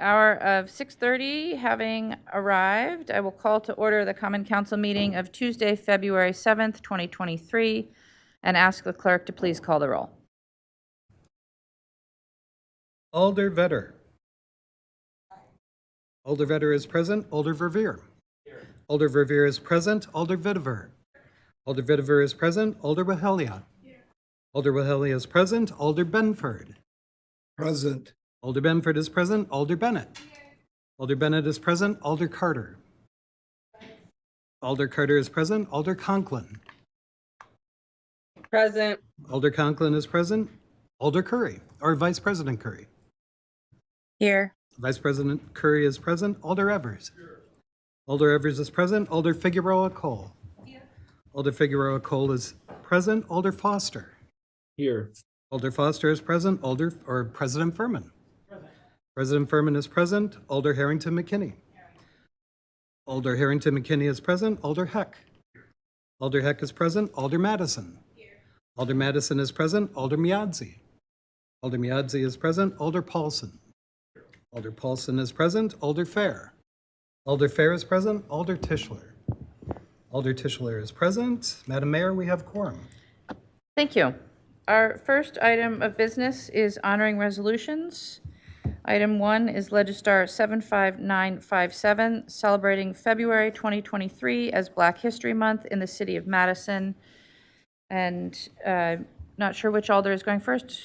hour of 6:30 having arrived, I will call to order the Common Council meeting of Tuesday, February 7th, 2023, and ask the clerk to please call the roll. Alder Vetter. Alder Vetter is present. Alder Verveer. Alder Verveer is present. Alder Vitiver. Alder Vitiver is present. Alder Wahelia. Alder Wahelia is present. Alder Benford. Present. Alder Benford is present. Alder Bennett. Alder Bennett is present. Alder Carter. Alder Carter is present. Alder Conklin. Present. Alder Conklin is present. Alder Curry, or Vice President Curry. Here. Vice President Curry is present. Alder Evers. Alder Evers is present. Alder Figueroa Cole. Alder Figueroa Cole is present. Alder Foster. Here. Alder Foster is present. President Furman. President Furman is present. Alder Harrington McKinney. Alder Harrington McKinney is present. Alder Heck. Alder Heck is present. Alder Madison. Alder Madison is present. Alder Miadzi. Alder Miadzi is present. Alder Paulson. Alder Paulson is present. Alder Fair. Alder Fair is present. Alder Tischler. Alder Tischler is present. Madam Mayor, we have quorum. Thank you. Our first item of business is honoring resolutions. Item 1 is Legistar 75957, celebrating February 2023 as Black History Month in the city of Madison. And not sure which alder is going first.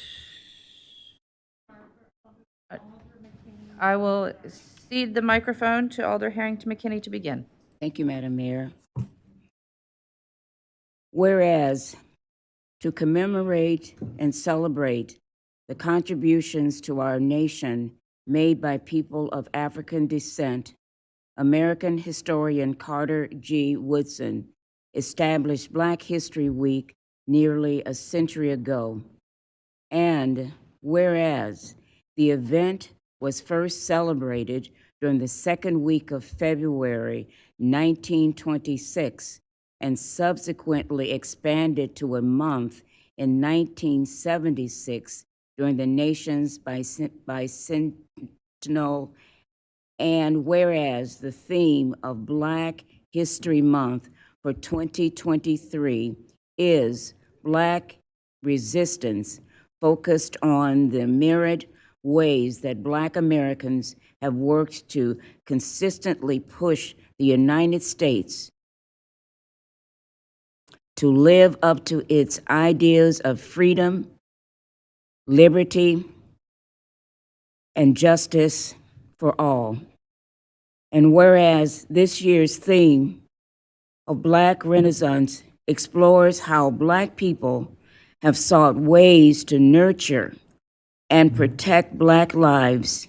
I will cede the microphone to Alder Harrington McKinney to begin. Thank you, Madam Mayor. Whereas, to commemorate and celebrate the contributions to our nation made by people of African descent, American historian Carter G. Woodson established Black History Week nearly a century ago. And whereas the event was first celebrated during the second week of February 1926 and subsequently expanded to a month in 1976 during the nation's bicentennial, and whereas the theme of Black History Month for 2023 is Black resistance, focused on the myriad ways that Black Americans have worked to consistently push the United States to live up to its ideas of freedom, liberty, and justice for all. And whereas this year's theme of Black Renaissance explores how Black people have sought ways to nurture and protect Black lives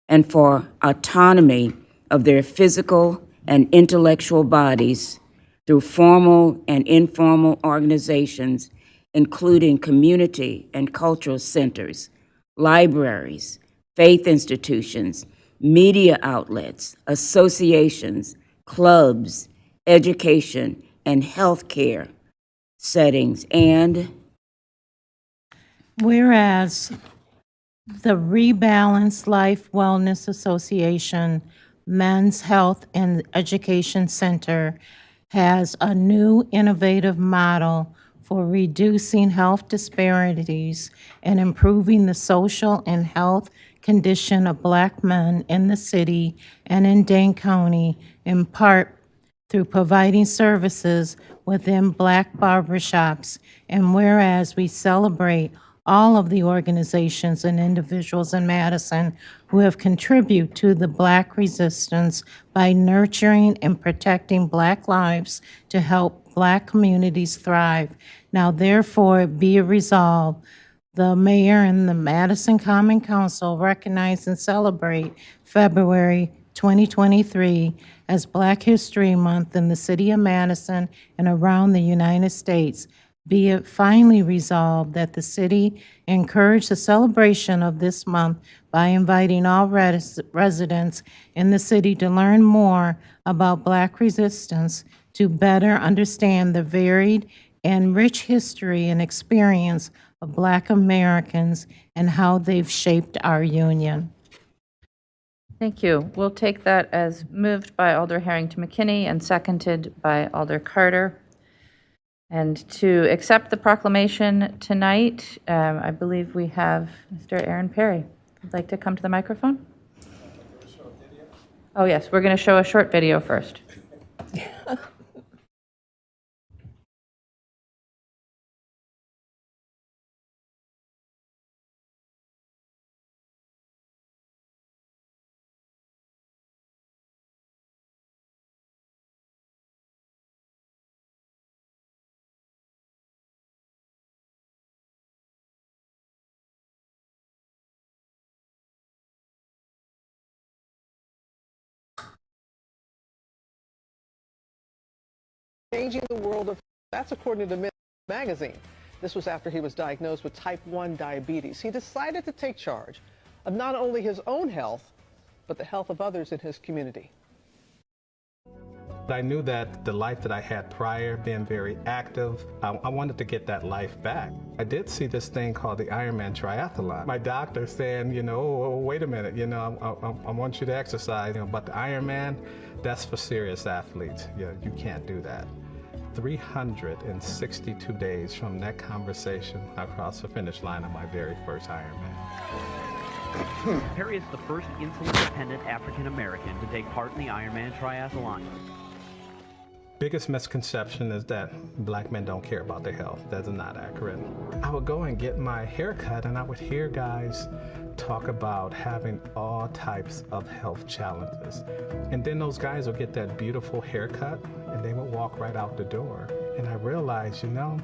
and for autonomy of their physical and intellectual bodies through formal and informal organizations, including community and cultural centers, libraries, faith institutions, media outlets, associations, clubs, education, and healthcare settings. And whereas the Rebalance Life Wellness Association Men's Health and Education Center has a new innovative model for reducing health disparities and improving the social and health condition of Black men in the city and in Dane County, in part through providing services within Black barbershops. And whereas we celebrate all of the organizations and individuals in Madison who have contributed to the Black resistance by nurturing and protecting Black lives to help Black communities thrive. Now, therefore, be it resolved, the mayor and the Madison Common Council recognize and celebrate February 2023 as Black History Month in the city of Madison and around the United States. Be it finally resolved that the city encourage the celebration of this month by inviting all residents in the city to learn more about Black resistance, to better understand the varied and rich history and experience of Black Americans and how they've shaped our union. Thank you. We'll take that as moved by Alder Harrington McKinney and seconded by Alder Carter. And to accept the proclamation tonight, I believe we have Mr. Aaron Perry. Would like to come to the microphone? Oh, yes, we're going to show a short video first. Changing the world of, that's according to Men's Magazine. This was after he was diagnosed with type 1 diabetes. He decided to take charge of not only his own health, but the health of others in his community. I knew that the life that I had prior, being very active, I wanted to get that life back. I did see this thing called the Ironman Triathlon. My doctor saying, you know, oh, wait a minute, you know, I want you to exercise, you know, but the Ironman, that's for serious athletes. You can't do that. 362 days from that conversation, I crossed the finish line of my very first Ironman. Perry is the first insulin-dependent African-American to take part in the Ironman Triathlon. Biggest misconception is that black men don't care about their health. That's not accurate. I would go and get my hair cut and I would hear guys talk about having all types of health challenges. And then those guys would get that beautiful haircut and they would walk right out the door. And I realized, you know,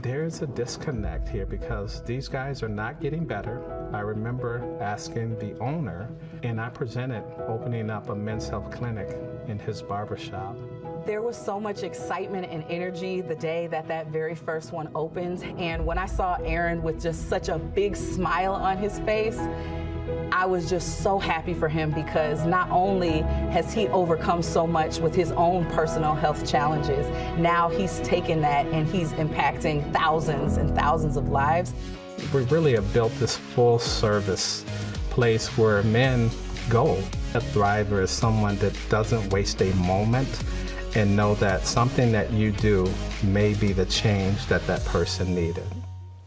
there's a disconnect here because these guys are not getting better. I remember asking the owner, and I presented opening up a men's health clinic in his barbershop. There was so much excitement and energy the day that that very first one opened. And when I saw Aaron with just such a big smile on his face, I was just so happy for him because not only has he overcome so much with his own personal health challenges, now he's taken that and he's impacting thousands and thousands of lives. We really have built this full service place where men go. A thriver is someone that doesn't waste a moment and know that something that you do may be the change that that person needed.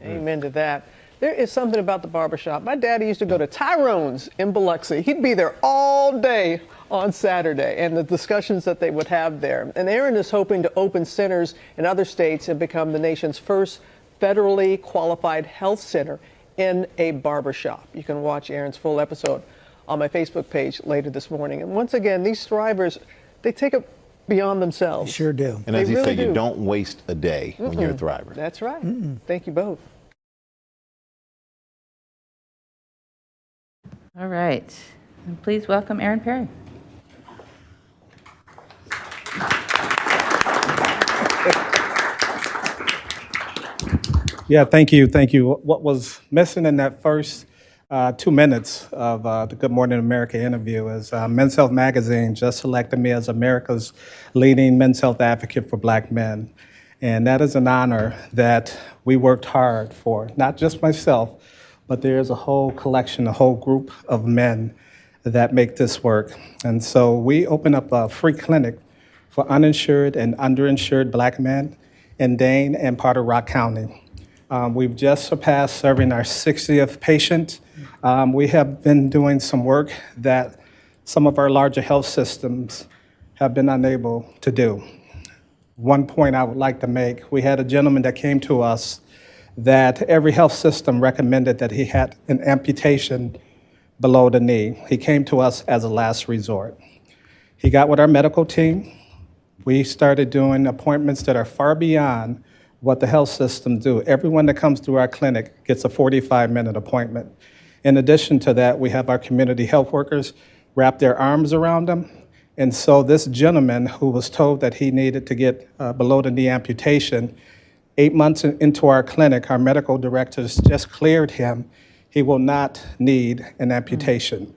Amen to that. There is something about the barbershop. My daddy used to go to Tyrone's in Biloxi. He'd be there all day on Saturday, and the discussions that they would have there. And Aaron is hoping to open centers in other states and become the nation's first federally qualified health center in a barbershop. You can watch Aaron's full episode on my Facebook page later this morning. And once again, these thrivers, they take it beyond themselves. Sure do. And as They you say, really you do. don't waste a day when you're a thriver. That's right. Thank you both. All right. And please welcome Aaron Perry. Yeah, thank you, thank you. What was missing in that first 2 minutes of the Good Morning America interview is Men's Health Magazine just selected me as America's leading men's health advocate for black men. And that is an honor that we worked hard for, not just myself, but there's a whole collection, a whole group of men that make this work. And so we opened up a free clinic for uninsured and underinsured black men in Dane and part of Rock County. We've just surpassed serving our 60th patient. We have been doing some work that some of our larger health systems have been unable to do. One point I would like to make, we had a gentleman that came to us that every health system recommended that he had an amputation below the knee. He came to us as a last resort. He got with our medical team. We started doing appointments that are far beyond what the health systems do. Everyone that comes through our clinic gets a 45-minute appointment. In addition to that, we have our community health workers wrap their arms around them. And so this gentleman who was told that he needed to get below the knee amputation, 8 months into our clinic, our medical directors just cleared him. He will not need an amputation.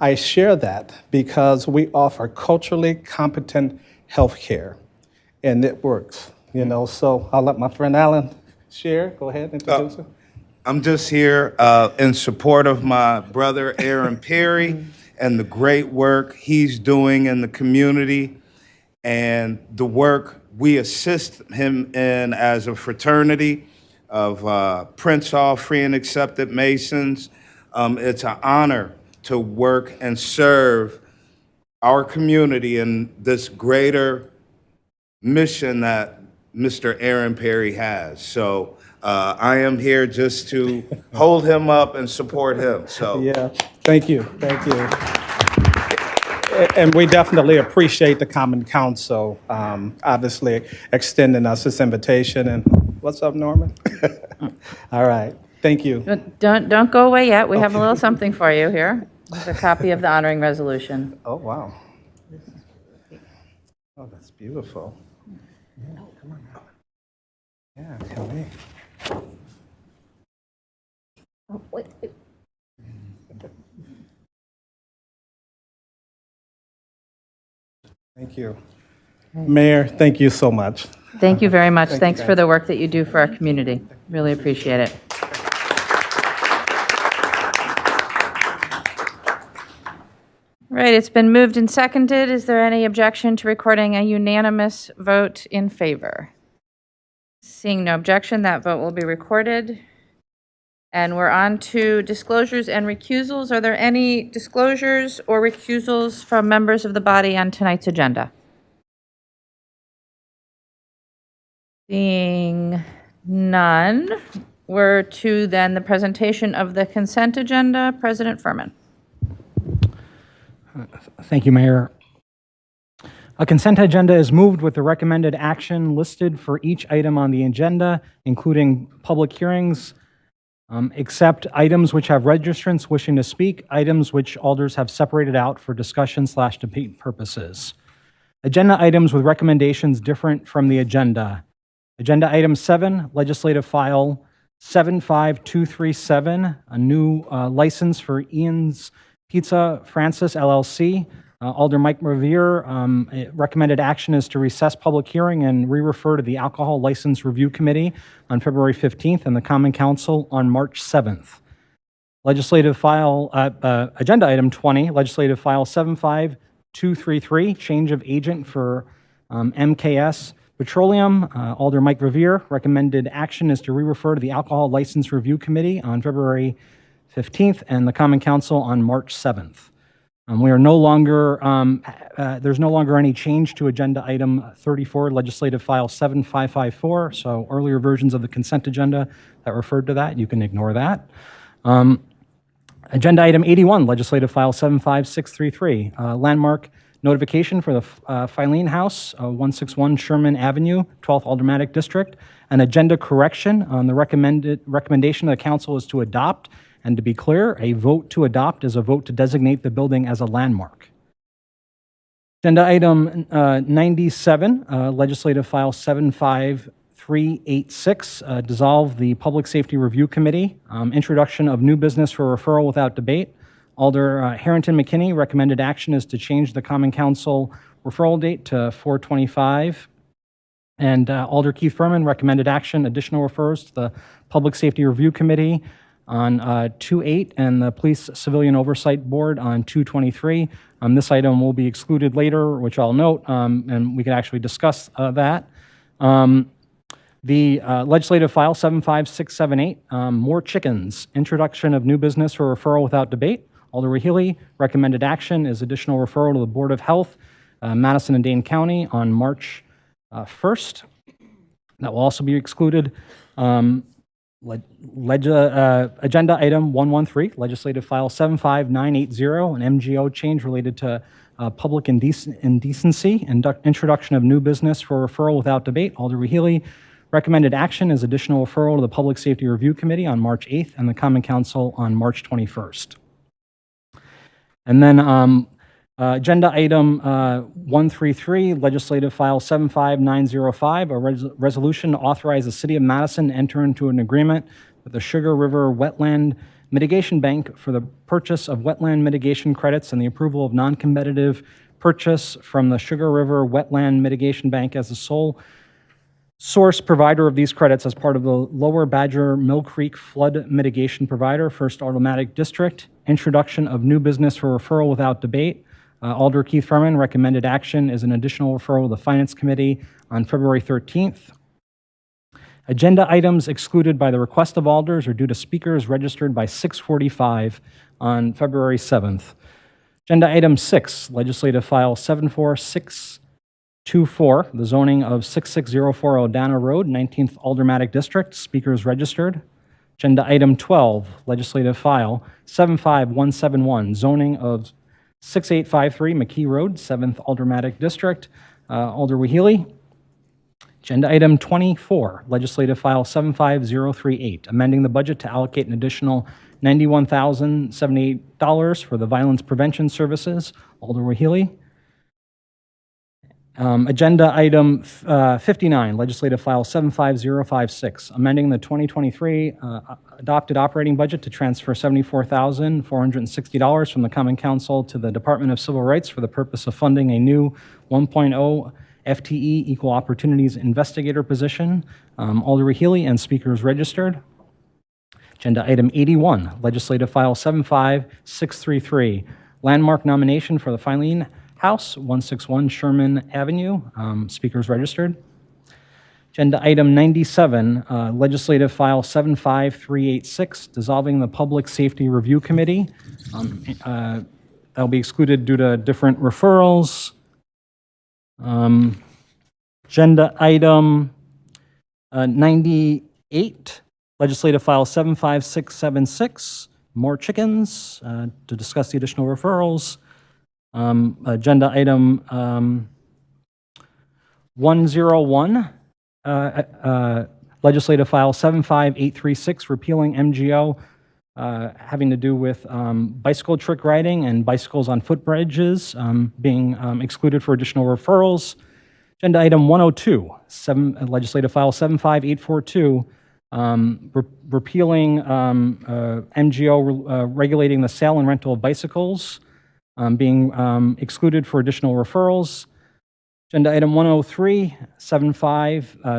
I share that because we offer culturally competent health care, and it works. You know, so I'll let my friend Alan share. Go ahead, introduce him. I'm just here in support of my brother, Aaron Perry, and the great work he's doing in the community and the work we assist him in as a fraternity of Prince Hall Free and Accepted Masons. It's an honor to work and serve our community in this greater mission that Mr. Aaron Perry has. So I am here just to hold him up and support him. So Yeah, thank you, thank you. And we definitely appreciate the Common Council, obviously extending us this invitation. And what's up, Norman? All right, thank you. Don't go away yet. We have a little something for you here. It's a copy of the honoring resolution. Oh, wow. Oh, that's beautiful. Yeah, come on now. Yeah, come in. Oh, wait. Thank you. Mayor, thank you so much. Thank you very much. Thank you, Thanks for guys. the work that you do for our community. Really appreciate it. Right, it's been moved and seconded. Is there any objection to recording a unanimous vote in favor? Seeing no objection, that vote will be recorded. And we're on to disclosures and recusals. Are there any disclosures or recusals from members of the body on tonight's agenda? Seeing none, we're to then the presentation of the consent agenda. President Furman. Thank you, Mayor. A consent agenda is moved with the recommended action listed for each item on the agenda, including public hearings, except items which have registrants wishing to speak, items which alders have separated out for discussion/debate purposes. Agenda items with recommendations different from the agenda. Agenda item 7, legislative file 75237, a new license for Ian's Pizza Francis LLC. Alder Mike Revere, recommended action is to recess public hearing and re-refer to the Alcohol License Review Committee on February 15th and the Common Council on March 7th. Legislative file, agenda item 20, legislative file 75233, change of agent for MKS Petroleum. Alder Mike Revere, recommended action is to re-refer to the Alcohol License Review Committee on February 15th and the Common Council on March 7th. We are no longer, there's no longer any change to agenda item 34, legislative file 7554. So earlier versions of the consent agenda that referred to that, you can ignore that. Agenda item 81, legislative file 75633, landmark notification for the Filene House, 161 Sherman Avenue, 12th Aldermanic District. An agenda correction on the recommendation of the council is to adopt. And to be clear, a vote to adopt is a vote to designate the building as a landmark. Agenda item 97, legislative file 75386, dissolve the Public Safety Review Committee. Introduction of new business for referral without debate. Alder Harrington McKinney recommended action is to change the Common Council referral date to 4/25. And Alder Keith Furman recommended action, additional refers to the Public Safety Review Committee on 2/8 and the Police Civilian Oversight Board on 2/23. This item will be excluded later, which I'll note, and we can actually discuss that. The legislative file 75678, more chickens, introduction of new business for referral without debate. Alder Healy recommended action is additional referral to the Board of Health, Madison and Dane County on March 1st. That will also be excluded. Agenda item 113, legislative file 75980, an MGO change related to public indecency, introduction of new business for referral without debate. Alder Healy recommended action is additional referral to the Public Safety Review Committee on March 8th and the Common Council on March 21st. And then agenda item 133, legislative file 75905, a resolution to authorize the City of Madison to enter into an agreement with the Sugar River Wetland Mitigation Bank for the purchase of wetland mitigation credits and the approval of non-competitive purchase from the Sugar River Wetland Mitigation Bank as the sole source provider of these credits as part of the Lower Badger Mill Creek Flood Mitigation Provider, First Automatic District. Introduction of new business for referral without debate. Alder Keith Furman recommended action is an additional referral to the Finance Committee on February 13th. Agenda items excluded by the request of alders or due to speakers registered by 6:45 on February 7th. Agenda item 6, legislative file 74624, the zoning of 6604 Odana Road, 19th Aldermanic District, speakers registered. Agenda item 12, legislative file 75171, zoning of 6853 McKee Road, 7th Aldermanic District, Alder Wehely. Agenda item 24, legislative file 75038, amending the budget to allocate an additional $91,078 for the violence prevention services, Alder Wehely. Agenda item 59, legislative file 75056, amending the 2023 adopted operating budget to transfer $74,460 from the Common Council to the Department of Civil Rights for the purpose of funding a new 1.0 FTE Equal Opportunities Investigator position. Alder Wehely and speakers registered. Agenda item 81, legislative file 75633, landmark nomination for the Filene House, 161 Sherman Avenue. Speakers registered. Agenda item 97, legislative file 75386, dissolving the Public Safety Review Committee. That'll be excluded due to different referrals. Agenda item 98, legislative file 75676, more chickens, to discuss the additional referrals. Agenda item 101, legislative file 75836, repealing MGO, having to do with bicycle trick riding and bicycles on footbridges being excluded for additional referrals. Agenda item 102, legislative file 75842, repealing MGO regulating the sale and rental of bicycles, being excluded for additional referrals. Agenda item 103,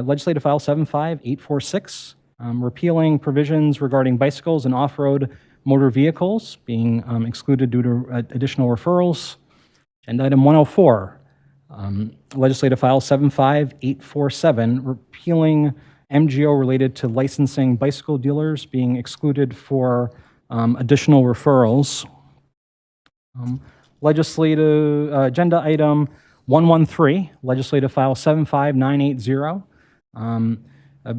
legislative file 75846, repealing provisions regarding bicycles and off-road motor vehicles, being excluded due to additional referrals. Agenda item 104, legislative file 75847, repealing MGO related to licensing bicycle dealers, being excluded for additional referrals. Legislative agenda item 113, legislative file 75980,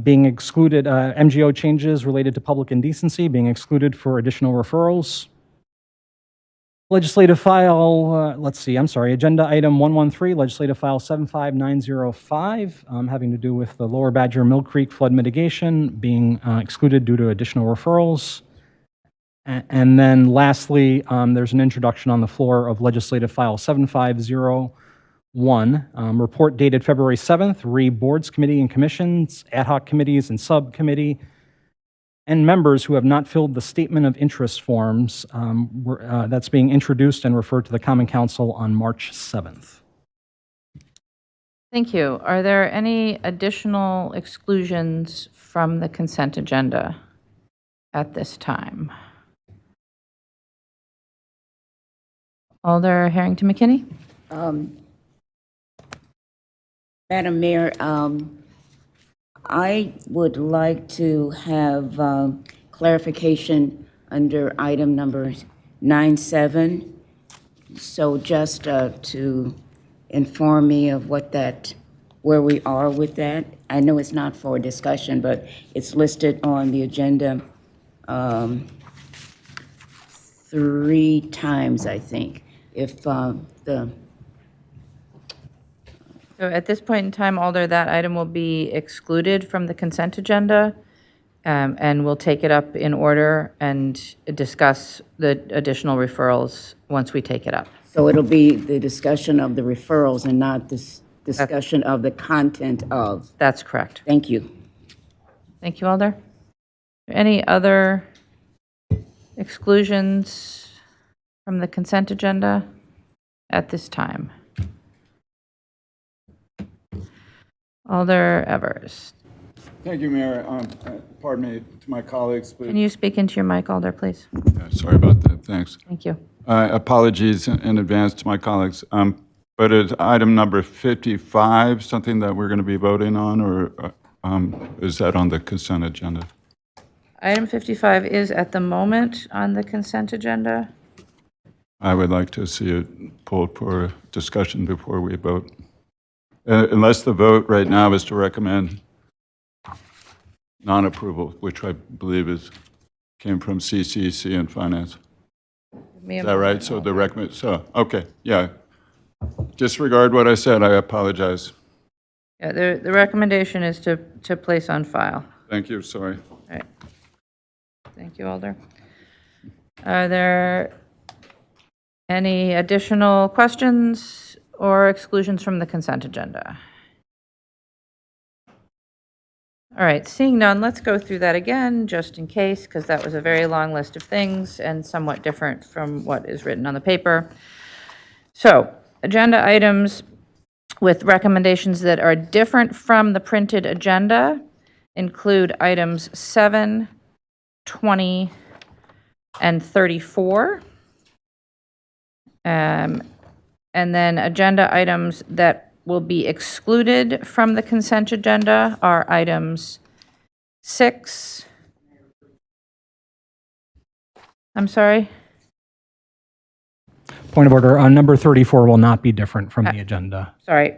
being excluded, MGO changes related to public indecency being excluded for additional referrals. Legislative file, agenda item 113, legislative file 75905, having to do with the Lower Badger Mill Creek flood mitigation being excluded due to additional referrals. And then lastly, there's an introduction on the floor of legislative file 7501, report dated February 7th, re boards, committee, and commissions, ad hoc committees, and subcommittee, and members who have not filled the statement of interest forms that's being introduced and referred to the Common Council on March 7th. Thank you. Are there any additional exclusions from the consent agenda at this time? Alder Harrington McKinney? Madam Mayor, I would like to have clarification under item number 97. So just to inform me of where we are with that. I know it's not for discussion, but it's listed on the agenda 3 times, I think. If So at this point in time, Alder, that item will be excluded from the consent agenda, and we'll take it up in order and discuss the additional referrals once we take it up. So it'll be the discussion of the referrals and not this discussion of the content of. That's correct. Thank you. Thank you, Alder. Any other exclusions from the consent agenda at this time? Alder Evers. Thank you, Mayor. Pardon me to my colleagues, but Can you speak into your mic, Alder, please? sorry about that. Thanks. Thank you. Apologies in advance to my colleagues. But is item number 55 something that we're going to be voting on, or is that on the consent agenda? Item 55 is at the moment on the consent agenda. I would like to see it pulled for discussion before we vote. Unless the vote right now is to recommend non-approval, which I believe came from CCC and Finance. Is that right? So the recommend, so, okay, yeah. Disregard what I said, I apologize. Yeah, the recommendation is to place on file. Thank you, sorry. All right. Thank you, Alder. Are there any additional questions or exclusions from the consent agenda? All right, seeing none, let's go through that again, just in case, because that was a very long list of things and somewhat different from what is written on the paper. So, agenda items with recommendations that are different from the printed agenda include items 7, 20, and 34. And then agenda items that will be excluded from the consent agenda are items 6. I'm sorry? Point of order, number 34 will not be different from the agenda. Sorry.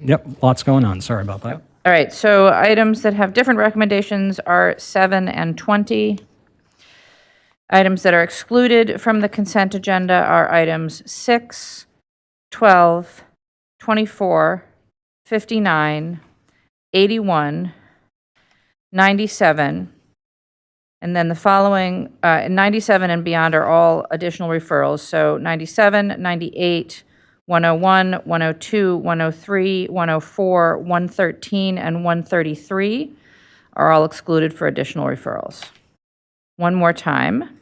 Yep, lots going on. Sorry about that. All right, so items that have different recommendations are 7 and 20. Items that are excluded from the consent agenda are items 6, 12, 24, 59, 81, 97, and then the following, 97 and beyond are all additional referrals. So 97, 98, 101, 102, 103, 104, 113, and 133 are all excluded for additional referrals. One more time.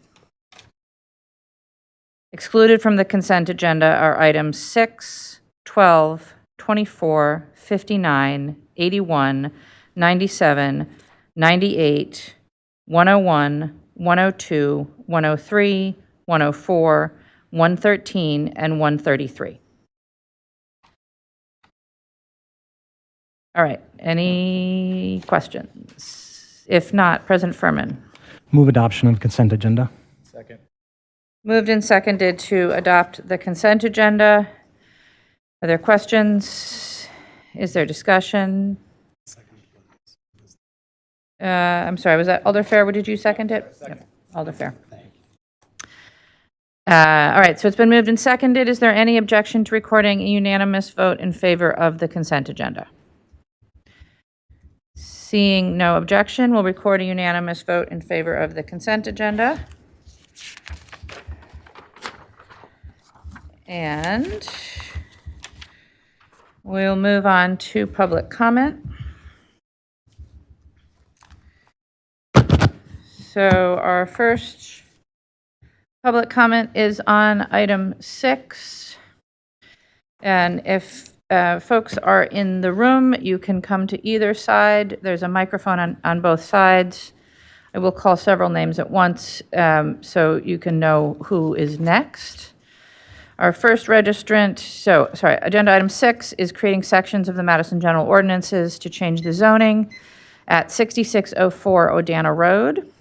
Excluded from the consent agenda are items 6, 12, 24, 59, 81, 97, 98, 101, 102, 103, 104, 113, and 133. All right, any questions? If not, President Furman. Move adoption of consent agenda. Second. Moved and seconded to adopt the consent agenda. Are there questions? Is there discussion? I'm sorry, was that Alder Fair? Did you second it? Yep, Alder Fair. All right, so it's been moved and seconded. Is there any objection to recording a unanimous vote in favor of the consent agenda? Seeing no objection, we'll record a unanimous vote in favor of the consent agenda. And we'll move on to public comment. So our first public comment is on item 6. And if folks are in the room, you can come to either side. There's a microphone on both sides. I will call several names at once so you can know who is next. Our first registrant, agenda item 6 is creating sections of the Madison General Ordinances to change the zoning at 6604 Odana Road.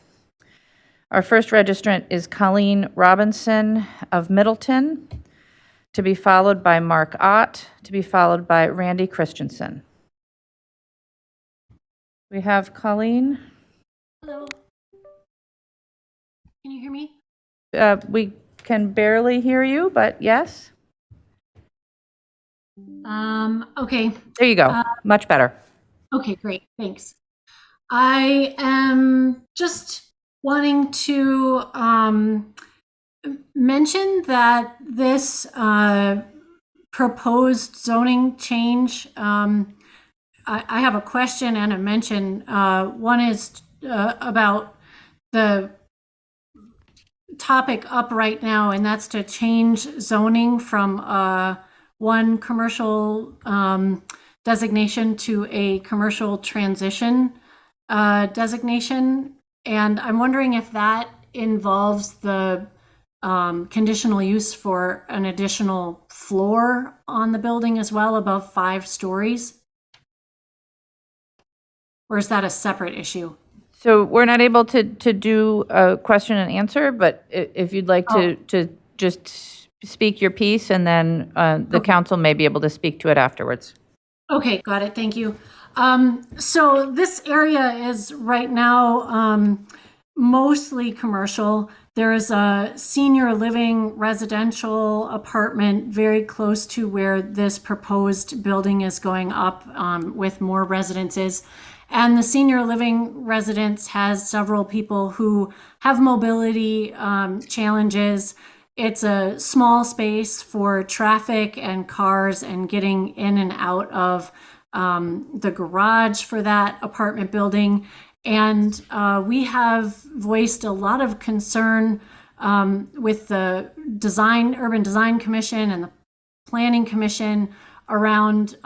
Our first registrant is Colleen Robinson of Middleton, to be followed by Mark Ott, to be followed by Randy Christensen. We have Colleen. Hello. Can you hear me? We can barely hear you, but yes. Okay. There you go. Much better. Okay, great. Thanks. I am just wanting to mention that this proposed zoning change, I have a question and a mention. One is about the topic up right now, and that's to change zoning from one commercial designation to a commercial transition designation. And I'm wondering if that involves the conditional use for an additional floor on the building as well, above 5 stories? Or is that a separate issue? So we're not able to do a question and answer, but if you'd like to just speak your piece, and then the council may be able to speak to it afterwards. Okay, got it. Thank you. So this area is right now mostly commercial. There is a senior living residential apartment very close to where this proposed building is going up with more residences. And the senior living residence has several people who have mobility challenges. It's a small space for traffic and cars and getting in and out of the garage for that apartment building. And we have voiced a lot of concern with the Urban Design Commission and the Planning Commission around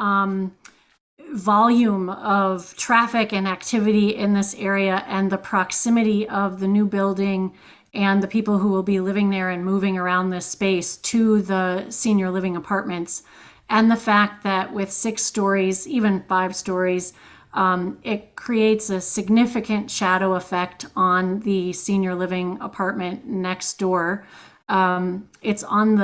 volume of traffic and activity in this area, and the proximity of the new building and the people who will be living there and moving around this space to the senior living apartments. And the fact that with 6 stories, even 5 stories, it creates a significant shadow effect on the senior living apartment next door. It's on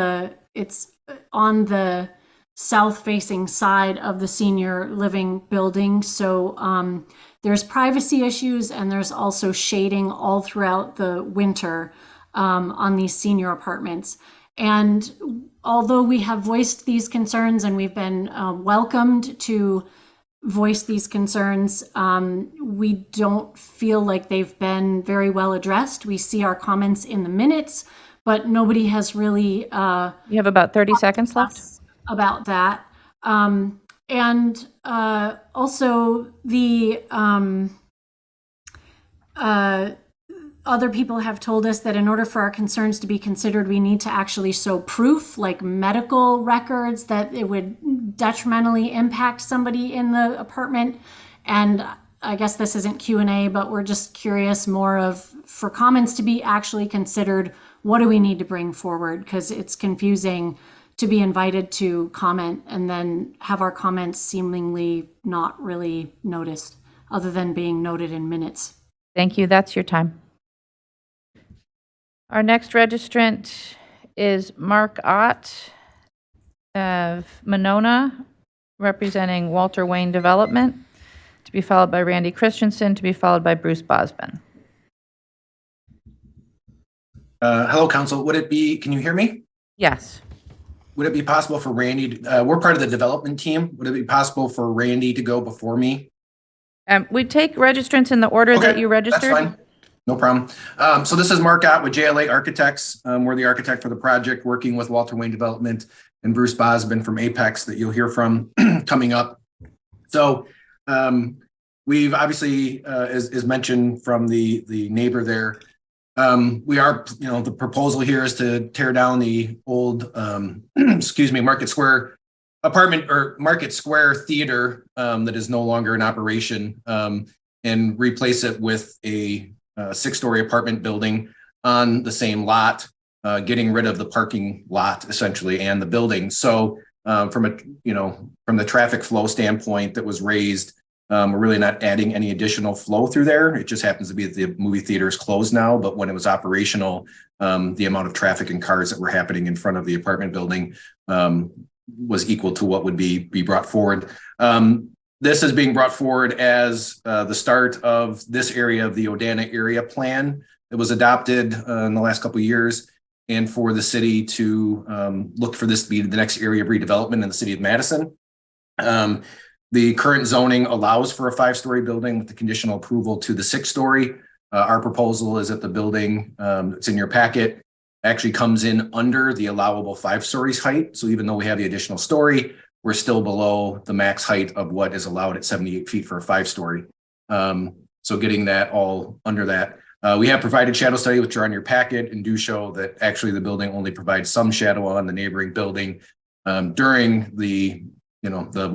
the south-facing side of the senior living building. So there's privacy issues, and there's also shading all throughout the winter on these senior apartments. And although we have voiced these concerns and we've been welcomed to voice these concerns, we don't feel like they've been very well addressed. We see our comments in the minutes, but nobody has really You have about 30 seconds left. About that. And also the other people have told us that in order for our concerns to be considered, we need to actually show proof, like medical records, that it would detrimentally impact somebody in the apartment. And I guess this isn't Q&A, but we're just curious more for comments to be actually considered, what do we need to bring forward? Because it's confusing to be invited to comment and then have our comments seemingly not really noticed, other than being noted in minutes. Thank you. That's your time. Our next registrant is Mark Ott of Monona, representing Walter Wayne Development, to be followed by Randy Christensen, to be followed by Bruce Bosman. Hello, Council. Can you hear me? Yes. Would it be possible for Randy, we're part of the development team. Would it be possible for Randy to go before me? We take registrants in the order that you registered. That's fine. No problem. So this is Mark Ott with JLA Architects. We're the architect for the project, working with Walter Wayne Development, and Bruce Bosman from Apex that you'll hear from coming up. So we've obviously, as mentioned from the neighbor there, we are, the proposal here is to tear down the old, Market Square apartment or Market Square Theater that is no longer in operation, and replace it with a 6-story apartment building on the same lot, getting rid of the parking lot essentially and the building. So from the traffic flow standpoint that was raised, we're really not adding any additional flow through there. It just happens to be that the movie theater is closed now, but when it was operational, the amount of traffic and cars that were happening in front of the apartment building was equal to what would be brought forward. This is being brought forward as the start of this area of the Odana area plan that was adopted in the last couple of years, and for the city to look for this to be the next area of redevelopment in the city of Madison. The current zoning allows for a 5-story building with the conditional approval to the 6-story. Our proposal is that the building that's in your packet actually comes in under the allowable 5 stories height. So even though we have the additional story, we're still below the max height of what is allowed at 78 feet for a 5-story. So getting that all under that. We have provided shadow study, which are on your packet, and do show that actually the building only provides some shadow on the neighboring building during the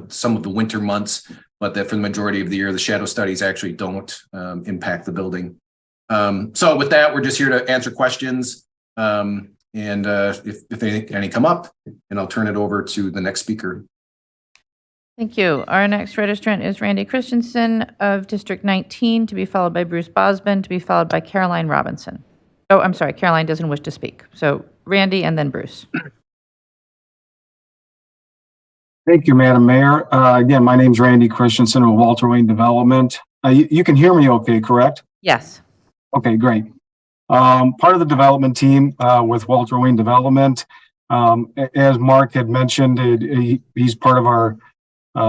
some of the winter months, but that for the majority of the year, the shadow studies actually don't impact the building. So with that, we're just here to answer questions. And if any come up, and I'll turn it over to the next speaker. Thank you. Our next registrant is Randy Christensen of District 19, to be followed by Bruce Bosbin, to be followed by Caroline Robinson. Oh, I'm sorry, Caroline doesn't wish to speak. So Randy and then Bruce. Thank you, Madam Mayor. Again, my name's Randy Christensen of Walter Wayne Development. You can hear me okay, correct? Yes. Okay, great. Part of the development team with Walter Wayne Development. As Mark had mentioned, he's part of our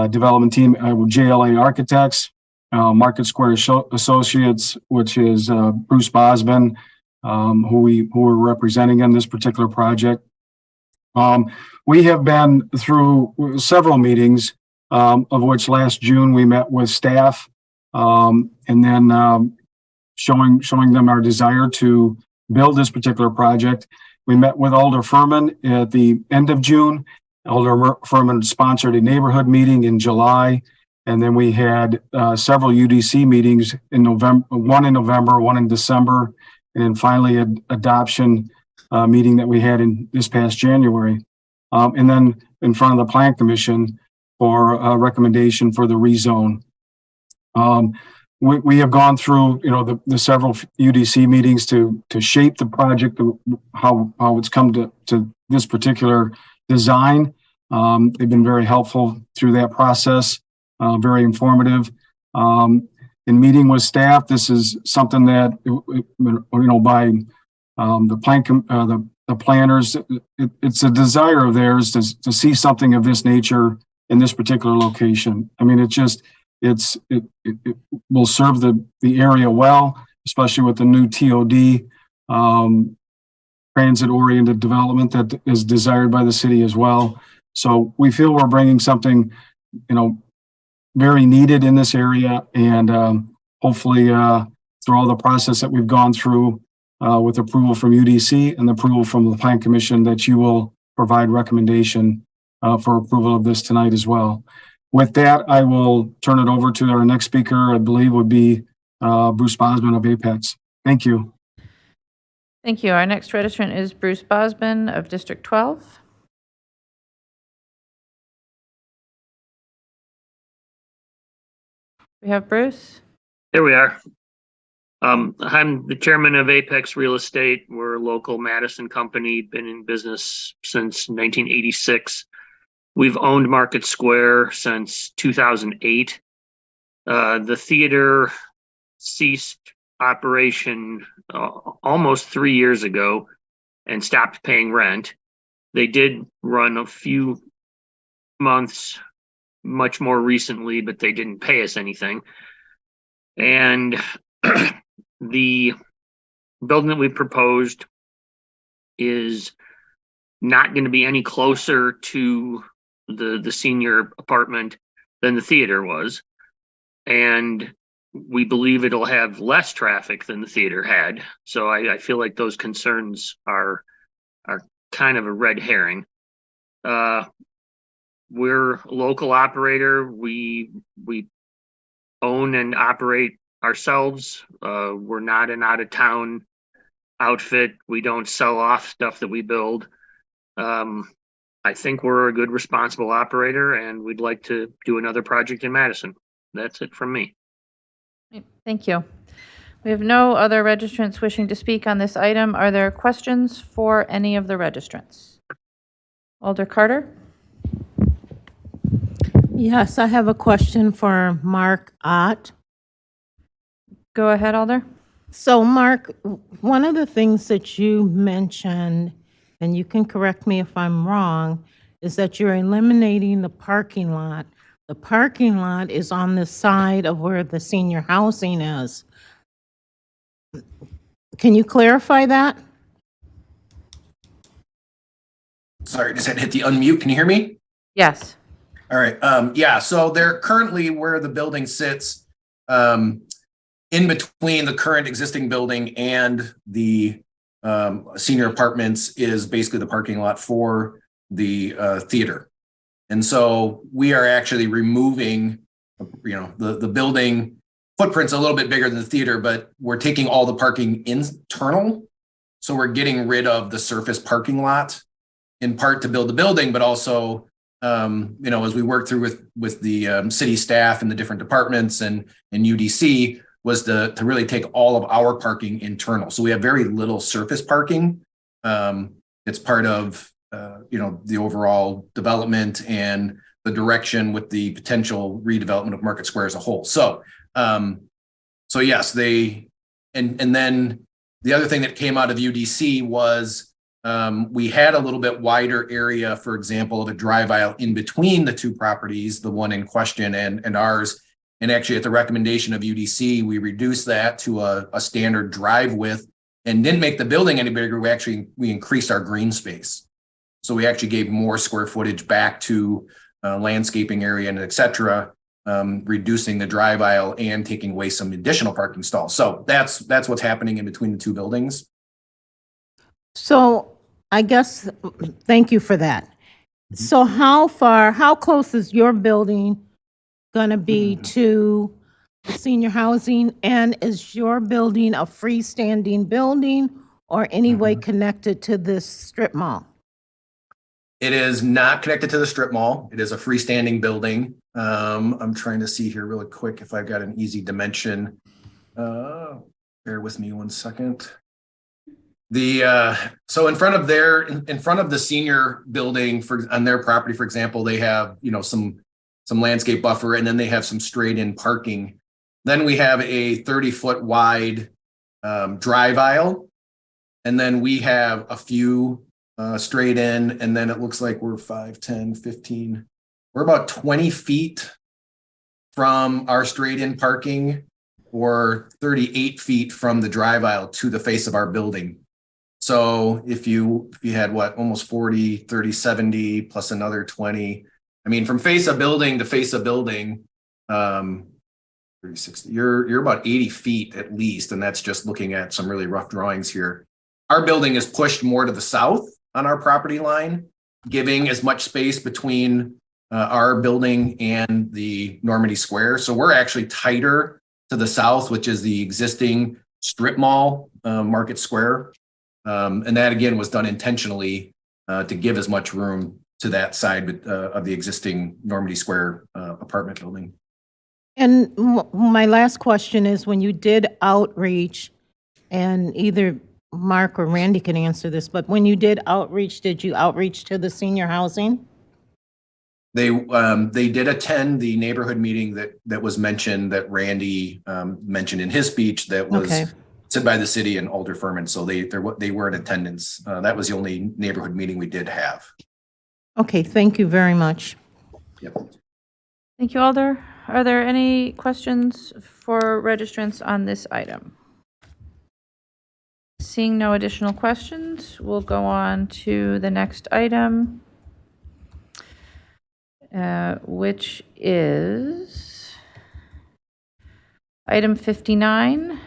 development team with JLA Architects, Market Square Associates, which is Bruce Bosbin, who we're representing in this particular project. We have been through several meetings, of which last June we met with staff, and then showing them our desire to build this particular project. We met with Alder Furman at the end of June. Alder Furman sponsored a neighborhood meeting in July, and then we had several UDC meetings in November, one in November, one in December, and then finally an adoption meeting that we had in this past January. And then in front of the Plan Commission for a recommendation for the rezone. We have gone through, the several UDC meetings to shape the project, how it's come to this particular design. They've been very helpful through that process, very informative. In meeting with staff, this is something that, by the planners, it's a desire of theirs to see something of this nature in this particular location. I mean, it will serve the area well, especially with the new TOD, transit-oriented development that is desired by the city as well. So we feel we're bringing something, very needed in this area, and hopefully through all the process that we've gone through with approval from UDC and approval from the Plan Commission, that you will provide recommendation for approval of this tonight as well. With that, I will turn it over to our next speaker, I believe would be Bruce Bosbin of Apex. Thank you. Thank you. Our next registrant is Bruce Bosbin of District 12. We have Bruce. There we are. I'm the chairman of Apex Real Estate. We're a local Madison company, been in business since 1986. We've owned Market Square since 2008. The theater ceased operation almost 3 years ago and stopped paying rent. They did run a few months much more recently, but they didn't pay us anything. And the building that we proposed is not going to be any closer to the senior apartment than the theater was. And we believe it'll have less traffic than the theater had. So I feel like those concerns are kind of a red herring. We're a local operator. We own and operate ourselves. We're not an out-of-town outfit. We don't sell off stuff that we build. I think we're a good, responsible operator, and we'd like to do another project in Madison. That's it from me. Thank you. We have no other registrants wishing to speak on this item. Are there questions for any of the registrants? Alder Carter? Yes, I have a question for Mark Ott. Go ahead, Alder. So, Mark, one of the things that you mentioned, and you can correct me if I'm wrong, is that you're eliminating the parking lot. The parking lot is on the side of where the senior housing is. Can you clarify that? Sorry, just had to hit the unmute. Can you hear me? Yes. All right. Yeah, so they're currently where the building sits, in between the current existing building and the senior apartments is basically the parking lot for the theater. And so we are actually removing, the building footprint's a little bit bigger than the theater, but we're taking all the parking internal. So we're getting rid of the surface parking lot in part to build the building, but also, as we work through with the city staff and the different departments and UDC was to really take all of our parking internal. So we have very little surface parking. It's part of, the overall development and the direction with the potential redevelopment of Market Square as a whole. So yes, and then the other thing that came out of UDC was we had a little bit wider area, for example, of a drive aisle in between the two properties, the one in question and ours. And actually at the recommendation of UDC, we reduced that to a standard drive width and didn't make the building any bigger. We increased our green space. So we actually gave more square footage back to landscaping area and et cetera, reducing the drive aisle and taking away some additional parking stalls. So that's what's happening in between the two buildings. So I guess, thank you for that. So how close is your building going to be to the senior housing? And is your building a freestanding building or any way connected to this strip mall? It is not connected to the strip mall. It is a freestanding building. I'm trying to see here really quick if I've got an easy dimension. Bear with me 1 second. So in front of the senior building on their property, for example, they have, some landscape buffer, and then they have some straight in parking. Then we have a 30-foot wide drive aisle. And then we have a few straight in, and then it looks like we're 5, 10, 15. We're about 20 feet from our straight in parking, or 38 feet from the drive aisle to the face of our building. So if you had almost 40, 30, 70 plus another 20, from face of building to face of building, 30, 60, you're about 80 feet at least. And that's just looking at some really rough drawings here. Our building is pushed more to the south on our property line, giving as much space between our building and the Normandy Square. So we're actually tighter to the south, which is the existing strip mall, Market Square. And that again was done intentionally to give as much room to that side of the existing Normandy Square apartment building. And my last question is, when you did outreach, and either Mark or Randy can answer this, but when you did outreach, did you outreach to the senior housing? They did attend the neighborhood meeting that was mentioned, that Randy mentioned in his speech, that was said by the city and Alder Furman. So they were in attendance. That was the only neighborhood meeting we did have. Okay, thank you very much. Yep. Thank you, Alder. Are there any questions for registrants on this item? Seeing no additional questions, we'll go on to the next item, which is item 59,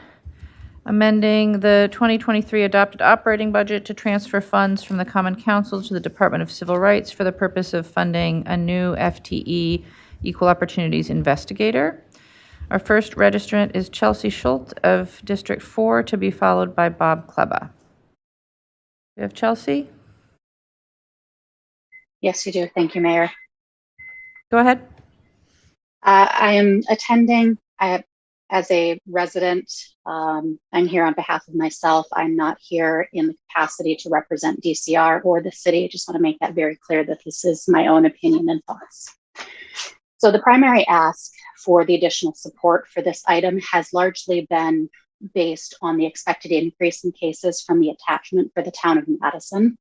amending the 2023 adopted operating budget to transfer funds from the Common Council to the Department of Civil Rights for the purpose of funding a new FTE Equal Opportunities Investigator. Our first registrant is Chelsea Schultz of District 4, to be followed by Bob Kleba. We have Chelsea? Yes, you do. Thank you, Mayor. Go ahead. I am attending as a resident. I'm here on behalf of myself. I'm not here in the capacity to represent DCR or the city. I just want to make that very clear that this is my own opinion and thoughts. So the primary ask for the additional support for this item has largely been based on the expected increase in cases from the attachment for the town of Madison.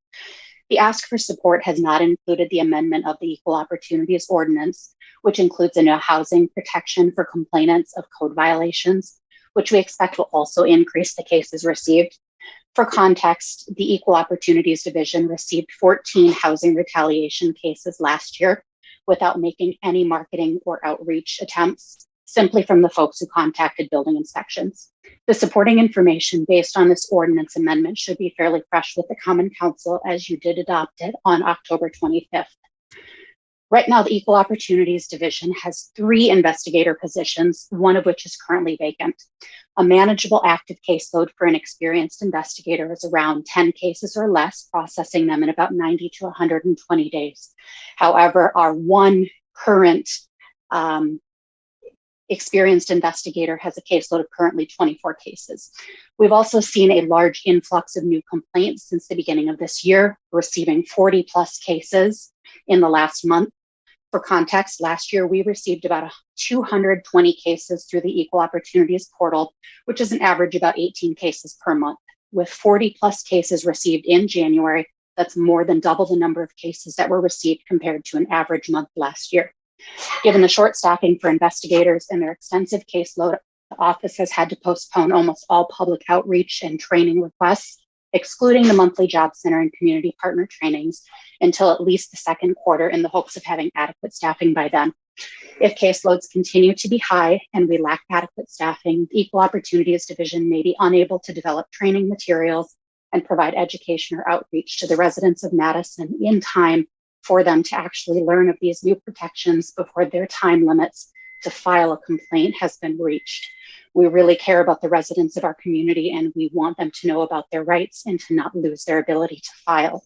The ask for support has not included the amendment of the Equal Opportunities Ordinance, which includes a new housing protection for complainants of code violations, which we expect will also increase the cases received. For context, the Equal Opportunities Division received 14 housing retaliation cases last year without making any marketing or outreach attempts, simply from the folks who contacted building inspections. The supporting information based on this ordinance amendment should be fairly fresh with the Common Council, as you did adopt it on October 25th. Right now, the Equal Opportunities Division has 3 investigator positions, one of which is currently vacant. A manageable active caseload for an experienced investigator is around 10 cases or less, processing them in about 90 to 120 days. However, our one current experienced investigator has a caseload of currently 24 cases. We've also seen a large influx of new complaints since the beginning of this year, receiving 40 plus cases in the last month. For context, last year we received about 220 cases through the Equal Opportunities portal, which is an average about 18 cases per month. With 40 plus cases received in January, that's more than double the number of cases that were received compared to an average month last year. Given the short staffing for investigators and their extensive caseload, the office has had to postpone almost all public outreach and training requests, excluding the monthly job center and community partner trainings, until at least the second quarter in the hopes of having adequate staffing by then. If caseloads continue to be high and we lack adequate staffing, the Equal Opportunities Division may be unable to develop training materials and provide education or outreach to the residents of Madison in time for them to actually learn of these new protections before their time limits to file a complaint has been reached. We really care about the residents of our community, and we want them to know about their rights and to not lose their ability to file.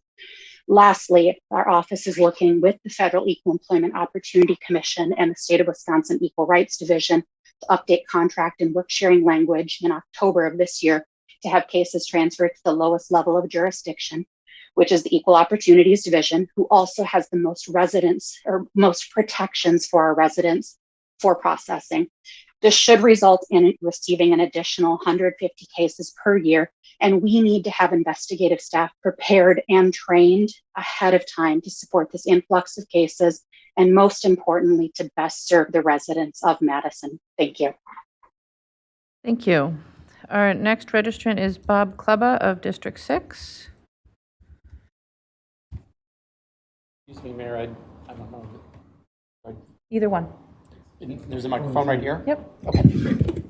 Lastly, our office is working with the Federal Equal Employment Opportunity Commission and the State of Wisconsin Equal Rights Division to update contract and work sharing language in October of this year to have cases transferred to the lowest level of jurisdiction, which is the Equal Opportunities Division, who also has the most residents or most protections for our residents for processing. This should result in receiving an additional 150 cases per year, and we need to have investigative staff prepared and trained ahead of time to support this influx of cases, and most importantly, to best serve the residents of Madison. Thank you. Thank you. Our next registrant is Bob Kleba of District 6. Excuse me, Mayor, I don't know. Either one. There's a microphone right here? Yep. Okay, great.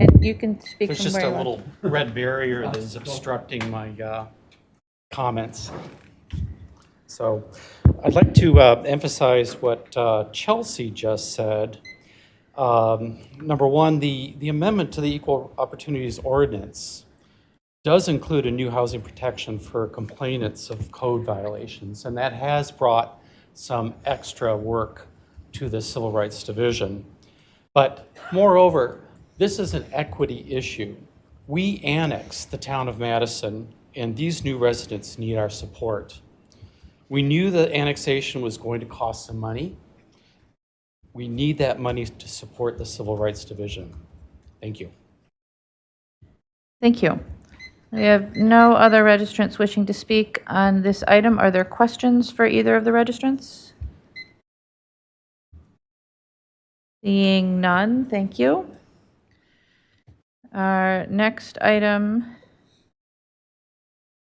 And you can speak There's from just where a you are. little red barrier that is obstructing my comments. So I'd like to emphasize what Chelsea just said. Number one, the amendment to the Equal Opportunities Ordinance does include a new housing protection for complainants of code violations, and that has brought some extra work to the Civil Rights Division. But moreover, this is an equity issue. We annex the town of Madison, and these new residents need our support. We knew the annexation was going to cost some money. We need that money to support the Civil Rights Division. Thank you. Thank you. We have no other registrants wishing to speak on this item. Are there questions for either of the registrants? Seeing none, thank you. Our next item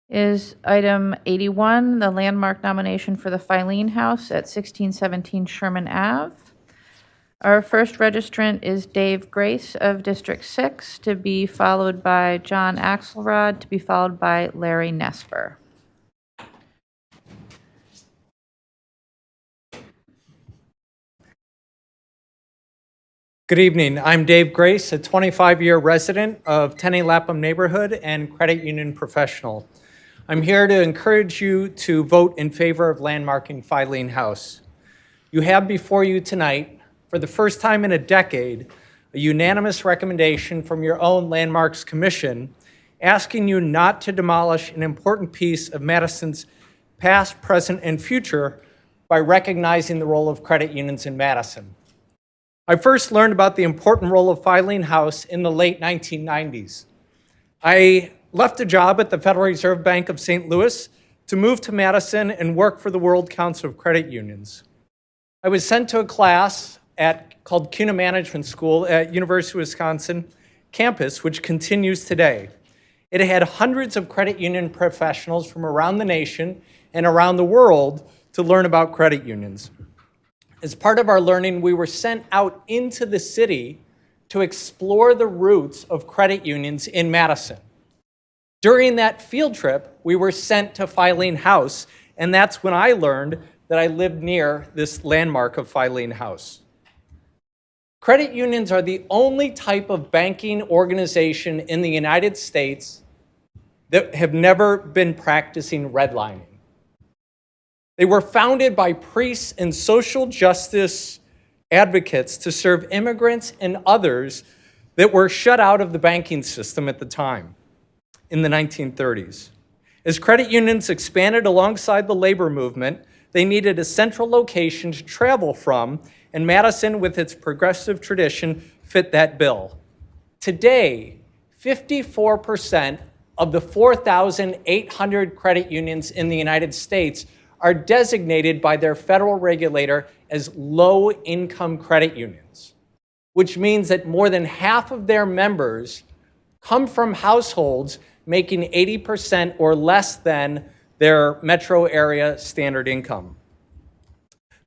is item 81, the landmark nomination for the Filene House at 1617 Sherman Ave. Our first registrant is Dave Grace of District 6, to be followed by John Axelrod, to be followed by Larry Nesper. Good evening. I'm Dave Grace, a 25-year resident of Tenney Lapham neighborhood and credit union professional. I'm here to encourage you to vote in favor of landmarking Filene House. You have before you tonight, for the first time in a decade, a unanimous recommendation from your own Landmarks Commission asking you not to demolish an important piece of Madison's past, present, and future by recognizing the role of credit unions in Madison. I first learned about the important role of Filene House in the late 1990s. I left a job at the Federal Reserve Bank of St. Louis to move to Madison and work for the World Council of Credit Unions. I was sent to a class called CUNA Management School at University of Wisconsin campus, which continues today. It had hundreds of credit union professionals from around the nation and around the world to learn about credit unions. As part of our learning, we were sent out into the city to explore the roots of credit unions in Madison. During that field trip, we were sent to Filene House, and that's when I learned that I lived near this landmark of Filene House. Credit unions are the only type of banking organization in the United States that have never been practicing redlining. They were founded by priests and social justice advocates to serve immigrants and others that were shut out of the banking system at the time in the 1930s. As credit unions expanded alongside the labor movement, they needed a central location to travel from, and Madison, with its progressive tradition, fit that bill. Today, 54% of the 4,800 credit unions in the United States are designated by their federal regulator as low-income credit unions, which means that more than half of their members come from households making 80% or less than their metro area standard income.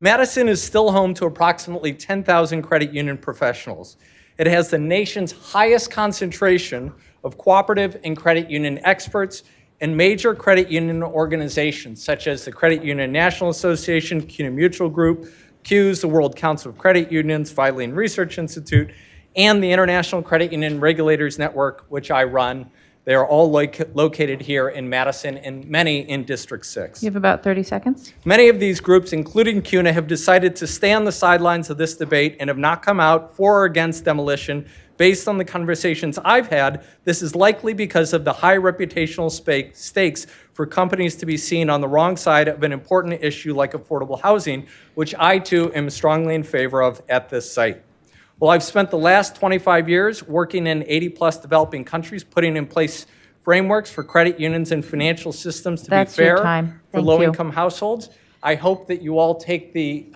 Madison is still home to approximately 10,000 credit union professionals. It has the nation's highest concentration of cooperative and credit union experts and major credit union organizations such as the Credit Union National Association, CUNA Mutual Group, CUES, the World Council of Credit Unions, Filene Research Institute, and the International Credit Union Regulators Network, which I run. They are all located here in Madison and many in District 6. You have about 30 seconds. Many of these groups, including CUNA, have decided to stay on the sidelines of this debate and have not come out for or against demolition. Based on the conversations I've had, this is likely because of the high reputational stakes for companies to be seen on the wrong side of an important issue like affordable housing, which I too am strongly in favor of at this site. Well, I've spent the last 25 years working in 80-plus developing countries, putting in place frameworks for credit unions and financial systems to That's be fair your time. for Thank low-income households. I hope that you all take the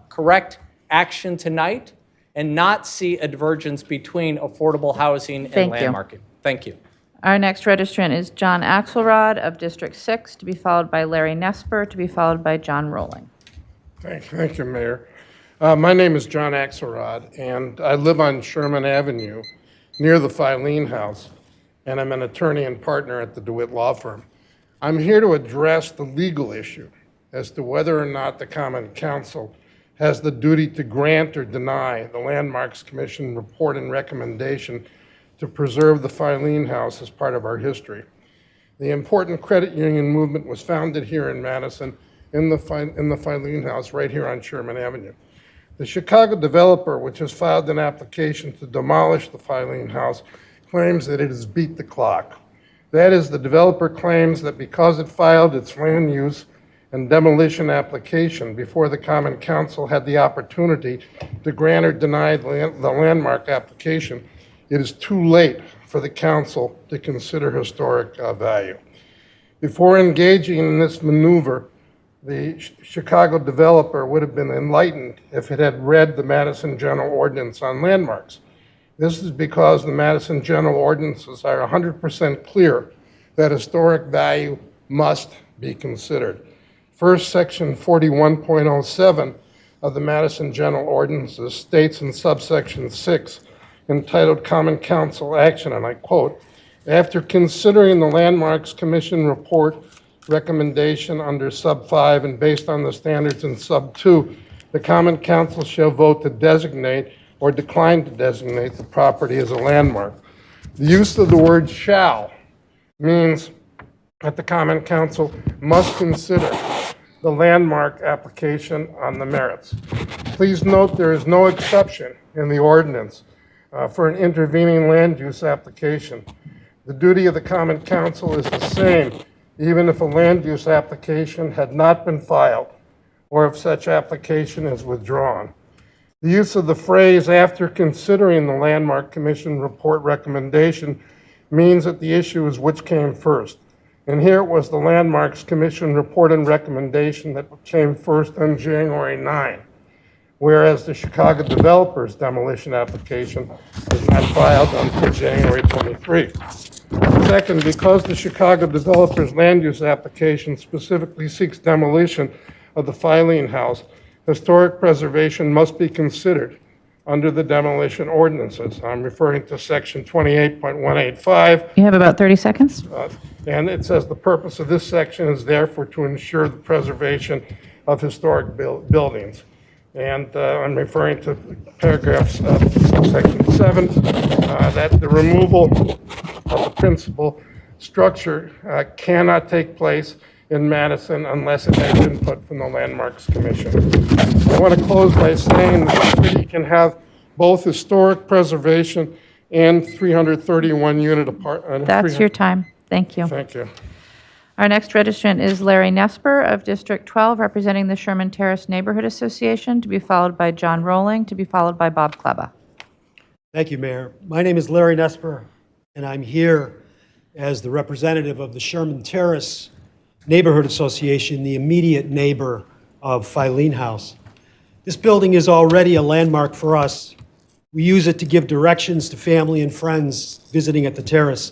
correct action tonight and not see a divergence between affordable housing and Thank land you. market. Thank you. Our next registrant is John Axelrod of District 6, to be followed by Larry Nesper, to be followed by John Rowling. Thank you, Mayor. My name is John Axelrod, and I live on Sherman Avenue near the Filene House, and I'm an attorney and partner at the DeWitt Law Firm. I'm here to address the legal issue as to whether or not the Common Council has the duty to grant or deny the Landmarks Commission report and recommendation to preserve the Filene House as part of our history. The important credit union movement was founded here in Madison in the Filene House right here on Sherman Avenue. The Chicago developer, which has filed an application to demolish the Filene House, claims that it has beat the clock. That is, the developer claims that because it filed its land use and demolition application before the Common Council had the opportunity to grant or deny the landmark application, it is too late for the council to consider historic value. Before engaging in this maneuver, the Chicago developer would have been enlightened if it had read the Madison General Ordinance on landmarks. This is because the Madison General Ordinances are 100% clear that historic value must be considered. First, Section 41.07 of the Madison General Ordinances states in subsection 6, entitled Common Council Action, and I quote, "After considering the Landmarks Commission report recommendation under sub 5 and based on the standards in sub 2, the Common Council shall vote to designate or decline to designate the property as a landmark." The use of the word shall means that the Common Council must consider the landmark application on the merits. Please note there is no exception in the ordinance for an intervening land use application. The duty of the Common Council is the same even if a land use application had not been filed or if such application is withdrawn. The use of the phrase "after considering the Landmark Commission report recommendation" means that the issue is which came first. And here it was the Landmarks Commission report and recommendation that came first on January 9, whereas the Chicago developer's demolition application was not filed until January 23. Second, because the Chicago developer's land use application specifically seeks demolition of the Filene House, historic preservation must be considered under the demolition ordinances. I'm referring to section 28.185. You have about 30 seconds. And it says the purpose of this section is therefore to ensure the preservation of historic buildings. And I'm referring to paragraphs section 7, that the removal of the principal structure cannot take place in Madison unless it has input from the Landmarks Commission. I want to close by saying that the city can have both historic preservation and 331 unit apartment. That's your time. Thank you. Thank you. Our next registrant is Larry Nesper of District 12, representing the Sherman Terrace Neighborhood Association, to be followed by John Rowling, to be followed by Bob Kleba. Thank you, Mayor. My name is Larry Nesper, and I'm here as the representative of the Sherman Terrace Neighborhood Association, the immediate neighbor of Filene House. This building is already a landmark for us. We use it to give directions to family and friends visiting at the terrace.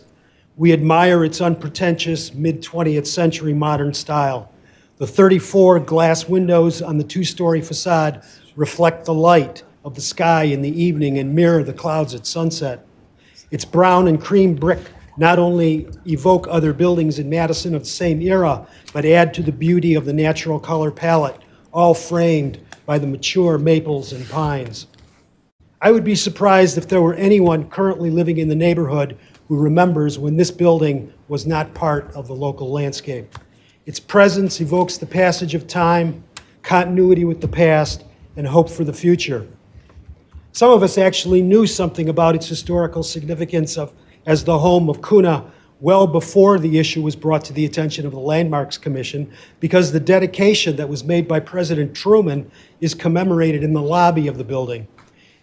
We admire its unpretentious mid-20th century modern style. The 34 glass windows on the two-story facade reflect the light of the sky in the evening and mirror the clouds at sunset. Its brown and cream brick not only evoke other buildings in Madison of the same era, but add to the beauty of the natural color palette, all framed by the mature maples and pines. I would be surprised if there were anyone currently living in the neighborhood who remembers when this building was not part of the local landscape. Its presence evokes the passage of time, continuity with the past, and hope for the future. Some of us actually knew something about its historical significance as the home of Kuna well before the issue was brought to the attention of the Landmarks Commission, because the dedication that was made by President Truman is commemorated in the lobby of the building.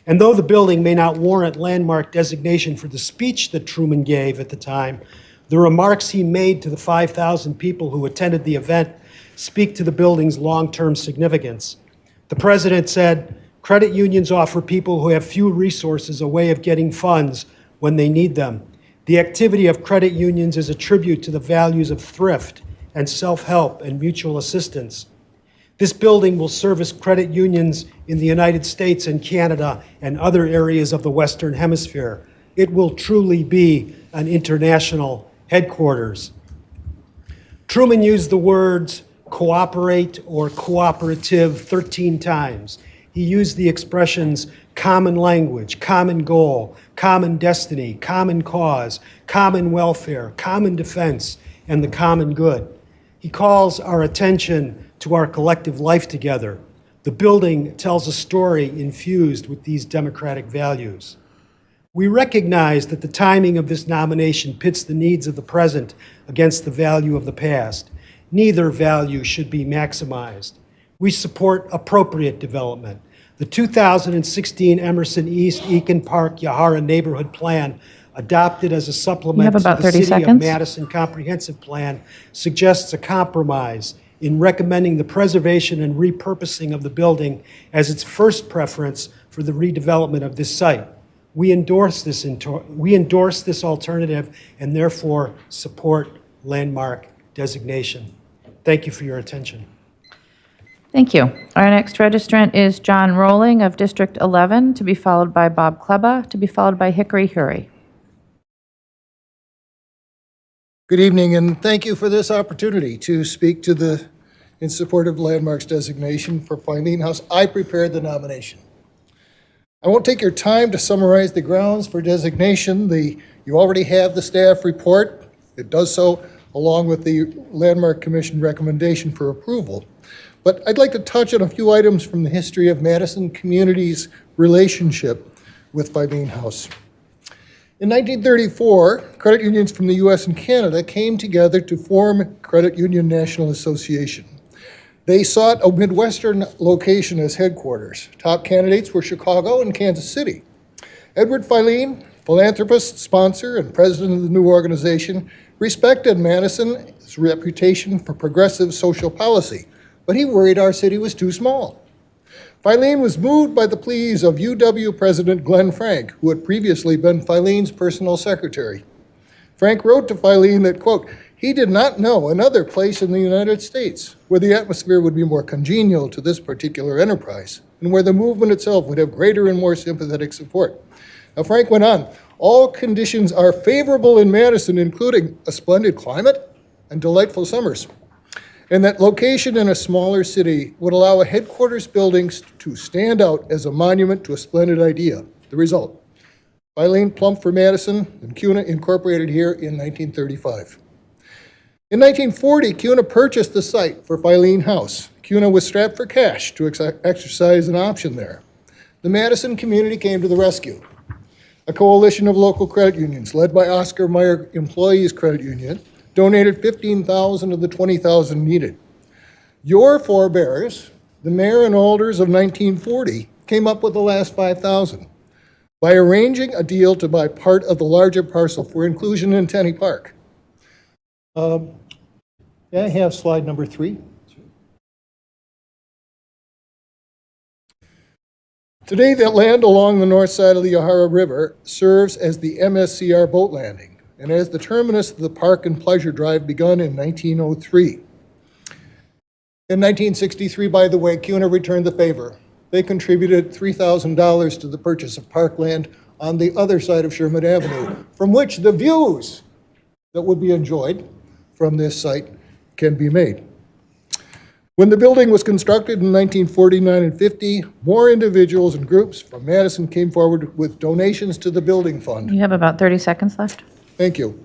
And though the building may not warrant landmark designation for the speech that Truman gave at the time, the remarks he made to the 5,000 people who attended the event speak to the building's long-term significance. The president said, "Credit unions offer people who have few resources a way of getting funds when they need them. The activity of credit unions is a tribute to the values of thrift and self-help and mutual assistance. This building will service credit unions in the United States and Canada and other areas of the Western Hemisphere. It will truly be an international headquarters." Truman used the words cooperate or cooperative 13 times. He used the expressions common language, common goal, common destiny, common cause, common welfare, common defense, and the common good. He calls our attention to our collective life together. The building tells a story infused with these democratic values. We recognize that the timing of this nomination pits the needs of the present against the value of the past. Neither value should be maximized. We support appropriate development. The 2016 Emerson East Eakin Park Yahara Neighborhood Plan, adopted as a supplement to the City of Madison Comprehensive Plan, suggests a compromise in recommending the preservation and repurposing of the building as its first preference for the redevelopment of this site. We endorse this alternative and therefore support landmark designation. Thank you for your attention. Thank you. Our next registrant is John Rowling of District 11, to be followed by Bob Kleba, to be followed by Hickory Hury. Good evening, and thank you for this opportunity to speak in support of landmarks designation for Filene House. I prepared the nomination. I won't take your time to summarize the grounds for designation. You already have the staff report. It does so along with the Landmark Commission recommendation for approval. But I'd like to touch on a few items from the history of Madison community's relationship with Filene House. In 1934, credit unions from the US and Canada came together to form Credit Union National Association. They sought a Midwestern location as headquarters. Top candidates were Chicago and Kansas City. Edward Filene, philanthropist, sponsor, and president of the new organization, respected Madison's reputation for progressive social policy, but he worried our city was too small. Filene was moved by the pleas of UW President Glenn Frank, who had previously been Filene's personal secretary. Frank wrote to Filene that, quote, he did not know another place in the United States where the atmosphere would be more congenial to this particular enterprise and where the movement itself would have greater and more sympathetic support. Now, Frank went on, all conditions are favorable in Madison, including a splendid climate and delightful summers. and that location in a smaller city would allow a headquarters building to stand out as a monument to a splendid idea. The result, Filene plumped for Madison and CUNA incorporated here in 1935. In 1940, CUNA purchased the site for Filene House. CUNA was strapped for cash to exercise an option there. The Madison community came to the rescue. A coalition of local credit unions, led by Oscar Mayer Employees Credit Union, donated $15,000 of the $20,000 needed. Your forebears, the mayor and alders of 1940, came up with the last $5,000 by arranging a deal to buy part of the larger parcel for inclusion in Tenney Park. May I have slide number 3? Today, that land along the north side of the Yahara River serves as the MSCR boat landing and as the terminus of the Park and Pleasure Drive begun in 1903. In 1963, by the way, CUNA returned the favor. They contributed $3,000 to the purchase of parkland on the other side of Sherman Avenue, from which the views that would be enjoyed from this site can be made. When the building was constructed in 1949 and 50, more individuals and groups from Madison came forward with donations to the building fund. You have about 30 seconds left. Thank you.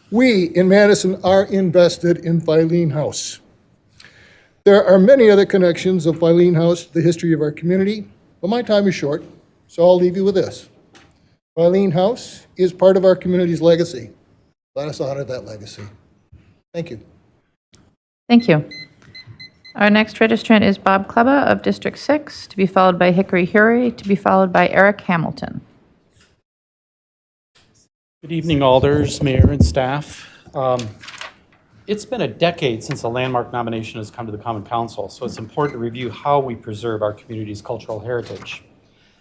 We in Madison are invested in Filene House. There are many other connections of Filene House to the history of our community, but my time is short, so I'll leave you with this. Filene House is part of our community's legacy. Let us honor that legacy. Thank you. Thank you. Our next registrant is Bob Kleba of District 6, to be followed by Hickory Hury, to be followed by Eric Hamilton. Good evening, alders, mayor, and staff. It's been a decade since a landmark nomination has come to the Common Council, so it's important to review how we preserve our community's cultural heritage.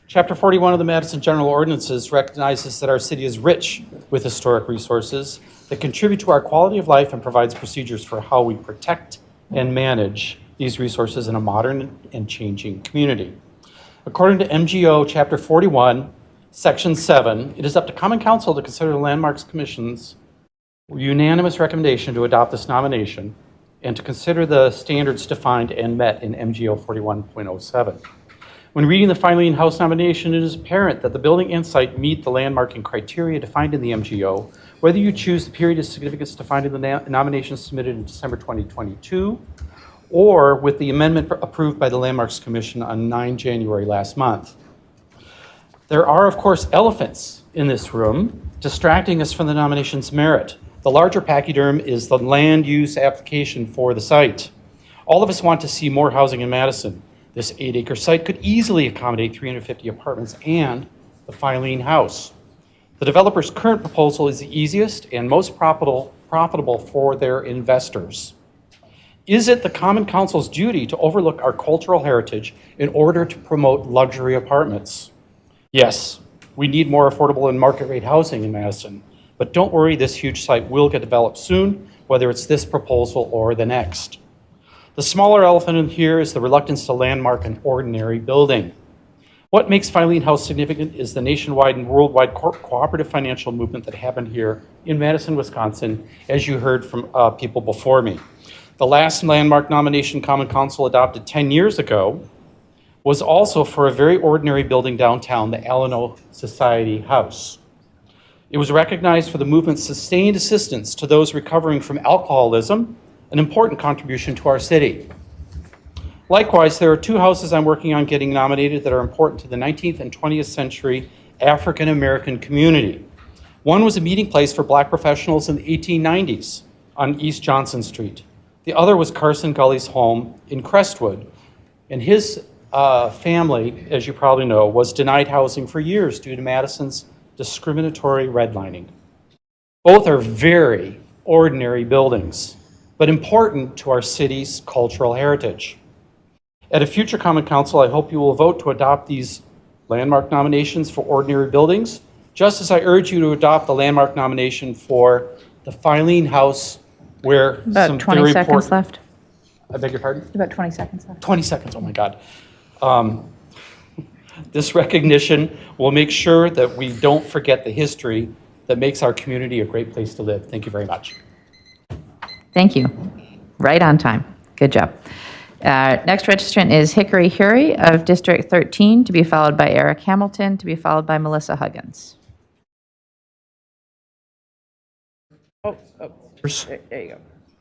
Chapter 41 of the Madison General Ordinances recognizes that our city is rich with historic resources that contribute to our quality of life and provides procedures for how we protect and manage these resources in a modern and changing community. According to MGO Chapter 41, Section 7, it is up to Common Council to consider the Landmarks Commission's unanimous recommendation to adopt this nomination and to consider the standards defined and met in MGO 41.07. When reading the Filene House nomination, it is apparent that the building and site meet the landmarking criteria defined in the MGO, whether you choose the period of significance defined in the nomination submitted in December 2022, or with the amendment approved by the Landmarks Commission on 9 January last month. There are, of course, elephants in this room distracting us from the nomination's merit. The larger pachyderm is the land use application for the site. All of us want to see more housing in Madison. This 8-acre site could easily accommodate 350 apartments and the Filene House. The developer's current proposal is the easiest and most profitable for their investors. Is it the Common Council's duty to overlook our cultural heritage in order to promote luxury apartments? Yes, we need more affordable and market rate housing in Madison, but don't worry, this huge site will get developed soon, whether it's this proposal or the next. The smaller elephant in here is the reluctance to landmark an ordinary building. What makes Filene House significant is the nationwide and worldwide cooperative financial movement that happened here in Madison, Wisconsin, as you heard from people before me. The last landmark nomination Common Council adopted 10 years ago was also for a very ordinary building downtown, the Alano Society House. It was recognized for the movement's sustained assistance to those recovering from alcoholism, an important contribution to our city. Likewise, there are 2 houses I'm working on getting nominated that are important to the 19th and 20th century African American community. One was a meeting place for Black professionals in the 1890s on East Johnson Street. The other was Carson Gully's home in Crestwood. And his family, as you probably know, was denied housing for years due to Madison's discriminatory redlining. Both are very ordinary buildings, but important to our city's cultural heritage. At a future Common Council, I hope you will vote to adopt these landmark nominations for ordinary buildings, just as I urge you to adopt the landmark nomination for the Filene House, where some About 20 very seconds important... left. I beg your pardon? About 20 seconds left. 20 seconds, oh my God. This recognition will make sure that we don't forget the history that makes our community a great place to live. Thank you very much. Thank you. Right on time. Good job. Next registrant is Hickory Hury of District 13, to be followed by Eric Hamilton, to be followed by Melissa Huggins. Oh, there you go.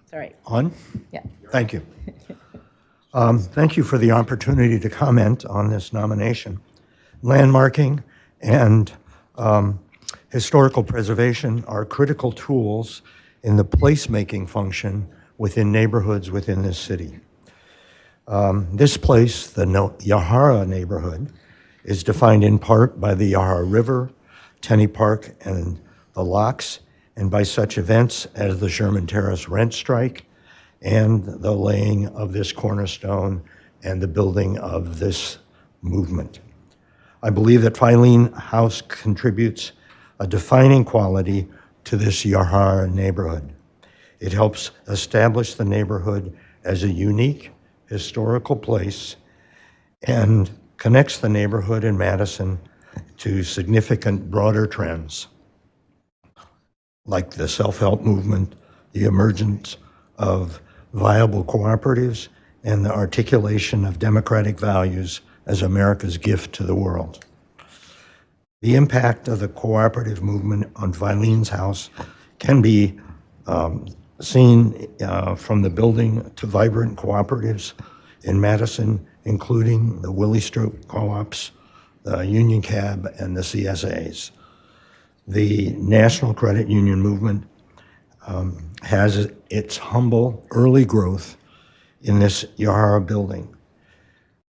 Sorry. On? Yeah. Thank you. Thank you for the opportunity to comment on this nomination. Landmarking and historical preservation are critical tools in the placemaking function within neighborhoods within this city. This place, the Yahara neighborhood, is defined in part by the Yahara River, Tenney Park, and the locks, and by such events as the Sherman Terrace rent strike and the laying of this cornerstone and the building of this movement. I believe that Filene House contributes a defining quality to this Yahara neighborhood. It helps establish the neighborhood as a unique historical place and connects the neighborhood in Madison to significant broader trends like the self-help movement, the emergence of viable cooperatives, and the articulation of democratic values as America's gift to the world. The impact of the cooperative movement on Filene's House can be seen from the building to vibrant cooperatives in Madison, including the Willie Stroop Co-ops, the Union Cab, and the CSAs. The National Credit Union movement has its humble early growth in this Yahara building.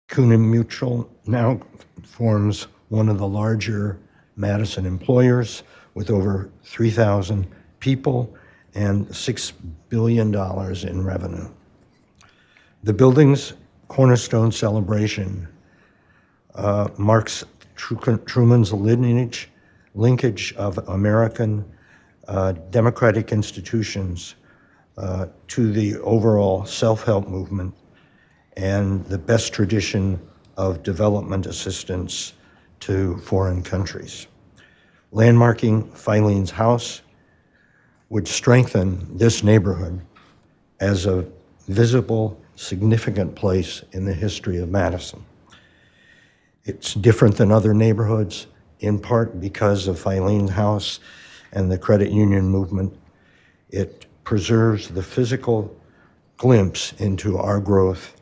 CUNA Mutual now forms one of the larger Madison employers with over 3,000 people and $6 billion in revenue. The building's cornerstone celebration marks Truman's linkage of American democratic institutions to the overall self-help movement and the best tradition of development assistance to foreign countries. Landmarking Filene's House would strengthen this neighborhood as a visible, significant place in the history of Madison. It's different than other neighborhoods, in part because of Filene's House and the credit union movement. It preserves the physical glimpse into our growth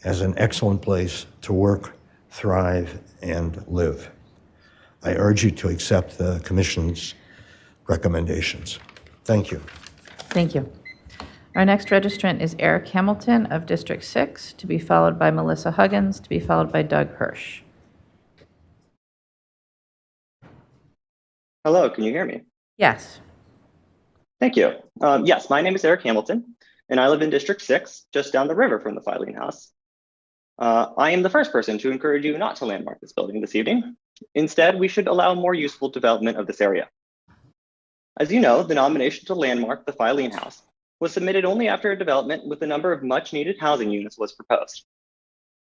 as an excellent place to work, thrive, and live. I urge you to accept the Commission's recommendations. Thank you. Thank you. Our next registrant is Eric Hamilton of District 6, to be followed by Melissa Huggins, to be followed by Doug Hirsch. Hello, can you hear me? Yes. Thank you. Yes, my name is Eric Hamilton, and I live in District 6, just down the river from the Filene House. I am the first person to encourage you not to landmark this building this evening. Instead, we should allow more useful development of this area. As you know, the nomination to landmark the Filene House was submitted only after a development with a number of much-needed housing units was proposed.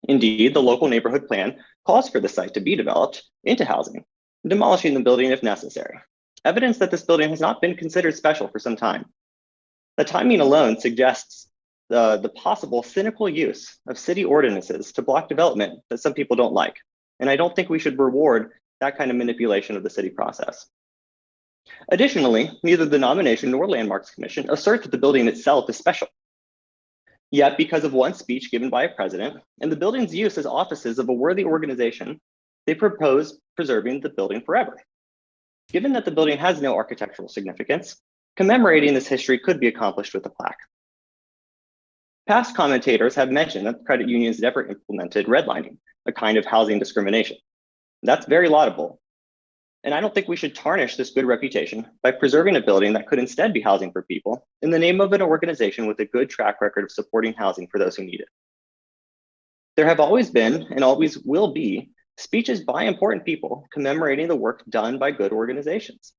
Indeed, the local neighborhood plan calls for the site to be developed into housing, demolishing the building if necessary. Evidence that this building has not been considered special for some time. The timing alone suggests the possible cynical use of city ordinances to block development that some people don't like. And I don't think we should reward that kind of manipulation of the city process. Additionally, neither the nomination nor Landmarks Commission assert that the building itself is special. Yet, because of one speech given by a president and the building's use as offices of a worthy organization, they propose preserving the building forever. Given that the building has no architectural significance, commemorating this history could be accomplished with a plaque. Past commentators have mentioned that the credit unions never implemented redlining, a kind of housing discrimination. That's very laudable. And I don't think we should tarnish this good reputation by preserving a building that could instead be housing for people in the name of an organization with a good track record of supporting housing for those who need it. There have always been and always will be speeches by important people commemorating the work done by good organizations.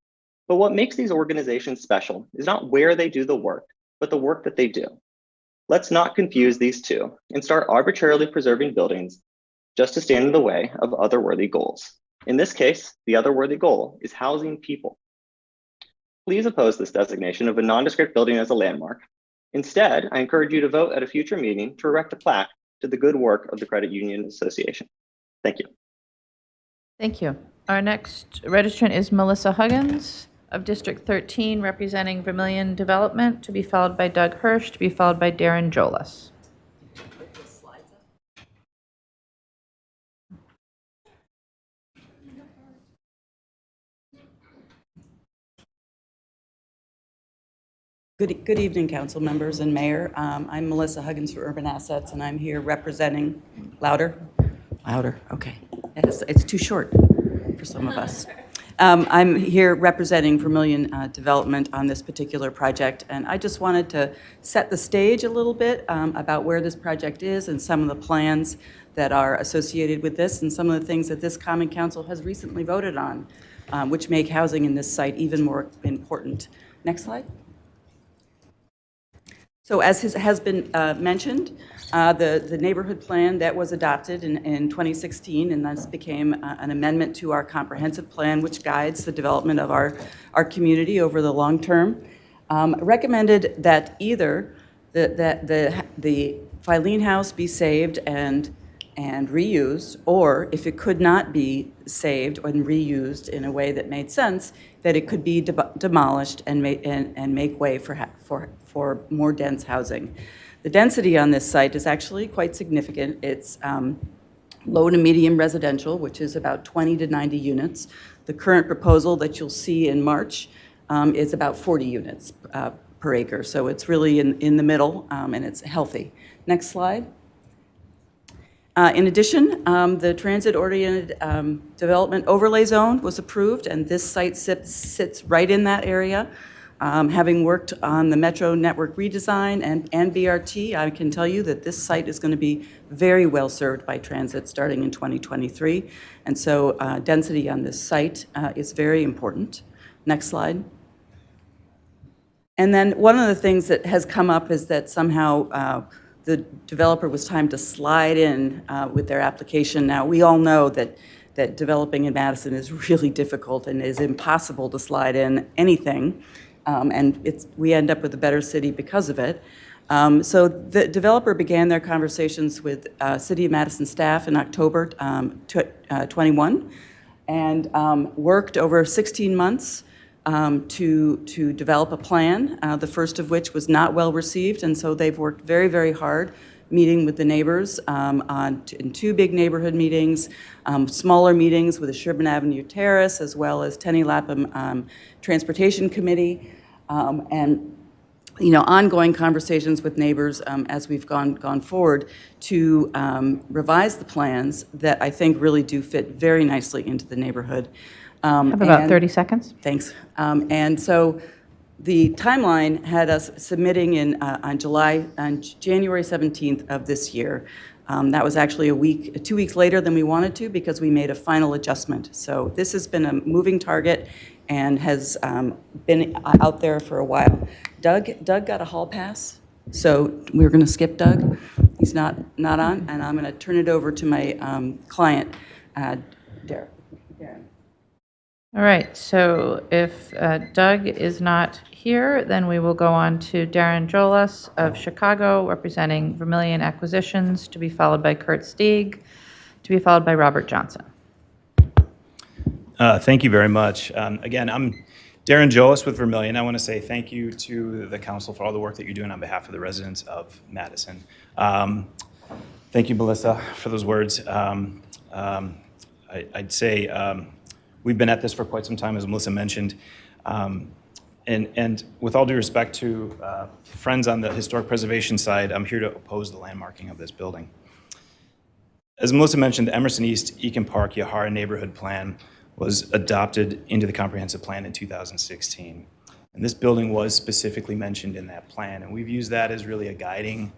But what makes these organizations special is not where they do the work, but the work that they do. Let's not confuse these two and start arbitrarily preserving buildings just to stand in the way of other worthy goals. In this case, the other worthy goal is housing people. Please oppose this designation of a nondescript building as a landmark Instead, I encourage you to vote at a future meeting to erect a plaque to the good work of the Credit Union Association. Thank you. Thank you. Our next registrant is Melissa Huggins of District 13, representing Vermillion Development, to be followed by Doug Hirsch, to be followed by Darren Jolas. Good evening, council members and mayor. I'm Melissa Huggins for Urban Assets, and I'm here representing, louder, okay. It's too short for some of us. I'm here representing Vermillion Development on this particular project, and I just wanted to set the stage a little bit about where this project is and some of the plans that are associated with this and some of the things that this Common Council has recently voted on, which make housing in this site even more important. Next slide. So as has been mentioned, the neighborhood plan that was adopted in 2016, and this became an amendment to our comprehensive plan, which guides the development of our community over the long term, recommended that either the Filene House be saved and reused, or if it could not be saved and reused in a way that made sense, that it could be demolished and make way for more dense housing. The density on this site is actually quite significant. It's low to medium residential, which is about 20 to 90 units. The current proposal that you'll see in March is about 40 units per acre. So it's really in the middle, and it's healthy. Next slide. In addition, the transit-oriented development overlay zone was approved, and this site sits right in that area. Having worked on the Metro network redesign and BRT, I can tell you that this site is going to be very well served by transit starting in 2023. And so density on this site is very important. Next slide. And then one of the things that has come up is that somehow the developer was timed to slide in with their application. Now, we all know that developing in Madison is really difficult and is impossible to slide in anything. And we end up with a better city because of it. So the developer began their conversations with City of Madison staff in October 21 and worked over 16 months to develop a plan, the first of which was not well received. And so they've worked very, very hard meeting with the neighbors in two big neighborhood meetings, smaller meetings with the Sherman Avenue Terrace, as well as Tenny Lapham Transportation Committee, and ongoing conversations with neighbors as we've gone forward to revise the plans that I think really do fit very nicely into the neighborhood. Have about 30 seconds. Thanks. And so the timeline had us submitting on January 17th of this year. That was actually 2 weeks later than we wanted to because we made a final adjustment. So this has been a moving target and has been out there for a while. Doug got a hall pass, so we're going to skip Doug. He's not on, and I'm going to turn it over to my client, Darren. All right, so if Doug is not here, then we will go on to Darren Jolas of Chicago, representing Vermillion Acquisitions, to be followed by Kurt Stieg, to be followed by Robert Johnson. Thank you very much. Again, I'm Darren Jolas with Vermillion. I want to say thank you to the council for all the work that you're doing on behalf of the residents of Madison. Thank you, Melissa, for those words. I'd say we've been at this for quite some time, as Melissa mentioned. And with all due respect to friends on the historic preservation side, I'm here to oppose the landmarking of this building. As Melissa mentioned, the Emerson East Eakin Park Yahara neighborhood plan was adopted into the comprehensive plan in 2016. And this building was specifically mentioned in that plan. And we've used that as really a guiding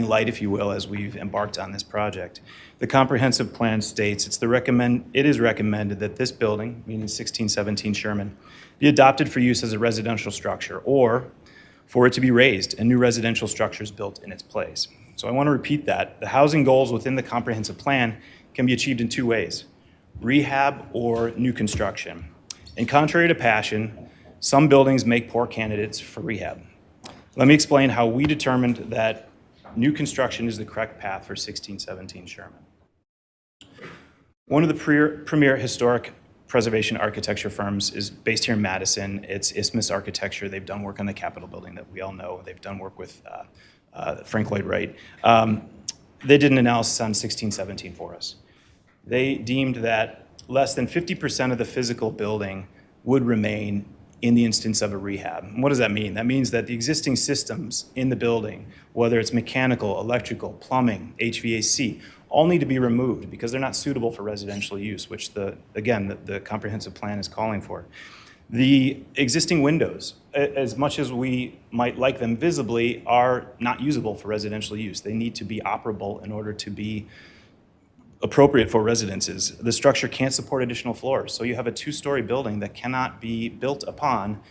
light, if you will, as we've embarked on this project. The comprehensive plan states it is recommended that this building, meaning 1617 Sherman, be adopted for use as a residential structure or for it to be raised and new residential structures built in its place. So I want to repeat that. The housing goals within the comprehensive plan can be achieved in two ways: rehab or new construction. And contrary to passion, some buildings make poor candidates for rehab. Let me explain how we determined that new construction is the correct path for 1617 Sherman. One of the premier historic preservation architecture firms is based here in Madison. It's Isthmus Architecture. They've done work on the Capitol building that we all know. They've done work with Frank Lloyd Wright. They did an analysis on 1617 for us. They deemed that less than 50% of the physical building would remain in the instance of a rehab. And what does that mean? That means that the existing systems in the building, whether it's mechanical, electrical, plumbing, HVAC, all need to be removed because they're not suitable for residential use, which the comprehensive plan is calling for. The existing windows, as much as we might like them visibly, are not usable for residential use. They need to be operable in order to be appropriate for residences. The structure can't support additional floors, so you have a 2-story building that cannot be built upon,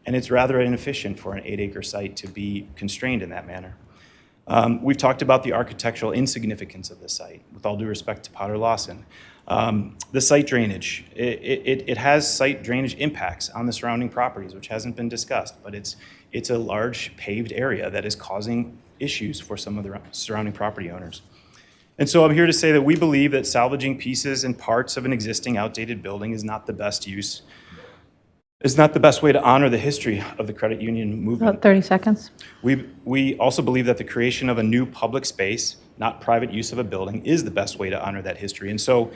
and it's rather inefficient for an 8-acre site to be constrained in that manner. We've talked about the architectural insignificance of the site, with all due respect to Potter Lawson. The site drainage, it has site drainage impacts on the surrounding properties, which hasn't been discussed, but it's a large paved area that is causing issues for some of the surrounding property owners. And so I'm here to say that we believe that salvaging pieces and parts of an existing outdated building is not the best use. It's not the best way to honor the history of the credit union movement. About 30 seconds. We also believe that the creation of a new public space, not private use of a building, is the best way to honor that history. And so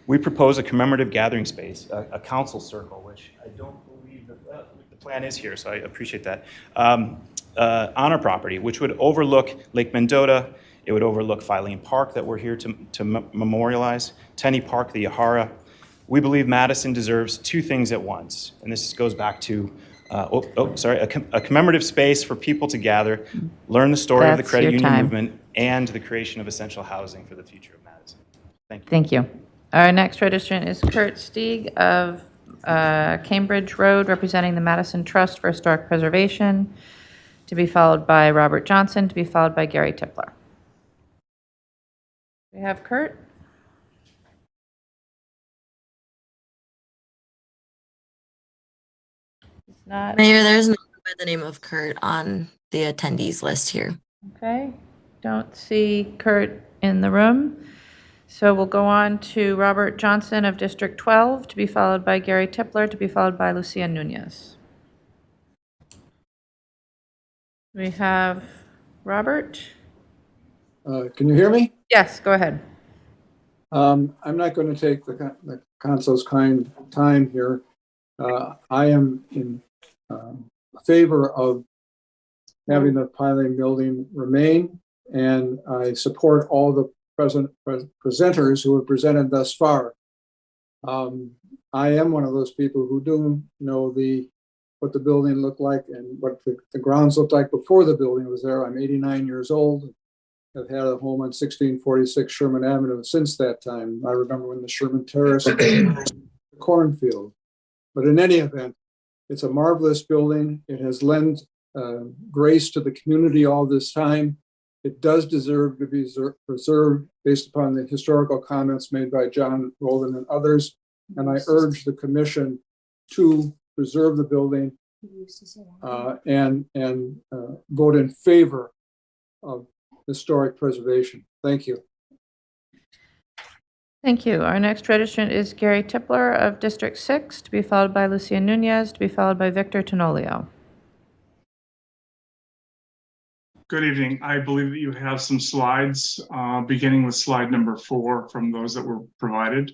we propose a commemorative gathering space, a council circle, which I don't believe the plan is here, so I appreciate that, on our property, which would overlook Lake Mendota. It would overlook Filene Park that we're here to memorialize, Tenney Park, the Yahara. We believe Madison deserves 2 things at once, and this goes back to, a commemorative space for people to gather, learn the story of the credit union movement, and the creation of essential housing for the future of Madison. Thank you. Thank you. Our next registrant is Kurt Stieg of Cambridge Road, representing the Madison Trust for Historic Preservation, to be followed by Robert Johnson, to be followed by Gary Tipler. We have Kurt. Mayor, there's no one by the name of Kurt on the attendees list here. Okay, don't see Kurt in the room. So we'll go on to Robert Johnson of District 12, to be followed by Gary Tipler, to be followed by Lucia Nunez. We have Robert. Can you hear me? Yes, go ahead. I'm not going to take the council's kind time here. I am in favor of having the piling building remain, and I support all the presenters who have presented thus far. I am one of those people who do know what the building looked like and what the grounds looked like before the building was there. I'm 89 years old. I've had a home on 1646 Sherman Avenue since that time. I remember when the Sherman Terrace was the cornfield. But in any event, it's a marvelous building. It has lent grace to the community all this time. It does deserve to be preserved based upon the historical comments made by John Golden and others. And I urge the commission to preserve the building and vote in favor of historic preservation. Thank you. Thank you. Our next registrant is Gary Tipler of District 6, to be followed by Lucia Nunez, to be followed by Victor Tenolio. Good evening. I believe that you have some slides, beginning with slide number 4 from those that were provided.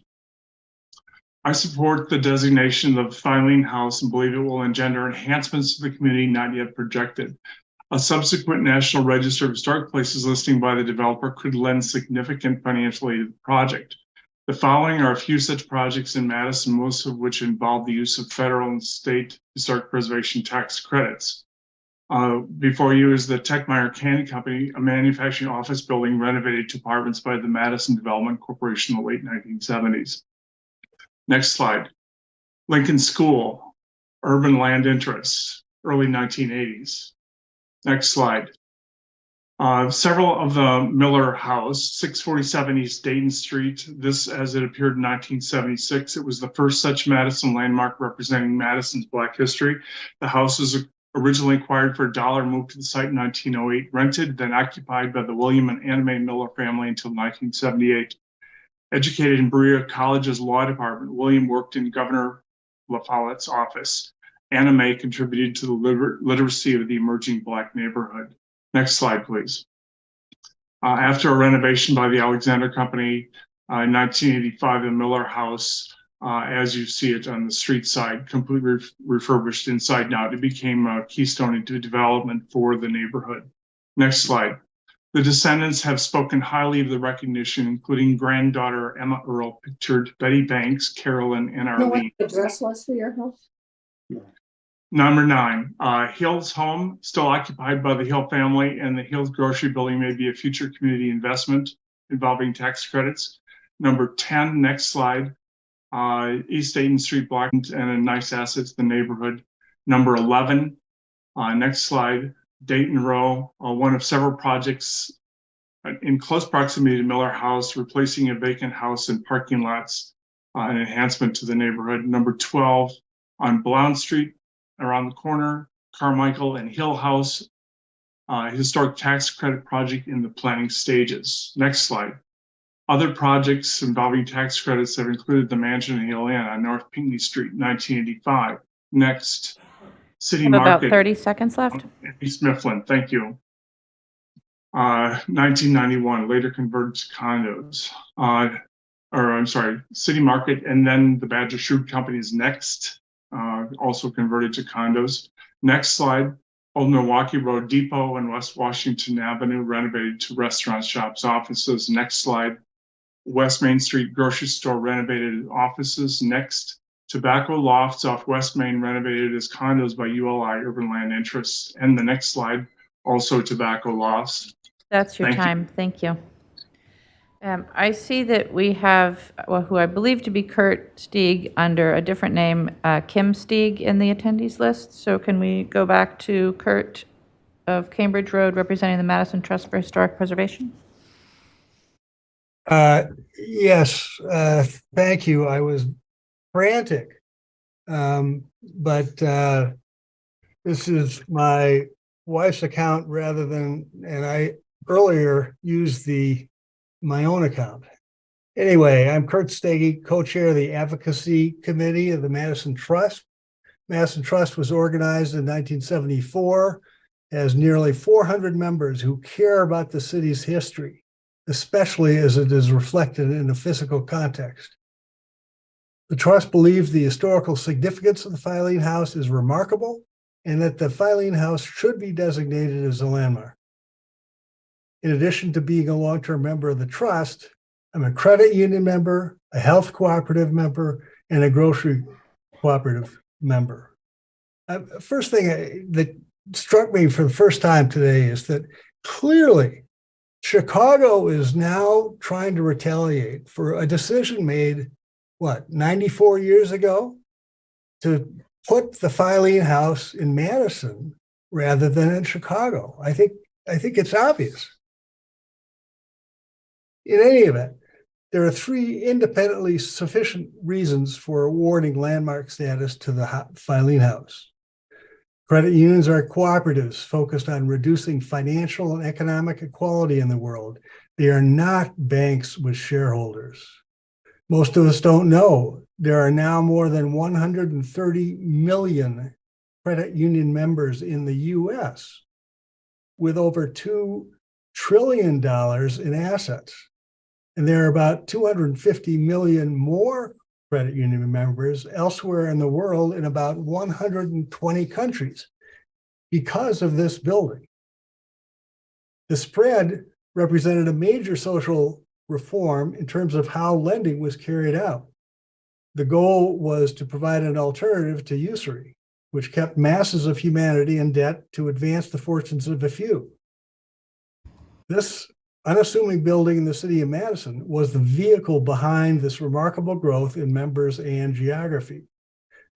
I support the designation of Filene House and believe it will engender enhancements to the community not yet projected. A subsequent National Register of Historic Places listing by the developer could lend significant financial aid to the project. The following are a few such projects in Madison, most of which involve the use of federal and state historic preservation tax credits. Before you is the Techmeyer Candy Company, a manufacturing office building renovated to apartments by the Madison Development Corporation in the late 1970s. Next slide. Lincoln School, urban land interests, early 1980s. Next slide. Several of the Miller House, 647 East Dayton Street. This, as it appeared in 1976, it was the first such Madison landmark representing Madison's Black history. The house is Originally acquired for $1, moved to the site in 1908, rented, then occupied by the William and Anna Mae Miller family until 1978. Educated in Berea College's law department, William worked in Governor La Follette's office. Anna Mae contributed to the literacy of the emerging Black neighborhood. Next slide, please. After a renovation by the Alexander Company in 1985, the Miller House, as you see it on the street side, completely refurbished inside and out, it became a keystone into development for the neighborhood. Next slide. The descendants have spoken highly of the recognition, including granddaughter Emma Earl, pictured Betty Banks, Carolyn, and You know what Arlene. the address was for your house? Number 9, Hill's home, still occupied by the Hill family, and the Hill's grocery building may be a future community investment involving tax credits. Number 10, next slide, East Dayton Street block and a nice asset to the neighborhood. Number 11, next slide, Dayton Row, one of several projects in close proximity to Miller House, replacing a vacant house and parking lots, an enhancement to the neighborhood. Number 12, on Blount Street, around the corner, Carmichael and Hill House, historic tax credit project in the planning stages. Next slide. Other projects involving tax credits have included the Mansion Hill Inn on North Pinckney Street, 1985. Next, City Have about Market. 30 seconds left. East Mifflin, thank you. 1991, later converted to condos. City Market, and then the Badger Shoe Company's next, also converted to condos. Next slide, Old Milwaukee Road Depot and West Washington Avenue renovated to restaurants, shops, offices. Next slide, West Main Street grocery store renovated offices. Next, Tobacco Lofts off West Main renovated as condos by ULI Urban Land Interests. And the next slide, also Tobacco Lofts. That's your Thank you. time. Thank you. I see that we have, who I believe to be Kurt Stieg under a different name, Kim Stieg in the attendees list. So can we go back to Kurt of Cambridge Road representing the Madison Trust for Historic Preservation? Yes, thank you. I was frantic. But this is my wife's account rather than, and I earlier used my own account. Anyway, I'm Kurt Stege, co-chair of the Advocacy Committee of the Madison Trust. Madison Trust was organized in 1974, has nearly 400 members who care about the city's history, especially as it is reflected in a physical context. The Trust believes the historical significance of the Filene House is remarkable and that the Filene House should be designated as a landmark. In addition to being a long-term member of the Trust, I'm a credit union member, a health cooperative member, and a grocery cooperative member. First thing that struck me for the first time today is that clearly Chicago is now trying to retaliate for a decision made, 94 years ago, to put the Filene House in Madison rather than in Chicago. I think it's obvious. In any event, there are 3 independently sufficient reasons for awarding landmark status to the Filene House. Credit unions are cooperatives focused on reducing financial and economic equality in the world. They are not banks with shareholders. Most of us don't know there are now more than 130 million credit union members in the US with over $2 trillion in assets. And there are about 250 million more credit union members elsewhere in the world in about 120 countries because of this building. The spread represented a major social reform in terms of how lending was carried out. The goal was to provide an alternative to usury, which kept masses of humanity in debt to advance the fortunes of a few. This unassuming building in the city of Madison was the vehicle behind this remarkable growth in members and geography.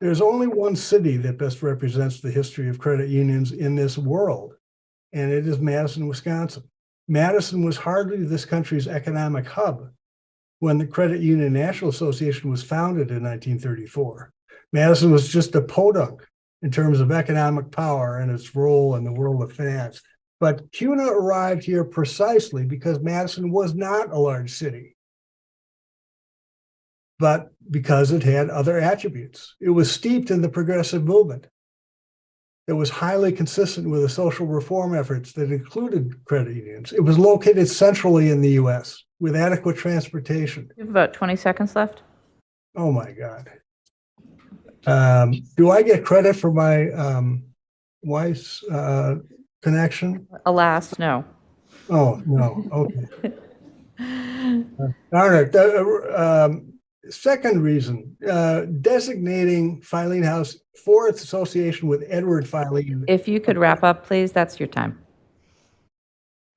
There's only one city that best represents the history of credit unions in this world, and it is Madison, Wisconsin. Madison was hardly this country's economic hub when the Credit Union National Association was founded in 1934. Madison was just a podunk in terms of economic power and its role in the world of finance. But CUNA arrived here precisely because Madison was not a large city, but because it had other attributes. It was steeped in the progressive movement. It was highly consistent with the social reform efforts that included credit unions. It was located centrally in the US with adequate transportation. You have about 20 seconds left. Oh my God. Do I get credit for my wife's connection? Alas, no. Oh, no, okay. Darn it. Second reason, designating Filene House for its association with Edward Filene, If you could wrap up, please, that's your time.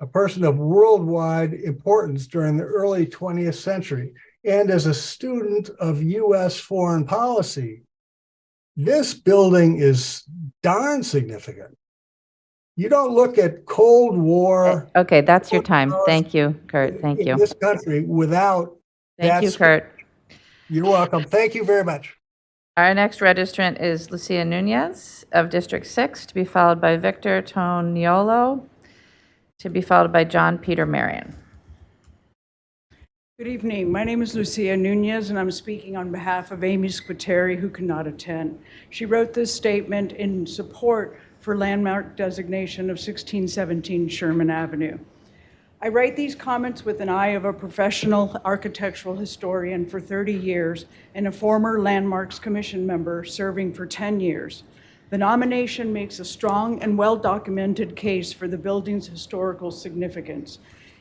a person of worldwide importance during the early 20th century, and as a student of US foreign policy, this building is darn significant. You don't look at Cold War Okay, that's your time. Thank you, Kurt. Thank in you. this country without Thank you, Kurt. You're welcome. Thank you very much. Our next registrant is Lucia Nunez of District 6, to be followed by Victor Toniolo, to be followed by John Peter Marion. Good evening. My name is Lucia Nunez, and I'm speaking on behalf of Amy Squitieri, who could not attend. She wrote this statement in support for landmark designation of 1617 Sherman Avenue. I write these comments with an eye of a professional architectural historian for 30 years and a former Landmarks Commission member serving for 10 years. The nomination makes a strong and well-documented case for the building's historical significance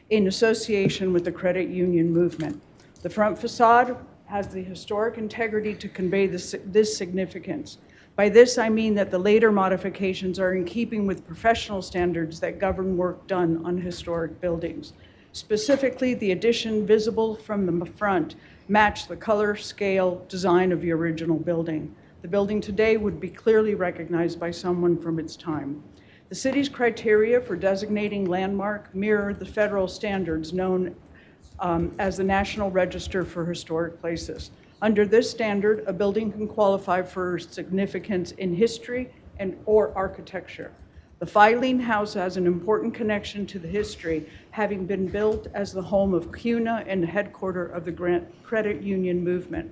in association with the credit union movement. The front facade has the historic integrity to convey this significance. By this, I mean that the later modifications are in keeping with professional standards that govern work done on historic buildings. Specifically, the addition visible from the front match the color, scale, design of the original building. The building today would be clearly recognized by someone from its time. The city's criteria for designating landmark mirror the federal standards known as the National Register for Historic Places. Under this standard, a building can qualify for significance in history or architecture. The Filene House has an important connection to the history, having been built as the home of CUNA and the headquarters of the credit union movement.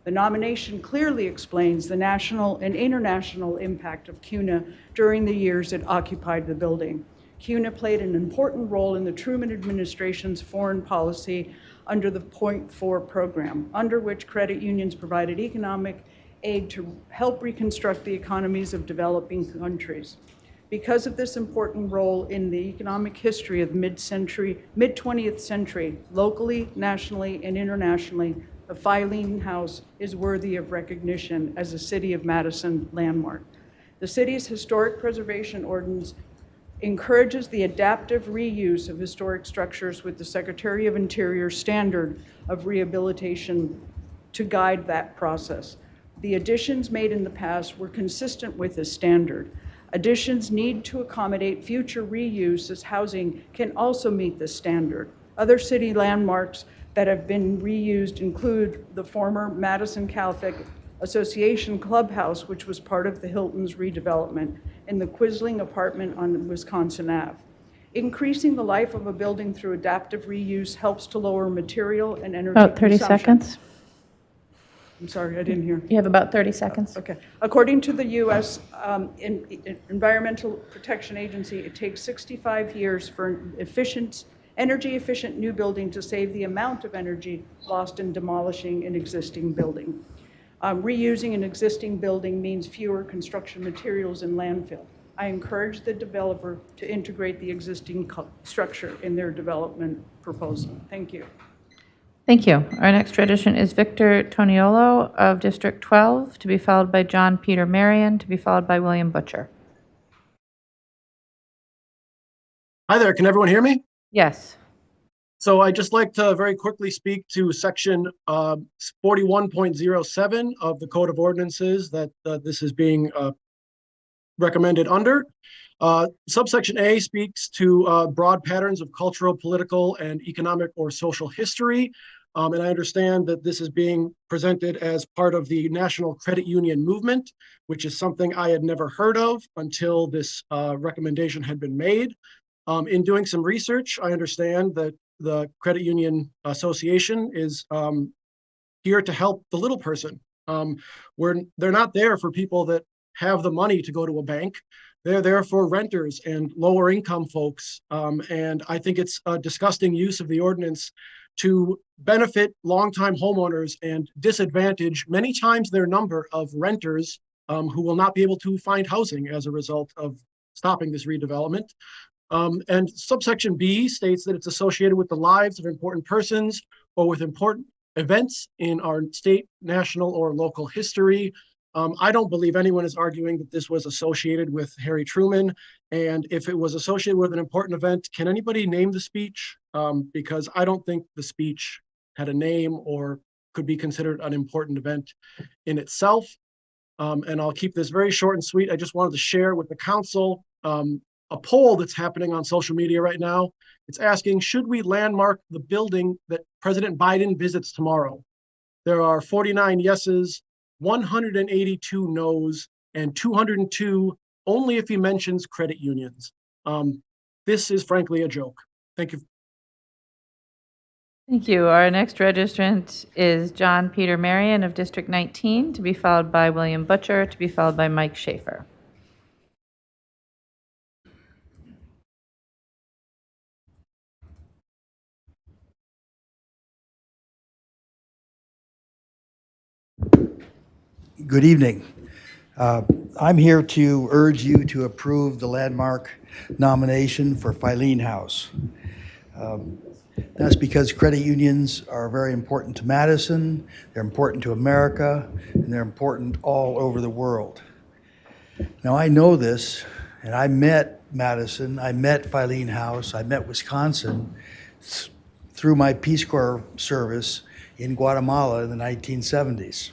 The nomination clearly explains the national and international impact of CUNA during the years it occupied the building. CUNA played an important role in the Truman administration's foreign policy under the Point 4 program, under which credit unions provided economic aid to help reconstruct the economies of developing countries. Because of this important role in the economic history of mid-20th century, locally, nationally, and internationally, the Filene House is worthy of recognition as a City of Madison landmark. The city's historic preservation ordinance encourages the adaptive reuse of historic structures with the Secretary of Interior standard of rehabilitation to guide that process. The additions made in the past were consistent with this standard. Additions need to accommodate future reuse as housing can also meet this standard. Other city landmarks that have been reused include the former Madison Catholic Association Clubhouse, which was part of the Hilton's redevelopment, and the Quisling apartment on Wisconsin Ave. Increasing the life of a building through adaptive reuse helps to lower material and energy About 30 consumption. seconds. I'm sorry, I didn't hear. You have about 30 seconds. Okay. According to the U.S. Environmental Protection Agency, it takes 65 years for an energy-efficient new building to save the amount of energy lost in demolishing an existing building. Reusing an existing building means fewer construction materials in landfill. I encourage the developer to integrate the existing structure in their development proposal. Thank you. Thank you. Our next registrant is Victor Toniolo of District 12, to be followed by John Peter Marion, to be followed by William Butcher. Hi there, can everyone hear me? Yes. So I'd just like to very quickly speak to section 41.07 of the Code of Ordinances that this is being recommended under. Subsection A speaks to broad patterns of cultural, political, and economic or social history And I understand that this is being presented as part of the National Credit Union Movement, which is something I had never heard of until this recommendation had been made. In doing some research, I understand that the Credit Union Association is here to help the little person. They're not there for people that have the money to go to a bank. They're there for renters and lower income folks. And I think it's a disgusting use of the ordinance to benefit longtime homeowners and disadvantage many times their number of renters who will not be able to find housing as a result of stopping this redevelopment. And subsection B states that it's associated with the lives of important persons or with important events in our state, national, or local history. I don't believe anyone is arguing that this was associated with Harry Truman. And if it was associated with an important event, can anybody name the speech? Because I don't think the speech had a name or could be considered an important event in itself. And I'll keep this very short and sweet. I just wanted to share with the council a poll that's happening on social media right now. It's asking, should we landmark the building that President Biden visits tomorrow? There are 49 yeses, 182 no's, and 202 only if he mentions credit unions. This is frankly a joke. Thank you. Thank you. Our next registrant is John Peter Marion of District 19, to be followed by William Butcher, to be followed by Mike Schaefer. Good evening. I'm here to urge you to approve the landmark nomination for Filene House. That's because credit unions are very important to Madison, they're important to America, and they're important all over the world. Now, I know this, and I met Madison, I met Filene House, I met Wisconsin through my Peace Corps service in Guatemala in the 1970s.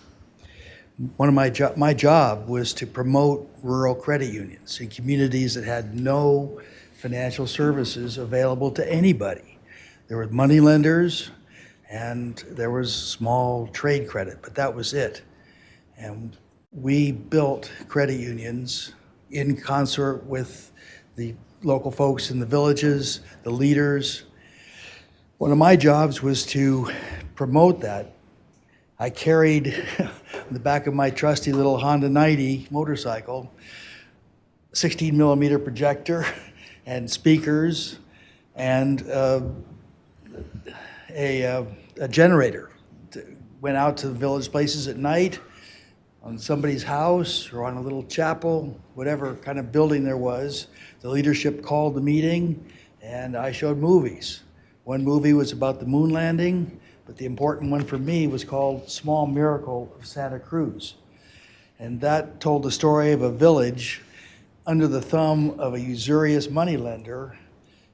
One of my job was to promote rural credit unions in communities that had no financial services available to anybody. There were money lenders and there was small trade credit, but that was it. And we built credit unions in concert with the local folks in the villages, the leaders. One of my jobs was to promote that. I carried on the back of my trusty little Honda 90 motorcycle, 16 millimeter projector and speakers and a generator. Went out to the village places at night on somebody's house or on a little chapel, whatever kind of building there was. The leadership called the meeting and I showed movies. One movie was about the moon landing, but the important one for me was called Small Miracle of Santa Cruz. And that told the story of a village under the thumb of a usurious moneylender,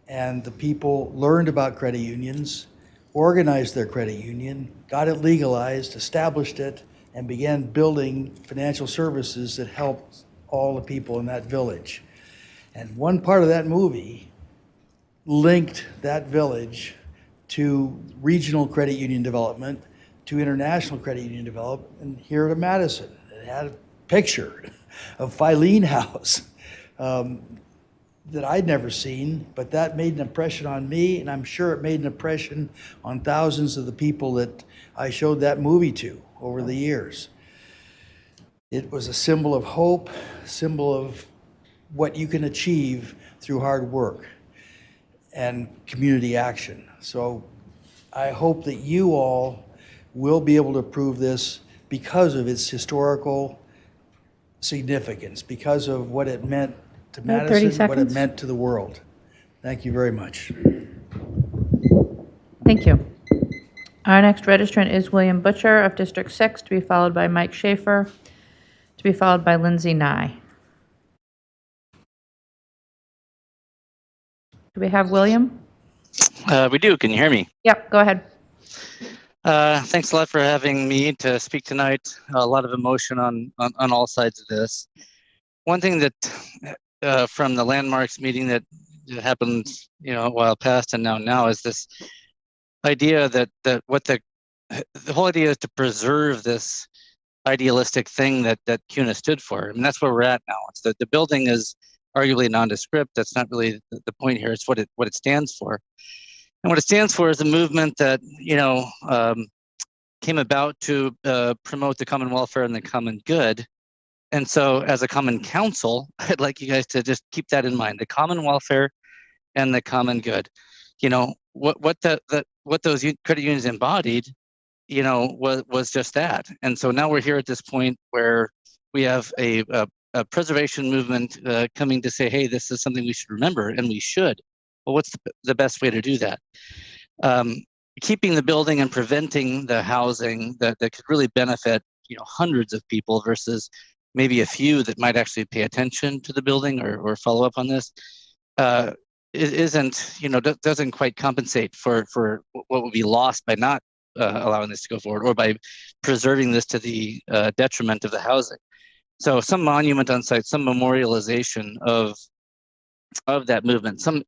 and the people learned about credit unions, organized their credit union, got it legalized, established it, and began building financial services that helped all the people in that village. And one part of that movie linked that village to regional credit union development, to international credit union development, and here to Madison. It had a picture of Filene House that I'd never seen, but that made an impression on me, and I'm sure it made an impression on thousands of the people that I showed that movie to over the years. It was a symbol of hope, a symbol of what you can achieve through hard work and community action. So I hope that you all will be able to approve this because of its historical significance, because of what it meant to About 30 Madison, what it seconds. meant to the world. Thank you very much. Thank you. Our next registrant is William Butcher of District 6, to be followed by Mike Schaefer, to be followed by Lindsay Nye. Do we have William? We do. Can you hear me? Yep, go ahead. Thanks a lot for having me to speak tonight. A lot of emotion on all sides of this. One thing that from the landmarks meeting that happened, a while past and now is this idea that what the the whole idea is to preserve this idealistic thing that CUNA stood for. I mean, that's where we're at now. It's the building is arguably nondescript. That's not really the point here. It's what it stands for. And what it stands for is a movement that, came about to promote the common welfare and the common good. And so as a common council, I'd like you guys to just keep that in mind, the common welfare and the common good. What those credit unions embodied, was just that. And so now we're here at this point where we have a preservation movement coming to say, hey, this is something we should remember, and we should. Well, what's the best way to do that? Keeping the building and preventing the housing that could really benefit, hundreds of people versus maybe a few that might actually pay attention to the building or follow up on this. It doesn't quite compensate for what would be lost by not allowing this to go forward, or by preserving this to the detriment of the housing. So some monument on site, some memorialization of that movement, some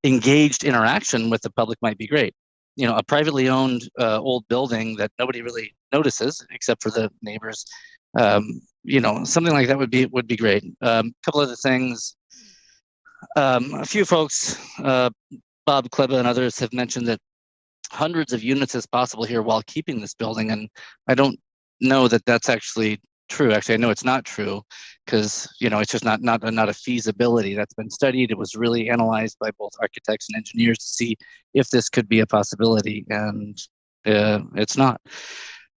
engaged interaction with the public might be great. A privately owned old building that nobody really notices except for the neighbors. Something like that would be great. A couple other things. A few folks, Bob Kleba and others, have mentioned that hundreds of units is possible here while keeping this building, and I don't know that that's actually true. Actually, I know it's not true because it's just not a feasibility that's been studied. It was really analyzed by both architects and engineers to see if this could be a possibility, and it's not.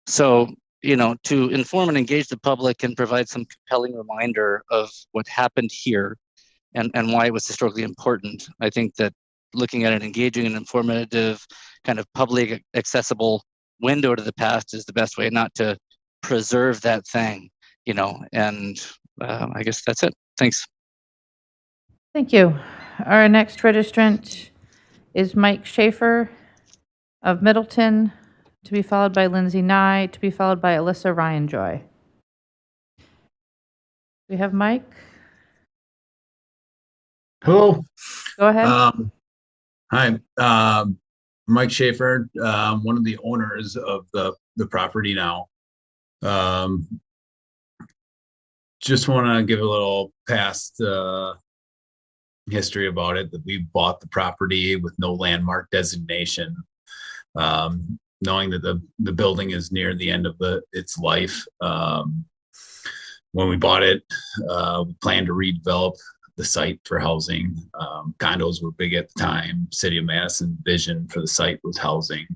So to inform and engage the public and provide some compelling reminder of what happened here and why it was historically important, I think that looking at an engaging and informative kind of public accessible window to the past is the best way, not to preserve that thing, and I guess that's it. Thanks. Thank you. Our next registrant is Mike Schaefer of Middleton, to be followed by Lindsay Nye, to be followed by Alyssa Ryan Joy. We have Mike. Hello. Go ahead. Hi, Mike Schaefer, one of the owners of the property now. Just want to give a little past history about it, that we bought the property with no landmark designation, knowing that the building is near the end of its life. When we bought it, we planned to redevelop the site for housing. Condos were big at the time. City of Madison vision for the site was housing.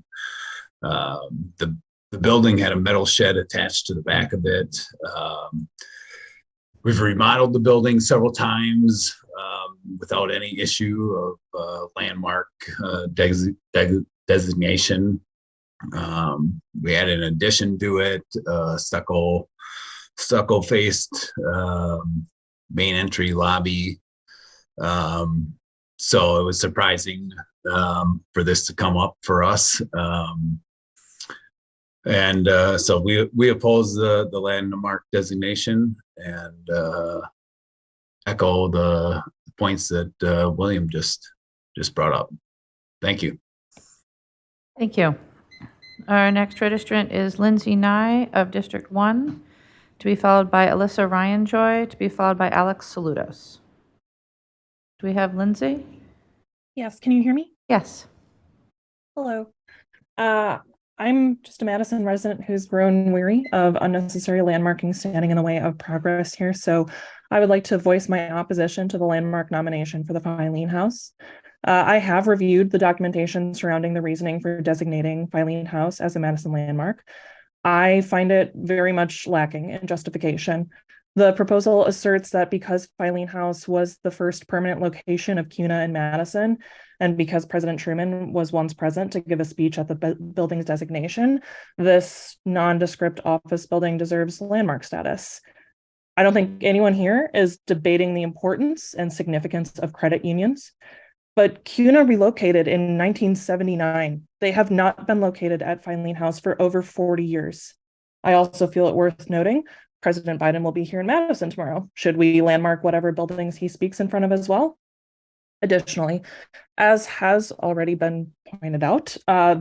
The building had a metal shed attached to the back of it. We've remodeled the building several times without any issue of landmark designation. We added an addition to it, stucco faced main entry lobby. So it was surprising for this to come up for us. So we oppose the landmark designation and echo the points that William just brought up. Thank you. Thank you. Our next registrant is Lindsay Nye of District 1, to be followed by Alyssa Ryan Joy, to be followed by Alex Saludos. Do we have Lindsay? Yes, can you hear me? Yes. Hello. I'm just a Madison resident who's grown weary of unnecessary landmarking standing in the way of progress here. So I would like to voice my opposition to the landmark nomination for the Filene House. I have reviewed the documentation surrounding the reasoning for designating Filene House as a Madison landmark. I find it very much lacking in justification. The proposal asserts that because Filene House was the first permanent location of CUNA in Madison, and because President Truman was once present to give a speech at the building's designation, this nondescript office building deserves landmark status. I don't think anyone here is debating the importance and significance of credit unions, but CUNA relocated in 1979. They have not been located at Filene House for over 40 years. I also feel it worth noting President Biden will be here in Madison tomorrow. Should we landmark whatever buildings he speaks in front of as well? Additionally, as has already been pointed out,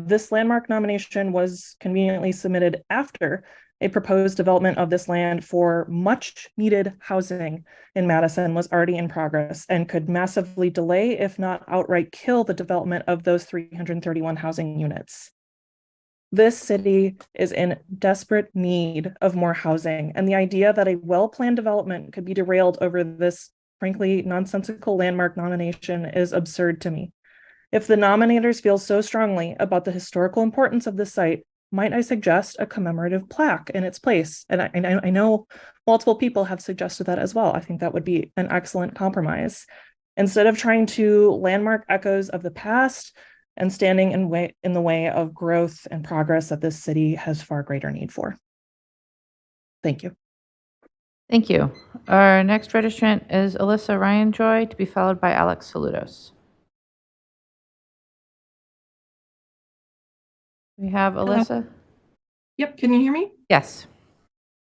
this landmark nomination was conveniently submitted after a proposed development of this land for much needed housing in Madison was already in progress and could massively delay, if not outright kill, the development of those 331 housing units. This city is in desperate need of more housing, and the idea that a well-planned development could be derailed over this frankly nonsensical landmark nomination is absurd to me. If the nominators feel so strongly about the historical importance of this site, might I suggest a commemorative plaque in its place? And I know multiple people have suggested that as well. I think that would be an excellent compromise. Instead of trying to landmark echoes of the past and standing in the way of growth and progress that this city has far greater need for. Thank you. Thank you. Our next registrant is Alyssa Ryan Joy, to be followed by Alex Saludos. We have Alyssa. Yep, can you hear me? Yes.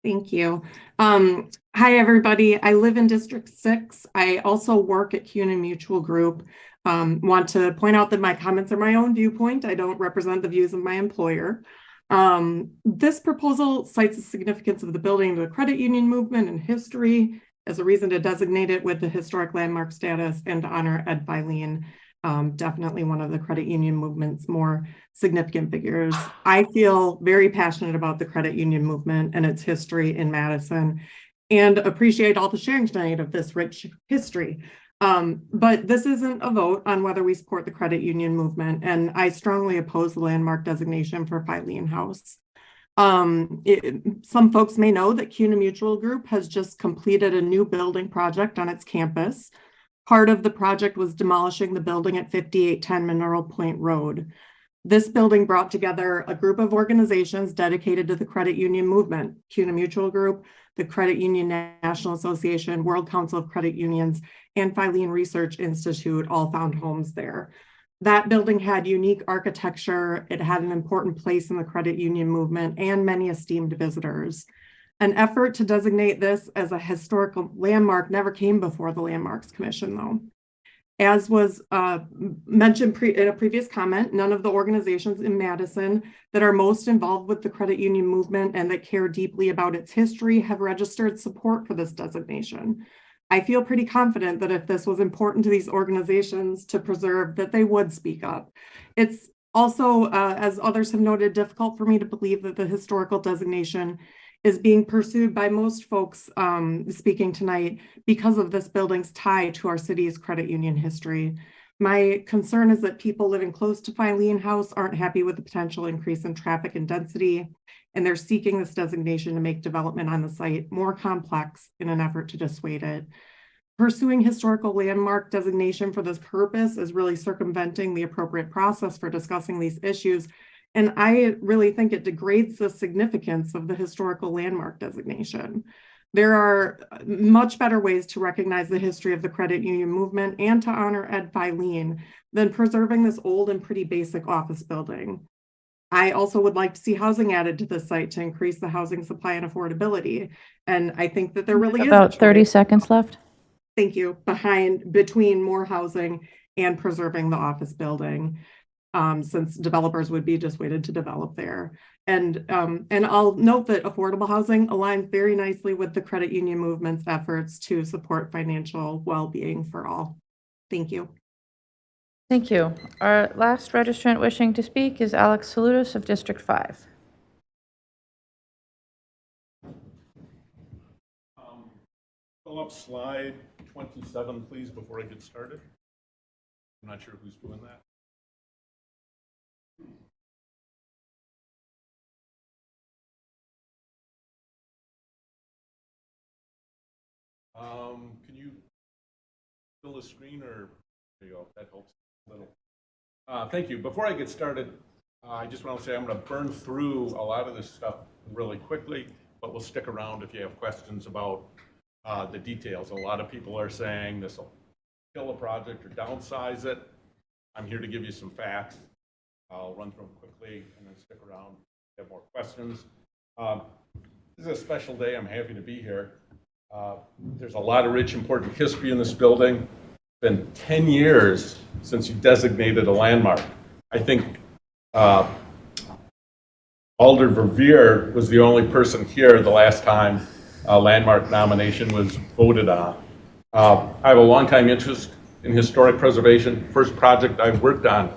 Thank you. Hi, everybody. I live in District 6. I also work at CUNA Mutual Group. Want to point out that my comments are my own viewpoint. I don't represent the views of my employer. This proposal cites the significance of the building to the credit union movement and history as a reason to designate it with the historic landmark status and to honor Ed Filene. Definitely one of the credit union movement's more significant figures. I feel very passionate about the credit union movement and its history in Madison and appreciate all the sharing tonight of this rich history. But this isn't a vote on whether we support the credit union movement, and I strongly oppose the landmark designation for Filene House. Some folks may know that CUNA Mutual Group has just completed a new building project on its campus. Part of the project was demolishing the building at 5810 Mineral Point Road. This building brought together a group of organizations dedicated to the credit union movement: CUNA Mutual Group, the Credit Union National Association, World Council of Credit Unions, and Filene Research Institute all found homes there. That building had unique architecture. It had an important place in the credit union movement and many esteemed visitors. An effort to designate this as a historical landmark never came before the Landmarks Commission, though. As was mentioned in a previous comment, none of the organizations in Madison that are most involved with the credit union movement and that care deeply about its history have registered support for this designation. I feel pretty confident that if this was important to these organizations to preserve, that they would speak up. It's also, as others have noted, difficult for me to believe that the historical designation is being pursued by most folks speaking tonight because of this building's tie to our city's credit union history. My concern is that people living close to Filene House aren't happy with the potential increase in traffic and density, and they're seeking this designation to make development on the site more complex in an effort to dissuade it. Pursuing historical landmark designation for this purpose is really circumventing the appropriate process for discussing these issues. And I really think it degrades the significance of the historical landmark designation. There are much better ways to recognize the history of the credit union movement and to honor Ed Filene than preserving this old and pretty basic office building. I also would like to see housing added to this site to increase the housing supply and affordability. And I think that there really is about 30 seconds left. Thank you. Between more housing and preserving the office building. Since developers would be dissuaded to develop there. And I'll note that affordable housing aligns very nicely with the credit union movement's efforts to support financial well-being for all. Thank you. Thank you. Our last registrant wishing to speak is Alex Saludos of District 5. Pull up slide 27, please, before I get started. I'm not sure who's doing that. Can you fill the screen, or there you go, that helps a little. Thank you. Before I get started, I just want to say I'm going to burn through a lot of this stuff really quickly, but we'll stick around if you have questions about the details. A lot of people are saying this will kill a project or downsize it. I'm here to give you some facts. I'll run through them quickly and then stick around if you have more questions. This is a special day. I'm happy to be here. There's a lot of rich, important history in this building. been 10 years since you designated a landmark. I think Alder Verveer was the only person here the last time a landmark nomination was voted on. I have a long-time interest in historic preservation. First project I worked on,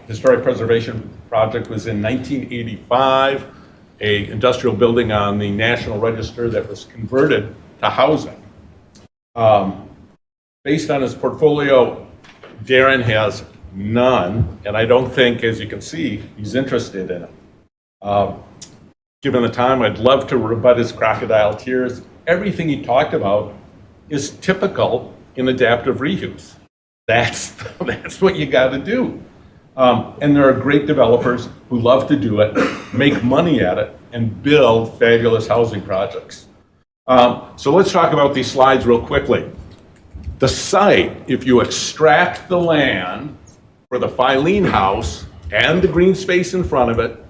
historic preservation project, was in 1985, a industrial building on the National Register that was converted to housing. Based on his portfolio, Darren has none, and I don't think, as you can see, he's interested in it. Given the time, I'd love to rebut his crocodile tears. Everything he talked about is typical in adaptive reuse. That's what you got to do. And there are great developers who love to do it, make money at it, and build fabulous housing projects. So let's talk about these slides real quickly. The site, if you extract the land for the Filene House and the green space in front of it,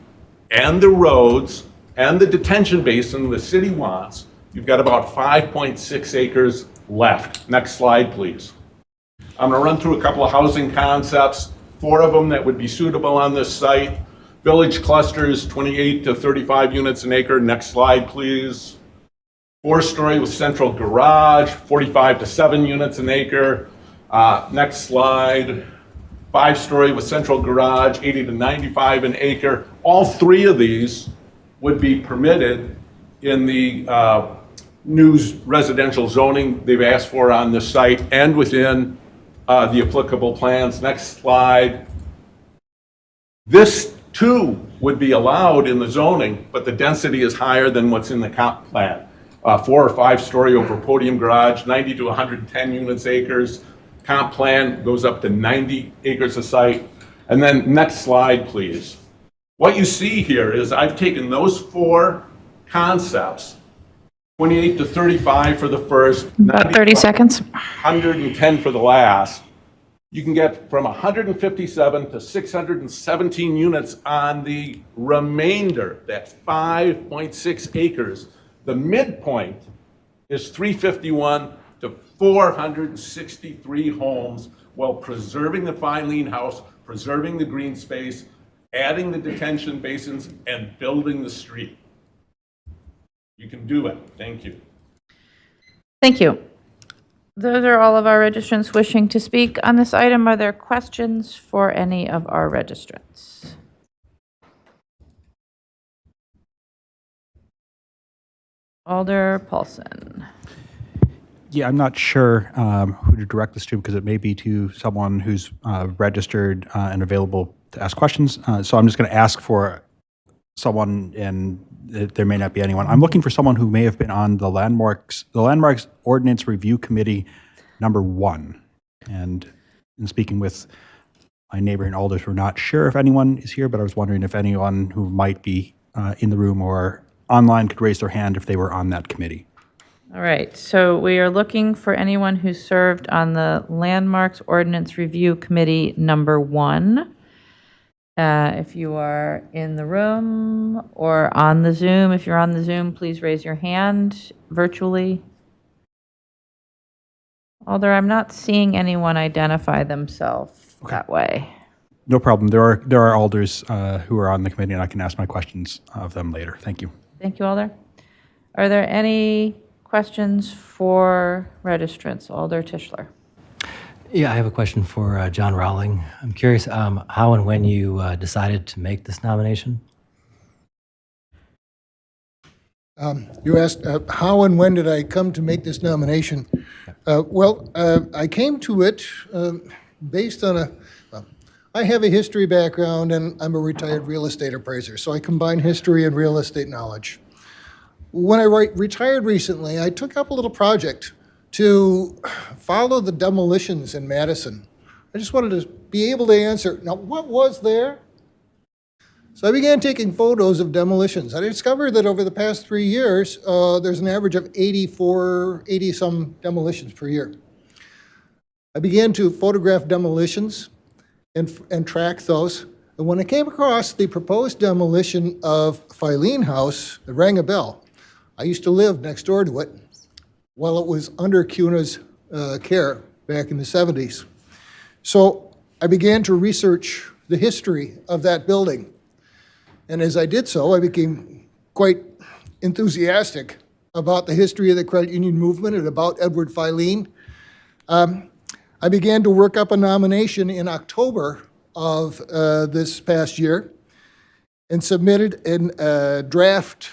and the roads, and the detention basin the city wants, you've got about 5.6 acres left. Next slide, please. I'm going to run through a couple of housing concepts, 4 of them that would be suitable on this site. Village clusters, 28 to 35 units an acre. Next slide, please. 4-story with central garage, 45 to 7 units an acre. Next slide. 5-story with central garage, 80 to 95 an acre. All 3 of these would be permitted in the new residential zoning they've asked for on this site and within the applicable plans. Next slide. This too would be allowed in the zoning, but the density is higher than what's in the comp plan. 4 or 5-story over podium garage, 90 to 110 units acres. Comp plan goes up to 90 acres a site. And then next slide, please. What you see here is I've taken those 4 concepts, 28 to 35 for the first, About 30 seconds. 110 for the last. You can get from 157 to 617 units on the remainder, that 5.6 acres. The midpoint is 351 to 463 homes while preserving the Filene House, preserving the green space, adding the detention basins, and building the street. You can do it. Thank you. Thank you. Those are all of our registrants wishing to speak on this item. Are there questions for any of our registrants? Alder Paulson. Yeah, I'm not sure who to direct this to because it may be to someone who's registered and available to ask questions. So I'm just going to ask for someone, and there may not be anyone. I'm looking for someone who may have been on the Landmarks Ordinance Review Committee number 1. And in speaking with my neighbor and alders, we're not sure if anyone is here, but I was wondering if anyone who might be in the room or online could raise their hand if they were on that committee. All right, so we are looking for anyone who served on the Landmarks Ordinance Review Committee number 1. If you are in the room or on the Zoom, if you're on the Zoom, please raise your hand virtually. Alder, I'm not seeing anyone identify themselves that way. No problem. There are alders who are on the committee, and I can ask my questions of them later. Thank you. Thank you, Alder. Are there any questions for registrants? Alder Tischler. Yeah, I have a question for John Rowling. I'm curious how and when you decided to make this nomination? You asked how and when did I come to make this nomination? I came to it based on I have a history background and I'm a retired real estate appraiser, so I combine history and real estate knowledge. When I retired recently, I took up a little project to follow the demolitions in Madison. I just wanted to be able to answer, now what was there? So I began taking photos of demolitions. I discovered that over the past 3 years, there's an average of 80-some demolitions per year. I began to photograph demolitions and track those. And when I came across the proposed demolition of Filene House, it rang a bell. I used to live next door to it while it was under CUNA's care back in the 70s. So I began to research the history of that building. And as I did so, I became quite enthusiastic about the history of the credit union movement and about Edward Filene. I began to work up a nomination in October of this past year and submitted a draft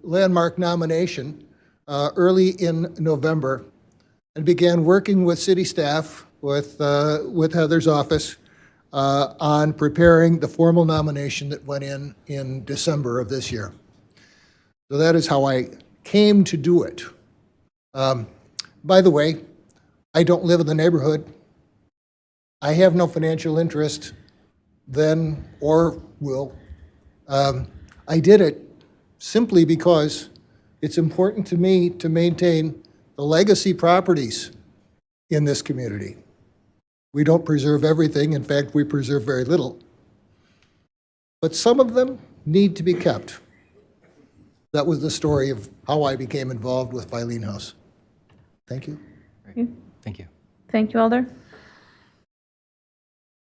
landmark nomination early in November and began working with city staff, with Heather's office, on preparing the formal nomination that went in December of this year. So that is how I came to do it. By the way, I don't live in the neighborhood. I have no financial interest then or will. I did it simply because it's important to me to maintain the legacy properties in this community. We don't preserve everything. In fact, we preserve very little. But some of them need to be kept. That was the story of how I became involved with Filene House. Thank you. Thank you. Thank you, Alder.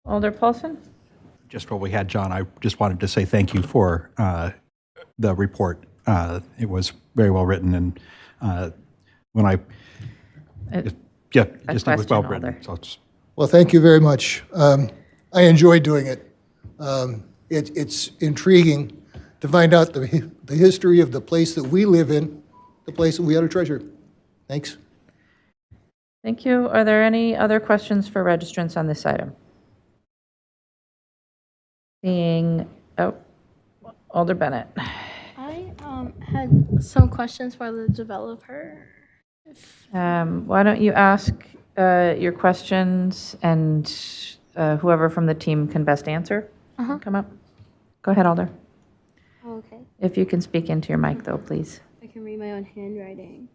Alder Paulson? Just while we had John, I just wanted to say thank you for the report. It was very well written, and when I, yeah, just it was well written. So it's, Well, thank you very much. I enjoy doing it. It's intriguing to find out the history of the place that we live in, the place that we ought to treasure. Thanks. Thank you. Are there any other questions for registrants on this item? Seeing, Alder Bennett. I had some questions for the developer. Why don't you ask your questions, and whoever from the team can best answer come up. Go ahead, Alder. Okay. If you can speak into your mic, though, please. I can read my own handwriting.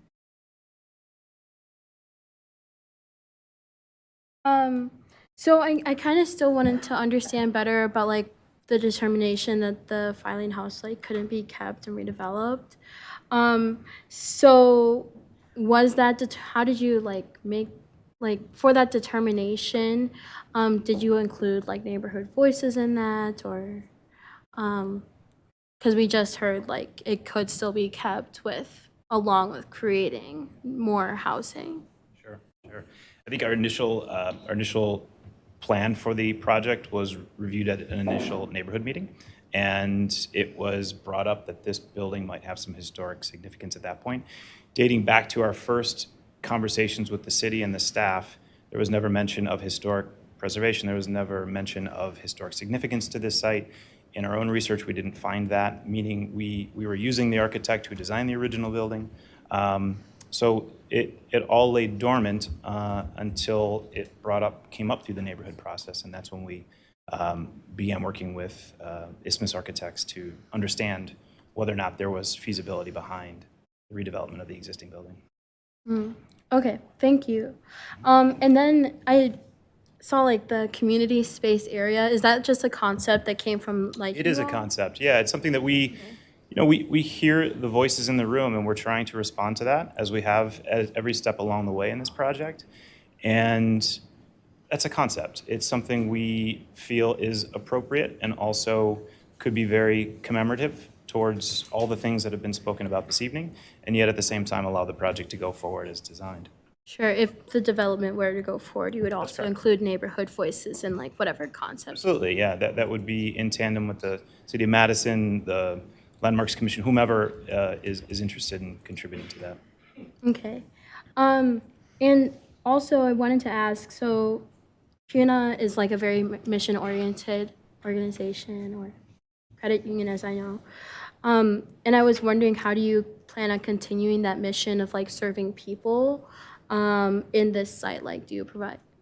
So I kind of still wanted to understand better about like the determination that the Filene House like couldn't be kept and redeveloped. So was that how did you like make like for that determination? Did you include like neighborhood voices in that, or because we just heard like it could still be kept with along with creating more housing? Sure. I think our initial plan for the project was reviewed at an initial neighborhood meeting, and it was brought up that this building might have some historic significance at that point. Dating back to our first conversations with the city and the staff, there was never mention of historic preservation. There was never mention of historic significance to this site. In our own research, we didn't find that, meaning we were using the architect who designed the original building. So it all lay dormant until it came up through the neighborhood process, and that's when we began working with Isthmus Architects to understand whether or not there was feasibility behind the redevelopment of the existing building. Okay, thank you. And then I saw like the community space area. Is that just a concept that came from like? It is a concept, yeah. It's something that we hear the voices in the room, and we're trying to respond to that as we have at every step along the way in this project. And that's a concept. It's something we feel is appropriate and also could be very commemorative towards all the things that have been spoken about this evening, and yet at the same time allow the project to go forward as designed. Sure, if the development were to go forward, you would also include neighborhood voices and like whatever concept. Absolutely, yeah. That would be in tandem with the City of Madison, the Landmarks Commission, whomever is interested in contributing to that. Okay. And also I wanted to ask, so CUNA is like a very mission-oriented organization or credit union, as I know. And I was wondering, how do you plan on continuing that mission of like serving people in this site? Like, do you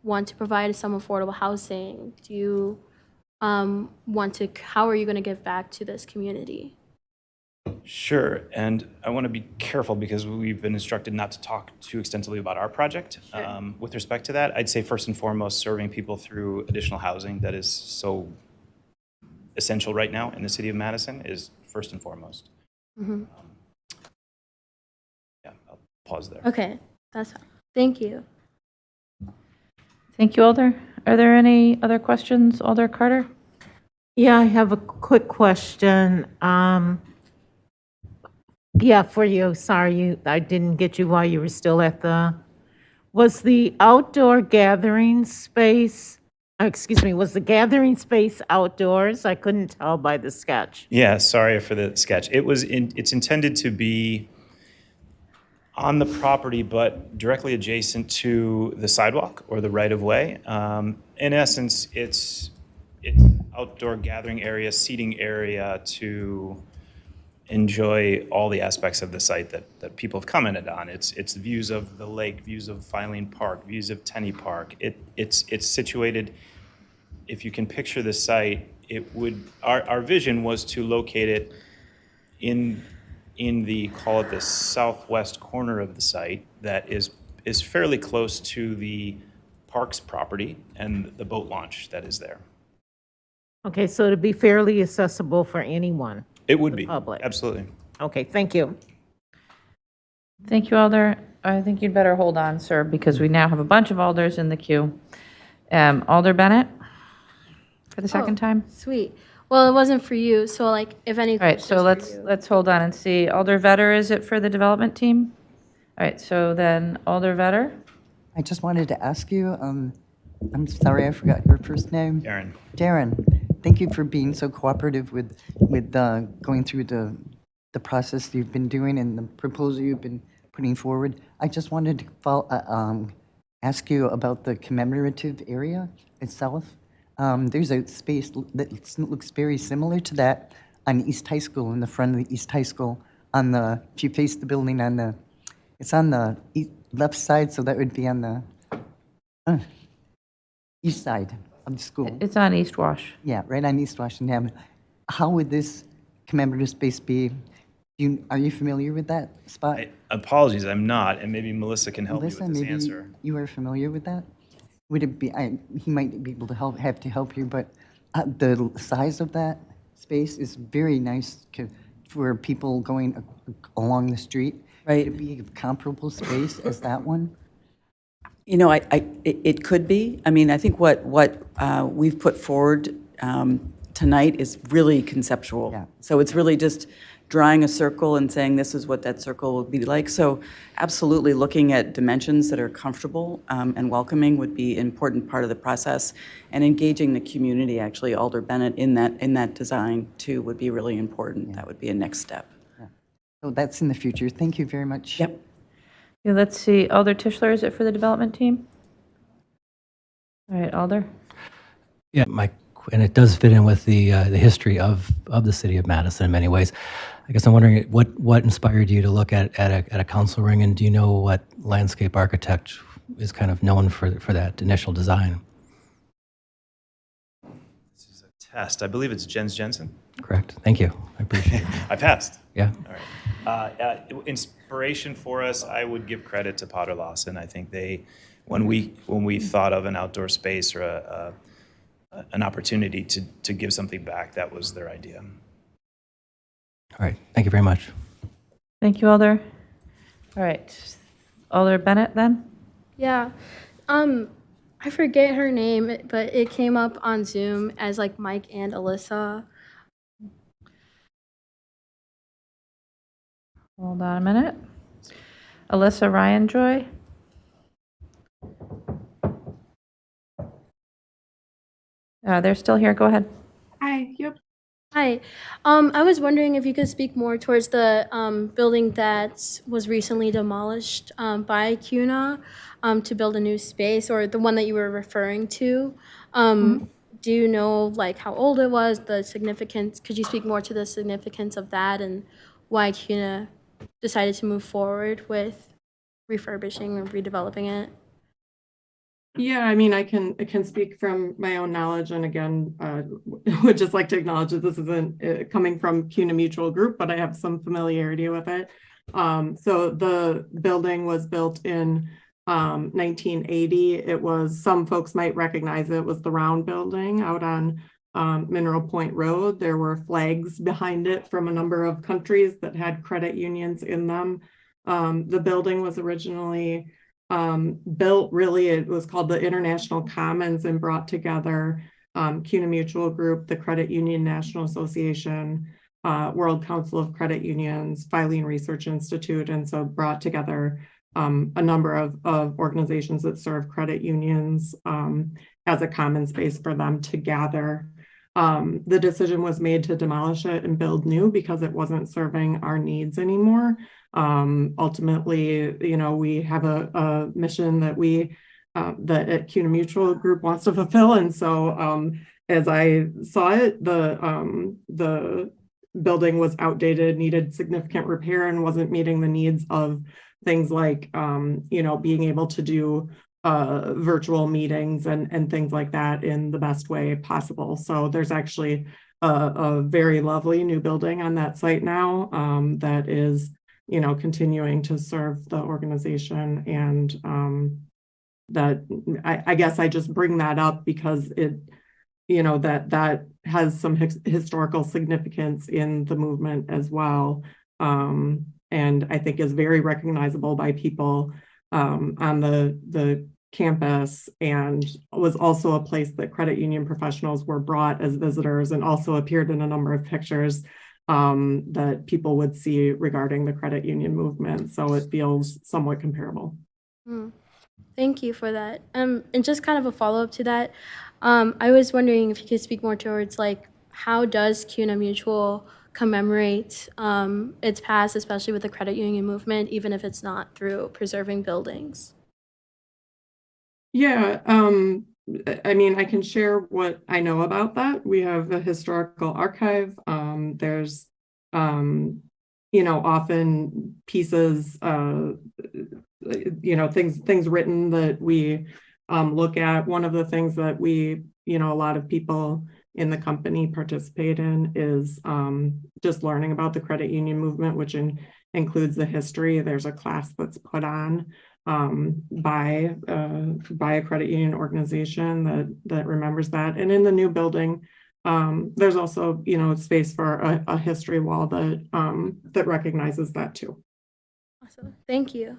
want to provide some affordable housing? Do you how are you going to give back to this community? Sure, and I want to be careful because we've been instructed not to talk too extensively about our project. Sure. With respect to that, I'd say first and foremost, serving people through additional housing that is so essential right now in the City of Madison is first and foremost. Mm-hmm. Yeah, I'll pause there. Okay, that's fine. Thank you. Thank you, Alder. Are there any other questions, Alder Carter? Yeah, I have a quick question. Yeah, for you. Sorry, I didn't get you while you were still at was the outdoor gathering space, was the gathering space outdoors? I couldn't tell by the sketch. Yeah, sorry for the sketch. It's intended to be on the property, but directly adjacent to the sidewalk or the right-of-way. In essence, it's outdoor gathering area, seating area to enjoy all the aspects of the site that people have commented on. It's views of the lake, views of Filene Park, views of Tenney Park. It's situated, if you can picture the site, our vision was to locate it in the, call it the southwest corner of the site that is fairly close to the park's property and the boat launch that is there. Okay, so it'd be fairly accessible for anyone. It would be, public. absolutely. Okay, thank you. Thank you, Alder. I think you'd better hold on, sir, because we now have a bunch of Alders in the queue. Alder Bennett, for the second time. Sweet. Well, it wasn't for you, so like, if any All right, questions so for you. let's hold on and see. Alder Vetter, is it for the development team? All right, so then Alder Vetter. I just wanted to ask you, I'm sorry, I forgot your first name. Darren. Darren, thank you for being so cooperative with going through the process you've been doing and the proposal you've been putting forward. I just wanted to ask you about the commemorative area itself. There's a space that looks very similar to that on East High School, in the front of the East High School. If you face the building it's on the left side, so that would be on the east side of the school. It's on East Wash. Yeah, right on East Washington Avenue. How would this commemorative space be? Are you familiar with that spot? Apologies, I'm not, and maybe Melissa can help Melissa, me with this maybe answer. you are familiar with that? Would it be, he might be able to have to help you, but the size of that space is very nice for people going along the street. Right. Would it be a comparable space as that one? You know, it could be. I mean, I think what we've put forward tonight is really conceptual. Yeah. So it's really just drawing a circle and saying this is what that circle will be like. So absolutely looking at dimensions that are comfortable and welcoming would be an important part of the process. And engaging the community, actually, Alder Bennett, in that design too would be really important. That would be a next step. Yeah. So that's in the future. Thank you very much. Yep. Yeah, let's see. Alder Tischler, is it for the development team? All right, Alder. Yeah, and it does fit in with the history of the city of Madison in many ways. I guess I'm wondering what inspired you to look at a council ring, and do you know what landscape architect is kind of known for that initial design? This is a test. I believe it's Jens Jensen. Correct. Thank you. I appreciate it. I passed. Yeah. All right. Inspiration for us, I would give credit to Potter Lawson. I think when we thought of an outdoor space or an opportunity to give something back, that was their idea. All right. Thank you very much. Thank you, Alder. All right, Alder Bennett then? Yeah. I forget her name, but it came up on Zoom as like Mike and Alyssa. Hold on a minute. Alyssa Ryan Joy? They're still here. Go ahead. Hi, yep. Hi. I was wondering if you could speak more towards the building that was recently demolished by CUNA to build a new space, or the one that you were referring to. Do you know like how old it was, the significance? Could you speak more to the significance of that and why CUNA decided to move forward with refurbishing or redeveloping it? Yeah, I mean, I can speak from my own knowledge, and again, would just like to acknowledge that this isn't coming from CUNA Mutual Group, but I have some familiarity with it. So the building was built in 1980. It was, some folks might recognize it, was the round building out on Mineral Point Road. There were flags behind it from a number of countries that had credit unions in them. The building was originally built really, it was called the International Commons, and brought together CUNA Mutual Group, the Credit Union National Association, World Council of Credit Unions, Filene Research Institute, and so brought together a number of organizations that serve credit unions as a common space for them to gather. The decision was made to demolish it and build new because it wasn't serving our needs anymore. Ultimately, you know, we have a mission that we that at CUNA Mutual Group wants to fulfill, and so as I saw it, the building was outdated, needed significant repair, and wasn't meeting the needs of things like you know, being able to do virtual meetings and things like that in the best way possible. So there's actually a very lovely new building on that site now that is, you know, continuing to serve the organization. And that I guess I just bring that up because it, you know, that has some historical significance in the movement as well. And I think is very recognizable by people on the campus, and was also a place that credit union professionals were brought as visitors, and also appeared in a number of pictures that people would see regarding the credit union movement. So it feels somewhat comparable. Thank you for that. And just kind of a follow-up to that, I was wondering if you could speak more towards, like, how does CUNA Mutual commemorate its past, especially with the credit union movement, even if it's not through preserving buildings? Yeah, I mean, I can share what I know about that. We have a historical archive. There's, you know, often pieces, you know, things written that we look at. One of the things that we, you know, a lot of people in the company participate in is just learning about the credit union movement, which includes the history. There's a class that's put on by a credit union organization that remembers that. And in the new building, there's also, you know, space for a history wall that recognizes that too. Awesome. Thank you.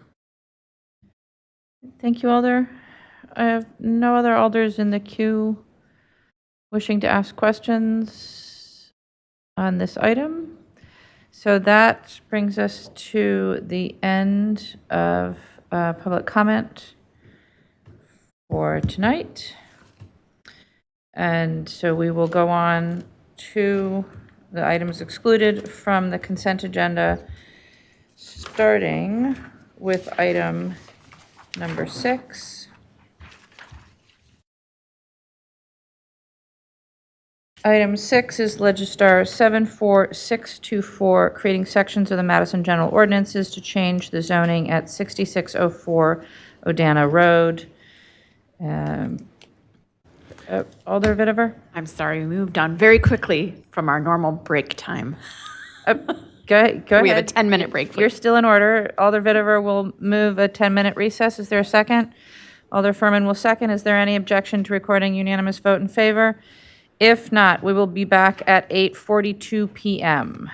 Thank you, Alder. I have no other alders in the queue wishing to ask questions on this item. So that brings us to the end of public comment for tonight. And so we will go on to the items excluded from the consent agenda, starting with item number 6. Item 6 is Legistar 74624, creating sections of the Madison General Ordinances to change the zoning at 6604 Odana Road. Alder Vitever? I'm sorry, we moved on very quickly from our normal break time. Go ahead. We have a 10-minute break. You're still in order. Alder Vitever will move a 10-minute recess. Is there a second? Alder Furman will second. Is there any objection to recording unanimous vote in favor? If not, we will be back at 8:42 p.m.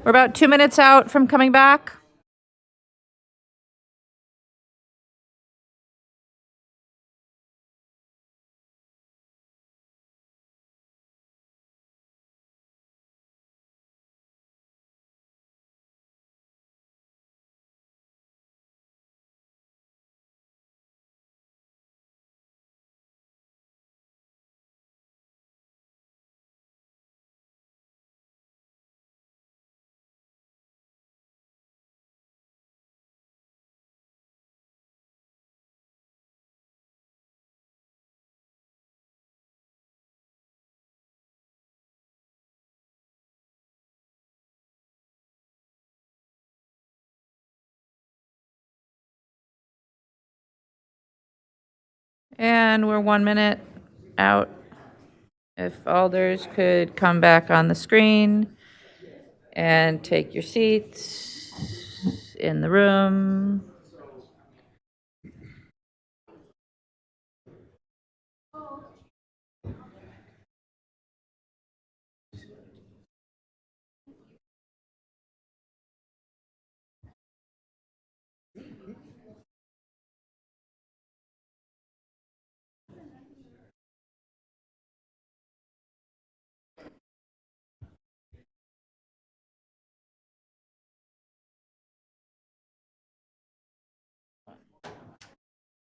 We're about 2 minutes out from coming back. And we're 1 minute out. If alders could come back on the screen and take your seats in the room.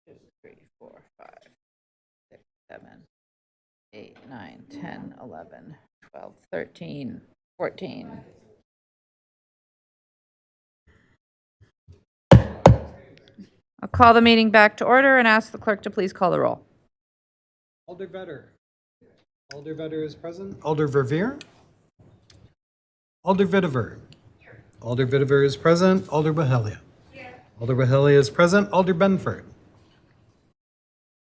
Two, three, 4, 5, 6, 7, 8, 9, 10, 11, 12, 13, 14. I'll call the meeting back to order and ask the clerk to please call the roll. Alder Vetter. Alder Vetter is present. Alder Verveer. Alder Vitiver. Alder Vitiver is present. Alder Bahalia. Alder Bahalia is present. Alder Benford.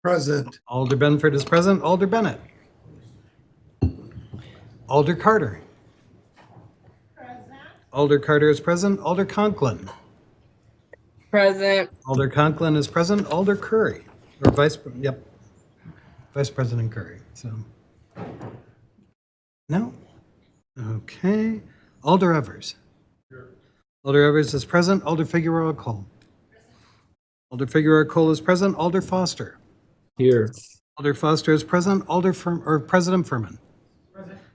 Present. Alder Benford is present. Alder Bennett. Alder Carter. Alder Carter is present. Alder Conklin. Present. Alder Conklin is present. Alder Curry, or Vice President Curry. So, no? Okay. Alder Evers. Alder Evers is present. Alder Figueroa Cole. Alder Figueroa Cole is present. Alder Foster. Here. Alder Foster is present. President Furman.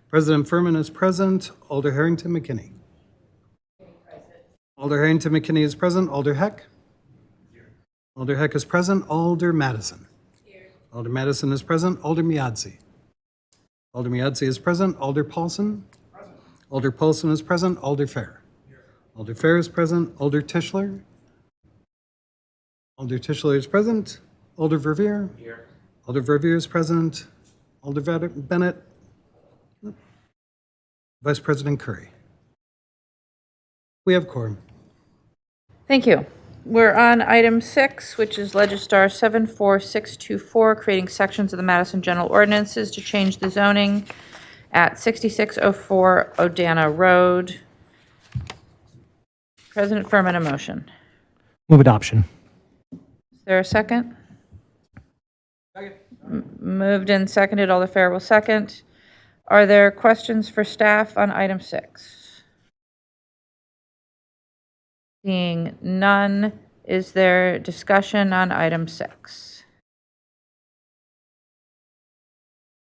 President Furman is present. Alder Harrington McKinney. Alder Harrington McKinney is present. Alder Heck. Alder Heck is present. Alder Madison. Alder Madison is present. Alder Miadzi. Alder Miadzi is present. Alder Paulson. Alder Paulson is present. Alder Fair. Alder Fair is present. Alder Tischler. Alder Tischler is present. Alder Verveer. Alder Verveer is present. Alder Bennett. Vice President Curry. We have quorum. Thank you. We're on item 6, which is Legistar 74624, creating sections of the Madison General Ordinances to change the zoning at 6604 Odana Road. President Furman, a motion. Move adoption. Is there a second? Moved and seconded. Alder Fair will second. Are there questions for staff on item 6? Seeing none, is there discussion on item 6?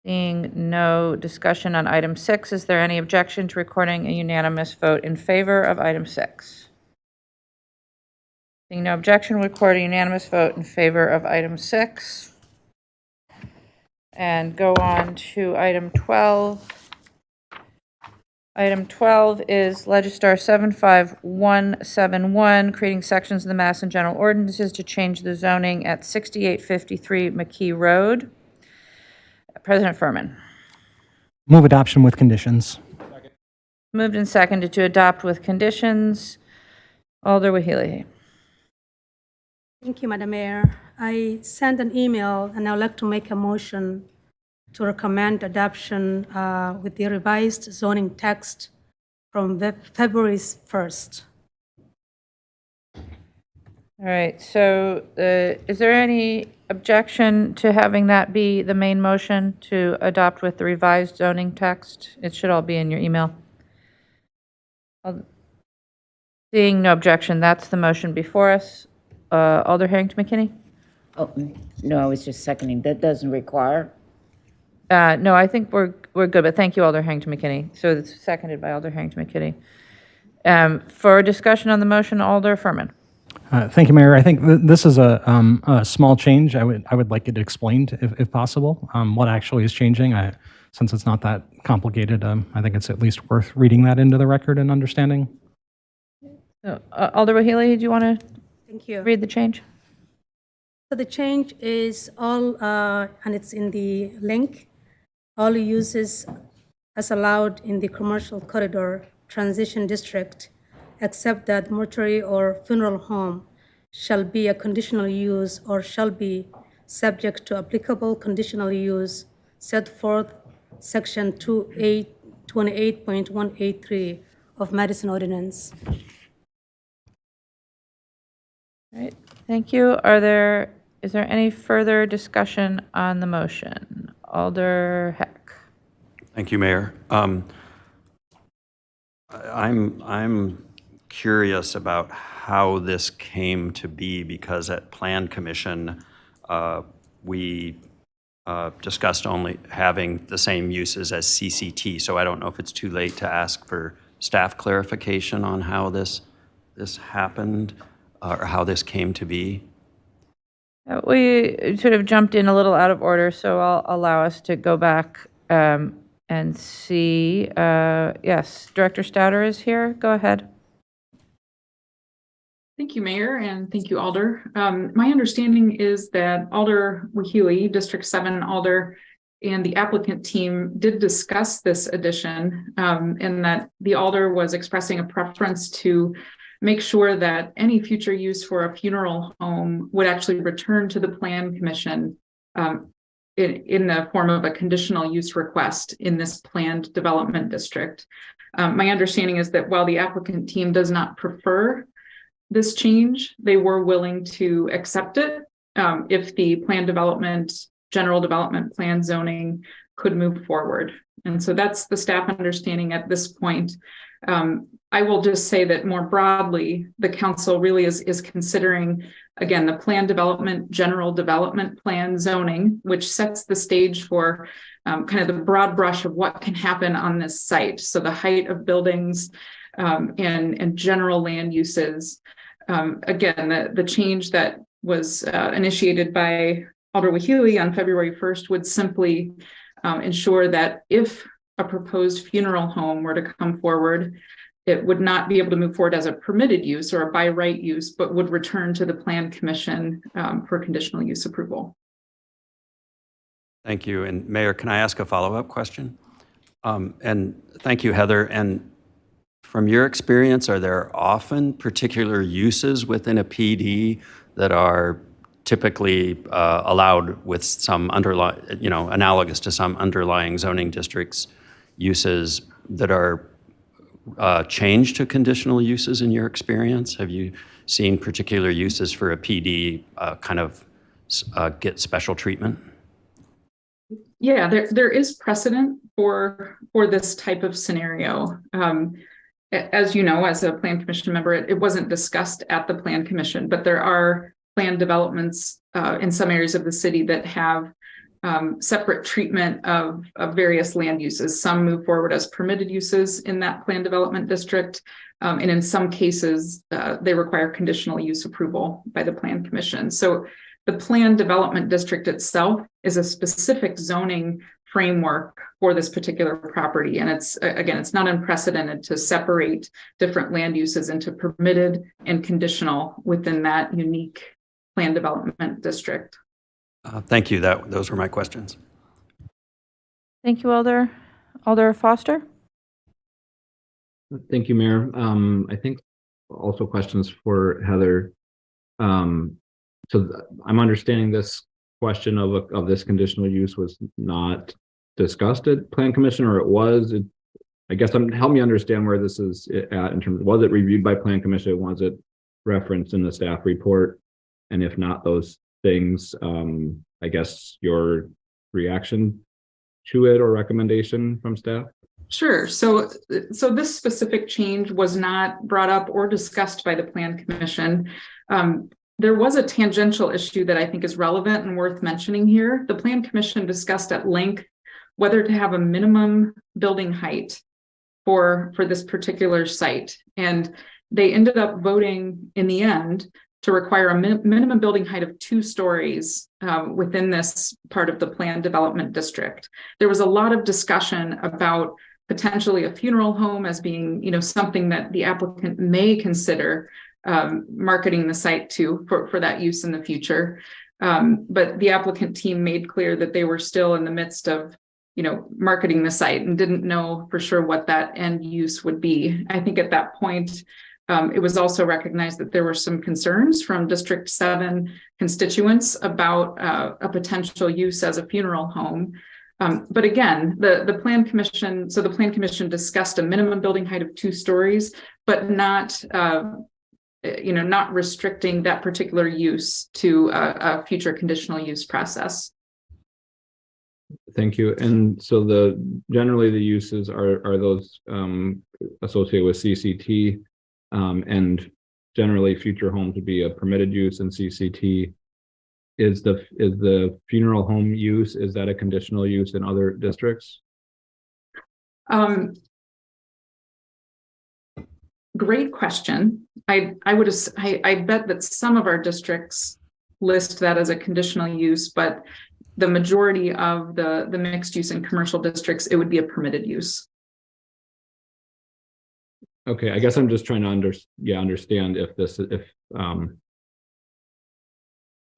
Seeing no discussion on item 6, is there any objection to recording a unanimous vote in favor of item 6? Seeing no objection, we'll record a unanimous vote in favor of item 6. And go on to item 12. Item 12 is Legistar 75171, creating sections of the Madison General Ordinances to change the zoning at 6853 McKee Road. President Furman. Move adoption with conditions. Moved and seconded to adopt with conditions. Alder Wahili. Thank you, Madam Mayor. I sent an email and I would like to make a motion to recommend adoption with the revised zoning text from February 1st. All right, so is there any objection to having that be the main motion to adopt with the revised zoning text? It should all be in your email. Seeing no objection, that's the motion before us. Alder Harrington McKinney? Oh, no, I was just seconding. That doesn't require. No, I think we're good, but thank you, Alder Harrington McKinney. So it's seconded by Alder Harrington McKinney. For discussion on the motion, Alder Furman. Thank you, Mayor. I think this is a small change. I would like it explained if possible, what actually is changing. Since it's not that complicated, I think it's at least worth reading that into the record and understanding. Alder Wahili, do you want to Thank you. read the change? So the change is all, and it's in the link, all uses as allowed in the commercial corridor transition district, except that mortuary or funeral home shall be a conditional use or shall be subject to applicable conditional use set forth section 28.183 of Madison Ordinance. All right, thank you. Is there any further discussion on the motion? Alder Heck. Thank you, Mayor. I'm curious about how this came to be, because at Plan Commission, we discussed only having the same uses as CCT. So I don't know if it's too late to ask for staff clarification on how this happened or how this came to be. We sort of jumped in a little out of order, so I'll allow us to go back and see. Yes, Director Stouter is here. Go ahead. Thank you, Mayor, and thank you, Alder. My understanding is that Alder Wahili, District 7 Alder, and the applicant team did discuss this addition, and that the Alder was expressing a preference to make sure that any future use for a funeral home would actually return to the Plan Commission in the form of a conditional use request in this planned development district. My understanding is that while the applicant team does not prefer this change, they were willing to accept it if the general development plan zoning could move forward. And so that's the staff understanding at this point. I will just say that more broadly, the council really is considering, again, the general development plan zoning, which sets the stage for kind of the broad brush of what can happen on this site. So the height of buildings and general land uses. Again, the change that was initiated by Alder Wahili on February 1st would simply ensure that if a proposed funeral home were to come forward, it would not be able to move forward as a permitted use or a by right use, but would return to the Plan Commission for conditional use approval. Thank you. And Mayor, can I ask a follow-up question? And thank you, Heather. And from your experience, are there often particular uses within a PD that are typically allowed with some analogous to some underlying zoning districts uses that are changed to conditional uses in your experience? Have you seen particular uses for a PD get special treatment? Yeah, there is precedent for this type of scenario. As you know, as a Plan Commission member, it wasn't discussed at the Plan Commission, but there are planned developments in some areas of the city that have separate treatment of various land uses. Some move forward as permitted uses in that planned development district, and in some cases, they require conditional use approval by the Plan Commission. So the planned development district itself is a specific zoning framework for this particular property. And it's not unprecedented to separate different land uses into permitted and conditional within that unique planned development district. Thank you. Those were my questions. Thank you, Alder. Alder Foster? Thank you, Mayor. I think also questions for Heather. So I'm understanding this question of this conditional use was not discussed at Plan Commission, or it was. I guess help me understand where this is at in terms of, was it reviewed by Plan Commission? Was it referenced in the staff report? And if not those things, I guess your reaction to it or recommendation from staff? Sure. So this specific change was not brought up or discussed by the Plan Commission. There was a tangential issue that I think is relevant and worth mentioning here. The Plan Commission discussed at length whether to have a minimum building height for this particular site. And they ended up voting in the end to require a minimum building height of 2 stories within this part of the planned development district. There was a lot of discussion about potentially a funeral home as being, something that the applicant may consider marketing the site to for that use in the future. But the applicant team made clear that they were still in the midst of, marketing the site and didn't know for sure what that end use would be. I think at that point, it was also recognized that there were some concerns from District 7 constituents about a potential use as a funeral home. But again, the Plan Commission discussed a minimum building height of 2 stories, but not not restricting that particular use to a future conditional use process. Thank you. And so generally the uses are those associated with CCT, and generally future homes would be a permitted use in CCT. Is the funeral home use, is that a conditional use in other districts? Great question. I bet that some of our districts list that as a conditional use, but the majority of the mixed use and commercial districts, it would be a permitted use. Okay, I guess I'm just trying to understand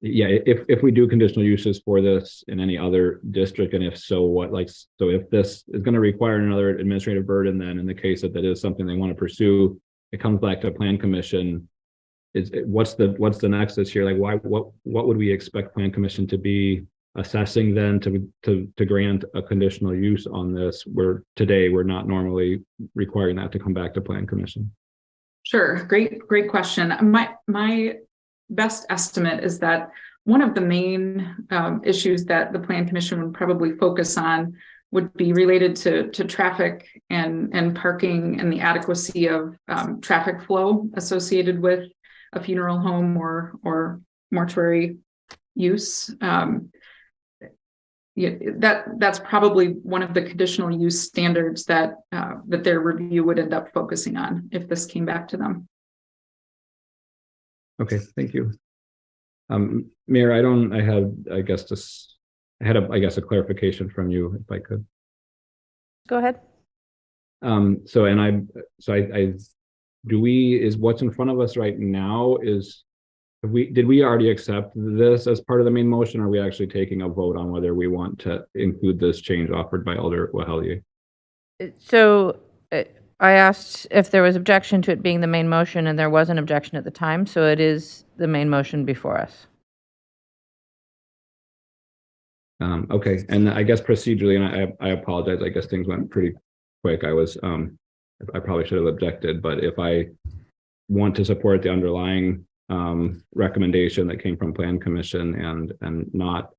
if we do conditional uses for this in any other district, and if so, what, so if this is going to require another administrative burden, then in the case that is something they want to pursue, it comes back to Plan Commission. What's the nexus here? Like, what would we expect Plan Commission to be assessing then to grant a conditional use on this, where today we're not normally requiring that to come back to Plan Commission? Sure, great question. My best estimate is that one of the main issues that the Plan Commission would probably focus on would be related to traffic and parking and the adequacy of traffic flow associated with a funeral home or mortuary use. That's probably one of the conditional use standards that their review would end up focusing on if this came back to them. Okay, thank you. Mayor, I had a clarification from you, if I could. Go ahead. What's in front of us right now did we already accept this as part of the main motion, or are we actually taking a vote on whether we want to include this change offered by Alder Wahelye? So I asked if there was objection to it being the main motion, and there was an objection at the time, so it is the main motion before us. Okay, and I guess procedurally, and I apologize, I guess things went pretty quick. I probably should have objected, but if I want to support the underlying recommendation that came from Plan Commission and not,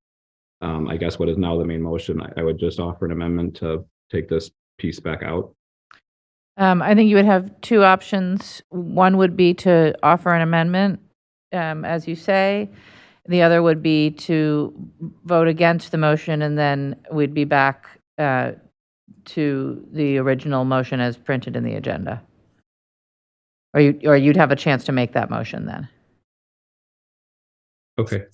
I guess, what is now the main motion, I would just offer an amendment to take this piece back out. I think you would have 2 options. One would be to offer an amendment, as you say. The other would be to vote against the motion, and then we'd be back to the original motion as printed in the agenda. Or you'd have a chance to make that motion then. Okay.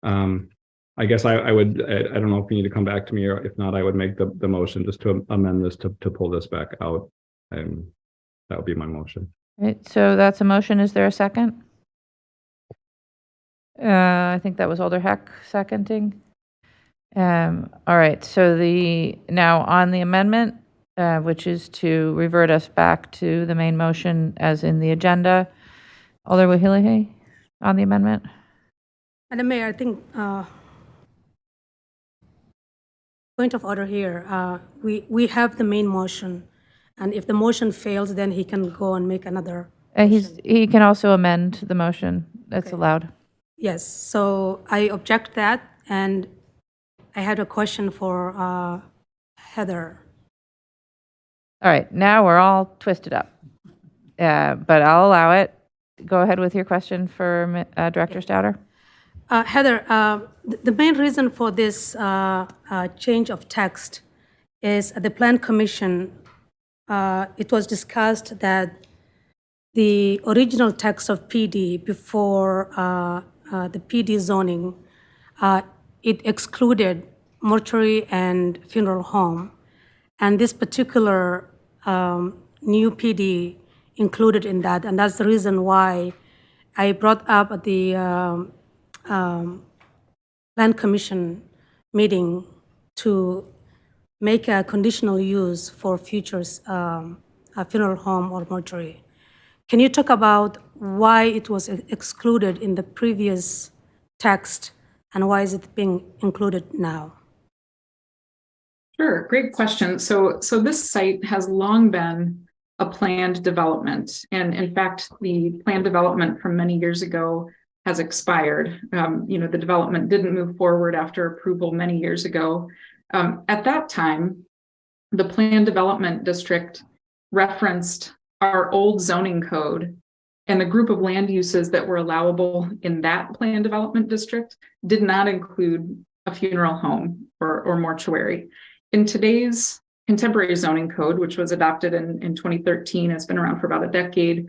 I guess I would, I don't know if you need to come back to me, or if not, I would make the motion just to amend this to pull this back out. That would be my motion. Right, so that's a motion. Is there a second? I think that was Alder Heck seconding. All right, so now on the amendment, which is to revert us back to the main motion as in the agenda. Alder Wahelye on the amendment. Madam Mayor, I think point of order here. We have the main motion, and if the motion fails, then he can go and make another. He can also amend the motion. That's allowed. Yes, so I object that, and I had a question for Heather. All right, now we're all twisted up. But I'll allow it. Go ahead with your question for Director Stouter. Heather, the main reason for this change of text is at the Plan Commission, it was discussed that the original text of PD before the PD zoning, it excluded mortuary and funeral home. And this particular new PD included in that, and that's the reason why I brought up at the Land Commission meeting to make a conditional use for future a funeral home or mortuary. Can you talk about why it was excluded in the previous text and why is it being included now? Sure, great question. So this site has long been a planned development. And in fact, the planned development from many years ago has expired. The development didn't move forward after approval many years ago. At that time, the planned development district referenced our old zoning code, and the group of land uses that were allowable in that planned development district did not include a funeral home or mortuary. In today's contemporary zoning code, which was adopted in 2013, it's been around for about a decade,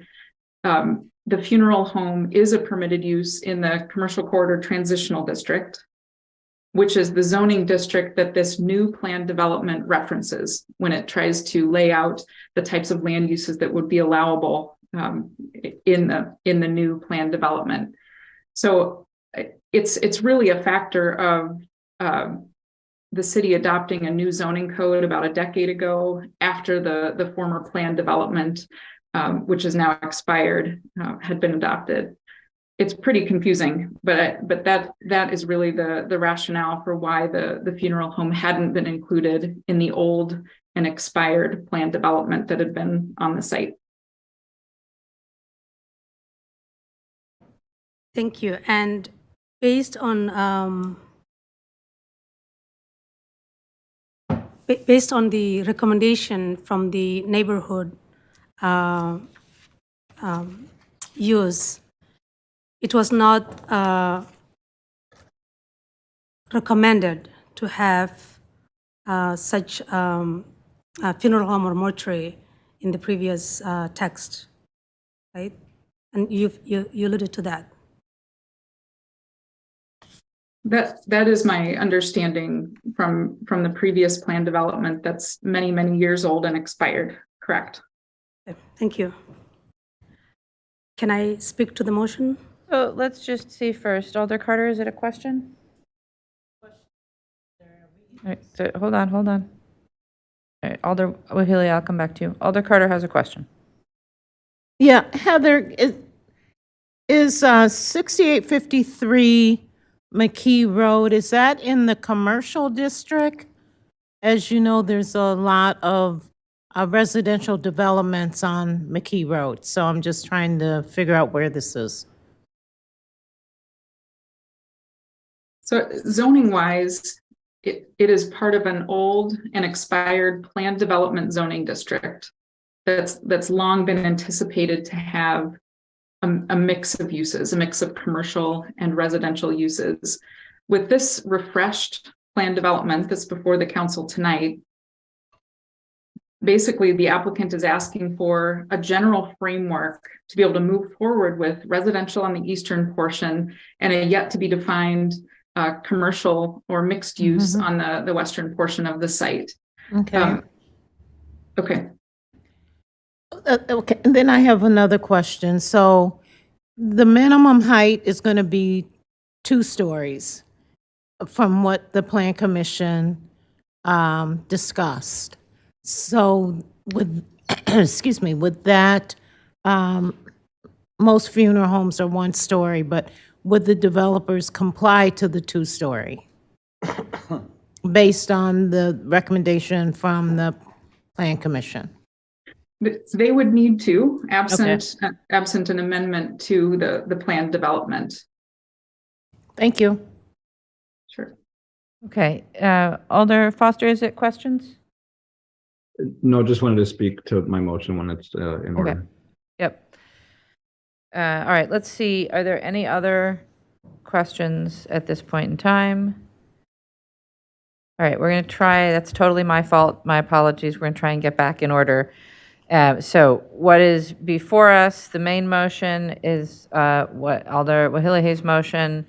the funeral home is a permitted use in the commercial corridor transitional district, which is the zoning district that this new planned development references when it tries to lay out the types of land uses that would be allowable in the new planned development. So it's really a factor of the city adopting a new zoning code about a decade ago after the former planned development, which is now expired, had been adopted. It's pretty confusing, but that is really the rationale for why the funeral home hadn't been included in the old and expired planned development that had been on the site. Thank you. And based on the recommendation from the neighborhood use, it was not recommended to have such a funeral home or mortuary in the previous text, right? And you alluded to that. That is my understanding from the previous plan development that's many, many years old and expired, correct? Okay, thank you. Can I speak to the motion? So let's just see first. Alder Carter, is it a question? All right, so hold on. All right, Alder Wahili, I'll come back to you. Alder Carter has a question. Yeah, Heather, is 6853 McKee Road, is that in the commercial district? As you know, there's a lot of residential developments on McKee Road, so I'm just trying to figure out where this is. So zoning wise, it is part of an old and expired planned development zoning district that's long been anticipated to have a mix of uses, a mix of commercial and residential uses. With this refreshed plan development that's before the council tonight, basically the applicant is asking for a general framework to be able to move forward with residential on the eastern portion and a yet to be defined commercial or mixed use on the western portion of the site. Okay. Okay. Okay, and then I have another question. So the minimum height is going to be 2 stories from what the Plan Commission discussed. So with, excuse me, with that, most funeral homes are 1 story, but would the developers comply to the 2-story based on the recommendation from the Plan Commission? They would need to, absent an amendment to the planned development. Thank you. Sure. Okay, Alder Foster, is it questions? No, just wanted to speak to my motion when it's in order. Yep. All right, let's see. Are there any other questions at this point in time? All right, we're going to try, that's totally my fault, my apologies. We're going to try and get back in order. So what is before us, the main motion is what Alder Wahilahe's motion,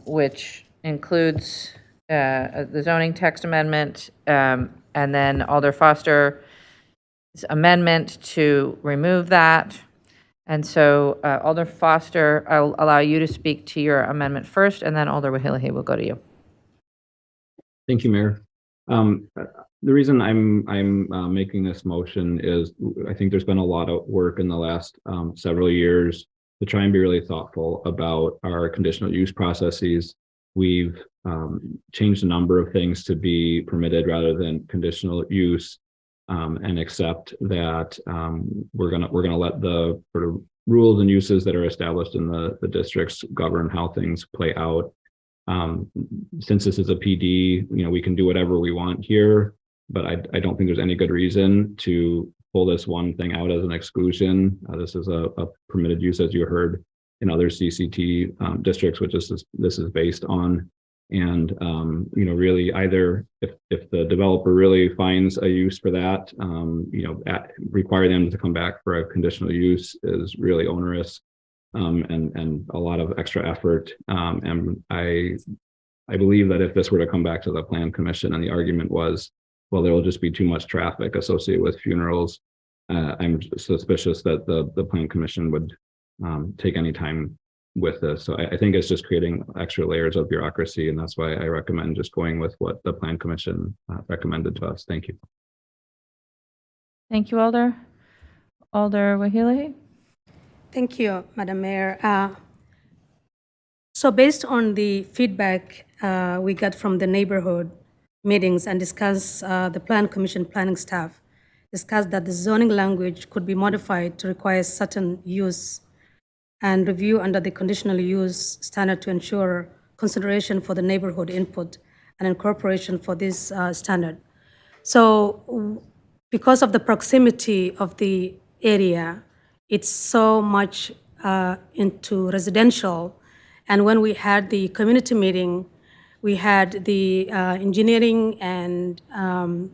which includes the zoning text amendment, and then Alder Foster's amendment to remove that. And so Alder Foster, I'll allow you to speak to your amendment first, and then Alder Wahilahe will go to you. Thank you, Mayor. The reason I'm making this motion is I think there's been a lot of work in the last several years to try and be really thoughtful about our conditional use processes. We've changed a number of things to be permitted rather than conditional use, and accept that we're gonna let the sort of rules and uses that are established in the districts govern how things play out. Since this is a PD, we can do whatever we want here, but I don't think there's any good reason to pull this one thing out as an exclusion. This is a permitted use, as you heard in other CCT districts, which this is based on. And really, either if the developer really finds a use for that, require them to come back for a conditional use is really onerous. And a lot of extra effort. And I believe that if this were to come back to the Plan Commission and the argument was, well, there will just be too much traffic associated with funerals, I'm suspicious that the Plan Commission would take any time with this. So I think it's just creating extra layers of bureaucracy, and that's why I recommend just going with what the Plan Commission recommended to us. Thank you. Thank you, Alder. Alder Wahilahe? Thank you, Madam Mayor. So based on the feedback we got from the neighborhood meetings and discuss the Plan Commission planning staff, discussed that the zoning language could be modified to require certain use and review under the conditional use standard to ensure consideration for the neighborhood input and incorporation for this standard. So because of the proximity of the area, it's so much into residential. And when we had the community meeting, we had the engineering and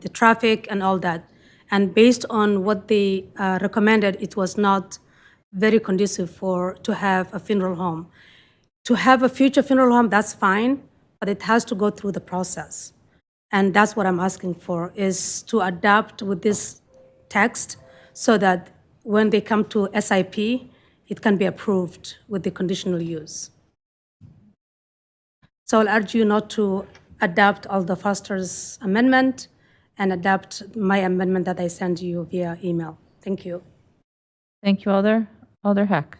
the traffic and all that. And based on what they recommended, it was not very conducive to have a funeral home. To have a future funeral home, that's fine, but it has to go through the process. And that's what I'm asking for, is to adapt with this text so that when they come to SIP, it can be approved with the conditional use. So I'll urge you not to adopt Alder Foster's amendment and adopt my amendment that I sent you via email. Thank you. Thank you, Alder. Alder Heck.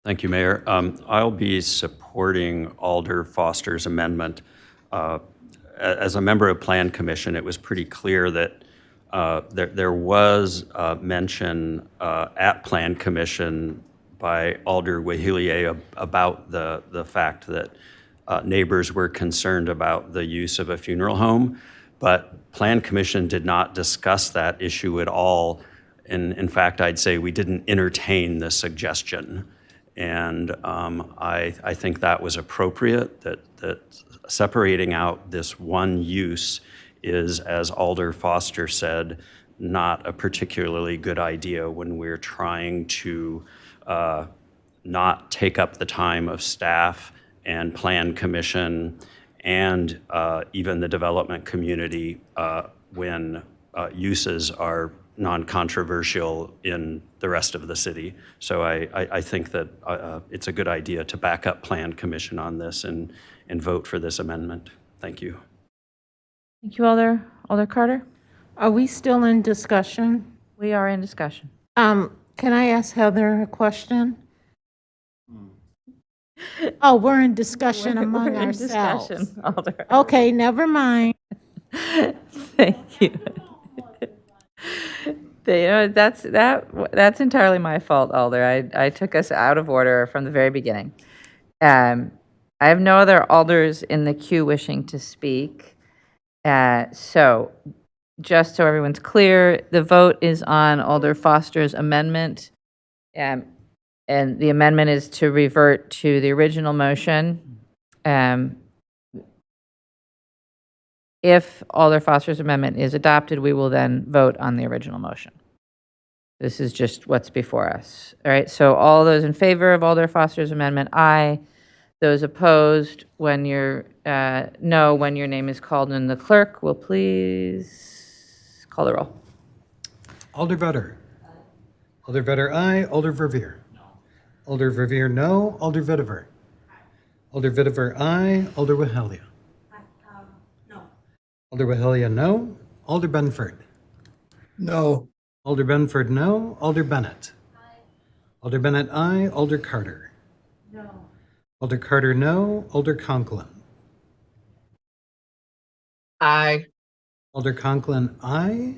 Thank you, Mayor. I'll be supporting Alder Foster's amendment. As a member of Plan Commission, it was pretty clear that there was mention at Plan Commission by Alder Wahilahe about the fact that neighbors were concerned about the use of a funeral home, but Plan Commission did not discuss that issue at all. And in fact, I'd say we didn't entertain the suggestion. And I think that was appropriate, that separating out this one use is, as Alder Foster said, not a particularly good idea when we're trying to not take up the time of staff and Plan Commission and even the development community when uses are non-controversial in the rest of the city. So I think that it's a good idea to back up Plan Commission on this and vote for this amendment. Thank you. Thank you, Alder. Alder Carter? Are we still in discussion? We are in discussion. Can I ask Heather a question? Oh, we're in discussion among We're in ourselves. discussion, Alder. Okay, never mind. Thank you. That's entirely my fault, Alder. I took us out of order from the very beginning. I have no other alders in the queue wishing to speak. So just so everyone's clear, the vote is on Alder Foster's amendment. And the amendment is to revert to the original motion. If Alder Foster's amendment is adopted, we will then vote on the original motion. This is just what's before us. All right, so all those in favor of Alder Foster's amendment, aye. Those opposed, when you're, no, when your name is called, and the clerk will please call the roll. Alder Vetter. Alder Vetter, aye. Alder Verveer. Alder Verveer, no. Alder Vitiver. Alder Vitiver, aye. Alder Wehelia. No. Alder Wehelia, no. Alder Benford. No. Alder Benford, no. Alder Bennett. Alder Bennett, aye. Alder Carter. No. Alder Carter, no. Alder Conklin. Aye. Alder Conklin, aye.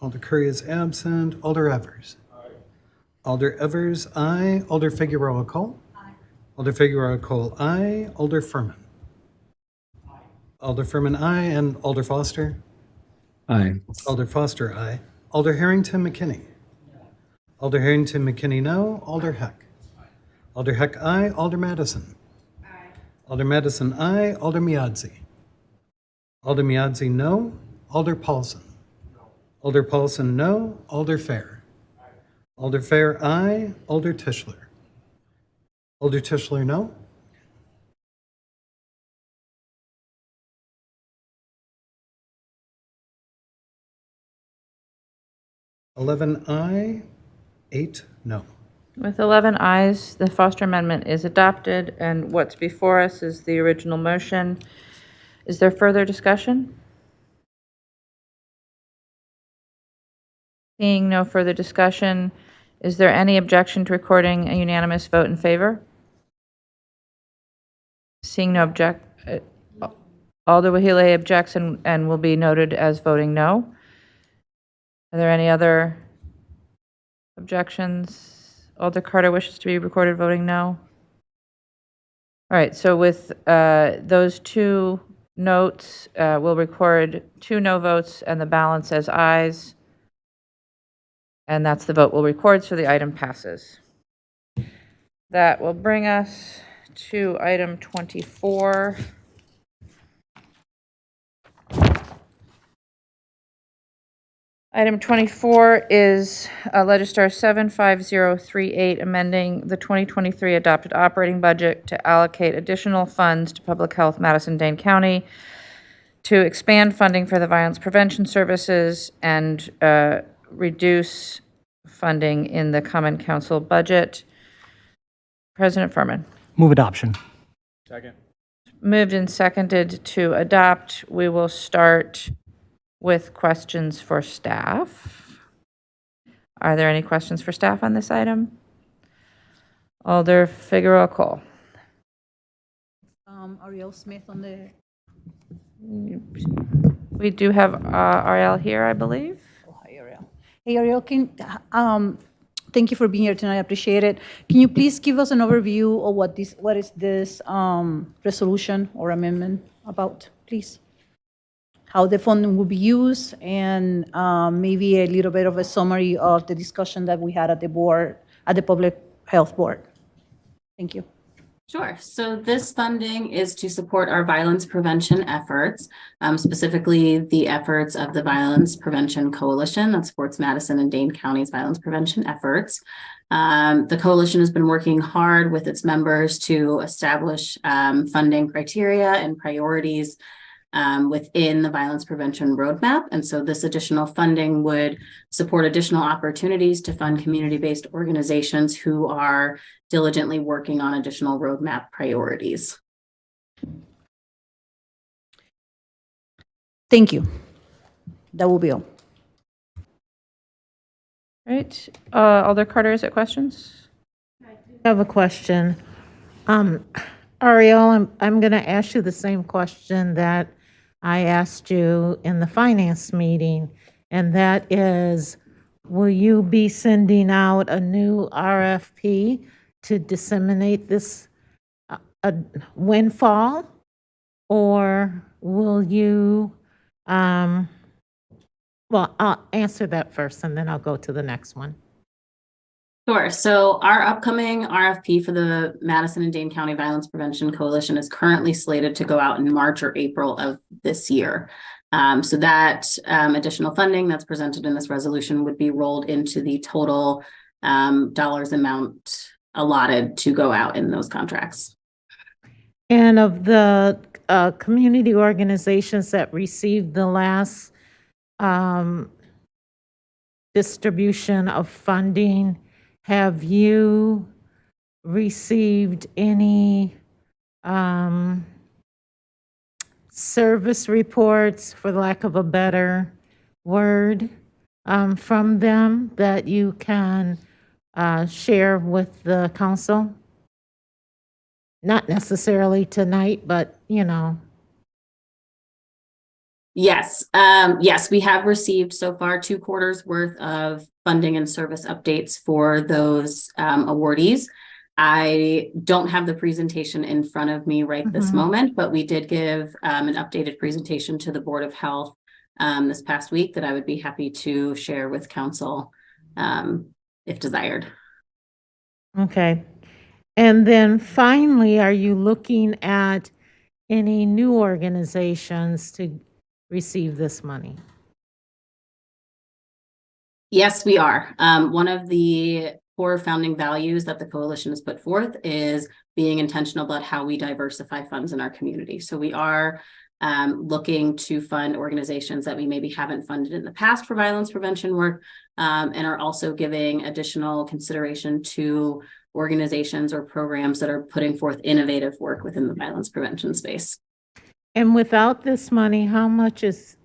Alder Curry is absent. Alder Evers. Alder Evers, aye. Alder Figueroa Cole. Alder Figueroa Cole, aye. Alder Furman. Alder Furman, aye. And Alder Foster. Aye. Alder Foster, aye. Alder Harrington McKinney. Alder Harrington McKinney, no. Alder Heck. Alder Heck, aye. Alder Madison. Alder Madison, aye. Alder Miadzi. Alder Miadzi, no. Alder Paulson. Alder Paulson, no. Alder Fair. Alder Fair, aye. Alder Tischler. Alder Tischler, no. Eleven aye, 8 no. With 11 ayes, the Foster Amendment is adopted, and what's before us is the original motion. Is there further discussion? Seeing no further discussion, is there any objection to recording a unanimous vote in favor? Seeing no Alder Wahile objects and will be noted as voting no. Are there any other objections? Alder Carter wishes to be recorded voting no. All right, so with those two notes, we'll record 2 no votes and the balance as ayes. And that's the vote we'll record, so the item passes. That will bring us to item 24. Item 24 is Legistar 75038, amending the 2023 adopted operating budget to allocate additional funds to Public Health Madison-Dane County to expand funding for the violence prevention services and reduce funding in the Common Council budget. President Furman. Move adoption. Second. Moved and seconded to adopt. We will start with questions for staff. Are there any questions for staff on this item? Alder Figueroa Cole. Ariel Smith on the. We do have Ariel here, I believe. Oh, hi, Ariel. Hey, Ariel, thank you for being here tonight. I appreciate it. Can you please give us an overview of what is this resolution or amendment about, please? How the funding will be used, and maybe a little bit of a summary of the discussion that we had at the board, at the Public Health Board. Thank you. Sure. So this funding is to support our violence prevention efforts, specifically the efforts of the Violence Prevention Coalition that supports Madison and Dane County's violence prevention efforts. The coalition has been working hard with its members to establish funding criteria and priorities within the violence prevention roadmap. And so this additional funding would support additional opportunities to fund community-based organizations who are diligently working on additional roadmap priorities. Thank you. That will be all. All right. Alder Carter, is it questions? I have a question. Ariel, I'm going to ask you the same question that I asked you in the finance meeting, and that is, will you be sending out a new RFP to disseminate this windfall, or will you Well, I'll answer that first and then I'll go to the next one. Sure. So our upcoming RFP for the Madison and Dane County Violence Prevention Coalition is currently slated to go out in March or April of this year. So that additional funding that's presented in this resolution would be rolled into the total dollars amount allotted to go out in those contracts. And of the community organizations that received the last distribution of funding, have you received any service reports, for lack of a better word, from them that you can share with the council? Not necessarily tonight, but you know. Yes, yes, we have received so far 2 quarters worth of funding and service updates for those awardees. I don't have the presentation in front of me right this moment, but we did give an updated presentation to the Board of Health this past week that I would be happy to share with council if desired. Okay. And then finally, are you looking at any new organizations to receive this money? Yes, we are. One of the core founding values that the coalition has put forth is being intentional about how we diversify funds in our community. So we are looking to fund organizations that we maybe haven't funded in the past for violence prevention work, and are also giving additional consideration to organizations or programs that are putting forth innovative work within the violence prevention space. And without this money, how much is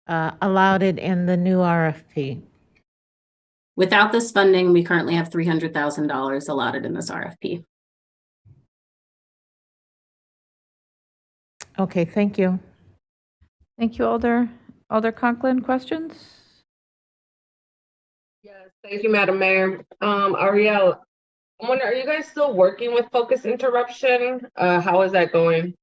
allotted in the new RFP? Without this funding, we currently have $300,000 allotted in this RFP. Okay, thank you. Thank you, Alder. Alder Conklin, questions? Yes, thank you, Madam Mayor. Ariel, I'm wondering, are you guys still working with Focus Interruption? How is that going?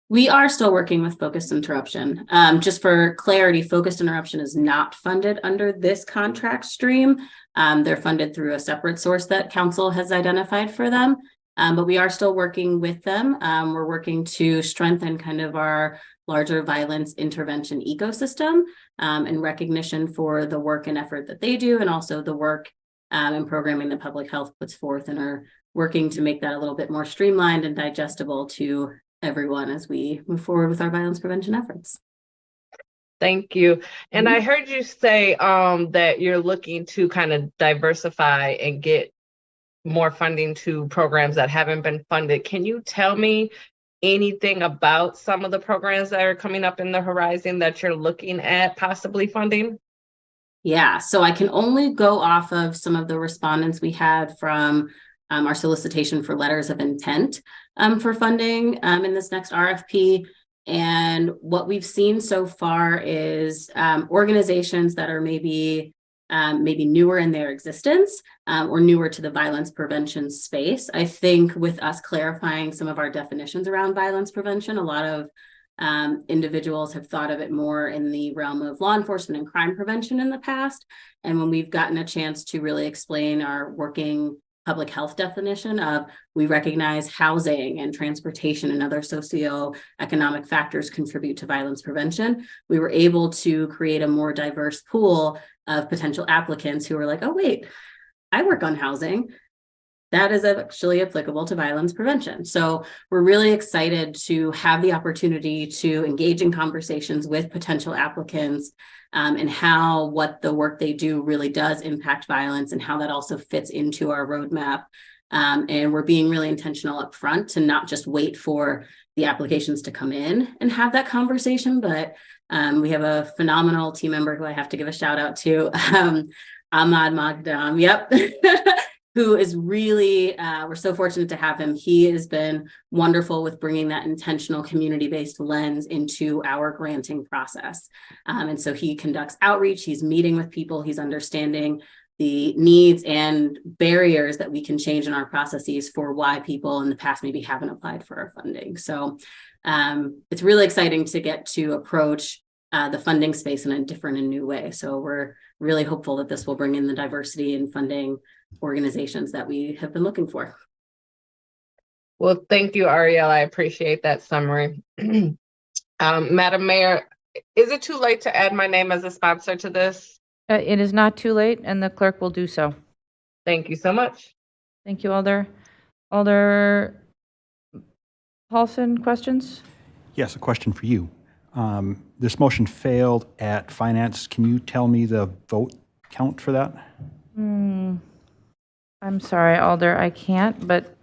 We are still working with Focused Interruption. Just for clarity, Focused Interruption is not funded under this contract stream. They're funded through a separate source that council has identified for them. But we are still working with them. We're working to strengthen kind of our larger violence intervention ecosystem and recognition for the work and effort that they do, and also the work and programming that public health puts forth, and are working to make that a little bit more streamlined and digestible to everyone as we move forward with our violence prevention efforts. Thank you. And I heard you say that you're looking to kind of diversify and get more funding to programs that haven't been funded. Can you tell me anything about some of the programs that are coming up in the horizon that you're looking at possibly funding? Yeah, so I can only go off of some of the respondents we had from our solicitation for letters of intent for funding in this next RFP. And what we've seen so far is organizations that are maybe newer in their existence or newer to the violence prevention space. I think with us clarifying some of our definitions around violence prevention, a lot of individuals have thought of it more in the realm of law enforcement and crime prevention in the past. And when we've gotten a chance to really explain our working public health definition of, we recognize housing and transportation and other socioeconomic factors contribute to violence prevention, we were able to create a more diverse pool of potential applicants who were like, oh, wait, I work on housing. That is actually applicable to violence prevention. So we're really excited to have the opportunity to engage in conversations with potential applicants and how what the work they do really does impact violence, and how that also fits into our roadmap. And we're being really intentional up front to not just wait for the applications to come in and have that conversation, but we have a phenomenal team member who I have to give a shout out to, Ahmad Magdam. Yep. Who is really, we're so fortunate to have him. He has been wonderful with bringing that intentional community-based lens into our granting process. And so he conducts outreach, he's meeting with people, he's understanding the needs and barriers that we can change in our processes for why people in the past maybe haven't applied for our funding. So it's really exciting to get to approach the funding space in a different and new way. So we're really hopeful that this will bring in the diversity in funding organizations that we have been looking for. Well, thank you, Ariel. I appreciate that summary. Madam Mayor, is it too late to add my name as a sponsor to this? It is not too late, and the clerk will do so. Thank you so much. Thank you, Alder. Alder Paulson, questions? Yes, a question for you. This motion failed at Finance. Can you tell me the vote count for that? I'm sorry, Alder, I can't, but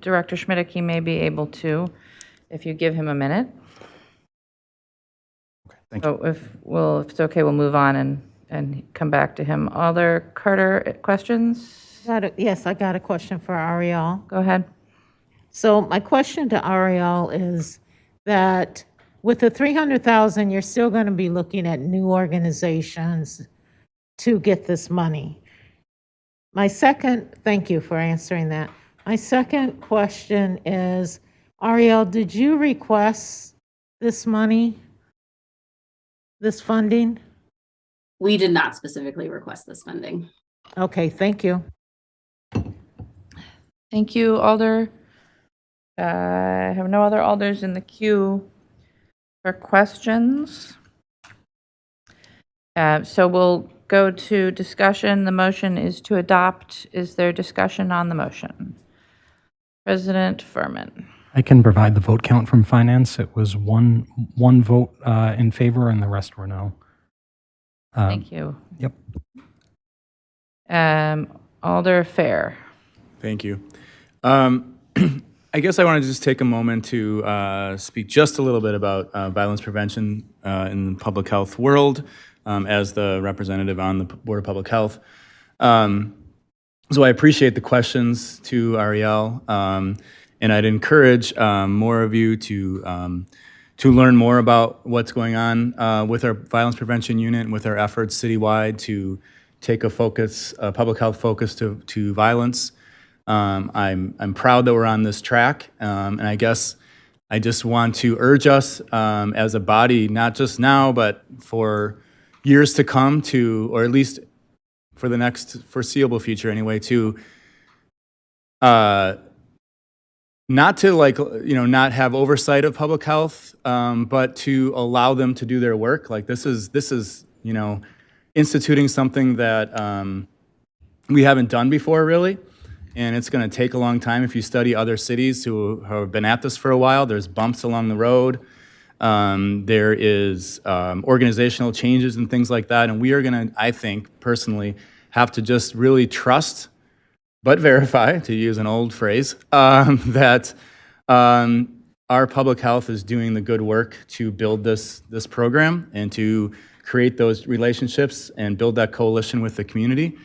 Director Schmidtke may be able to, if you give him a minute. Okay, thank So if it's okay, we'll move on and come back to him. Alder Carter, questions? Yes, I got a question for Ariel. Go ahead. So my question to Ariel is that with the 300,000, you're still going to be looking at new organizations to get this money. Thank you for answering that. My second question is, Ariel, did you request this money, this funding? We did not specifically request this funding. Okay, thank you. Thank you, Alder. I have no other alders in the queue for questions. So we'll go to discussion. The motion is to adopt. Is there discussion on the motion? President Furman. I can provide the vote count from Finance. It was one vote in favor and the rest were no. Thank you. Yep. Alder Fair. Thank you. I guess I want to just take a moment to speak just a little bit about violence prevention in the public health world as the representative on the Board of Public Health. So I appreciate the questions to Ariel, and I'd encourage more of you to learn more about what's going on with our violence prevention unit and with our efforts citywide to take a public health focus to violence. I'm proud that we're on this track, and I guess I just want to urge us as a body, not just now, but for years to come or at least for the next foreseeable future anyway, to not to not have oversight of public health, but to allow them to do their work. Like this is instituting something that we haven't done before really. And it's going to take a long time. If you study other cities who have been at this for a while, there's bumps along the road. There is organizational changes and things like that. And we are going to, I think, personally, have to just really trust, but verify, to use an old phrase, that our public health is doing the good work to build this program and to create those relationships and build that coalition with the community.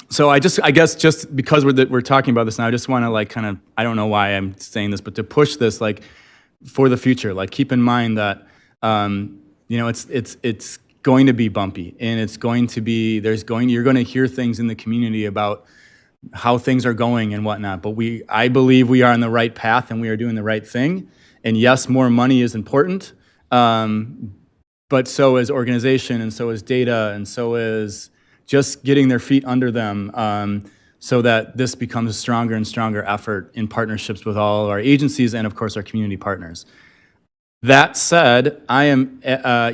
So I guess just because we're talking about this now, I just want to I don't know why I'm saying this, but to push this for the future, keep in mind that it's going to be bumpy, and it's going to be you're going to hear things in the community about how things are going and whatnot. But I believe we are on the right path and we are doing the right thing. And yes, more money is important, but so is organization, and so is data, and so is just getting their feet under them so that this becomes a stronger and stronger effort in partnerships with all our agencies and, of course, our community partners. That said, I am,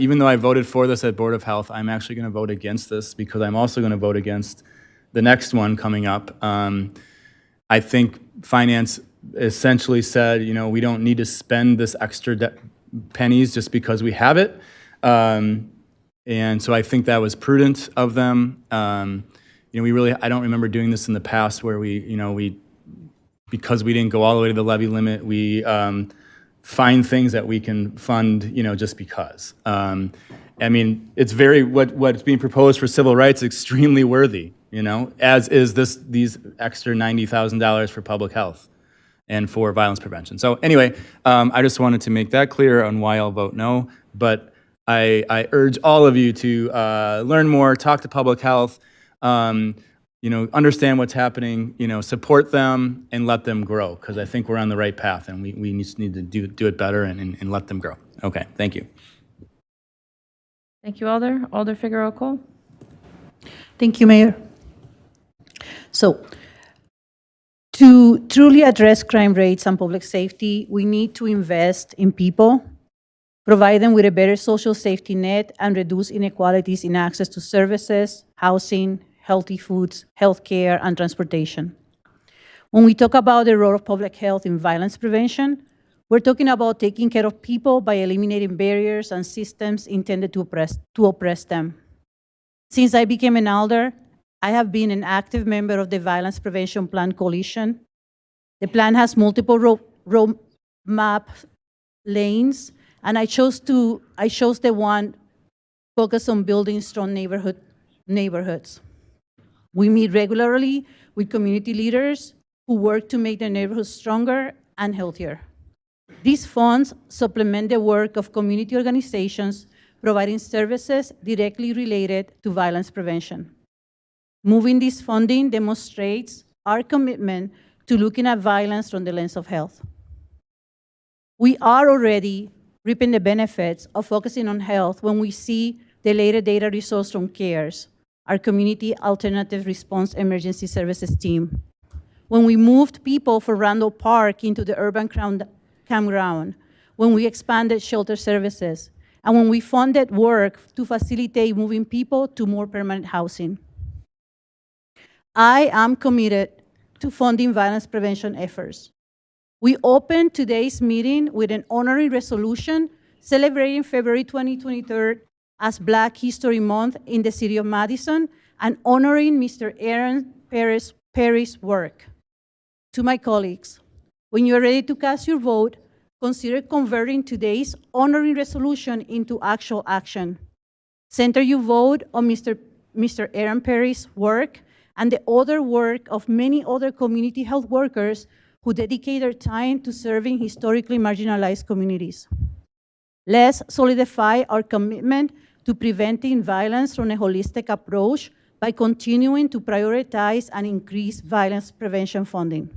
even though I voted for this at Board of Health, I'm actually going to vote against this because I'm also going to vote against the next one coming up. I think Finance essentially said, we don't need to spend this extra pennies just because we have it. And so I think that was prudent of them. I don't remember doing this in the past where because we didn't go all the way to the levy limit, we find things that we can fund, just because. It's what's being proposed for civil rights, extremely worthy, as is these extra $90,000 for public health and for violence prevention. So anyway, I just wanted to make that clear on why I'll vote no, but I urge all of you to learn more, talk to public health, understand what's happening, support them and let them grow, because I think we're on the right path, and we just need to do it better and let them grow. Okay, thank you. Thank you, Alder. Alder Figueroa Cole. Thank you, Mayor. So, to truly address crime rates and public safety, we need to invest in people, provide them with a better social safety net, and reduce inequalities in access to services, housing, healthy foods, healthcare, and transportation. When we talk about the role of public health in violence prevention, we're talking about taking care of people by eliminating barriers and systems intended to oppress them. Since I became an alder, I have been an active member of the Violence Prevention Plan Coalition. The plan has multiple roadmap lanes, and I chose the one focused on building strong neighborhoods. We meet regularly with community leaders who work to make their neighborhoods stronger and healthier. These funds supplement the work of community organizations providing services directly related to violence prevention. Moving this funding demonstrates our commitment to looking at violence from the lens of health. We are already reaping the benefits of focusing on health when we see the latest data results from CARES, our Community Alternative Response Emergency Services team. When we moved people from Randall Park into the urban campground, when we expanded shelter services, and when we funded work to facilitate moving people to more permanent housing. I am committed to funding violence prevention efforts. We opened today's meeting with an honorary resolution celebrating February 2023 as Black History Month in the city of Madison and honoring Mr. Aaron Perry's work. To my colleagues, when you're ready to cast your vote, consider converting today's honoring resolution into actual action. Center your vote on Mr. Aaron Perry's work and the other work of many other community health workers who dedicate their time to serving historically marginalized communities. Let's solidify our commitment to preventing violence from a holistic approach by continuing to prioritize and increase violence prevention funding.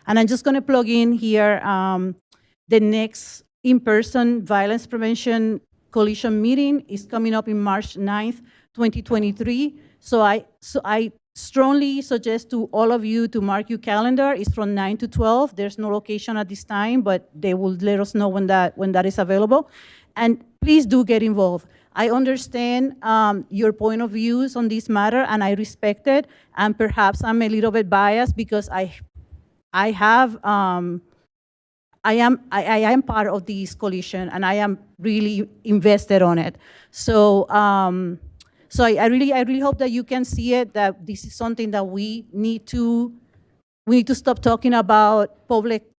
And I'm just going to plug in here the next in-person Violence Prevention Coalition meeting is coming up in March 9th, 2023. So I strongly suggest to all of you to mark your calendar. It's from 9 to 12. There's no location at this time, but they will let us know when that is available. And please do get involved. I understand your point of views on this matter, and I respect it. And perhaps I'm a little bit biased because I am part of this coalition, and I am really invested on it. So, so I really hope that you can see it, that this is something that we need to stop talking about public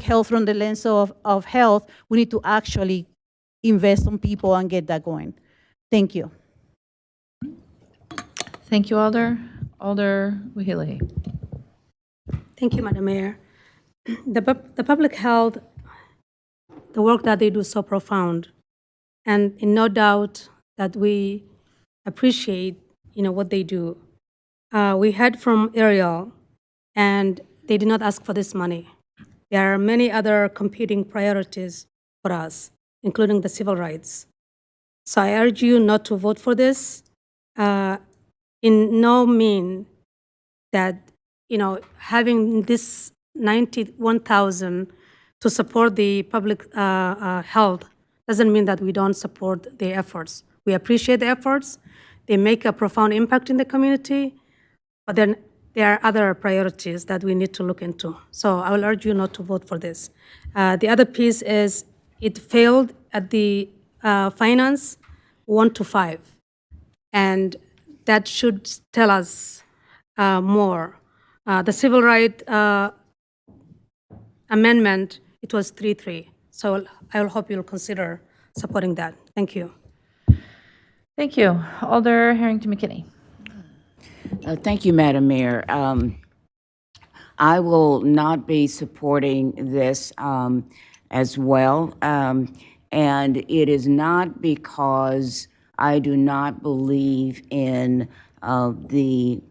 health from the lens of health. We need to actually invest on people and get that going. Thank you. Thank you, Alder. Alder Wahili. Thank you, Madam Mayor. The public health, the work that they do is so profound, and no doubt that we appreciate, what they do. We heard from Ariel, and they did not ask for this money. There are many other competing priorities for us, including the civil rights. So I urge you not to vote for this. In no mean that, having this 91,000 to support the public health doesn't mean that we don't support the efforts. We appreciate the efforts. They make a profound impact in the community, but then there are other priorities that we need to look into. So I will urge you not to vote for this. The other piece is it failed at the finance 1 to 5, and that should tell us more. The civil right amendment, it was 3-3. So I will hope you'll consider supporting that. Thank you. Thank you. Alder Harrington McKinney. Thank you, Madam Mayor. I will not be supporting this as well. And it is not because I do not believe in the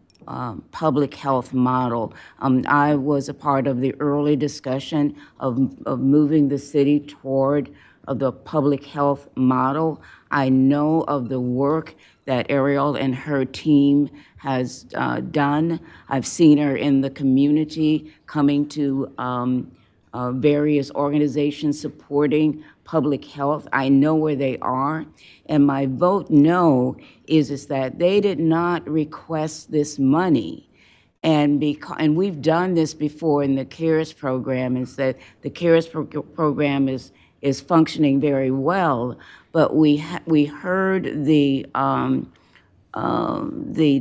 public health model. I was a part of the early discussion of moving the city toward the public health model. I know of the work that Ariel and her team has done. I've seen her in the community coming to various organizations supporting public health. I know where they are. And my vote no is that they did not request this money. And we've done this before in the CARES program, is that the CARES program is functioning very well. But we heard the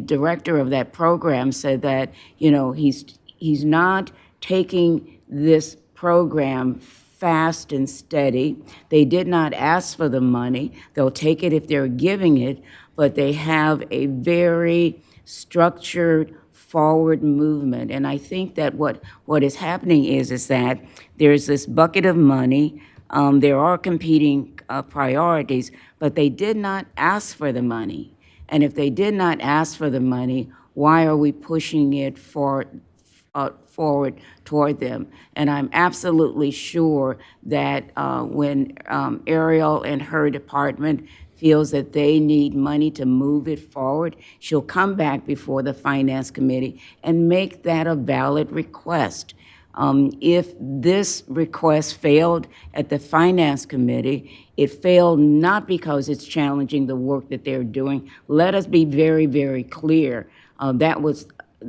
director of that program said that, you know, he's not taking this program fast and steady. They did not ask for the money. They'll take it if they're giving it, but they have a very structured forward movement. And I think that what is happening is that there's this bucket of money. There are competing priorities, but they did not ask for the money. And if they did not ask for the money, why are we pushing it forward toward them? And I'm absolutely sure that when Ariel and her department feels that they need money to move it forward, she'll come back before the Finance Committee and make that a valid request. If this request failed at the Finance Committee, it failed not because it's challenging the work that they're doing. Let us be very, very clear.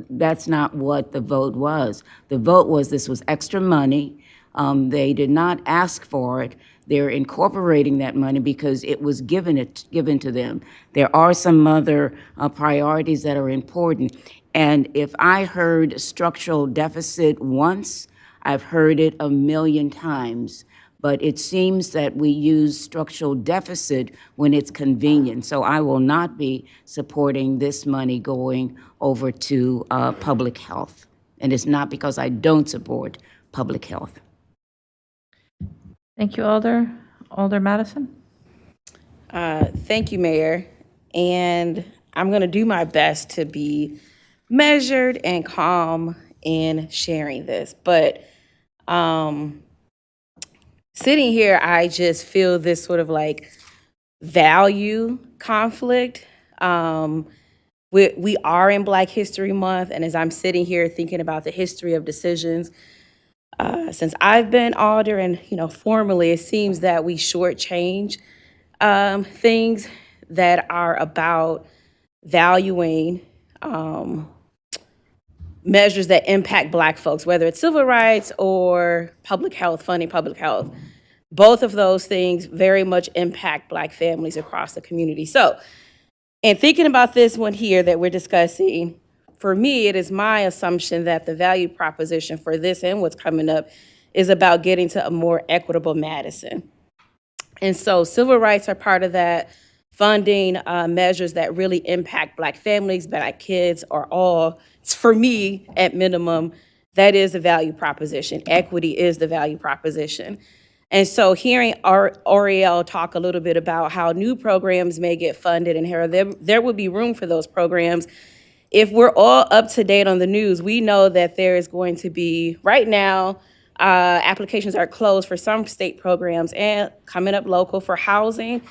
That's not what the vote was. The vote was this was extra money. They did not ask for it. They're incorporating that money because it was given to them. There are some other priorities that are important. And if I heard structural deficit once, I've heard it a million times. But it seems that we use structural deficit when it's convenient. So I will not be supporting this money going over to public health. And it's not because I don't support public health. Thank you, Alder. Alder Madison? Thank you, Mayor. And I'm going to do my best to be measured and calm in sharing this. But sitting here, I just feel this sort of like value conflict. We are in Black History Month, and as I'm sitting here thinking about the history of decisions, since I've been alder and, you know, formally, it seems that we shortchange things that are about valuing measures that impact Black folks, whether it's civil rights or public health, funding public health. Both of those things very much impact Black families across the community. So, in thinking about this one here that we're discussing, for me, it is my assumption that the value proposition for this and what's coming up is about getting to a more equitable Madison. And so civil rights are part of that. Funding measures that really impact Black families, Black kids are all, for me, at minimum, that is the value proposition. Equity is the value proposition. And so hearing Ariel talk a little bit about how new programs may get funded and how there will be room for those programs. If we're all up to date on the news, we know that there is going to be, right now, applications are closed for some state programs and coming up local for housing.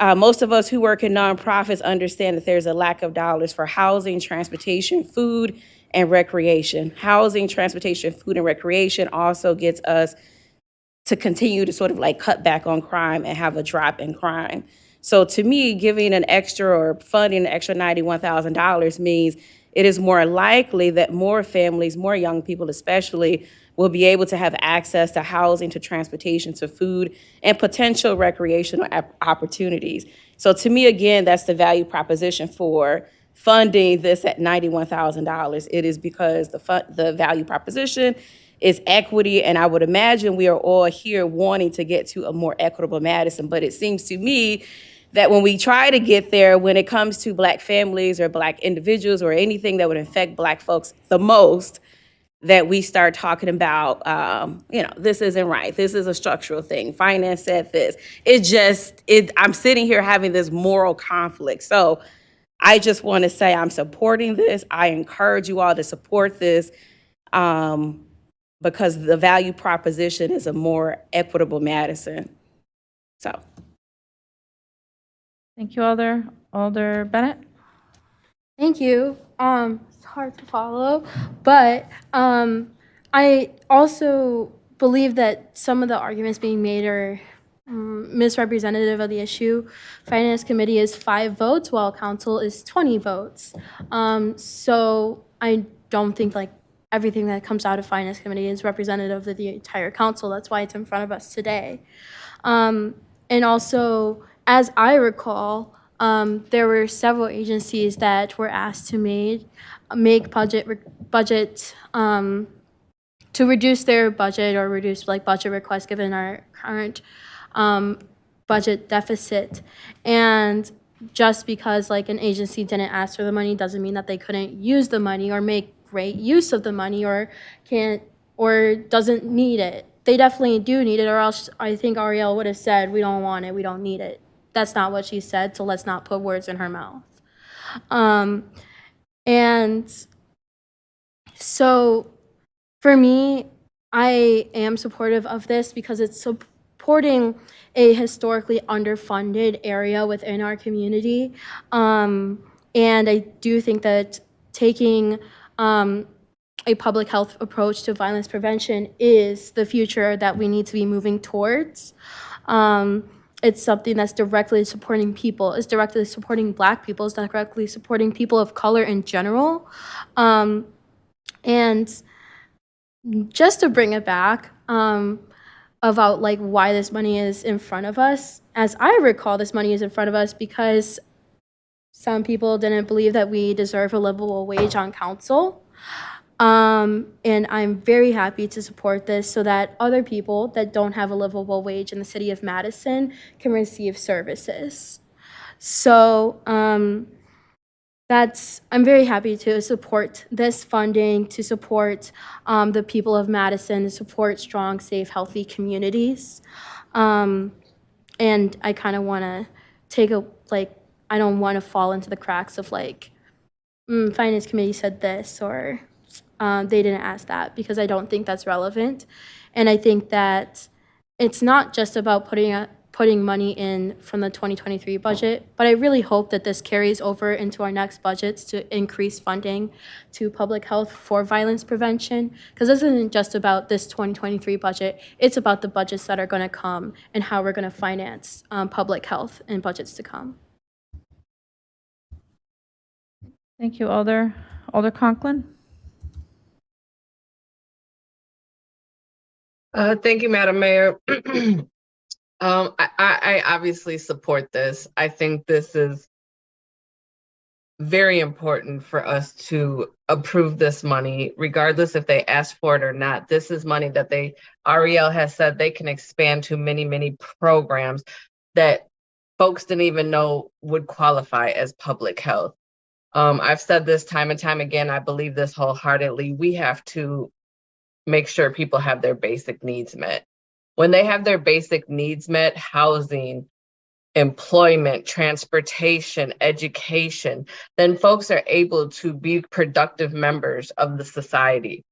Most of us who work in nonprofits understand that there's a lack of dollars for housing, transportation, food, and recreation. Housing, transportation, food, and recreation also gets us to continue to sort of like cut back on crime and have a drop in crime. So to me, giving an extra or funding an extra $91,000 means it is more likely that more families, more young people especially, will be able to have access to housing, to transportation, to food, and potential recreational opportunities. So to me, again, that's the value proposition for funding this at $91,000. It is because the value proposition is equity, and I would imagine we are all here wanting to get to a more equitable Madison, but it seems to me that when we try to get there, when it comes to Black families or Black individuals or anything that would affect Black folks the most, that we start talking about, this isn't right. This is a structural thing. Finance said this. I'm sitting here having this moral conflict. So I just want to say I'm supporting this. I encourage you all to support this because the value proposition is a more equitable Madison. So. Thank you, Alder. Alder Bennett? Thank you. It's hard to follow, but I also believe that some of the arguments being made are misrepresentative of the issue. Finance Committee is 5 votes, while Council is 20 votes. So I don't think like everything that comes out of Finance Committee is representative of the entire Council. That's why it's in front of us today. And also, as I recall, there were several agencies that were asked to make budget to reduce their budget or reduce like budget requests given our current budget deficit. And just because like an agency didn't ask for the money doesn't mean that they couldn't use the money or make great use of the money or can't or doesn't need it. They definitely do need it, or else I think Ariel would have said, we don't want it, we don't need it. That's not what she said, so let's not put words in her mouth. And so for me, I am supportive of this because it's supporting a historically underfunded area within our community. And I do think that taking a public health approach to violence prevention is the future that we need to be moving towards. It's something that's directly supporting people, is directly supporting Black people, is directly supporting people of color in general. And just to bring it back about like why this money is in front of us, as I recall, this money is in front of us because some people didn't believe that we deserve a livable wage on council. And I'm very happy to support this so that other people that don't have a livable wage in the city of Madison can receive services. So I'm very happy to support this funding, to support the people of Madison, to support strong, safe, healthy communities. And I kind of want to I don't want to fall into the cracks of like, Finance Committee said this or they didn't ask that, because I don't think that's relevant. And I think that it's not just about putting money in from the 2023 budget, but I really hope that this carries over into our next budgets to increase funding to public health for violence prevention, because this isn't just about this 2023 budget, it's about the budgets that are going to come and how we're going to finance public health in budgets to come. Thank you, Alder. Alder Conklin? Thank you, Madam Mayor. I obviously support this. I think this is very important for us to approve this money, regardless if they ask for it or not. This is money that Ariel has said they can expand to many, many programs that folks didn't even know would qualify as public health. I've said this time and time again, I believe this wholeheartedly. We have to make sure people have their basic needs met. When they have their basic needs met, housing, employment, transportation, education, then folks are able to be productive members of the society.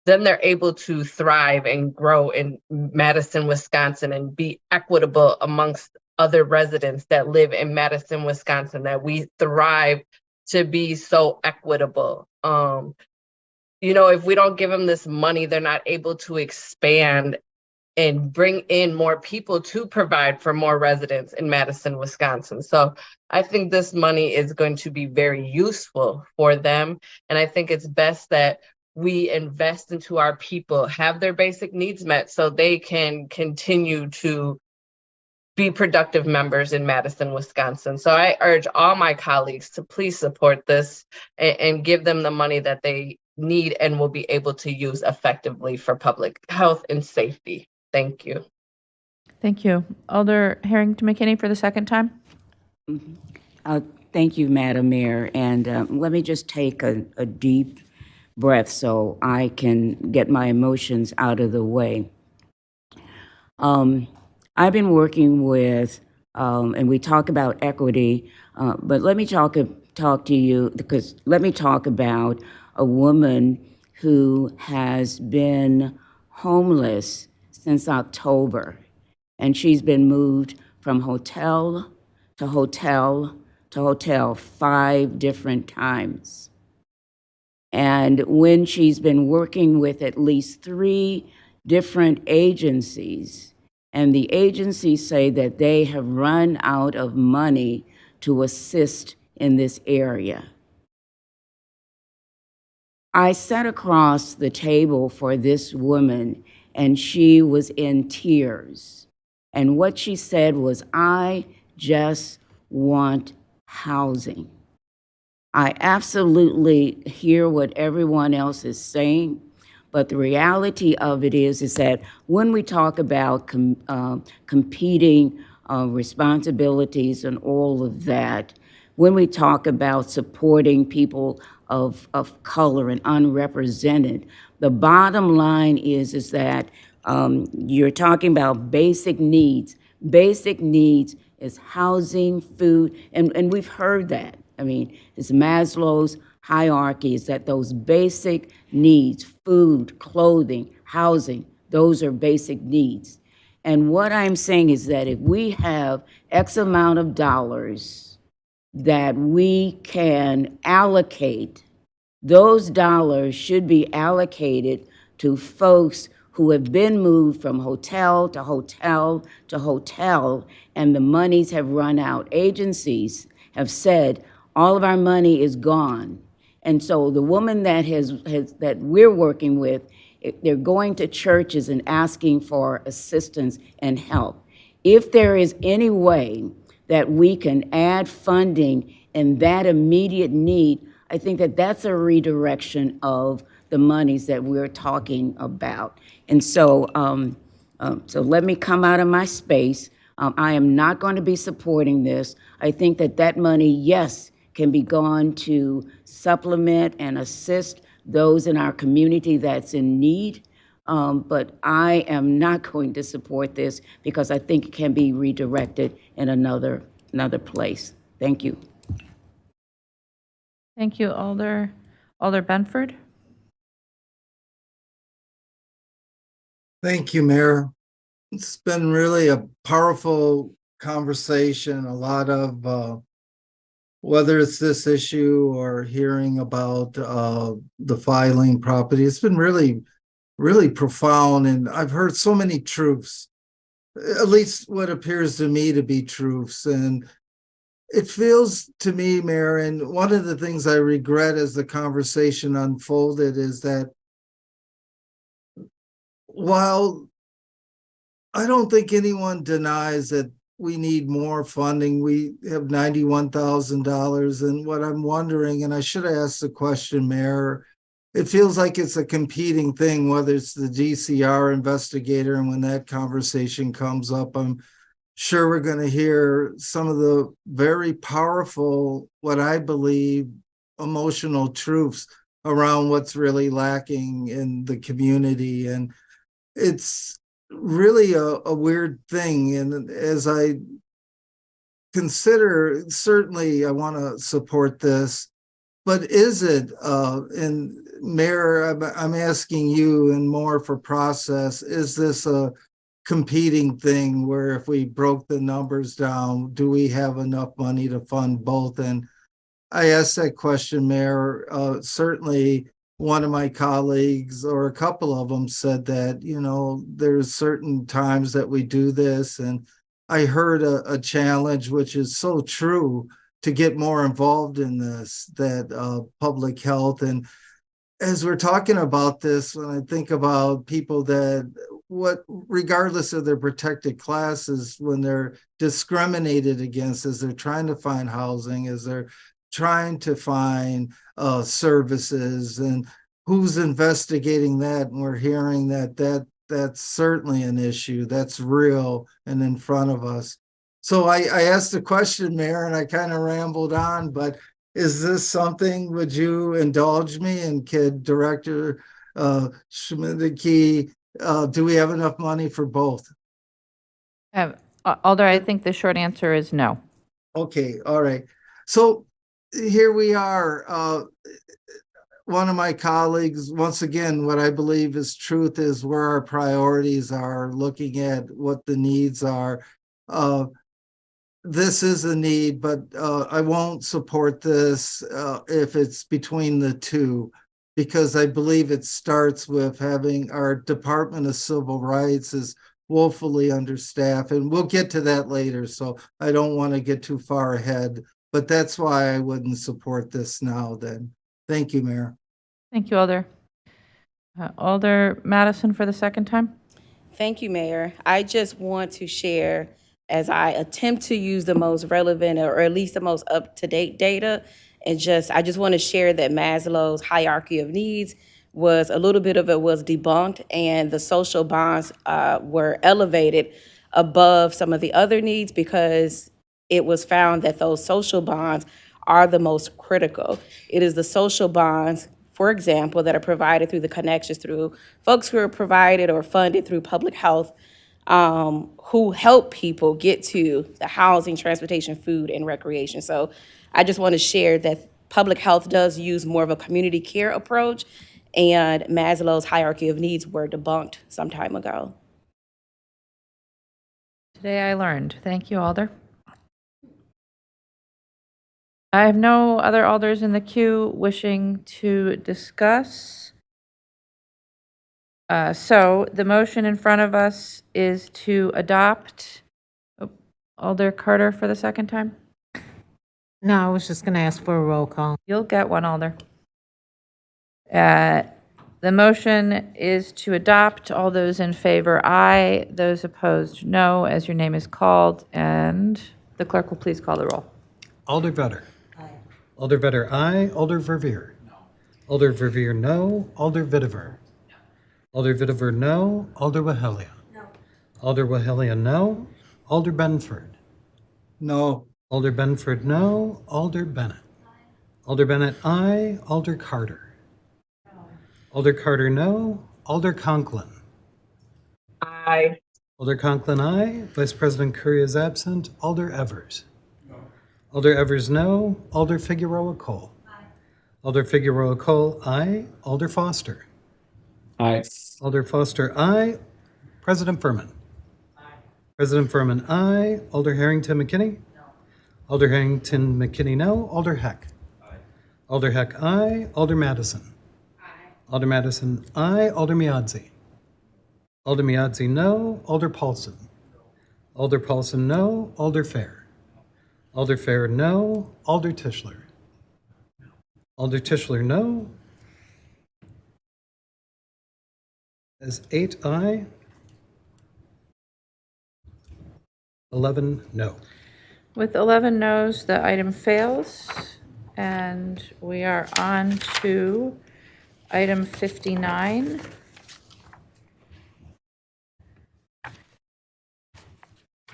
Then they're able to thrive and grow in Madison, Wisconsin, and be equitable amongst other residents that live in Madison, Wisconsin, that we thrive to be so equitable. If we don't give them this money, they're not able to expand and bring in more people to provide for more residents in Madison, Wisconsin. So I think this money is going to be very useful for them. And I think it's best that we invest into our people, have their basic needs met so they can continue to be productive members in Madison, Wisconsin. So I urge all my colleagues to please support this and give them the money that they need and will be able to use effectively for public health and safety. Thank you. Thank you. Alder Harrington McKinney for the second time. Thank you, Madam Mayor. And let me just take a deep breath so I can get my emotions out of the way. I've been working with and we talk about equity, but let me talk to you, because let me talk about a woman who has been homeless since October, and she's been moved from hotel to hotel to hotel 5 different times. And when she's been working with at least 3 different agencies, and the agencies say that they have run out of money to assist in this area. I sat across the table for this woman, and she was in tears. And what she said was, I just want housing. I absolutely hear what everyone else is saying, but the reality of it is that when we talk about competing responsibilities and all of that, when we talk about supporting people of color and unrepresented, the bottom line is that you're talking about basic needs. Basic needs is housing, food, and we've heard that. I mean, it's Maslow's hierarchy, is that those basic needs, food, clothing, housing, those are basic needs. And what I'm saying is that if we have X amount of dollars that we can allocate, those dollars should be allocated to folks who have been moved from hotel to hotel to hotel, and the monies have run out. Agencies have said, all of our money is gone. And so the woman that that we're working with, they're going to churches and asking for assistance and help. If there is any way that we can add funding in that immediate need, I think that that's a redirection of the monies that we're talking about. And so, so let me come out of my space. I am not going to be supporting this. I think that that money, yes, can be gone to supplement and assist those in our community that's in need. But I am not going to support this because I think it can be redirected in another place. Thank you. Thank you, Alder Benford. Thank you, Mayor. It's been really a powerful conversation, a lot of whether it's this issue or hearing about the filing property, it's been really, really profound. And I've heard so many truths, at least what appears to me to be truths. And it feels to me, Mayor, and one of the things I regret as the conversation unfolded is that while I don't think anyone denies that we need more funding. We have $91,000. And what I'm wondering, and I should have asked the question, Mayor, it feels like it's a competing thing, whether it's the DCR investigator, and when that conversation comes up, I'm sure we're going to hear some of the very powerful, what I believe, emotional truths around what's really lacking in the community. And it's really a weird thing. And as I consider, certainly I want to support this, but is it, and Mayor, I'm asking you and more for process, is this a competing thing where if we broke the numbers down, do we have enough money to fund both? And I asked that question, Mayor, certainly one of my colleagues or a couple of them said that, you know, there's certain times that we do this. And I heard a challenge, which is so true, to get more involved in this, that public health. And as we're talking about this, when I think about people that regardless of their protected classes, when they're discriminated against, as they're trying to find housing, as they're trying to find services, and who's investigating that? And we're hearing that's certainly an issue that's real and in front of us. So I asked the question, Mayor, and I kind of rambled on, but is this something, would you indulge me? And could Director Schmiedeke, do we have enough money for both? Alder, I think the short answer is no. Okay, all right. So here we are. One of my colleagues, once again, what I believe is truth is where our priorities are, looking at what the needs are. This is a need, but I won't support this if it's between the two, because I believe it starts with having our Department of Civil Rights is woefully understaffed, and we'll get to that later, so I don't want to get too far ahead, but that's why I wouldn't support this now then. Thank you, Mayor. Thank you, Alder. Alder Madison for the second time. Thank you, Mayor. I just want to share, as I attempt to use the most relevant or at least the most up-to-date data, and I just want to share that Maslow's hierarchy of needs was a little bit of it was debunked, and the social bonds were elevated above some of the other needs because it was found that those social bonds are the most critical. It is the social bonds, for example, that are provided through the connections through folks who are provided or funded through public health, who help people get to the housing, transportation, food, and recreation. So I just want to share that public health does use more of a community care approach, and Maslow's hierarchy of needs were debunked some time ago. Today I learned. Thank you, Alder. I have no other alders in the queue wishing to discuss. So the motion in front of us is to adopt. Alder Carter for the second time. No, I was just going to ask for a roll call. You'll get one, Alder. The motion is to adopt. All those in favor, aye. Those opposed, no, as your name is called. And the clerk will please call the roll. Alder Vetter. Aye. Alder Vetter, aye. Alder Verveer. No. Alder Verveer, no. Alder Vitiver. No. Alder Vitiver, no. Alder Wahelia. No. Alder Wahelia, no. Alder Benford. No. Alder Benford, no. Alder Bennett. Aye. Alder Bennett, aye. Alder Carter. No. Alder Carter, no. Alder Conklin. Aye. Alder Conklin, aye. Vice President Curry is absent. Alder Evers. No. Alder Evers, no. Alder Figueroa Cole. Aye. Alder Figueroa Cole, aye. Alder Foster. Aye. Alder Foster, aye. President Furman. Aye. President Furman, aye. Alder Harrington McKinney. No. Alder Harrington McKinney, no. Alder Heck. Aye. Alder Heck, aye. Alder Madison. Aye. Alder Madison, aye. Alder Miadzi. Alder Miadzi, no. Alder Paulson. No. Alder Paulson, no. Alder Fair. Alder Fair, no. Alder Tischler. No. Alder Tischler, no. As 8 aye. 11 no. With 11 noes, the item fails, and we are on to item 59.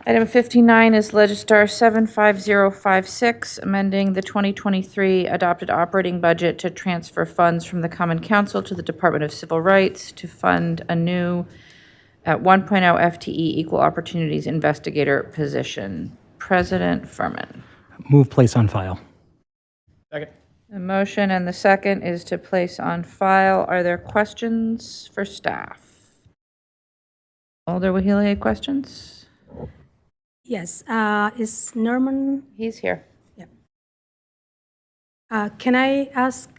Item 59 is Legistar 75056, amending the 2023 adopted operating budget to transfer funds from the Common Council to the Department of Civil Rights to fund a new at 1.0 FTE equal opportunities investigator position. President Furman. Move place on file. Second. The motion and the second is to place on file. Are there questions for staff? Alder Wahelia, questions? Yes, is Norman? He's here. Yeah. Can I ask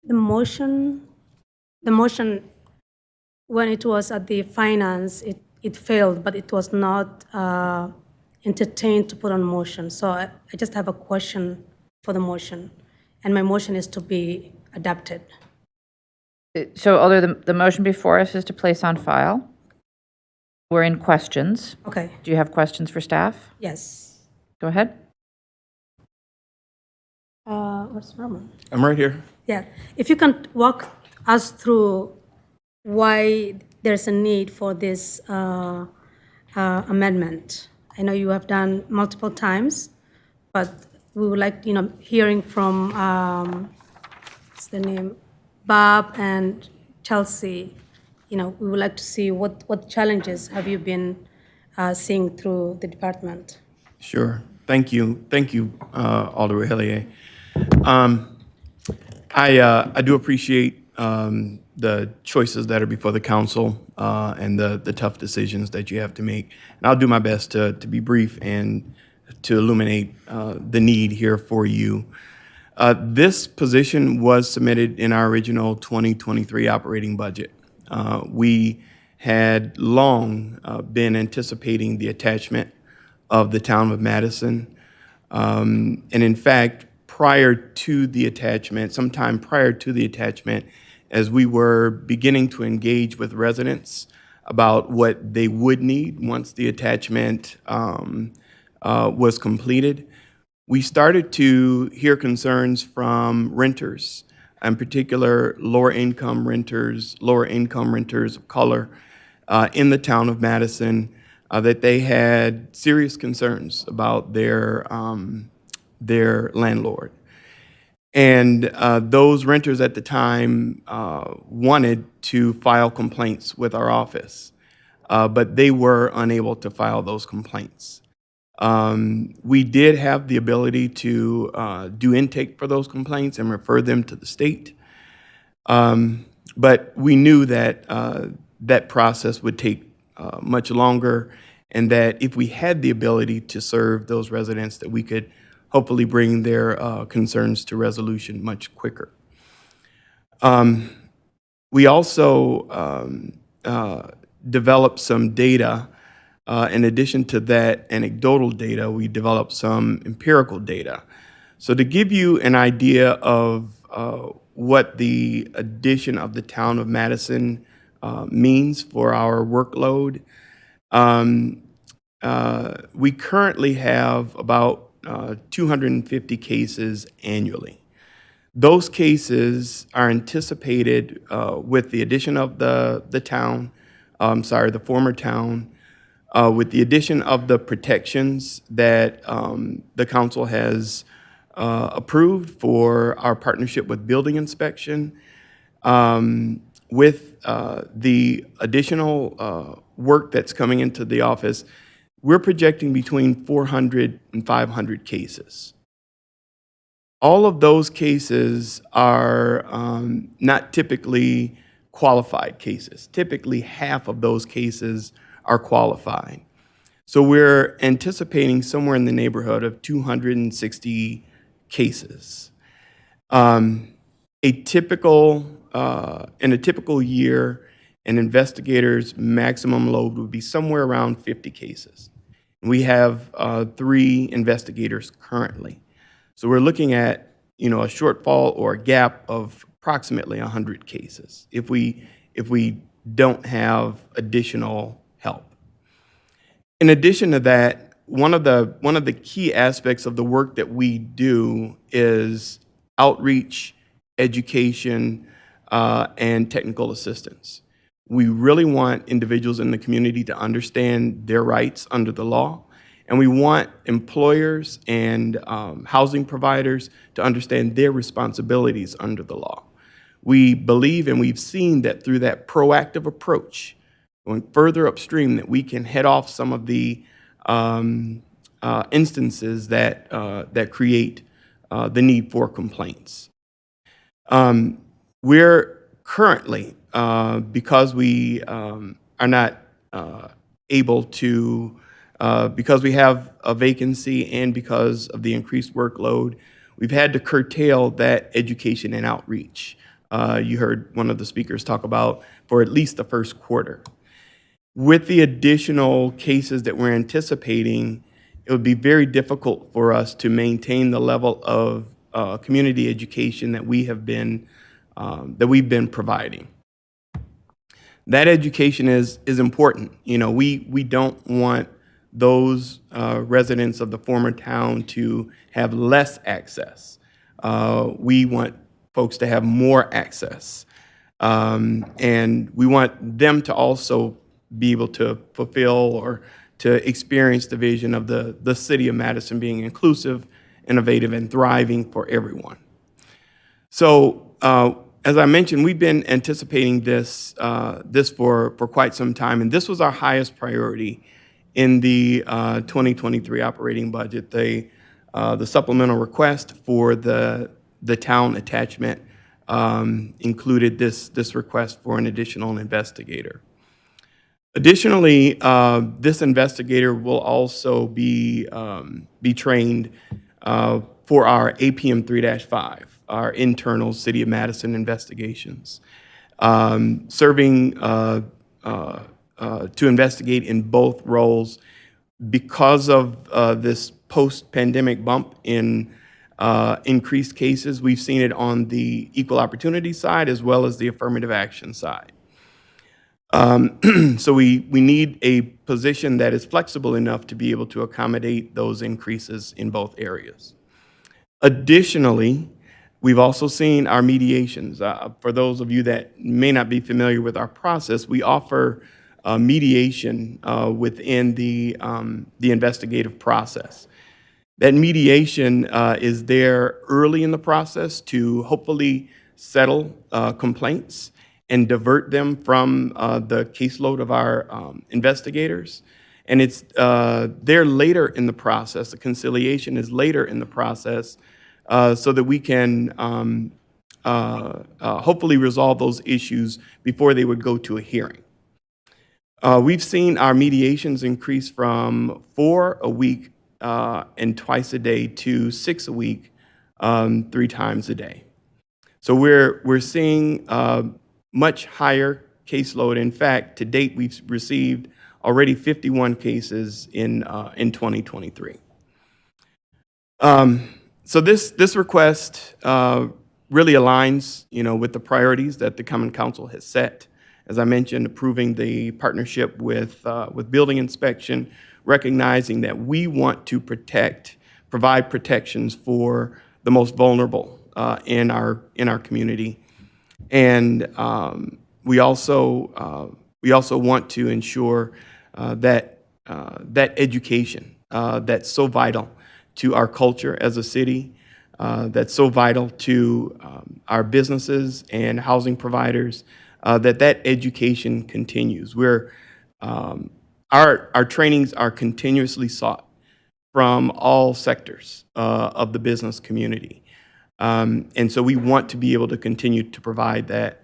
the motion? The motion, when it was at the finance, it failed, but it was not entertained to put on motion. So I just have a question for the motion, and my motion is to be adopted. So, Alder, the motion before us is to place on file. We're in questions. Okay. Do you have questions for staff? Yes. Go ahead. Where's Norman? I'm right here. Yeah. If you can walk us through why there's a need for this amendment. I know you have done multiple times, but we would like, hearing from, what's the name, Bob and Chelsea. We would like to see what challenges have you been seeing through the department. Sure. Thank you. Thank you, Alder Hillier. I do appreciate the choices that are before the council and the tough decisions that you have to make. And I'll do my best to be brief and to illuminate the need here for you. This position was submitted in our original 2023 operating budget. We had long been anticipating the attachment of the town of Madison. And in fact, prior to the attachment, sometime prior to the attachment, as we were beginning to engage with residents about what they would need once the attachment was completed, we started to hear concerns from renters, in particular lower income renters of color in the town of Madison, that they had serious concerns about their landlord. And those renters at the time wanted to file complaints with our office, but they were unable to file those complaints. We did have the ability to do intake for those complaints and refer them to the state, but we knew that that process would take much longer, and that if we had the ability to serve those residents, that we could hopefully bring their concerns to resolution much quicker. We also developed some data. In addition to that anecdotal data, we developed some empirical data. So to give you an idea of what the addition of the town of Madison means for our workload, we currently have about 250 cases annually. Those cases are anticipated with the addition of the former town, with the addition of the protections that the council has approved for our partnership with building inspection, with the additional work that's coming into the office, we're projecting between 400 and 500 cases. All of those cases are not typically qualified cases. Typically, half of those cases are qualified. So we're anticipating somewhere in the neighborhood of 260 cases. In a typical year, an investigator's maximum load would be somewhere around 50 cases. We have 3 investigators currently. So we're looking at, a shortfall or a gap of approximately 100 cases if we don't have additional help. In addition to that, one of the key aspects of the work that we do is outreach, education, and technical assistance. We really want individuals in the community to understand their rights under the law, and we want employers and housing providers to understand their responsibilities under the law. We believe and we've seen that through that proactive approach, going further upstream, that we can head off some of the instances that create the need for complaints. We're currently, because we are not able to, because we have a vacancy and because of the increased workload, we've had to curtail that education and outreach. You heard one of the speakers talk about for at least the first quarter. With the additional cases that we're anticipating, it would be very difficult for us to maintain the level of community education that we've been providing. That education is important. We don't want those residents of the former town to have less access. We want folks to have more access. And we want them to also be able to fulfill or to experience the vision of the city of Madison being inclusive, innovative, and thriving for everyone. So, as I mentioned, we've been anticipating this for quite some time, and this was our highest priority in the 2023 operating budget. The supplemental request for the town attachment included this request for an additional investigator. Additionally, this investigator will also be trained for our APM 3-5, our internal City of Madison investigations, serving to investigate in both roles. Because of this post-pandemic bump in increased cases, we've seen it on the equal opportunity side as well as the affirmative action side. So we need a position that is flexible enough to be able to accommodate those increases in both areas. Additionally, we've also seen our mediations. For those of you that may not be familiar with our process, we offer mediation within the investigative process. That mediation is there early in the process to hopefully settle complaints and divert them from the caseload of our investigators. And it's there later in the process, the conciliation is later in the process, so that we can hopefully resolve those issues before they would go to a hearing. We've seen our mediations increase from 4 a week and twice a day to 6 a week, 3 times a day. So we're seeing much higher caseload. In fact, to date, we've received already 51 cases in 2023. So this request really aligns, with the priorities that the Common Council has set. As I mentioned, approving the partnership with building inspection, recognizing that we want to provide protections for the most vulnerable in our community, and we also want to ensure that education that's so vital to our culture as a city, that's so vital to our businesses and housing providers, that education continues. Our trainings are continuously sought from all sectors of the business community. And so we want to be able to continue to provide that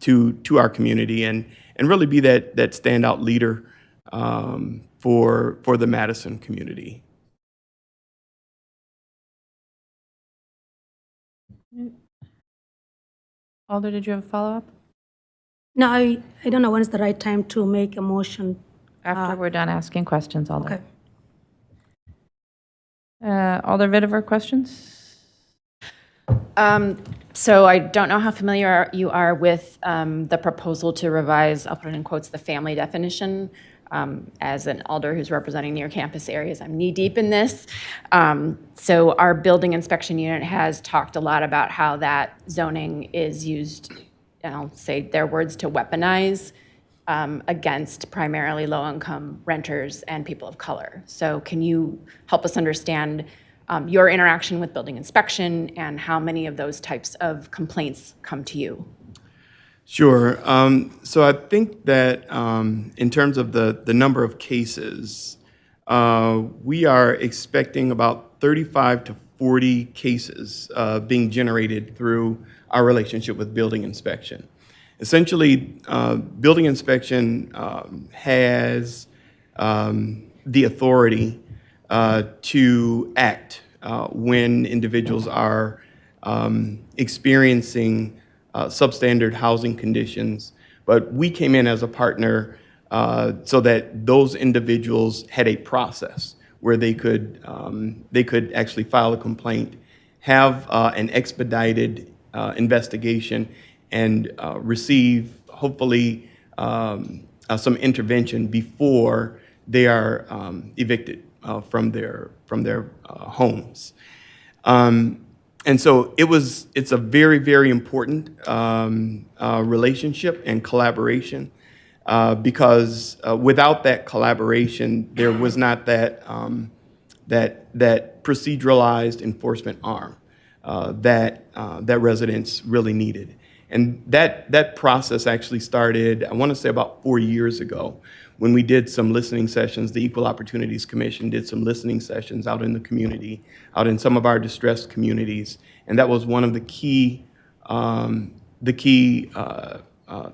to our community and really be that standout leader for the Madison community. Alder, did you have a follow-up? No, I don't know when is the right time to make a motion. After we're done asking questions, Alder. Okay. Alder Vitiver, questions? So I don't know how familiar you are with the proposal to revise, I'll put it in quotes, the family definition. As an alder who's representing near campus areas, I'm knee-deep in this. So our building inspection unit has talked a lot about how that zoning is used, and I'll say their words, to weaponize against primarily low-income renters and people of color. So can you help us understand your interaction with building inspection and how many of those types of complaints come to you? Sure. So I think that in terms of the number of cases, we are expecting about 35 to 40 cases being generated through our relationship with building inspection. Essentially, building inspection has the authority to act when individuals are experiencing substandard housing conditions, but we came in as a partner so that those individuals had a process where they could actually file a complaint, have an expedited investigation, and receive hopefully some intervention before they are evicted from their homes. And so it's a very, very important relationship and collaboration because without that collaboration, there was not that proceduralized enforcement arm that residents really needed. And that process actually started, I want to say, about 4 years ago, when we did some listening sessions, the Equal Opportunities Commission did some listening sessions out in the community, out in some of our distressed communities, and that was one of the key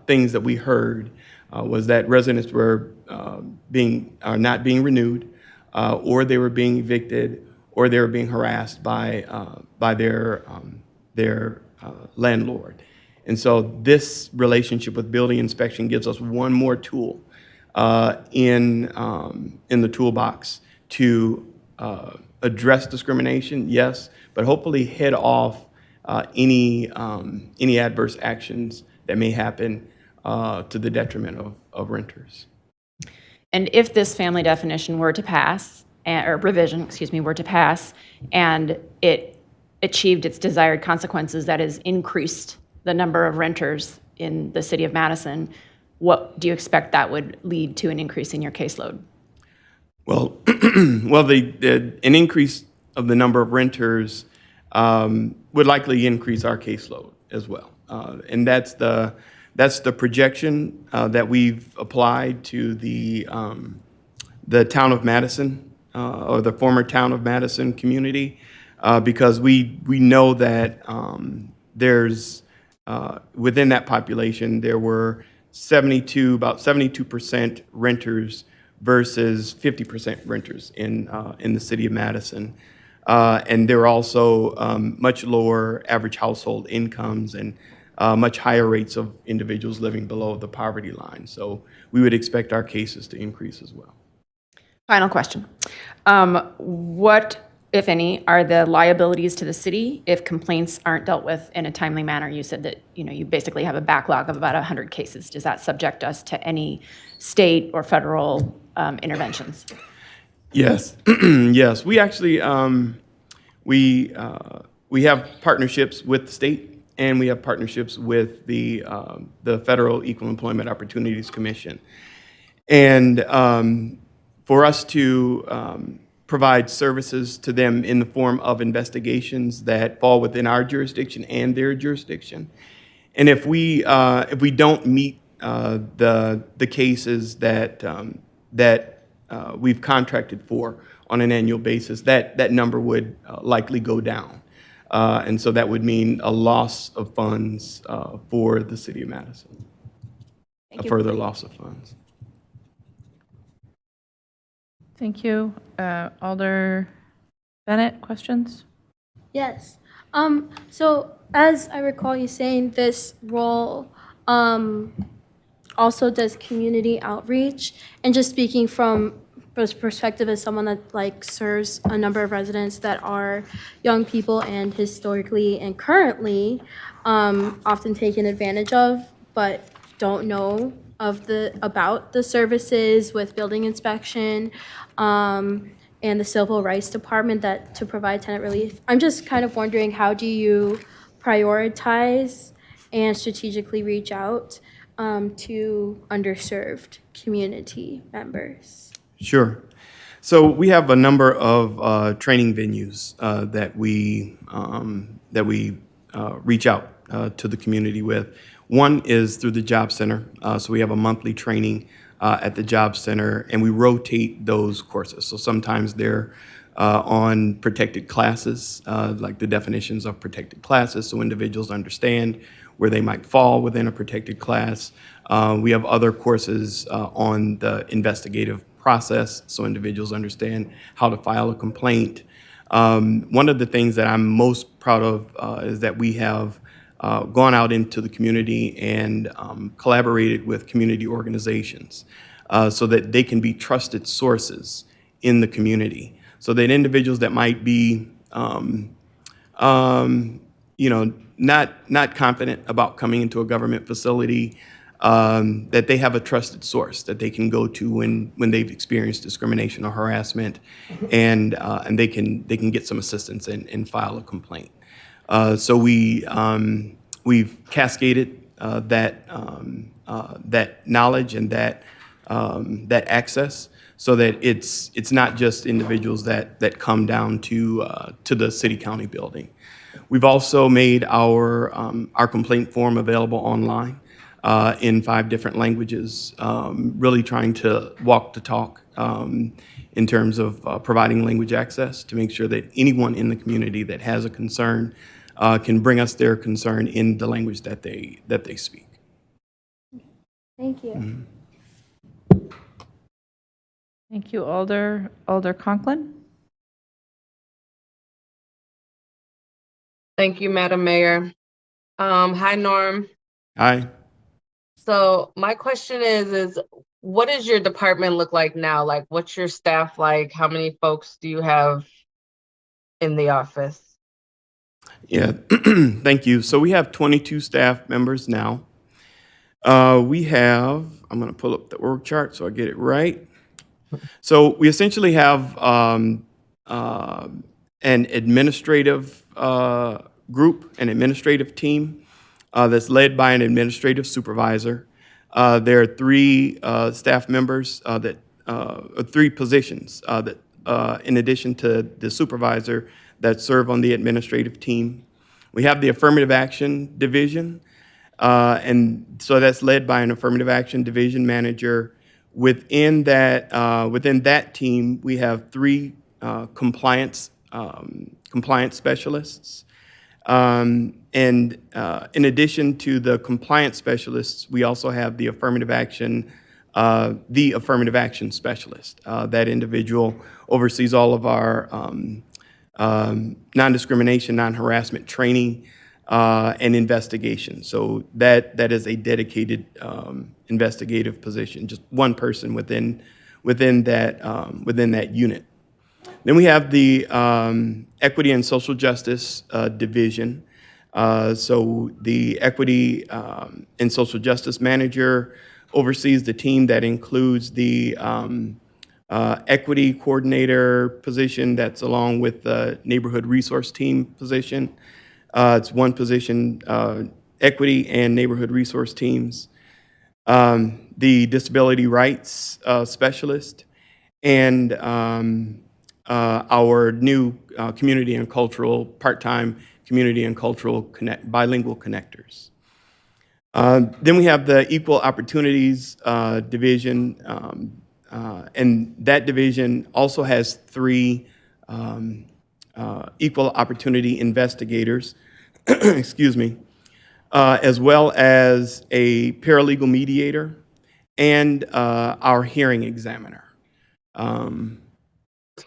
things that we heard was that residents were not being renewed, or they were being evicted, or they were being harassed by their landlord. And so this relationship with building inspection gives us one more tool in the toolbox to address discrimination, yes, but hopefully head off any adverse actions that may happen to the detriment of renters. And if this family definition were to pass, or revision, excuse me, were to pass, and it achieved its desired consequences, that is, increased the number of renters in the city of Madison, what do you expect that would lead to an increase in your caseload? Well, an increase of the number of renters would likely increase our caseload as well, and that's the projection that we've applied to the town of Madison or the former town of Madison community, because we know that there's within that population there were about 72% renters versus 50% renters in the city of Madison. And there are also much lower average household incomes and much higher rates of individuals living below the poverty line. So we would expect our cases to increase as well. Final question. What, if any, are the liabilities to the city if complaints aren't dealt with in a timely manner? You said that you basically have a backlog of about 100 cases. Does that subject us to any state or federal interventions? Yes, yes. We actually we have partnerships with the state, and we have partnerships with the Federal Equal Employment Opportunities Commission, and for us to provide services to them in the form of investigations that fall within our jurisdiction and their jurisdiction, and if we don't meet the cases that we've contracted for on an annual basis, that number would likely go down. And so that would mean a loss of funds for the city of Madison, a further loss of funds. Thank you. Alder Bennett, questions? Yes. So as I recall you saying, this role also does community outreach, and just speaking from this perspective as someone that serves a number of residents that are young people and historically and currently often taken advantage of, but don't know about the services with building inspection and the civil rights department to provide tenant relief. I'm just kind of wondering, how do you prioritize and strategically reach out to underserved community members? Sure. So we have a number of training venues that we reach out to the community with. One is through the Job Center. So we have a monthly training at the Job Center, and we rotate those courses. So sometimes they're on protected classes, like the definitions of protected classes, so individuals understand where they might fall within a protected class. We have other courses on the investigative process, so individuals understand how to file a complaint. One of the things that I'm most proud of is that we have gone out into the community and collaborated with community organizations so that they can be trusted sources in the community, so that individuals that might be not confident about coming into a government facility, that they have a trusted source that they can go to when they've experienced discrimination or harassment, and they can get some assistance and file a complaint. So we've cascaded that knowledge and that access, so that it's not just individuals that come down to the city county building. We've also made our complaint form available online. in 5 different languages, really trying to walk the talk in terms of providing language access to make sure that anyone in the community that has a concern can bring us their concern in the language that they speak. Thank you. Thank you, Alder Conklin. Thank you, Madam Mayor. Hi, Norm. Hi. So my question is what does your department look like now? Like, what's your staff like? How many folks do you have in the office? Yeah, thank you. So we have 22 staff members now. We have, I'm going to pull up the org chart so I get it right. So we essentially have an administrative group, an administrative team that's led by an administrative supervisor. There are 3 staff members that, 3 positions that, in addition to the supervisor, that serve on the administrative team. We have the affirmative action division, and so that's led by an affirmative action division manager. Within that team, we have 3 compliance specialists. And in addition to the compliance specialists, we also have the affirmative action specialist. That individual oversees all of our non-discrimination, non-harassment training and investigation. So that is a dedicated investigative position, just one person within that unit. Then we have the Equity and Social Justice Division. So the Equity and Social Justice Manager oversees the team that includes the Equity Coordinator position that's along with the Neighborhood Resource Team position. It's one position, Equity and Neighborhood Resource Teams. The Disability Rights Specialist, and our new community and cultural, part-time community and cultural bilingual connectors. Then we have the Equal Opportunities Division, and that division also has 3 equal opportunity investigators, excuse me, as well as a paralegal mediator and our hearing examiner.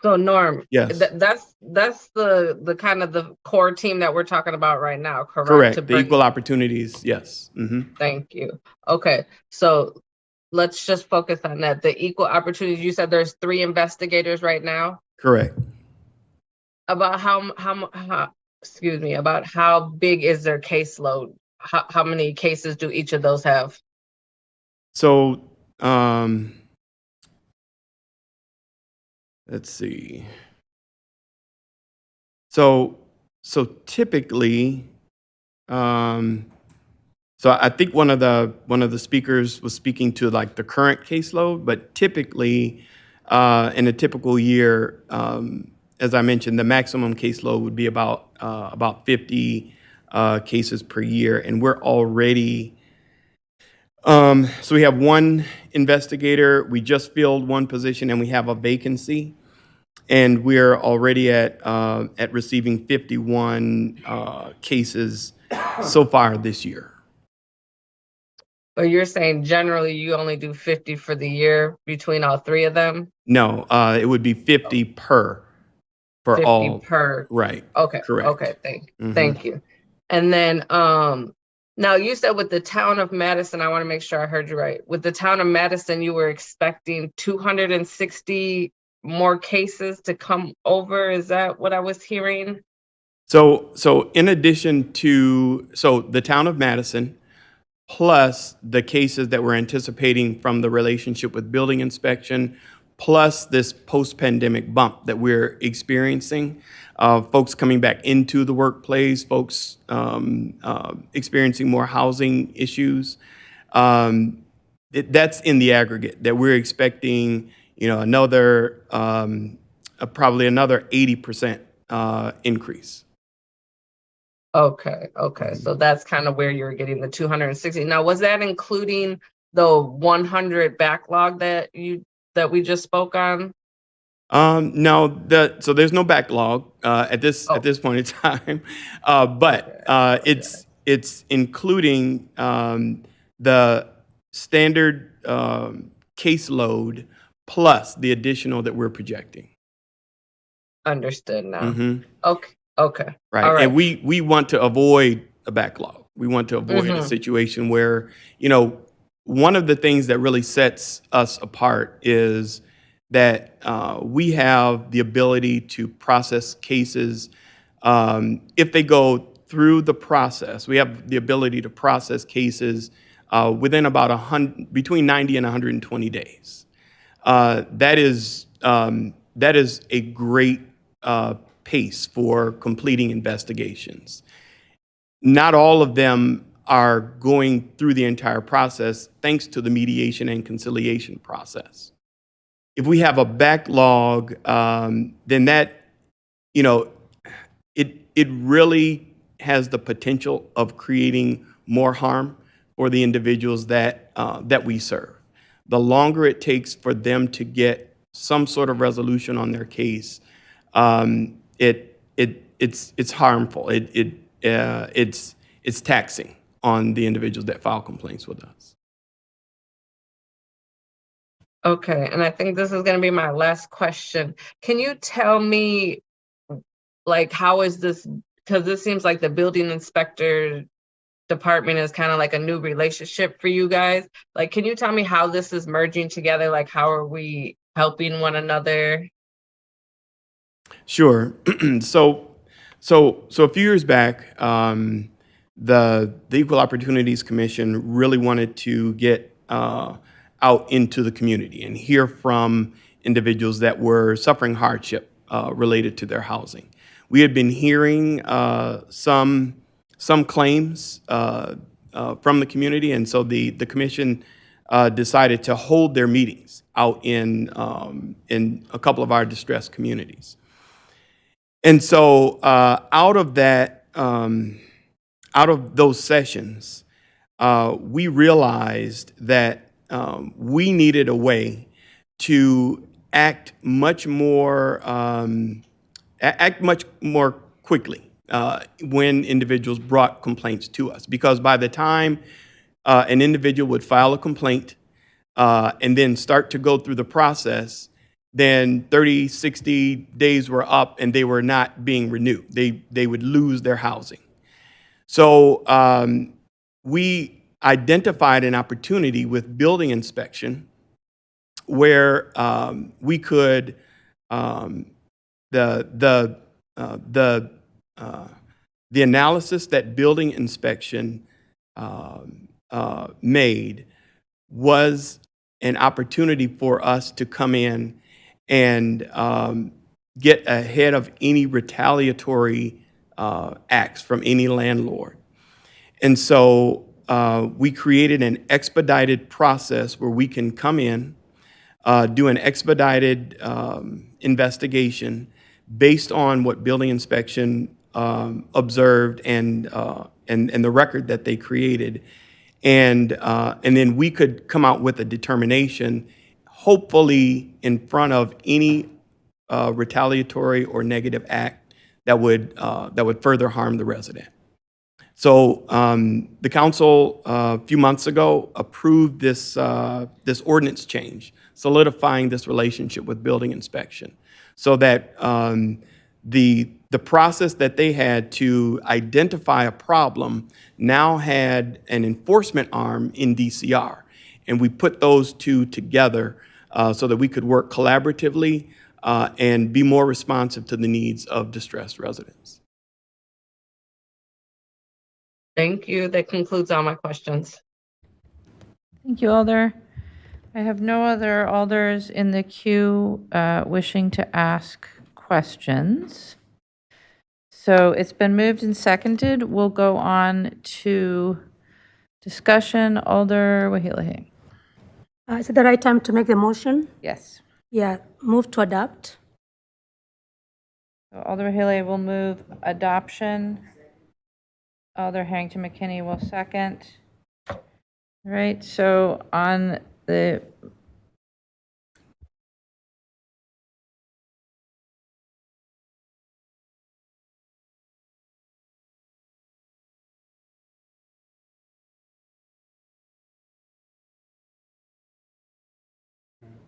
So Norm, Yes. that's the kind of the core team that we're talking about right now, correct? Correct. To The bring- equal opportunities, yes. Thank you. Okay, so let's just focus on that. The equal opportunities, you said there's 3 investigators right now. Correct. About about how big is their caseload? How many cases do each of those have? So, let's see. So typically, so I think one of the speakers was speaking to like the current caseload, but typically, in a typical year, as I mentioned, the maximum caseload would be about 50 cases per year, and we're already. So we have 1 investigator. We just filled 1 position, and we have a vacancy, and we're already at receiving 51 cases so far this year. But you're saying generally you only do 50 for the year between all 3 of them? No, it would be 50 per for 50 all. per. Right. Okay. Correct. Okay. Thank you. And then now you said with the town of Madison, I want to make sure I heard you right. With the town of Madison, you were expecting 260 more cases to come over. Is that what I was hearing? So in addition to the town of Madison, plus the cases that we're anticipating from the relationship with building inspection, plus this post-pandemic bump that we're experiencing, folks coming back into the workplace, folks experiencing more housing issues. That's in the aggregate that we're expecting, another probably another 80% increase. Okay, okay. So that's kind of where you're getting the 260. Now, was that including the 100 backlog that we just spoke on? No, so there's no backlog at this point in time, but it's including the standard caseload plus the additional that we're projecting. Understood now. Mhm. Okay, okay. Right. All right. And we want to avoid a backlog. We want to avoid a situation where, one of the things that really sets us apart is that we have the ability to process cases if they go through the process. We have the ability to process cases within about between 90 and 120 days. That is a great pace for completing investigations. Not all of them are going through the entire process thanks to the mediation and conciliation process. If we have a backlog, then that, it really has the potential of creating more harm for the individuals that we serve. The longer it takes for them to get some sort of resolution on their case, it's harmful. It's taxing on the individuals that file complaints with us. Okay, and I think this is going to be my last question. Can you tell me, like, how is this? Because this seems like the building inspector department is kind of like a new relationship for you guys. Like, can you tell me how this is merging together? Like, how are we helping one another? Sure. So a few years back, the Equal Opportunities Commission really wanted to get out into the community and hear from individuals that were suffering hardship related to their housing. We had been hearing some claims from the community, and so the commission decided to hold their meetings out in a couple of our distressed communities. And so out of those sessions, we realized that we needed a way to act much more quickly when individuals brought complaints to us. Because by the time an individual would file a complaint and then start to go through the process, then 30, 60 days were up and they were not being renewed. They would lose their housing. So we identified an opportunity with building inspection where we could the analysis that building inspection made was an opportunity for us to come in and get ahead of any retaliatory acts from any landlord. And so we created an expedited process where we can come in, do an expedited investigation based on what building inspection observed and the record that they created. And then we could come out with a determination, hopefully in front of any retaliatory or negative act that would further harm the resident. So the council a few months ago approved this ordinance change, solidifying this relationship with building inspection, so that the process that they had to identify a problem now had an enforcement arm in DCR. And we put those two together so that we could work collaboratively and be more responsive to the needs of distressed residents. Thank you. That concludes all my questions. Thank you, Alder. I have no other alders in the queue wishing to ask questions. So it's been moved and seconded. We'll go on to discussion. Alder Wahilahe. Is it the right time to make the motion? Yes. Yeah, move to adopt. So Alder Wahilahe will move adoption. Alder Harrington McKinney will second. All right, so on the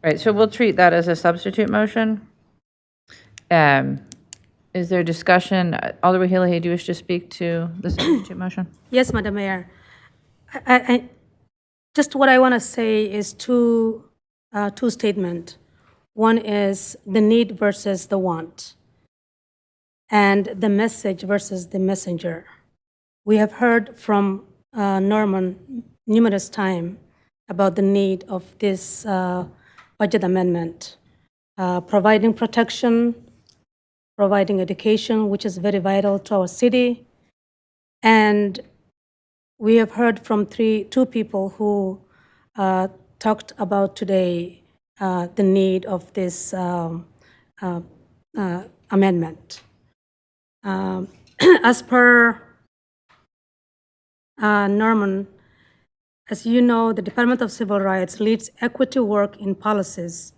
right, so we'll treat that as a substitute motion. Is there discussion? Alder Wahila, do you wish to speak to the substitute motion? Yes, Madam Mayor. Just what I want to say is two statements. One is the need versus the want, and the message versus the messenger. We have heard from Norman numerous times about the need of this budget amendment, providing protection, providing education, which is very vital to our city. And we have heard from two people who talked about today the need of this amendment. As per Norman, as you know, the Department of Civil Rights leads equity work in policies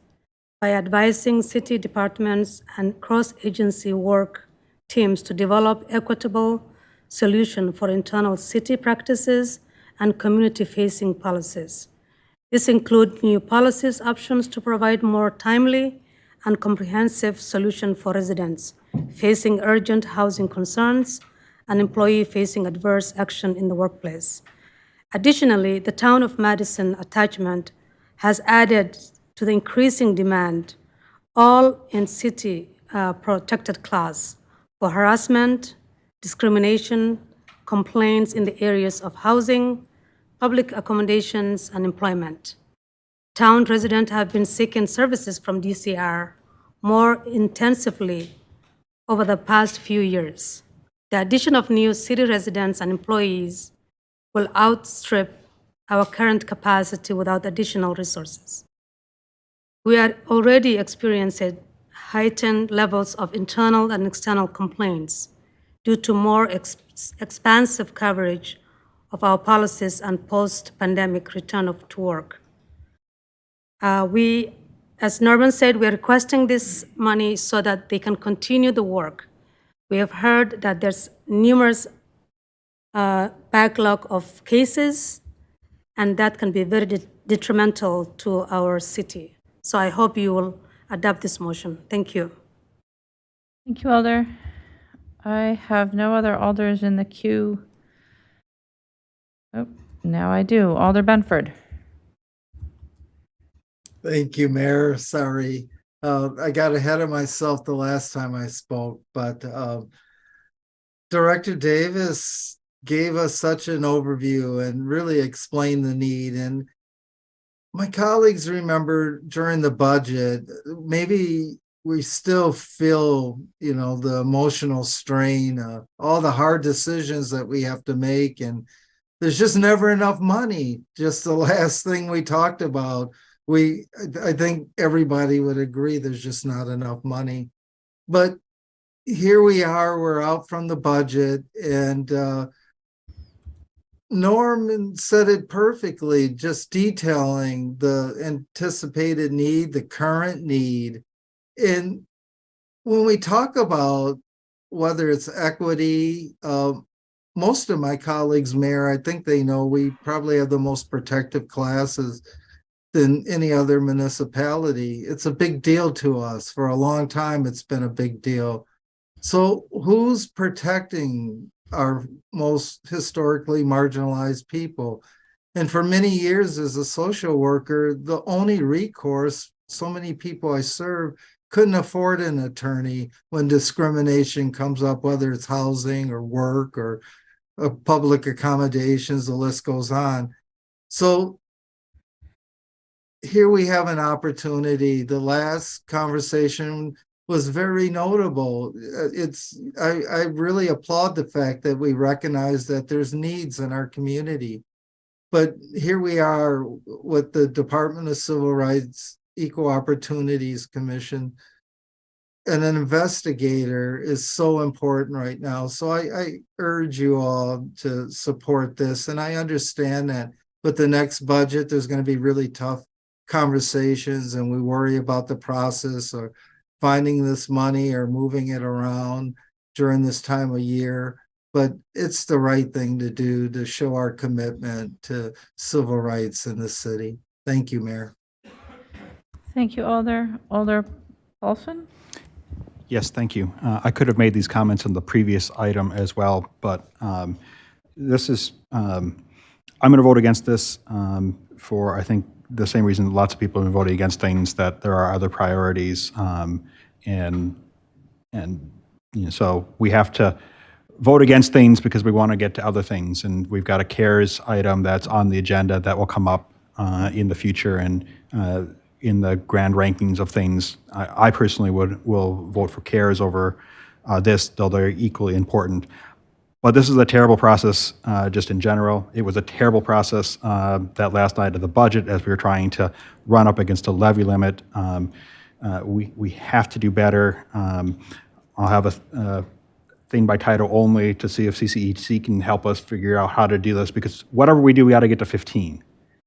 by advising city departments and cross-agency work teams to develop equitable solutions for internal city practices and community-facing policies. This includes new policies options to provide more timely and comprehensive solution for residents facing urgent housing concerns and employee facing adverse action in the workplace. Additionally, the Town of Madison attachment has added to the increasing demand, all in city protected class, for harassment, discrimination, complaints in the areas of housing, public accommodations, and employment. Town residents have been seeking services from DCR more intensively over the past few years. The addition of new city residents and employees will outstrip our current capacity without additional resources. We are already experiencing heightened levels of internal and external complaints due to more expansive coverage of our policies and post-pandemic return to work. As Norman said, we are requesting this money so that they can continue the work. We have heard that there's numerous backlog of cases, and that can be very detrimental to our city. So I hope you will adopt this motion. Thank you. Thank you, Alder. I have no other alders in the queue. Oh, now I do. Alder Benford. Thank you, Mayor. Sorry. I got ahead of myself the last time I spoke, but Director Davis gave us such an overview and really explained the need. And my colleagues remember during the budget, maybe we still feel, the emotional strain, all the hard decisions that we have to make. And there's just never enough money. Just the last thing we talked about, I think everybody would agree there's just not enough money. But here we are, we're out from the budget, and Norman said it perfectly, just detailing the anticipated need, the current need. And when we talk about whether it's equity, most of my colleagues, Mayor, I think they know we probably have the most protective classes than any other municipality. It's a big deal to us. For a long time, it's been a big deal. So who's protecting our most historically marginalized people? And for many years as a social worker, the only recourse, so many people I serve couldn't afford an attorney when discrimination comes up, whether it's housing or work or public accommodations, the list goes on. So here we have an opportunity. The last conversation was very notable. I really applaud the fact that we recognize that there's needs in our community. But here we are with the Department of Civil Rights Equal Opportunities Commission an investigator is so important right now. So I urge you all to support this. And I understand that with the next budget, there's going to be really tough conversations, and we worry about the process or finding this money or moving it around during this time of year. But it's the right thing to do to show our commitment to civil rights in the city. Thank you, Mayor. Thank you, Alder. Alder Paulson? Yes, thank you. I could have made these comments on the previous item as well, but this is, I'm going to vote against this for, I think, the same reason lots of people have been voting against things, that there are other priorities. And so we have to vote against things because we want to get to other things. And we've got a CARES item that's on the agenda that will come up in the future. And in the grand rankings of things, I personally will vote for CARES over this, though they're equally important. But this is a terrible process just in general. It was a terrible process that last night of the budget as we were trying to run up against a levy limit. We have to do better. I'll have a thing by title only to see if CCEC can help us figure out how to do this, because whatever we do, we got to get to 15.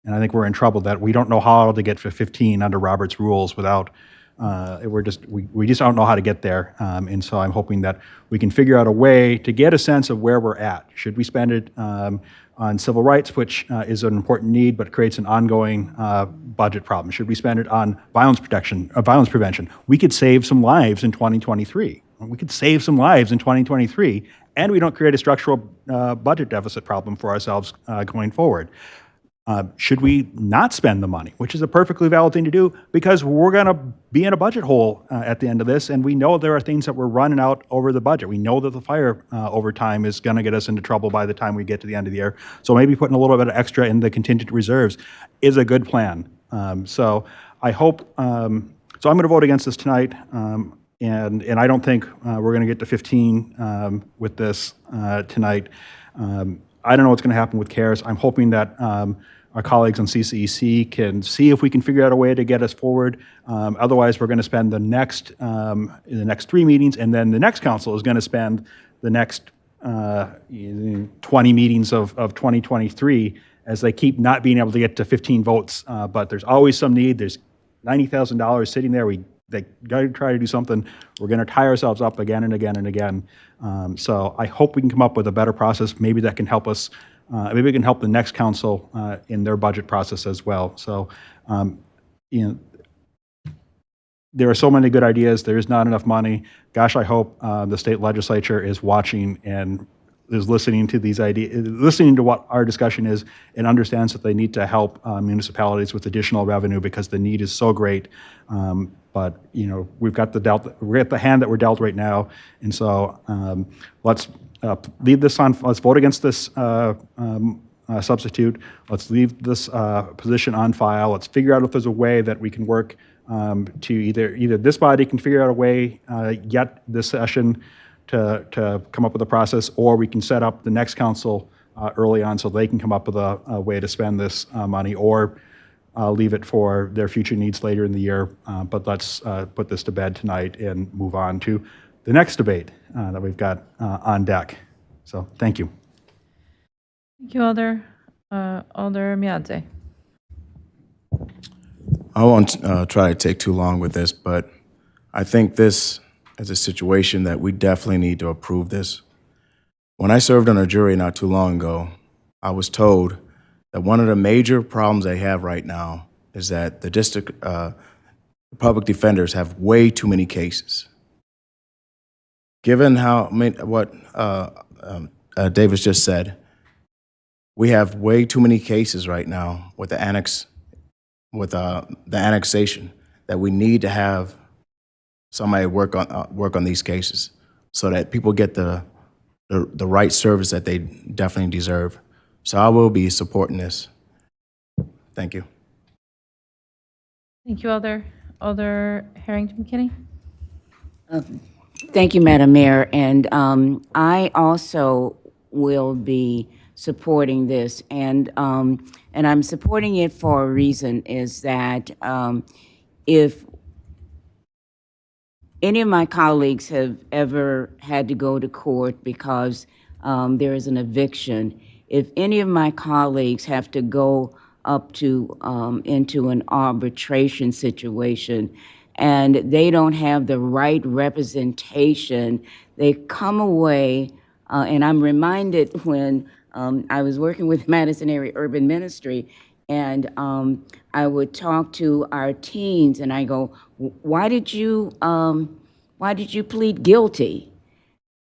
And I think we're in trouble that we don't know how to get to 15 under Robert's rules without, we just don't know how to get there. And so I'm hoping that we can figure out a way to get a sense of where we're at. Should we spend it on civil rights, which is an important need, but creates an ongoing budget problem? Should we spend it on violence prevention? We could save some lives in 2023. We could save some lives in 2023, and we don't create a structural budget deficit problem for ourselves going forward. Should we not spend the money, which is a perfectly valid thing to do, because we're going to be in a budget hole at the end of this, and we know there are things that we're running out over the budget. We know that the fire overtime is going to get us into trouble by the time we get to the end of the year. So maybe putting a little bit of extra in the contingent reserves is a good plan. So I hope, so I'm going to vote against this tonight, and I don't think we're going to get to 15 with this tonight. I don't know what's going to happen with CARES. I'm hoping that our colleagues on CCEC can see if we can figure out a way to get us forward. Otherwise, we're going to spend the next 3 meetings, and then the next council is going to spend the next 20 meetings of 2023 as they keep not being able to get to 15 votes. But there's always some need. There's $90,000 sitting there. They got to try to do something. We're going to tie ourselves up again and again and again. So I hope we can come up with a better process. Maybe that can help us. Maybe we can help the next council in their budget process as well. So, there are so many good ideas. There is not enough money. Gosh, I hope the state legislature is watching and is listening to these ideas, listening to what our discussion is, and understands that they need to help municipalities with additional revenue because the need is so great. But we're at the hand that we're dealt right now, and so let's leave this on. Let's vote against this substitute. Let's leave this position on file. Let's figure out if there's a way that we can work to either this body can figure out a way yet this session to come up with a process, or we can set up the next council early on so they can come up with a way to spend this money, or leave it for their future needs later in the year. But let's put this to bed tonight and move on to the next debate that we've got on deck. So thank you. Thank you, Alder. Alder Miadze. I won't try to take too long with this, but I think this is a situation that we definitely need to approve this. When I served on a jury not too long ago, I was told that one of the major problems they have right now is that the district public defenders have way too many cases. Given what Davis just said, we have way too many cases right now with the annexation, that we need to have somebody work on these cases so that people get the right service that they definitely deserve. So I will be supporting this. Thank you. Thank you, Alder. Alder Harrington McKinney. Thank you, Madam Mayor. And I also will be supporting this. And I'm supporting it for a reason, is that if any of my colleagues have ever had to go to court because there is an eviction, if any of my colleagues have to go up to into an arbitration situation and they don't have the right representation, they come away, and I'm reminded when I was working with Madison Area Urban Ministry, and I would talk to our teens and I go, why did you plead guilty?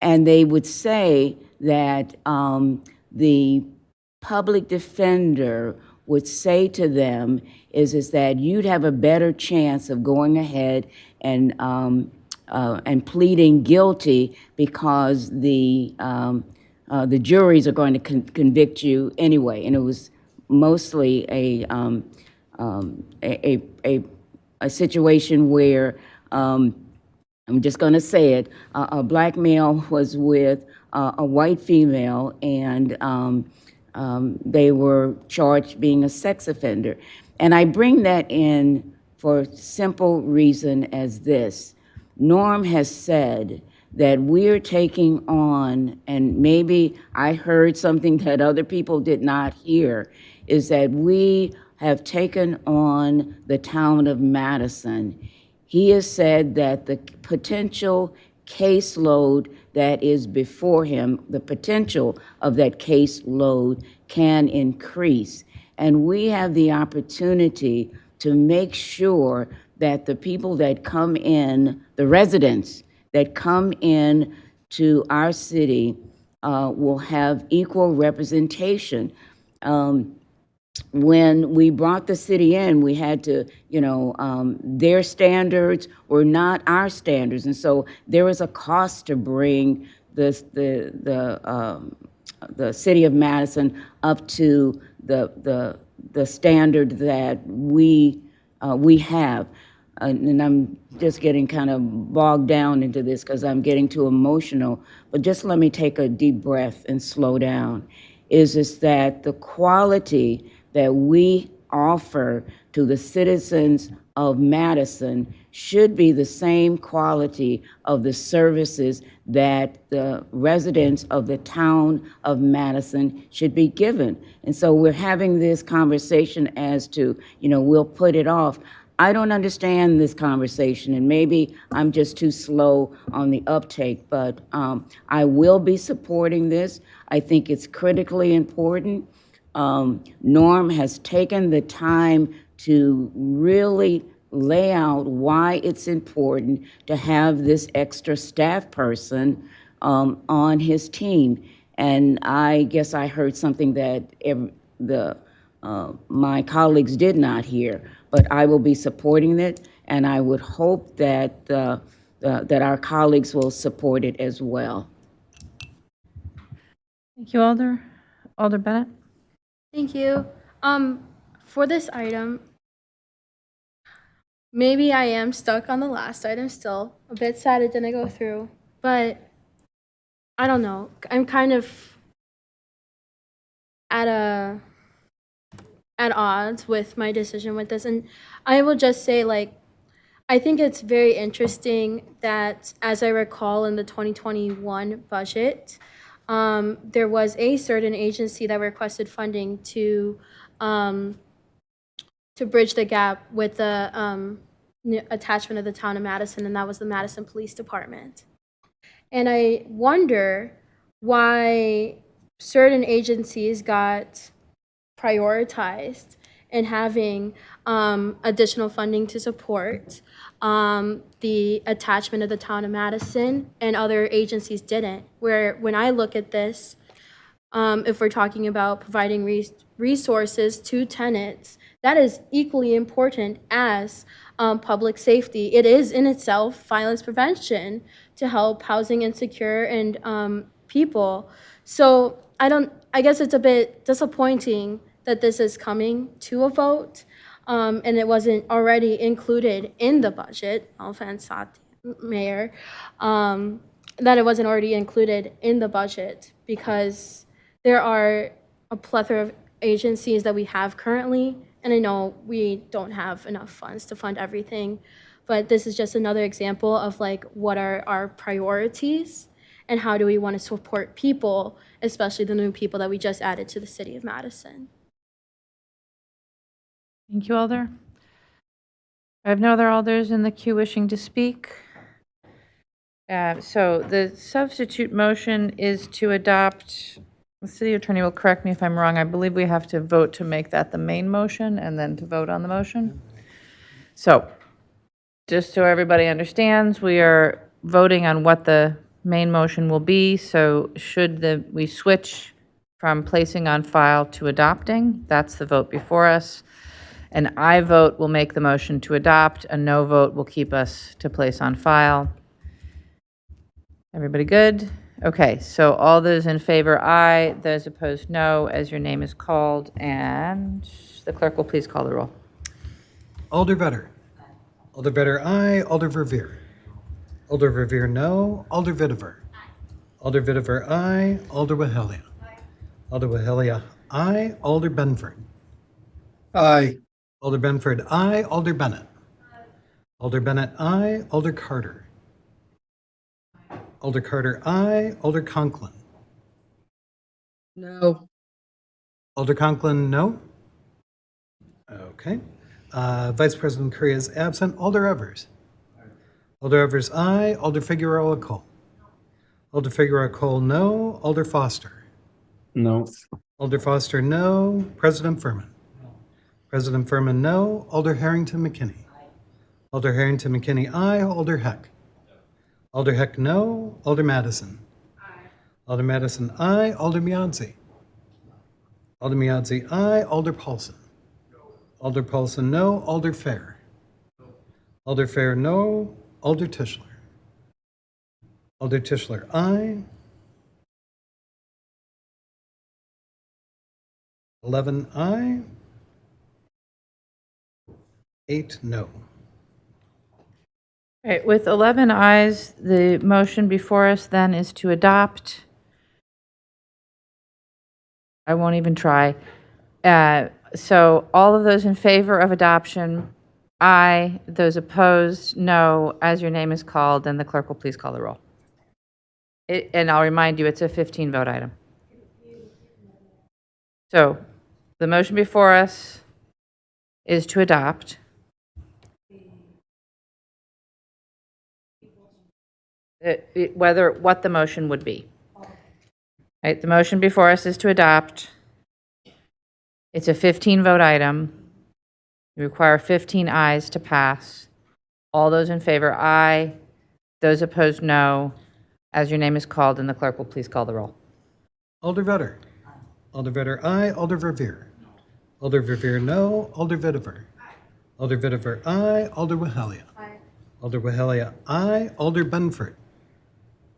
And they would say that the public defender would say to them is that you'd have a better chance of going ahead and pleading guilty because the juries are going to convict you anyway. And it was mostly a situation where I'm just going to say it. A black male was with a white female, and they were charged being a sex offender. And I bring that in for simple reason as this. Norm has said that we're taking on, and maybe I heard something that other people did not hear, is that we have taken on the town of Madison. He has said that the potential caseload that is before him, the potential of that caseload can increase. And we have the opportunity to make sure that the people that come in, the residents that come in to our city will have equal representation. When we brought the city in, we had to, their standards were not our standards. And so there was a cost to bring the city of Madison up to the standard that we have. And I'm just getting kind of bogged down into this because I'm getting too emotional. But just let me take a deep breath and slow down. Is that the quality that we offer to the citizens of Madison should be the same quality of the services that the residents of the town of Madison should be given. And so we're having this conversation as to, we'll put it off. I don't understand this conversation, and maybe I'm just too slow on the uptake, but I will be supporting this. I think it's critically important. Norm has taken the time to really lay out why it's important to have this extra staff person on his team. And I guess I heard something that my colleagues did not hear, but I will be supporting it, and I would hope that that our colleagues will support it as well. Thank you, Alder. Alder Bennett? Thank you. For this item, maybe I am stuck on the last item still. A bit sad it didn't go through, but I don't know. I'm kind of at odds with my decision with this, and I will just say, I think it's very interesting that, as I recall, in the 2021 budget, there was a certain agency that requested funding to bridge the gap with the attachment of the town of Madison, and that was the Madison Police Department. And I wonder why certain agencies got prioritized in having additional funding to support the attachment of the town of Madison, and other agencies didn't. Where when I look at this, if we're talking about providing resources to tenants, that is equally important as public safety. It is in itself violence prevention to help housing insecure and people. So I guess it's a bit disappointing that this is coming to a vote, and it wasn't already included in the budget. No offense, Mayor, that it wasn't already included in the budget, because there are a plethora of agencies that we have currently, and I know we don't have enough funds to fund everything, but this is just another example of like what are our priorities and how do we want to support people, especially the new people that we just added to the city of Madison. Thank you, Alder. I have no other alders in the queue wishing to speak. So the substitute motion is to adopt, the city attorney will correct me if I'm wrong, I believe we have to vote to make that the main motion and then to vote on the motion. So, just so everybody understands, we are voting on what the main motion will be, so should we switch from placing on file to adopting, that's the vote before us. An aye vote will make the motion to adopt, a no vote will keep us to place on file. Everybody good? Okay, so all those in favor, aye. Those opposed, no, as your name is called. And the clerk will please call the roll. Alder Vetter. Alder Vetter, aye. Alder Verveer. Alder Verveer, no. Alder Vitiver. Alder Vitiver, aye. Alder Wahelia. Alder Wahelia, aye. Alder Benford. Aye. Alder Benford, aye. Alder Bennett. Alder Bennett, aye. Alder Carter. Alder Carter, aye. Alder Conklin. No. Alder Conklin, no. Okay. Vice President Curry is absent. Alder Evers. Alder Evers, aye. Alder Figueroa Cole. Alder Figueroa Cole, no. Alder Foster. No. Alder Foster, no. President Furman. President Furman, no. Alder Harrington McKinney. Alder Harrington McKinney, aye. Alder Heck. Alder Heck, no. Alder Madison. Alder Madison, aye. Alder Miadzi. Alder Miadzi, aye. Alder Paulson. Alder Paulson, no. Alder Fair. Alder Fair, no. Alder Tischler. Alder Tischler, aye. 11 aye. 8 no. All right, with 11 ayes, the motion before us then is to adopt. I won't even try. So all of those in favor of adoption, aye. Those opposed, no. As your name is called, then the clerk will please call the roll. And I'll remind you, it's a 15-vote item. So the motion before us is to adopt. What the motion would be. Right, the motion before us is to adopt. It's a 15-vote item. You require 15 ayes to pass. All those in favor, aye. Those opposed, no. As your name is called, and the clerk will please call the roll. Alder Vetter. Alder Vetter, aye. Alder Verveer. Alder Verveer, no. Alder Vitiver. Alder Vitiver, aye. Alder Wahelia. Alder Wahelia, aye. Alder Benford.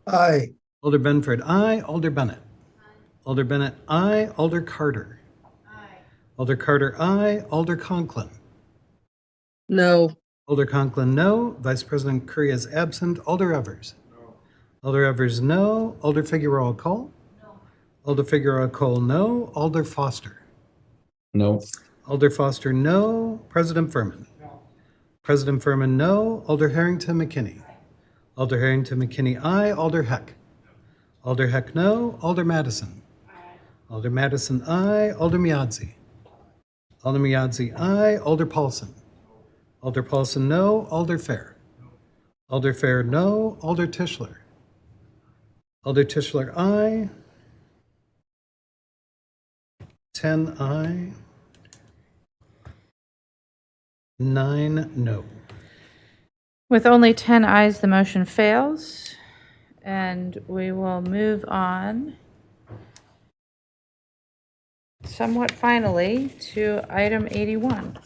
Aye. Alder Benford, aye. Alder Bennett. Alder Bennett, aye. Alder Carter. Alder Carter, aye. Alder Conklin. No. Alder Conklin, no. Vice President Curry is absent. Alder Evers. Alder Evers, no. Alder Figueroa Cole. Alder Figueroa Cole, no. Alder Foster. No. Alder Foster, no. President Furman. President Furman, no. Alder Harrington McKinney. Alder Harrington McKinney, aye. Alder Heck. Alder Heck, no. Alder Madison. Alder Madison, aye. Alder Miadzi. Alder Miadzi, aye. Alder Paulson. Alder Paulson, no. Alder Fair. Alder Fair, no. Alder Tischler. Alder Tischler, aye. 10 aye. 9 no. With only 10 ayes, the motion fails, and we will move on somewhat finally to item 81.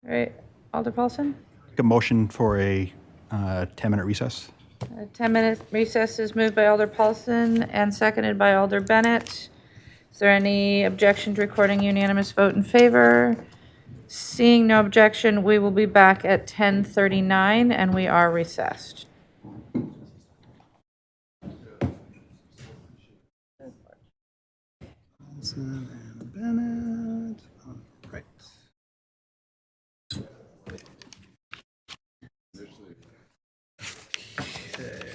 All right, Alder Paulson? A motion for a 10-minute recess. A 10-minute recess is moved by Alder Paulson and seconded by Alder Bennett. Is there any objection to recording unanimous vote in favor? Seeing no objection, we will be back at 10:39, and we are recessed. Madison and Bennett. All right. Okay.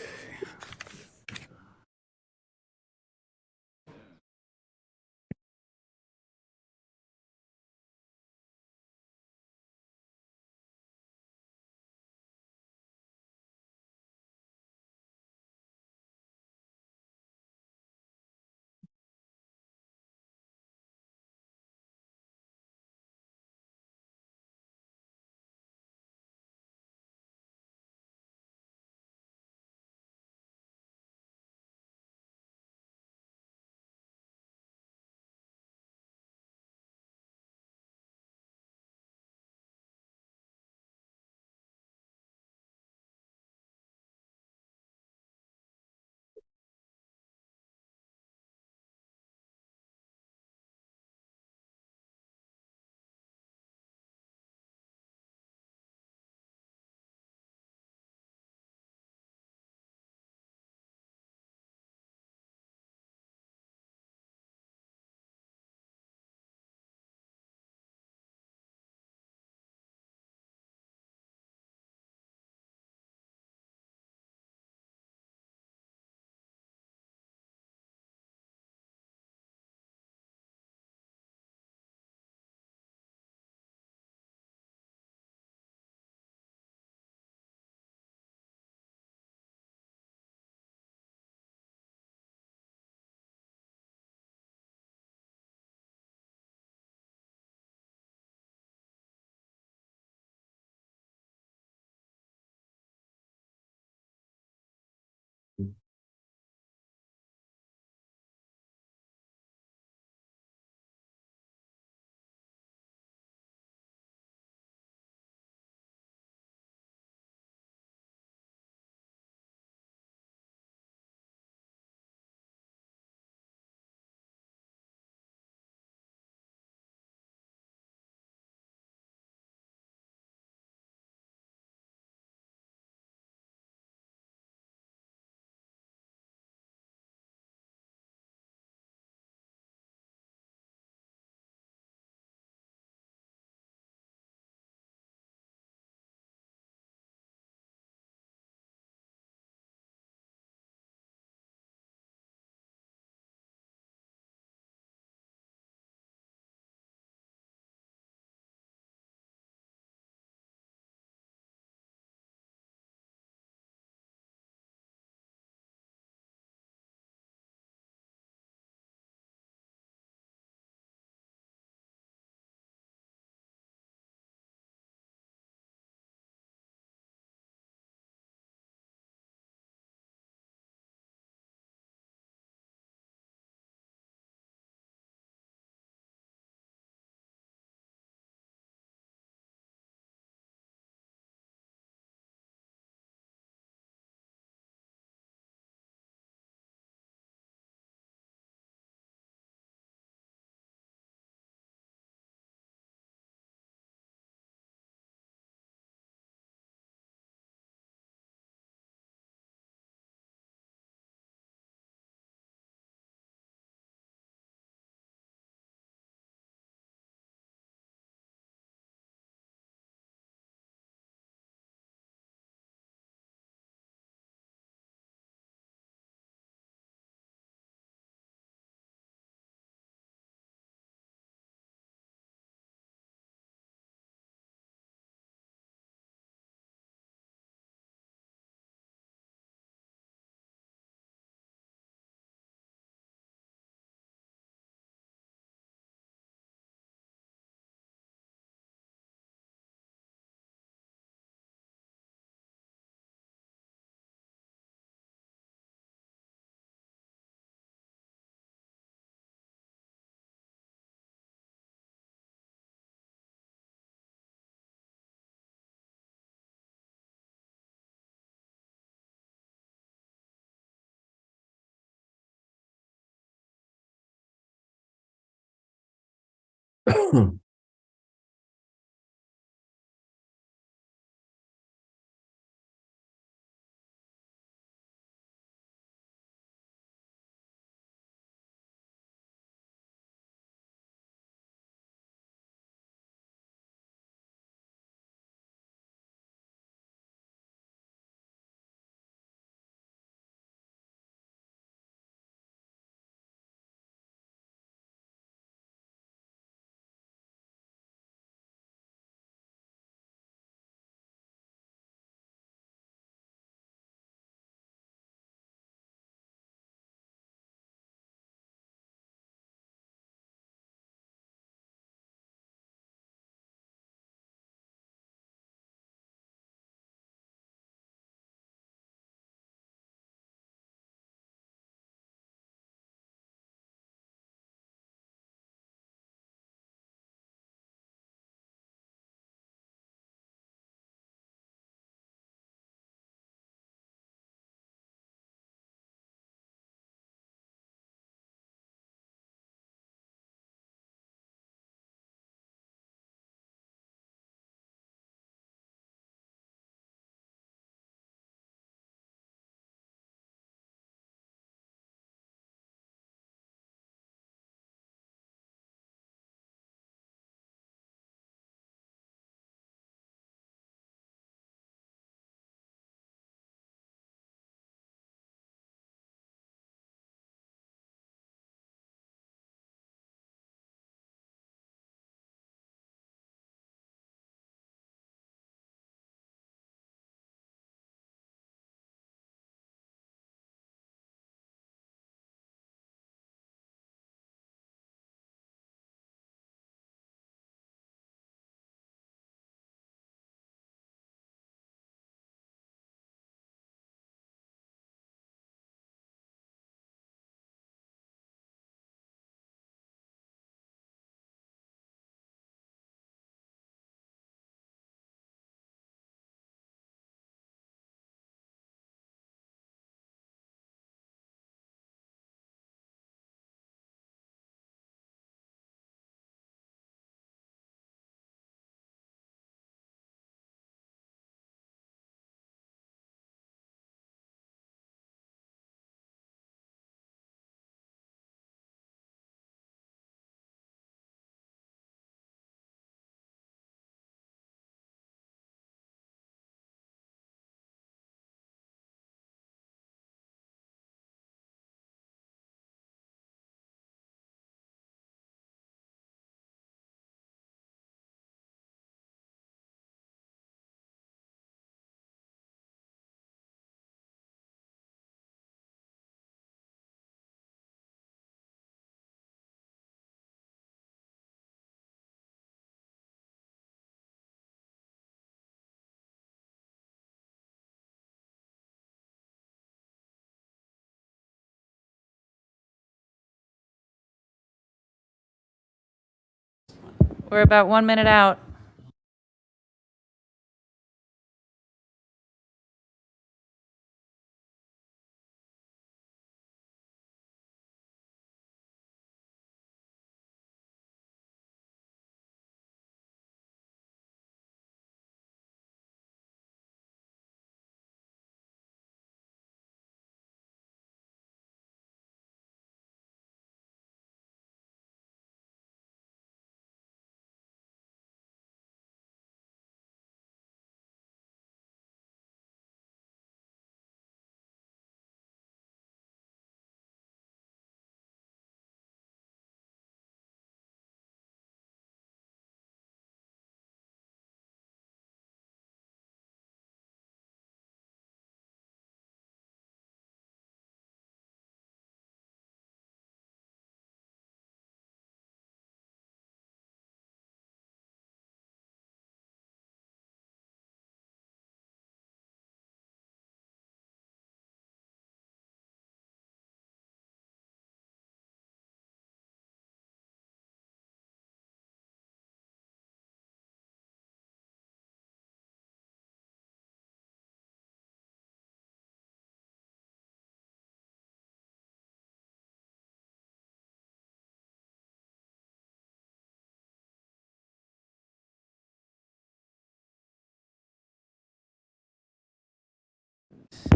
We're about 1 minute out.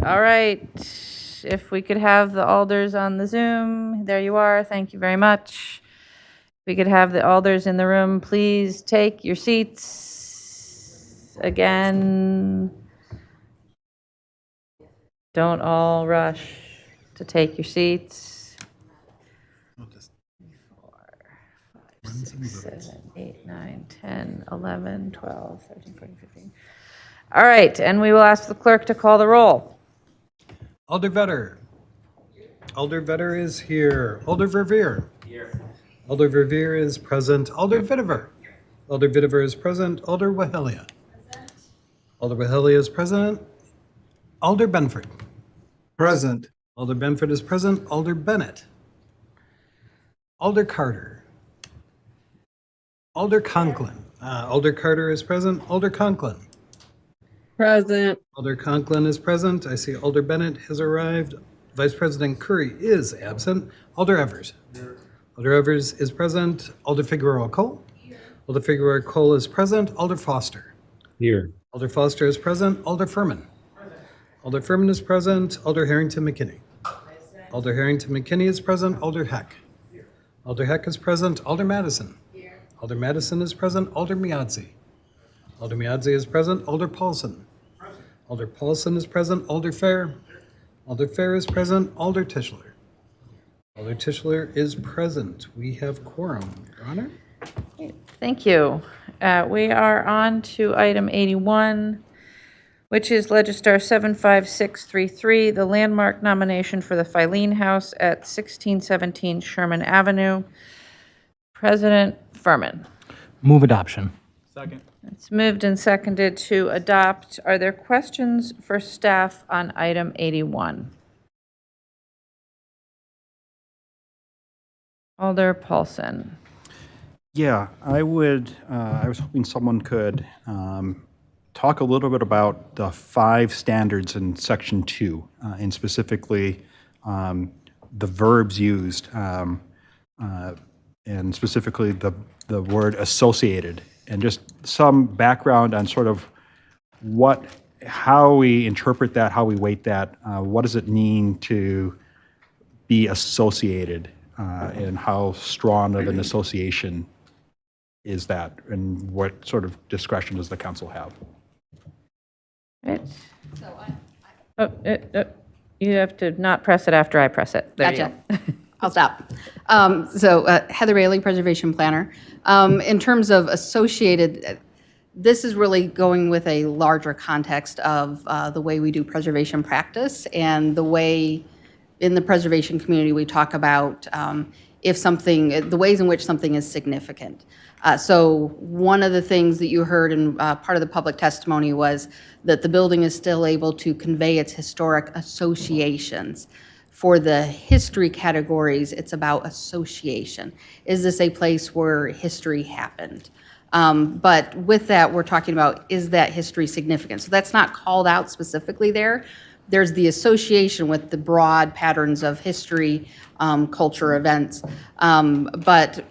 All right, if we could have the alders on the Zoom, there you are, thank you very much. If we could have the alders in the room, please take your seats. Again, don't all rush to take your seats. 6, 7, 8, 9, 10, 11, 12, 13, 14, 15. All right, and we will ask the clerk to call the roll. Alder Vetter. Alder Vetter is here. Alder Verveer. Here. Alder Verveer is present. Alder Vitiver. Alder Vitiver is present. Alder Wahilia. Present. Alder Wahilia is present. Alder Benford. Present. Alder Benford is present. Alder Bennett. Alder Carter. Alder Conklin. Alder Carter is present. Alder Conklin. Present. Alder Conklin is present. I see Alder Bennett has arrived. Vice President Curry is absent. Alder Evers. Alder Evers is present. Alder Figueroa Cole. Alder Figueroa Cole is present. Alder Foster. Here. Alder Foster is present. Alder Furman. Alder Furman is present. Alder Harrington McKinney. Alder Harrington McKinney is present. Alder Heck. Alder Heck is present. Alder Madison. Alder Madison is present. Alder Miadzi. Alder Miadzi is present. Alder Paulson. Alder Paulson is present. Alder Fair. Alder Fair is present. Alder Tischler. Alder Tischler is present. We have quorum. Your Honor? Thank you. We are on to item 81, which is Legistar 75633, the landmark nomination for the Filene House at 1617 Sherman Avenue. President Furman. Move adoption. Second. It's moved and seconded to adopt. Are there questions for staff on item 81? Alder Paulson. Yeah, I was hoping someone could talk a little bit about the 5 standards in section 2, and specifically the verbs used, and specifically the word associated, and just some background on sort of how we interpret that, how we weight that, what does it mean to be associated, and how strong of an association is that, and what sort of discretion does the council have? Right. You have to not press it after I press it. There you Gotcha. go. I'll stop. Heather Bailey, Preservation Planner. In terms of associated, this is really going with a larger context of the way we do preservation practice and the way in the preservation community we talk about the ways in which something is significant. So one of the things that you heard in part of the public testimony was that the building is still able to convey its historic associations For the history categories, it's about association. Is this a place where history happened? But with that, we're talking about, is that history significant? So that's not called out specifically there. There's the association with the broad patterns of history, culture, events. But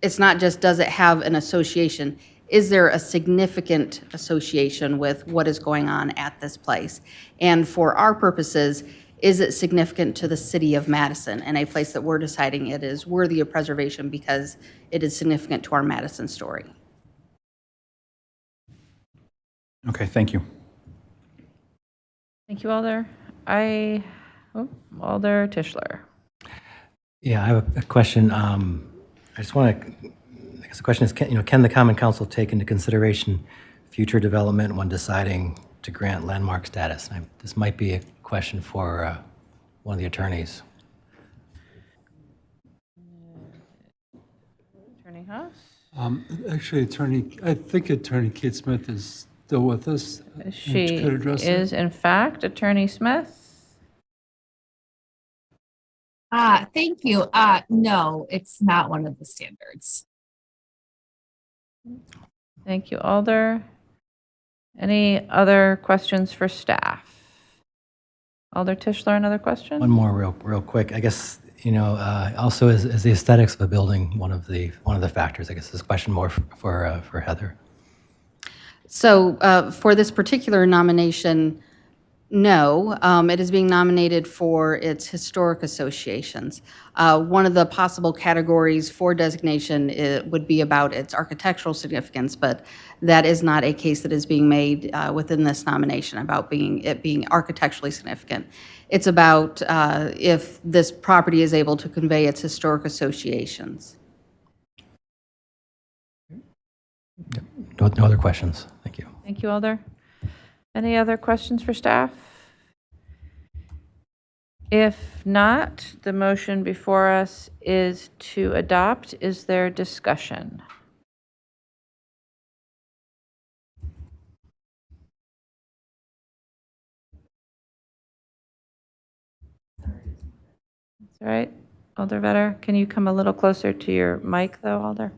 it's not just, does it have an association? Is there a significant association with what is going on at this place? And for our purposes, is it significant to the city of Madison and a place that we're deciding it is worthy of preservation because it is significant to our Madison story? Okay, thank you. Thank you, Alder. Alder Tischler. Yeah, I have a question. I just want to, I guess the question is, can the Common Council take into consideration future development when deciding to grant landmark status? And this might be a question for one of the attorneys. Attorney Haas? Actually, I think Attorney Kate Smith is still with us. She could address it. is, in fact, Attorney Smith. Thank you. No, it's not one of the standards. Thank you, Alder. Any other questions for staff? Alder Tischler, another question? One more real quick. I guess, also is the aesthetics of a building one of the factors? I guess this is a question more for Heather. So for this particular nomination, no, it is being nominated for its historic associations. One of the possible categories for designation would be about its architectural significance, but that is not a case that is being made within this nomination about it being architecturally significant. It's about if this property is able to convey its historic associations. No other questions. Thank you. Thank you, Alder. Any other questions for staff? If not, the motion before us is to adopt. Is there discussion? That's all right. Alder Vetter, can you come a little closer to your mic, though, Alder?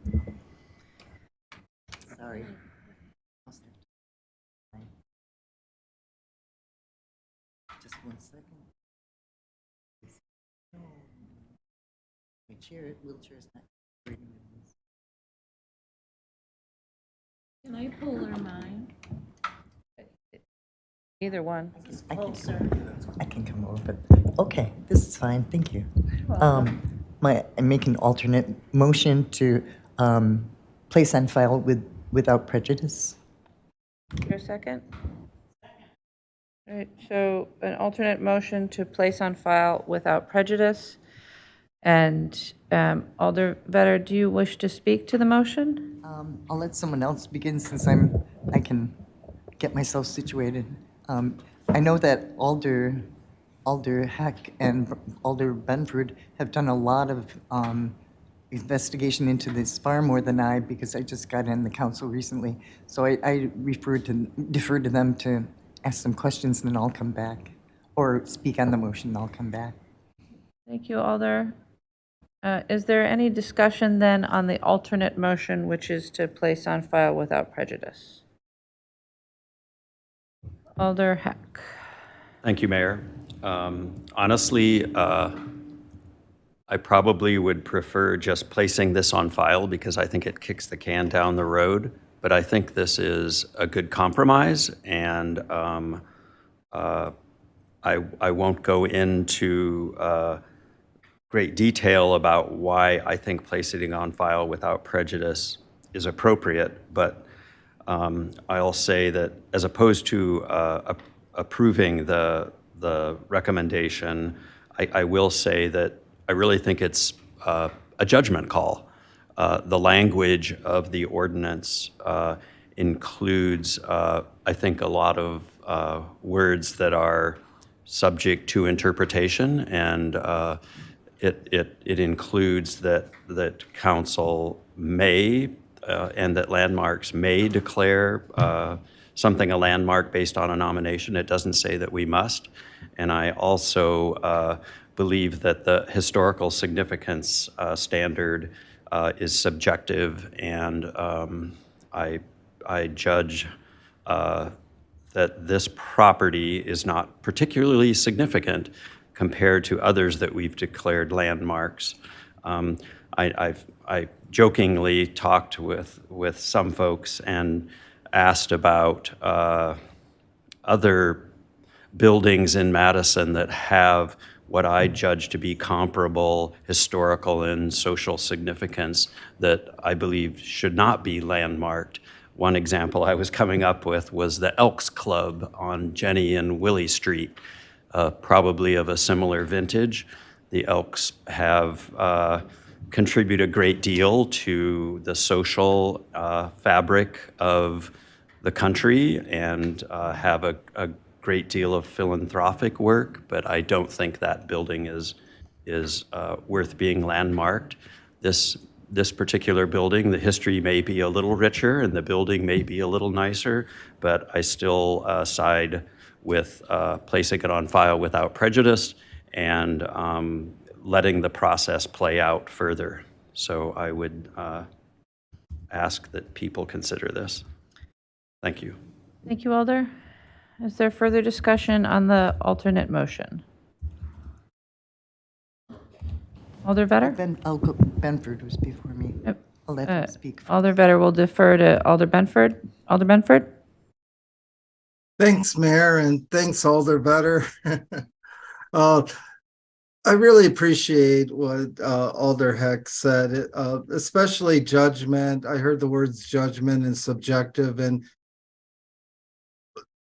Sorry. Just 1 second. My chair, wheelchair is not operating in this. Can I pull her mine? Either one. I can come over, but okay, this is fine, thank you. I make an alternate motion to place on file without prejudice. Is there a second? All right, so an alternate motion to place on file without prejudice. And Alder Vetter, do you wish to speak to the motion? I'll let someone else begin since I can get myself situated. I know that Alder Heck and Alder Benford have done a lot of investigation into this far more than I, because I just got in the council recently. So I defer to them to ask some questions, and then I'll come back, or speak on the motion, and I'll come back. Thank you, Alder. Is there any discussion then on the alternate motion, which is to place on file without prejudice? Alder Heck. Thank you, Mayor. Honestly, I probably would prefer just placing this on file because I think it kicks the can down the road. But I think this is a good compromise, and I won't go into great detail about why I think placing it on file without prejudice is appropriate. But I'll say that as opposed to approving the recommendation, I will say that I really think it's a judgment call. The language of the ordinance includes, I think, a lot of words that are subject to interpretation, and it includes that council may and that landmarks may declare something a landmark based on a nomination. It doesn't say that we must. And I also believe that the historical significance standard is subjective, and I judge that this property is not particularly significant compared to others that we've declared landmarks. I jokingly talked with some folks and asked about other buildings in Madison that have what I judge to be comparable historical and social significance that I believe should not be landmarked. One example I was coming up with was the Elks Club on Jenny and Willie Street, probably of a similar vintage. The Elks have contributed a great deal to the social fabric of the country and have a great deal of philanthropic work, but I don't think that building is worth being landmarked. This particular building, the history may be a little richer and the building may be a little nicer, but I still side with placing it on file without prejudice and letting the process play out further. So I would ask that people consider this. Thank you. Thank you, Alder. Is there further discussion on the alternate motion? Alder Vetter? Benford was before me. I'll let him speak. Alder Vetter will defer to Alder Benford. Alder Benford? Thanks, Mayor, and thanks, Alder Vetter. I really appreciate what Alder Heck said, especially judgment. I heard the words judgment and subjective, and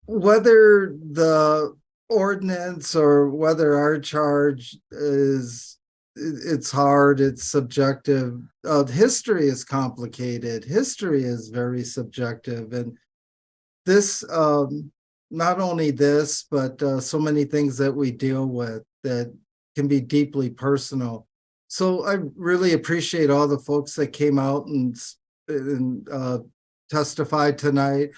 whether the ordinance or whether our charge is, it's hard, it's subjective. History is complicated. History is very subjective. And this, not only this, but so many things that we deal with that can be deeply personal. So I really appreciate all the folks that came out and testified tonight.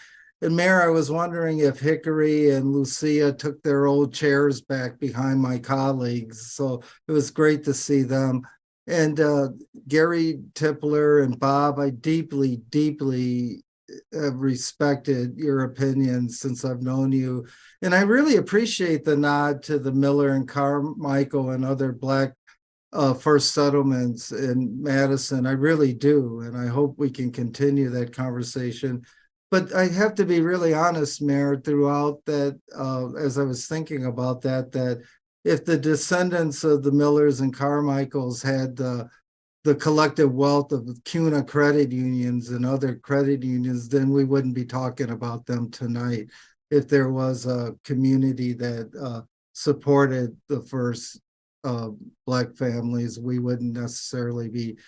And Mayor, I was wondering if Hickory and Lucia took their old chairs back behind my colleagues. So it was great to see them. And Gary Tipler and Bob, I deeply, deeply have respected your opinions since I've known you. And I really appreciate the nod to the Miller and Carmichael and other Black first settlements in Madison. I really do. And I hope we can continue that conversation. But I have to be really honest, Mayor, throughout that, as I was thinking about that, that if the descendants of the Millers and Carmichaels had the collective wealth of CUNA credit unions and other credit unions, then we wouldn't be talking about them tonight. If there was a community that supported the first Black families, we wouldn't necessarily be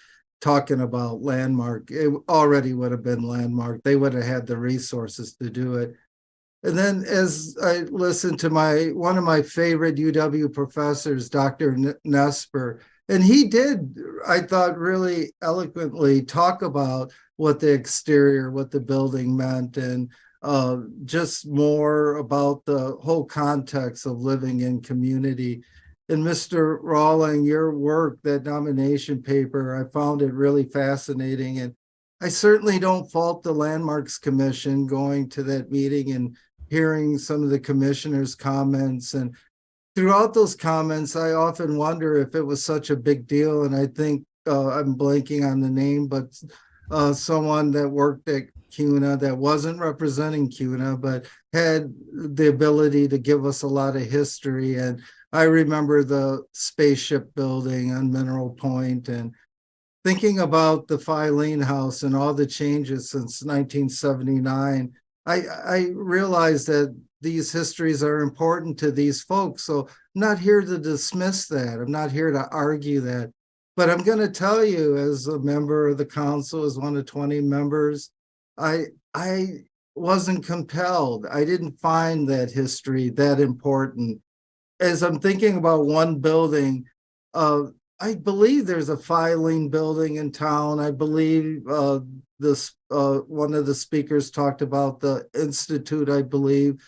talking about landmark. It already would have been landmark. They would have had the resources to do it. And then as I listened to one of my favorite UW professors, Dr. Nesper, and he did, I thought, really eloquently talk about what the exterior, what the building meant, and just more about the whole context of living in community. And Mr. Rawling, your work, that nomination paper, I found it really fascinating. And I certainly don't fault the Landmarks Commission going to that meeting and hearing some of the commissioners' comments. And throughout those comments, I often wonder if it was such a big deal. And I think I'm blanking on the name, but someone that worked at CUNA that wasn't representing CUNA, but had the ability to give us a lot of history. And I remember the spaceship building on Mineral Point and thinking about the Filene House and all the changes since 1979. I realized that these histories are important to these folks. So I'm not here to dismiss that. I'm not here to argue that. But I'm going to tell you, as a member of the council, as one of 20 members, I wasn't compelled. I didn't find that history that important. As I'm thinking about one building, I believe there's a Filene building in town. I believe one of the speakers talked about the Institute, I believe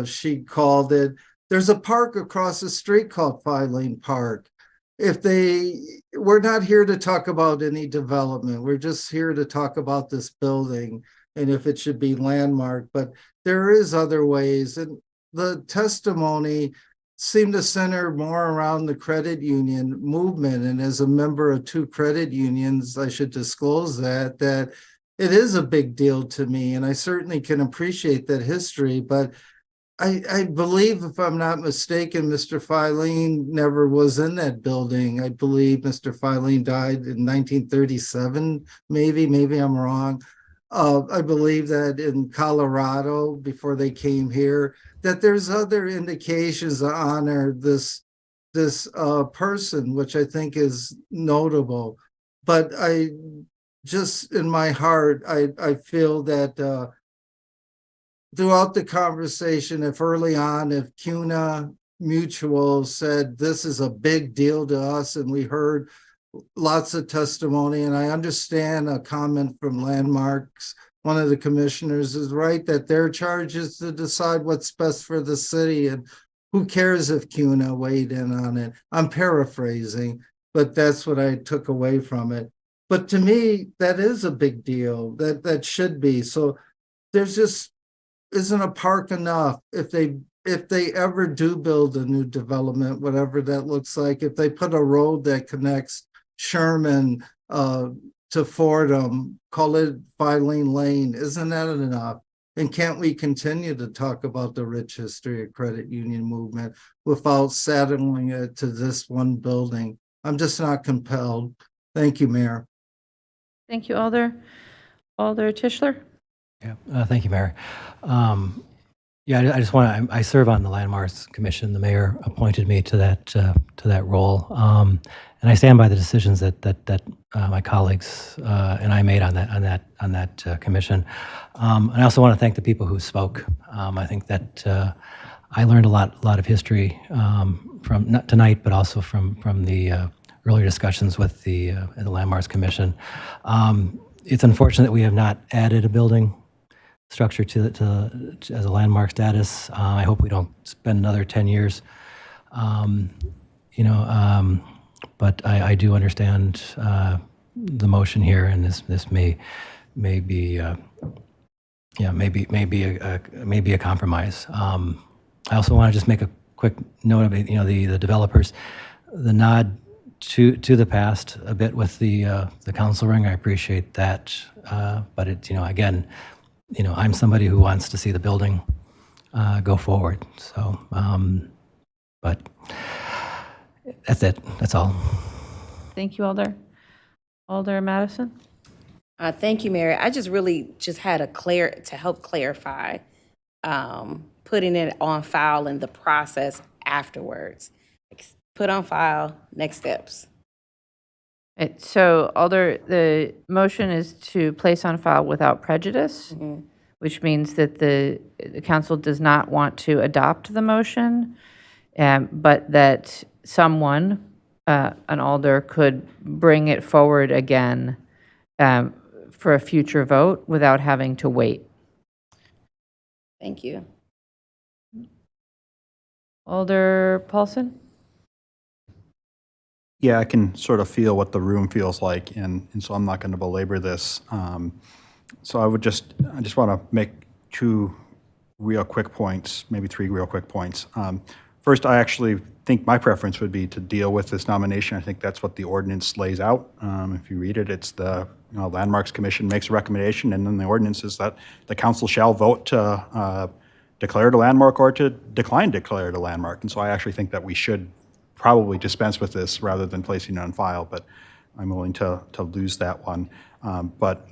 she called it. There's a park across the street called Filene Park. We're not here to talk about any development. We're just here to talk about this building and if it should be landmarked, but there is other ways. And the testimony seemed to center more around the credit union movement. And as a member of 2 credit unions, I should disclose that it is a big deal to me. And I certainly can appreciate that history, but I believe, if I'm not mistaken, Mr. Filene never was in that building. I believe Mr. Filene died in 1937, maybe I'm wrong. I believe that in Colorado, before they came here, that there's other indications to honor this person, which I think is notable. But I just, in my heart, I feel that throughout the conversation, if CUNA Mutual said this is a big deal to us, and we heard lots of testimony, and I understand a comment from Landmarks, one of the commissioners is right, that their charge is to decide what's best for the city, and who cares if CUNA weighed in on it? I'm paraphrasing, but that's what I took away from it. But to me, that is a big deal, that should be. So there's just isn't a park enough. If they ever do build a new development, whatever that looks like, if they put a road that connects Sherman to Fordham, call it Filene Lane, isn't that enough? And can't we continue to talk about the rich history of credit union movement without saddling it to this one building? I'm just not compelled. Thank you, Mayor. Thank you, Alder. Alder Tischler? Yeah, thank you, Mayor. I just want to, I serve on the Landmarks Commission. The mayor appointed me to that role. And I stand by the decisions that my colleagues and I made on that commission. And I also want to thank the people who spoke. I think that I learned a lot of history from not tonight, but also from the earlier discussions with the Landmarks Commission. It's unfortunate that we have not added a building structure to as a landmark status. I hope we don't spend another 10 years. But I do understand the motion here, and this may be a compromise. I also want to just make a quick note of the developers, the nod to the past a bit with the council ring. I appreciate that, but it's again. I'm somebody who wants to see the building go forward. So, but that's it. That's all. Thank you, Alder. Alder Madison? Thank you, Mary. I just had to help clarify, putting it on file and the process afterwards. Put on file, next steps. So, Alder, the motion is to place on file without prejudice, which means that the council does not want to adopt the motion, but that someone, an alder, could bring it forward again for a future vote without having to wait. Thank you. Alder Paulson? Yeah, I can sort of feel what the room feels like, and so I'm not going to belabor this. So I just want to make 2 real quick points, maybe 3 real quick points. First, I actually think my preference would be to deal with this nomination. I think that's what the ordinance lays out. If you read it, it's the Landmarks Commission makes a recommendation, and then the ordinance is that the council shall vote to declare it a landmark or to decline to declare it a landmark. And so I actually think that we should probably dispense with this rather than placing it on file, but I'm willing to lose that one. But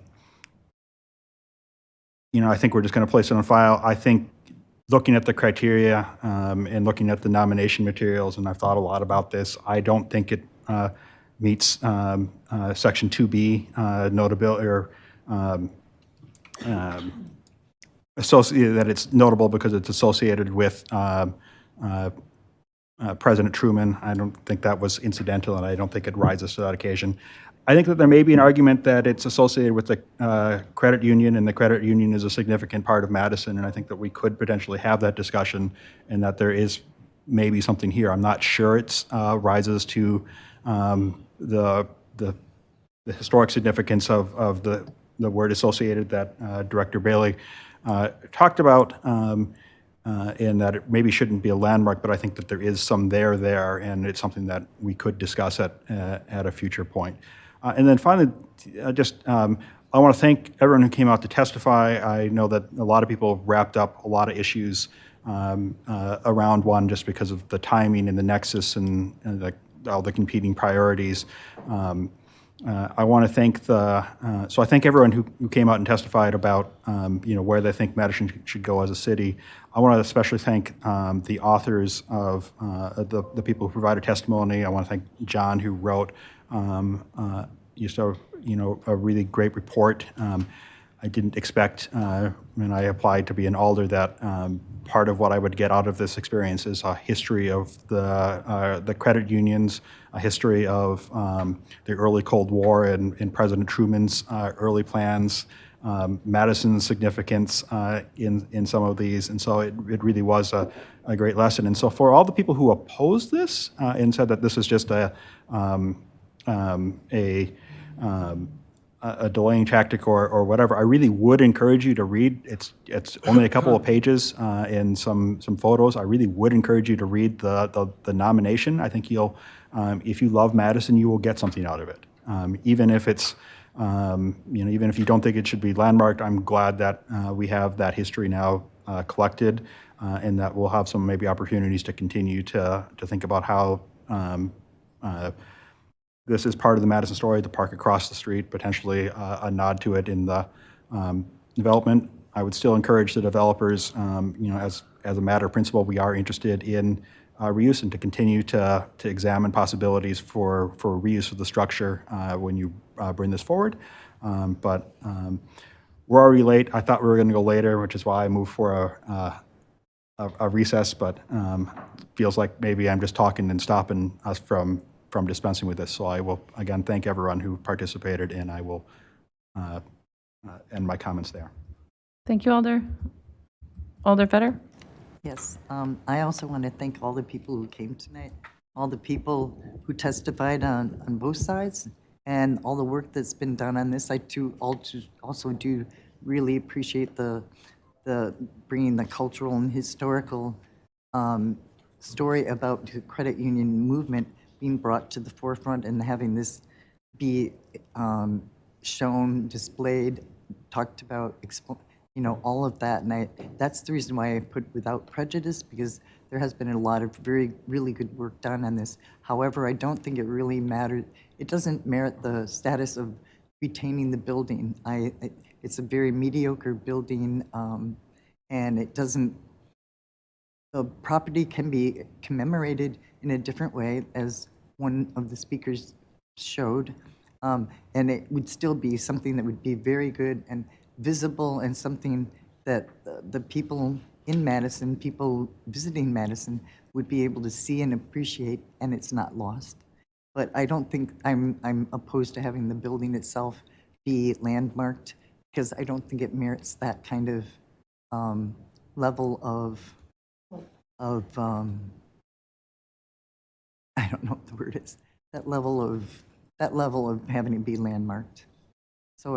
I think we're just going to place it on file. I think looking at the criteria and looking at the nomination materials, and I've thought a lot about this, I don't think it meets Section 2B notability or associated, that it's notable because it's associated with President Truman. I don't think that was incidental, and I don't think it rises to that occasion. I think that there may be an argument that it's associated with the credit union, and the credit union is a significant part of Madison, and I think that we could potentially have that discussion, and that there is maybe something here. I'm not sure it rises to the historic significance of the word associated that Director Bailey talked about, and that it maybe shouldn't be a landmark, but I think that there is some there, and it's something that we could discuss at a future point. And then finally, I want to thank everyone who came out to testify. I know that a lot of people wrapped up a lot of issues around one just because of the timing and the nexus and all the competing priorities. I want to thank so I thank everyone who came out and testified about where they think Madison should go as a city. I want to especially thank the authors of the people who provided testimony. I want to thank John, who wrote a really great report. I didn't expect when I applied to be an alder that part of what I would get out of this experience is a history of the credit unions, a history of the early Cold War and President Truman's early plans, Madison's significance in some of these. And so it really was a great lesson. And so for all the people who opposed this and said that this is just a delaying tactic or whatever, I really would encourage you to read. It's only a couple of pages and some photos. I really would encourage you to read the nomination. I think you'll, if you love Madison, you will get something out of it. Even if it's, even if you don't think it should be landmarked, I'm glad that we have that history now collected, and that we'll have some maybe opportunities to continue to think about how this is part of the Madison story, the park across the street, potentially a nod to it in the development. I would still encourage the developers, as a matter of principle, we are interested in reuse and to continue to examine possibilities for reuse of the structure when you bring this forward. But we're already late. I thought we were going to go later, which is why I moved for a recess, but feels like maybe I'm just talking and stopping us from dispensing with this. So I will, again, thank everyone who participated, and I will end my comments there. Thank you, Alder. Alder Fetter? Yes, I also want to thank all the people who came tonight, all the people who testified on both sides, and all the work that's been done on this. I too also do really appreciate the bringing the cultural and historical story about the credit union movement being brought to the forefront and having this be shown, displayed, talked about, all of that. And that's the reason why I put without prejudice, because there has been a lot of really good work done on this. However, I don't think it really mattered. It doesn't merit the status of retaining the building. It's a very mediocre building, and it doesn't, the property can be commemorated in a different way, as one of the speakers showed, and it would still be something that would be very good and visible, and something that the people in Madison, people visiting Madison, would be able to see and appreciate, and it's not lost. But I don't think I'm opposed to having the building itself be landmarked, because I don't think it merits that kind of level of I don't know what the word is, that level of having it be landmarked. So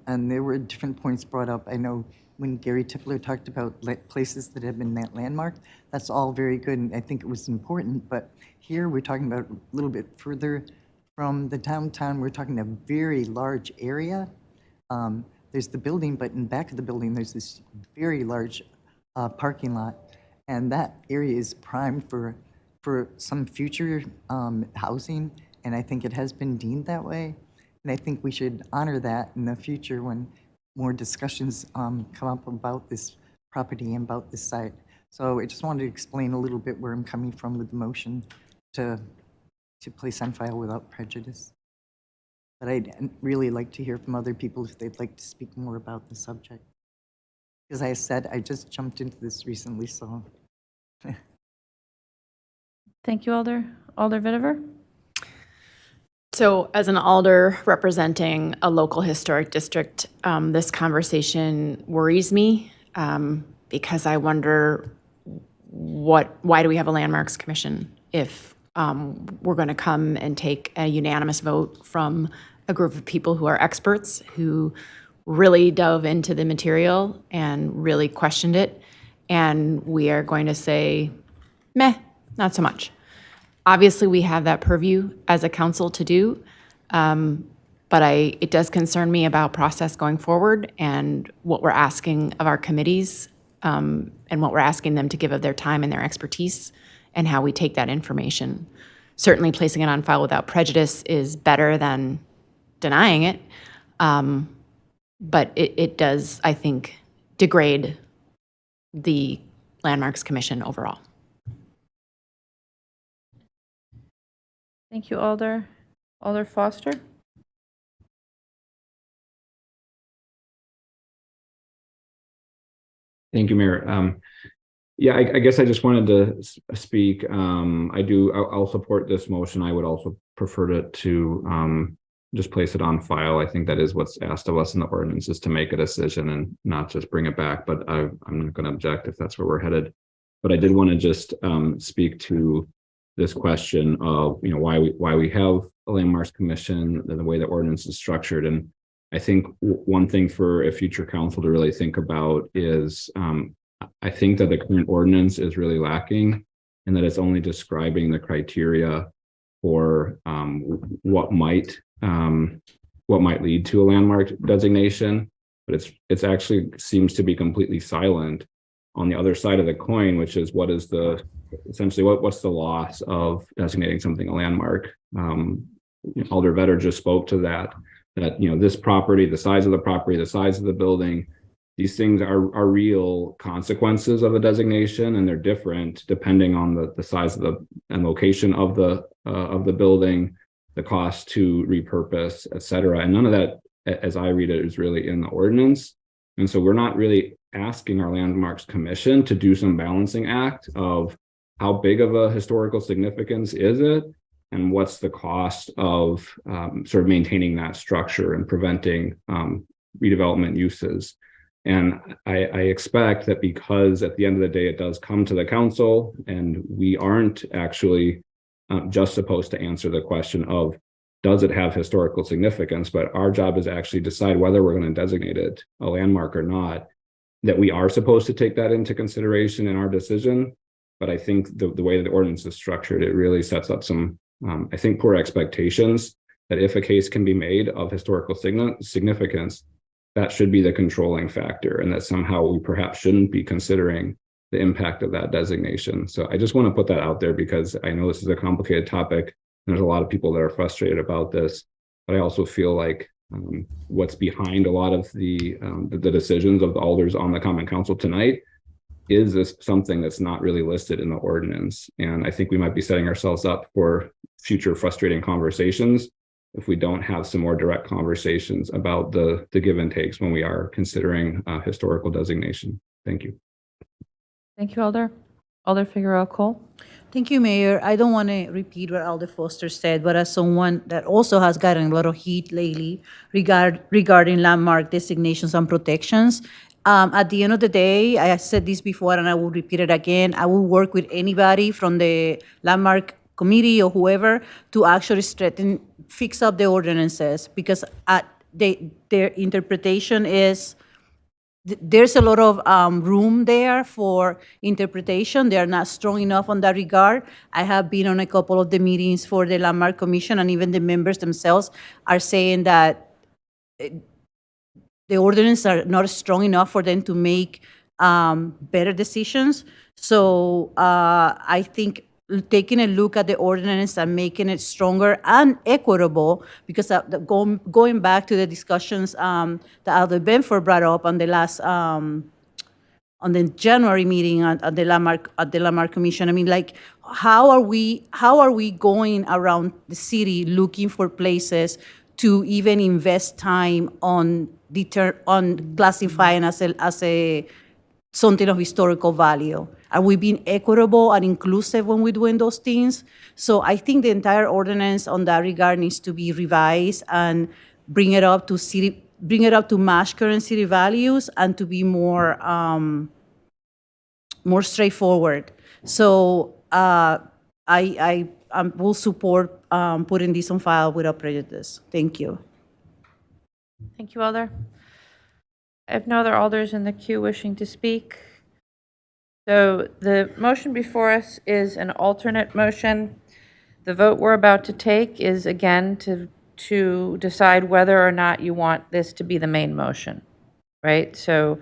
and there were different points brought up. I know when Gary Tippler talked about places that have been landmarked, that's all very good, and I think it was important. But here we're talking about a little bit further from the downtown. We're talking a very large area. There's the building, but in back of the building, there's this very large parking lot, and that area is primed for some future housing, and I think it has been deemed that way. And I think we should honor that in the future when more discussions come up about this property and about this site. So I just wanted to explain a little bit where I'm coming from with the motion to place on file without prejudice. But I'd really like to hear from other people if they'd like to speak more about the subject. As I said, I just jumped into this recently, so. Thank you, Alder. Alder Vitiver? So as an alder representing a local historic district, this conversation worries me because I wonder why do we have a landmarks commission if we're going to come and take a unanimous vote from a group of people who are experts, who really dove into the material and really questioned it, and we are going to say, meh, not so much. Obviously, we have that purview as a council to do, but it does concern me about process going forward and what we're asking of our committees, and what we're asking them to give of their time and their expertise, and how we take that information. Certainly, placing it on file without prejudice is better than denying it, but it does, I think, degrade the Landmarks Commission overall. Thank you, Alder. Alder Foster? Thank you, Mayor. Yeah, I guess I just wanted to speak. I'll support this motion. I would also prefer to just place it on file. I think that is what's asked of us in the ordinance, is to make a decision and not just bring it back. But I'm not going to object if that's where we're headed. But I did want to just speak to this question of, why we have a landmarks commission and the way the ordinance is structured. And I think one thing for a future council to really think about is I think that the current ordinance is really lacking, and that it's only describing the criteria for what might lead to a landmark designation, but it's actually seems to be completely silent on the other side of the coin, which is what's the loss of designating something a landmark. Alder Vetter just spoke to that this property, the size of the property, the size of the building, these things are real consequences of a designation, and they're different depending on the size of and location of the building, the cost to repurpose, et cetera. And none of that, as I read it, is really in the ordinance. And so we're not really asking our Landmarks Commission to do some balancing act of how big of a historical significance is it, and what's the cost of sort of maintaining that structure and preventing redevelopment uses. And I expect that, because at the end of the day, it does come to the council, and we aren't actually just supposed to answer the question of, does it have historical significance? But our job is actually decide whether we're going to designate it a landmark or not, that we are supposed to take that into consideration in our decision. But I think the way that the ordinance is structured, it really sets up some, I think, poor expectations that if a case can be made of historical significance, that should be the controlling factor, and that somehow we perhaps shouldn't be considering the impact of that designation. So I just want to put that out there, because I know this is a complicated topic, and there's a lot of people that are frustrated about this, but I also feel like what's behind a lot of the decisions of the alders on the Common Council tonight is this something that's not really listed in the ordinance. And I think we might be setting ourselves up for future frustrating conversations if we don't have some more direct conversations about the give and takes when we are considering historical designation. Thank you. Thank you, Alder. Alder Figueroa Cole. Thank you, Mayor. I don't want to repeat what Alder Foster said, but as someone that also has gotten a lot of heat lately regarding landmark designations and protections, at the end of the day, I said this before and I will repeat it again, I will work with anybody from the landmark committee or whoever to actually fix up the ordinances, because their interpretation is, there's a lot of room there for interpretation. They are not strong enough on that regard. I have been on a couple of the meetings for the Landmark Commission, and even the members themselves are saying that the ordinances are not strong enough for them to make better decisions. So I think taking a look at the ordinance and making it stronger and equitable, because going back to the discussions that Alder Benford brought up on the last on the January meeting at the Landmark Commission. I mean, like, how are we going around the city looking for places to even invest time on classifying as a something of historical value? Are we being equitable and inclusive when we're doing those things? So I think the entire ordinance on that regard needs to be revised and bring it up to match current city values and to be more straightforward. So I will support putting this on file without prejudice. Thank you. Thank you, Alder. I have no other alders in the queue wishing to speak. So the motion before us is an alternate motion. The vote we're about to take is, again, to decide whether or not you want this to be the main motion, right? So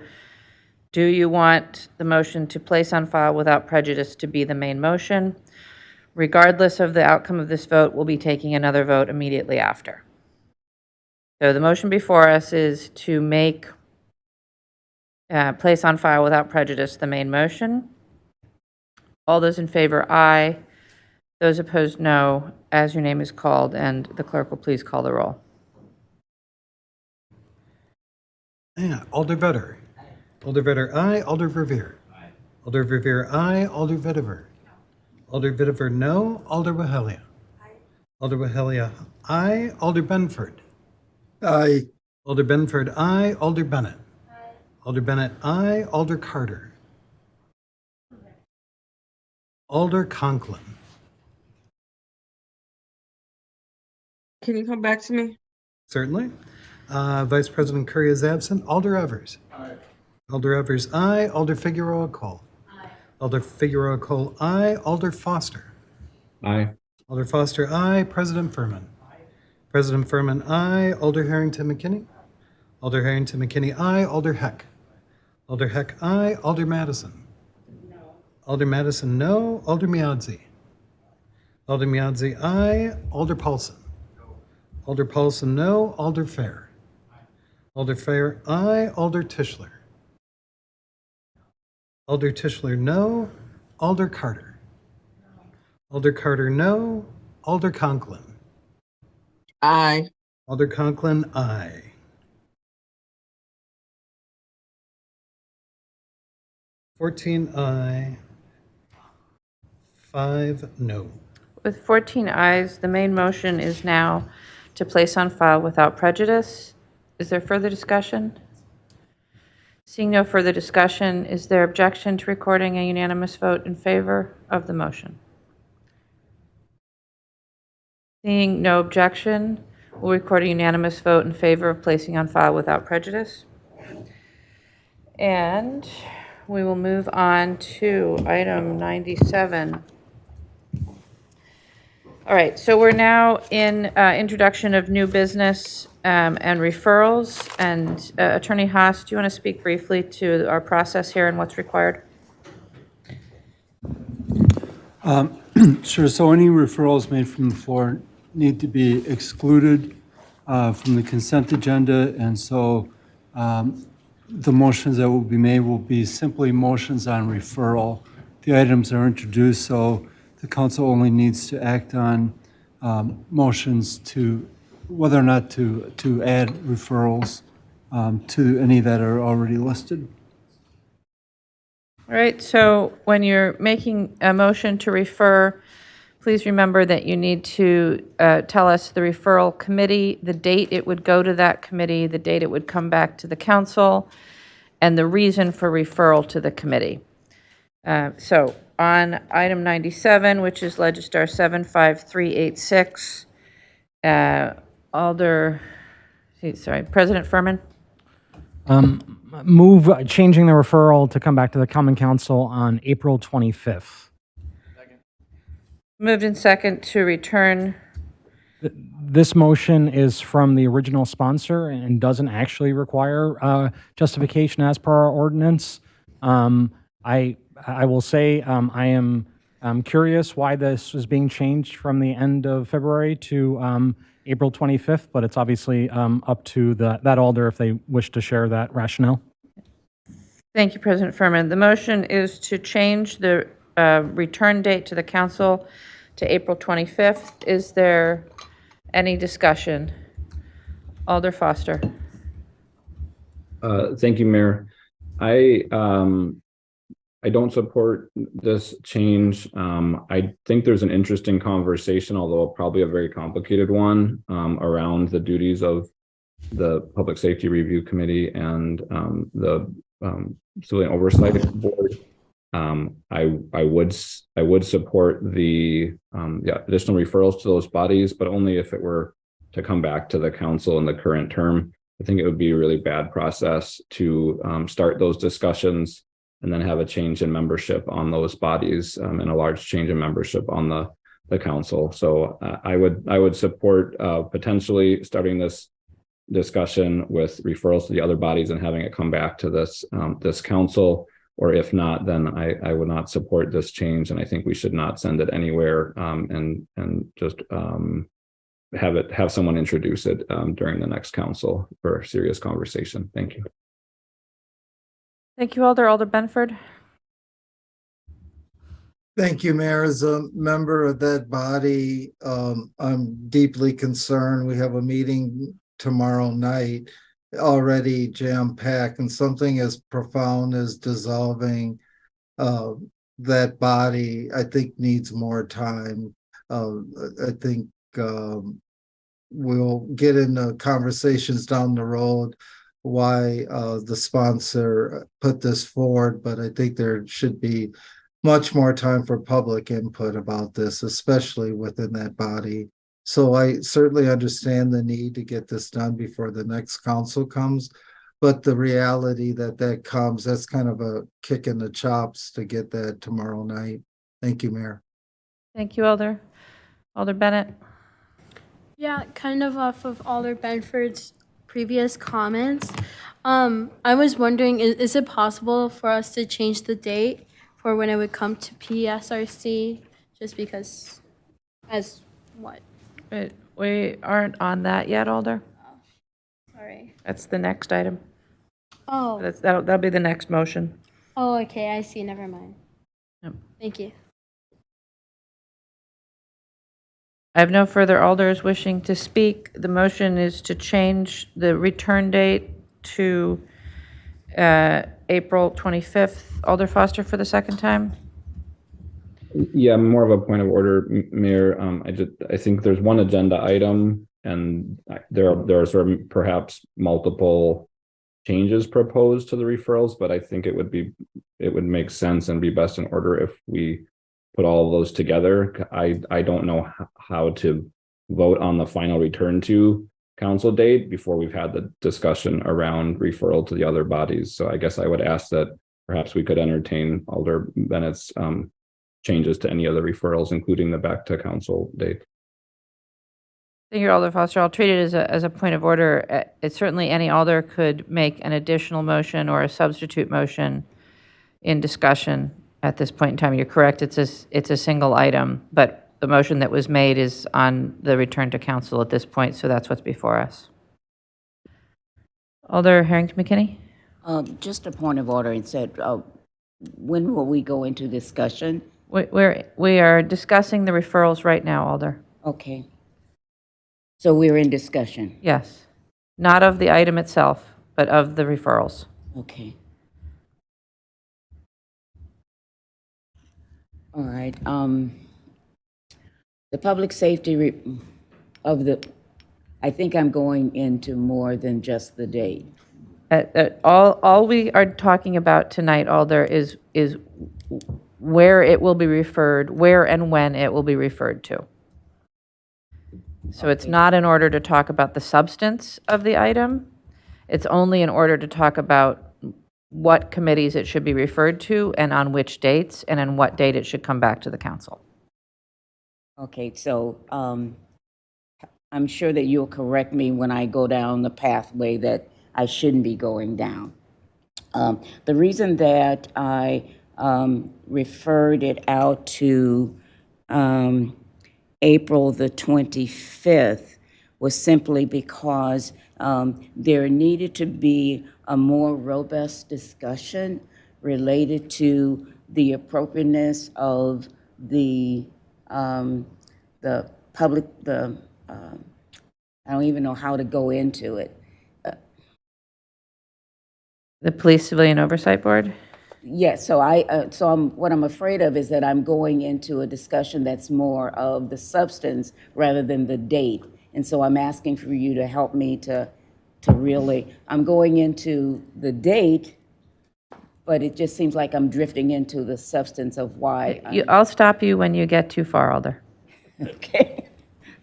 do you want the motion to place on file without prejudice to be the main motion? Regardless of the outcome of this vote, we'll be taking another vote immediately after. So the motion before us is to make place on file without prejudice the main motion. All those in favor, aye. Those opposed, no. As your name is called, and the clerk will please call the roll. Yeah, Alder Vetter. Alder Vetter, aye. Alder Verveer. Alder Verveer, aye. Alder Vetiver. Alder Vetiver, no. Alder Wahelia. Alder Wahelia, aye. Alder Benford. Aye. Alder Benford, aye. Alder Bennett. Alder Bennett, aye. Alder Carter. Alder Conklin. Can you come back to me? Certainly. Vice President Curry is absent. Alder Evers. Aye. Alder Evers, aye. Alder Figueroa Cole. Aye. Alder Figueroa Cole, aye. Alder Foster. Aye. Alder Foster, aye. President Furman. Aye. President Furman, aye. Alder Harrington McKinney. Alder Harrington McKinney, aye. Alder Heck. Alder Heck, aye. Alder Madison. No. Alder Madison, no. Alder Miadzi. Alder Miadzi, aye. Alder Paulson. Alder Paulson, no. Alder Fair. Alder Fair, aye. Alder Tischler. Alder Tischler, no. Alder Carter. Alder Carter, no. Alder Conklin. Aye. Alder Conklin, aye. Fourteen aye. 5 no. With 14 ayes, the main motion is now to place on file without prejudice. Is there further discussion? Seeing no further discussion, is there objection to recording a unanimous vote in favor of the motion? Seeing no objection, we'll record a unanimous vote in favor of placing on file without prejudice. And we will move on to item 97. All right, so we're now in introduction of new business and referrals. And Attorney Haas, do you want to speak briefly to our process here and what's required? Sure. So any referrals made from the floor need to be excluded from the consent agenda. And so the motions that will be made will be simply motions on referral. The items are introduced, so the council only needs to act on motions to whether or not to add referrals to any that are already listed. All right, so when you're making a motion to refer, please remember that you need to tell us the referral committee, the date it would go to that committee, the date it would come back to the council, and the reason for referral to the committee. So on item 97, which is Legistar 75386, President Furman? Move changing the referral to come back to the Common Council on April 25th. Moved in second to return. This motion is from the original sponsor and doesn't actually require justification as per our ordinance. I will say I am curious why this is being changed from the end of February to April 25th, but it's obviously up to that alder if they wish to share that rationale. Thank you, President Furman. The motion is to change the return date to the council to April 25th. Is there any discussion? Alder Foster. Thank you, Mayor. I don't support this change. I think there's an interesting conversation, although probably a very complicated one, around the duties of the Public Safety Review Committee and the Civilian Oversight Board. I would support the additional referrals to those bodies, but only if it were to come back to the council in the current term. I think it would be a really bad process to start those discussions and then have a change in membership on those bodies and a large change in membership on the council. So I would support potentially starting this discussion with referrals to the other bodies and having it come back to this council. Or if not, then I would not support this change, and I think we should not send it anywhere and just have someone introduce it during the next council for a serious conversation. Thank you. Thank you, Alder. Alder Benford? Thank you, Mayor. As a member of that body, I'm deeply concerned. We have a meeting tomorrow night, already jam-packed, and something as profound as dissolving that body, I think, needs more time. I think we'll get into conversations down the road why the sponsor put this forward, but I think there should be much more time for public input about this, especially within that body. So I certainly understand the need to get this done before the next council comes, but the reality that comes, that's kind of a kick in the chops to get that tomorrow night. Thank you, Mayor. Thank you, Alder. Alder Bennett? Yeah, kind of off of Alder Benford's previous comments. I was wondering, is it possible for us to change the date for when it would come to PSRC? Just because, as what? We aren't on that yet, Alder. Sorry. That's the next item. Oh. That'll be the next motion. Oh, okay, I see. Never mind. Yep. Thank you. I have no further alders wishing to speak. The motion is to change the return date to April 25th. Alder Foster for the second time. Yeah, more of a point of order, Mayor. I think there's one agenda item, and there are sort of perhaps multiple changes proposed to the referrals, but I think it would make sense and be best in order if we put all of those together. I don't know how to vote on the final return to council date before we've had the discussion around referral to the other bodies. So I guess I would ask that perhaps we could entertain Alder Bennett's changes to any other referrals, including the back to council date. Thank you, Alder Foster. I'll treat it as a point of order. Certainly any alder could make an additional motion or a substitute motion in discussion at this point in time. You're correct, it's a single item, but the motion that was made is on the return to council at this point, so that's what's before us. Alder Harrington McKinney? Just a point of order, and said, when will we go into discussion? We are discussing the referrals right now, Alder. Okay. So we're in discussion? Yes. Not of the item itself, but of the referrals. Okay. All right. The public safety I think I'm going into more than just the date. All we are talking about tonight, Alder, is where it will be referred, where and when it will be referred to. So it's not in order to talk about the substance of the item. It's only in order to talk about what committees it should be referred to and on which dates and on what date it should come back to the council. Okay, so I'm sure that you'll correct me when I go down the pathway that I shouldn't be going down. The reason that I referred it out to April the 25th was simply because there needed to be a more robust discussion related to the appropriateness of the public, I don't even know how to go into it. The Police Civilian Oversight Board? Yes, so what I'm afraid of is that I'm going into a discussion that's more of the substance rather than the date. And so I'm asking for you to help me to really, I'm going into the date, but it just seems like I'm drifting into the substance of why. I'll stop you when you get too far, Alder. Okay,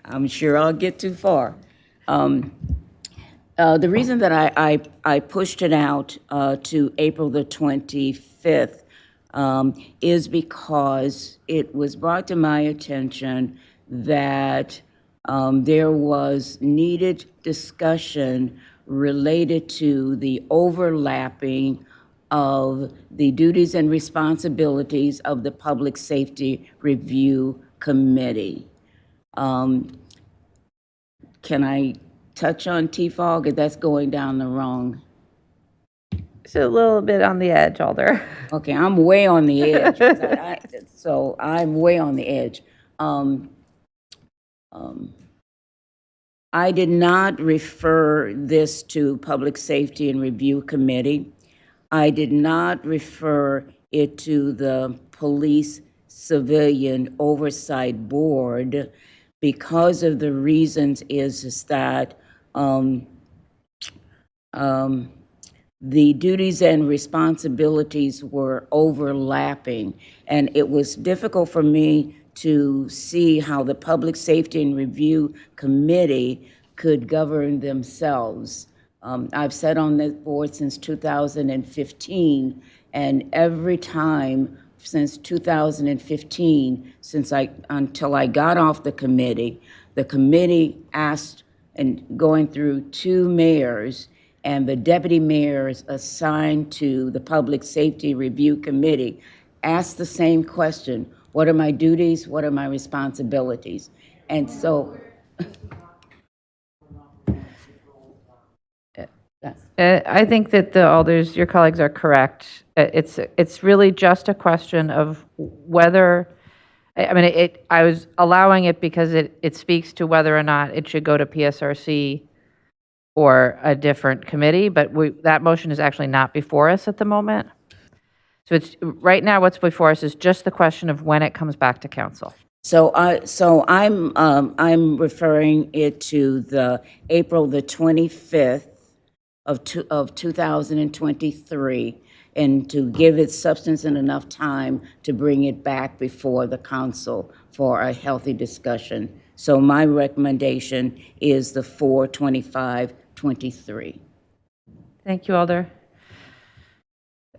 I'm sure I'll get too far. The reason that I pushed it out to April the 25th is because it was brought to my attention that there was needed discussion related to the overlapping of the duties and responsibilities of the Public Safety Review Committee. Can I touch on TFOG, or that's going down the wrong? It's a little bit on the edge, Alder. Okay, I'm way on the edge. So I'm way on the edge. I did not refer this to Public Safety and Review Committee. I did not refer it to the Police Civilian Oversight Board because of the reasons is that the duties and responsibilities were overlapping, and it was difficult for me to see how the Public Safety and Review Committee could govern themselves. I've sat on this board since 2015, and every time since 2015, until I got off the committee asked, and going through two mayors, and the deputy mayors assigned to the Public Safety Review Committee asked the same question: what are my duties? What are my responsibilities? And so, I think that the alders, your colleagues are correct. It's really just a question of whether, I was allowing it because it speaks to whether or not it should go to PSRC or a different committee, but that motion is actually not before us at the moment. So it's, right now what's before us is just the question of when it comes back to council. So I'm referring it to the April the 25th of 2023, and to give it substance and enough time to bring it back before the council for a healthy discussion. So my recommendation is the 4/25/23. Thank you, Alder.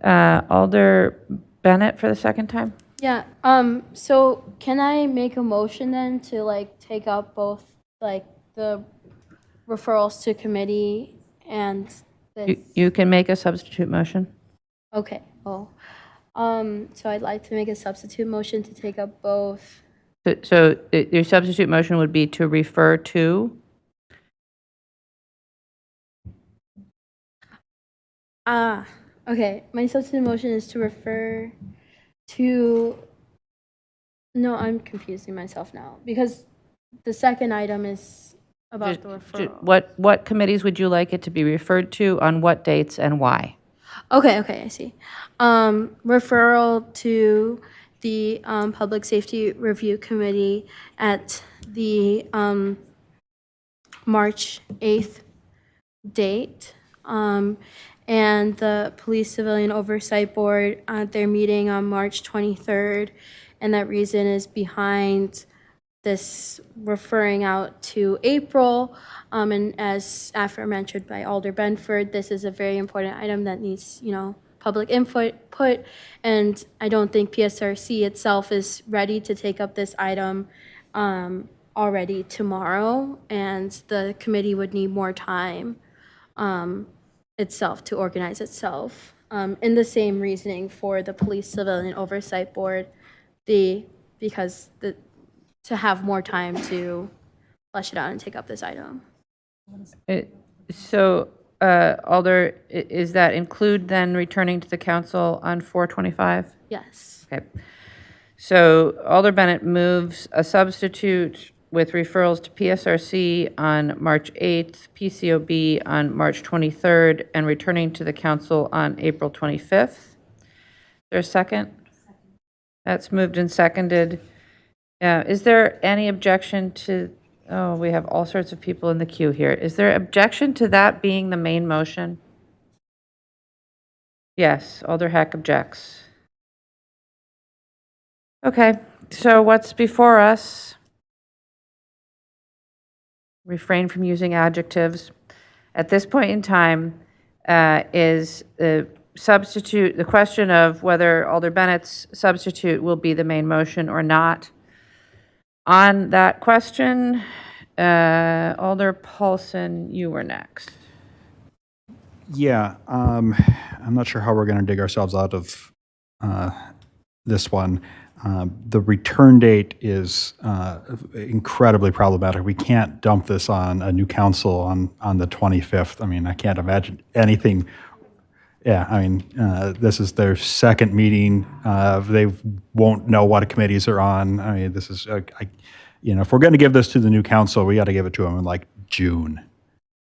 Alder Bennett for the second time? Yeah, so can I make a motion then to like take up both like the referrals to committee and this? You can make a substitute motion. Okay, so I'd like to make a substitute motion to take up both. So your substitute motion would be to refer to? Okay, my substitute motion is to refer to, no, I'm confusing myself now, because the second item is about the referral. What committees would you like it to be referred to, on what dates, and why? Okay, I see. Referral to the Public Safety Review Committee at the March 8th date. And the Police Civilian Oversight Board at their meeting on March 23rd. And that reason is behind this referring out to April. And as aforementioned by Alder Benford, this is a very important item that needs, public input. And I don't think PSRC itself is ready to take up this item already tomorrow. And the committee would need more time itself to organize itself. In the same reasoning for the Police Civilian Oversight Board, to have more time to flesh it out and take up this item. So, Alder, is that include then returning to the council on 4/25? Yes. Okay. So Alder Bennett moves a substitute with referrals to PSRC on March 8th, PCOB on March 23rd, and returning to the council on April 25th. Is there a second? That's moved and seconded. Is there any objection to, we have all sorts of people in the queue here. Is there objection to that being the main motion? Yes, Alder Heck objects. Okay, so what's before us? Refrain from using adjectives. At this point in time, is the substitute, the question of whether Alder Bennett's substitute will be the main motion or not. On that question, Alder Paulson, you were next. Yeah, I'm not sure how we're going to dig ourselves out of this one. The return date is incredibly problematic. We can't dump this on a new council on the 25th. I mean, I can't imagine anything. Yeah, I mean, this is their second meeting. They won't know what committees are on. I mean, this is, if we're going to give this to the new council, we got to give it to them in like June,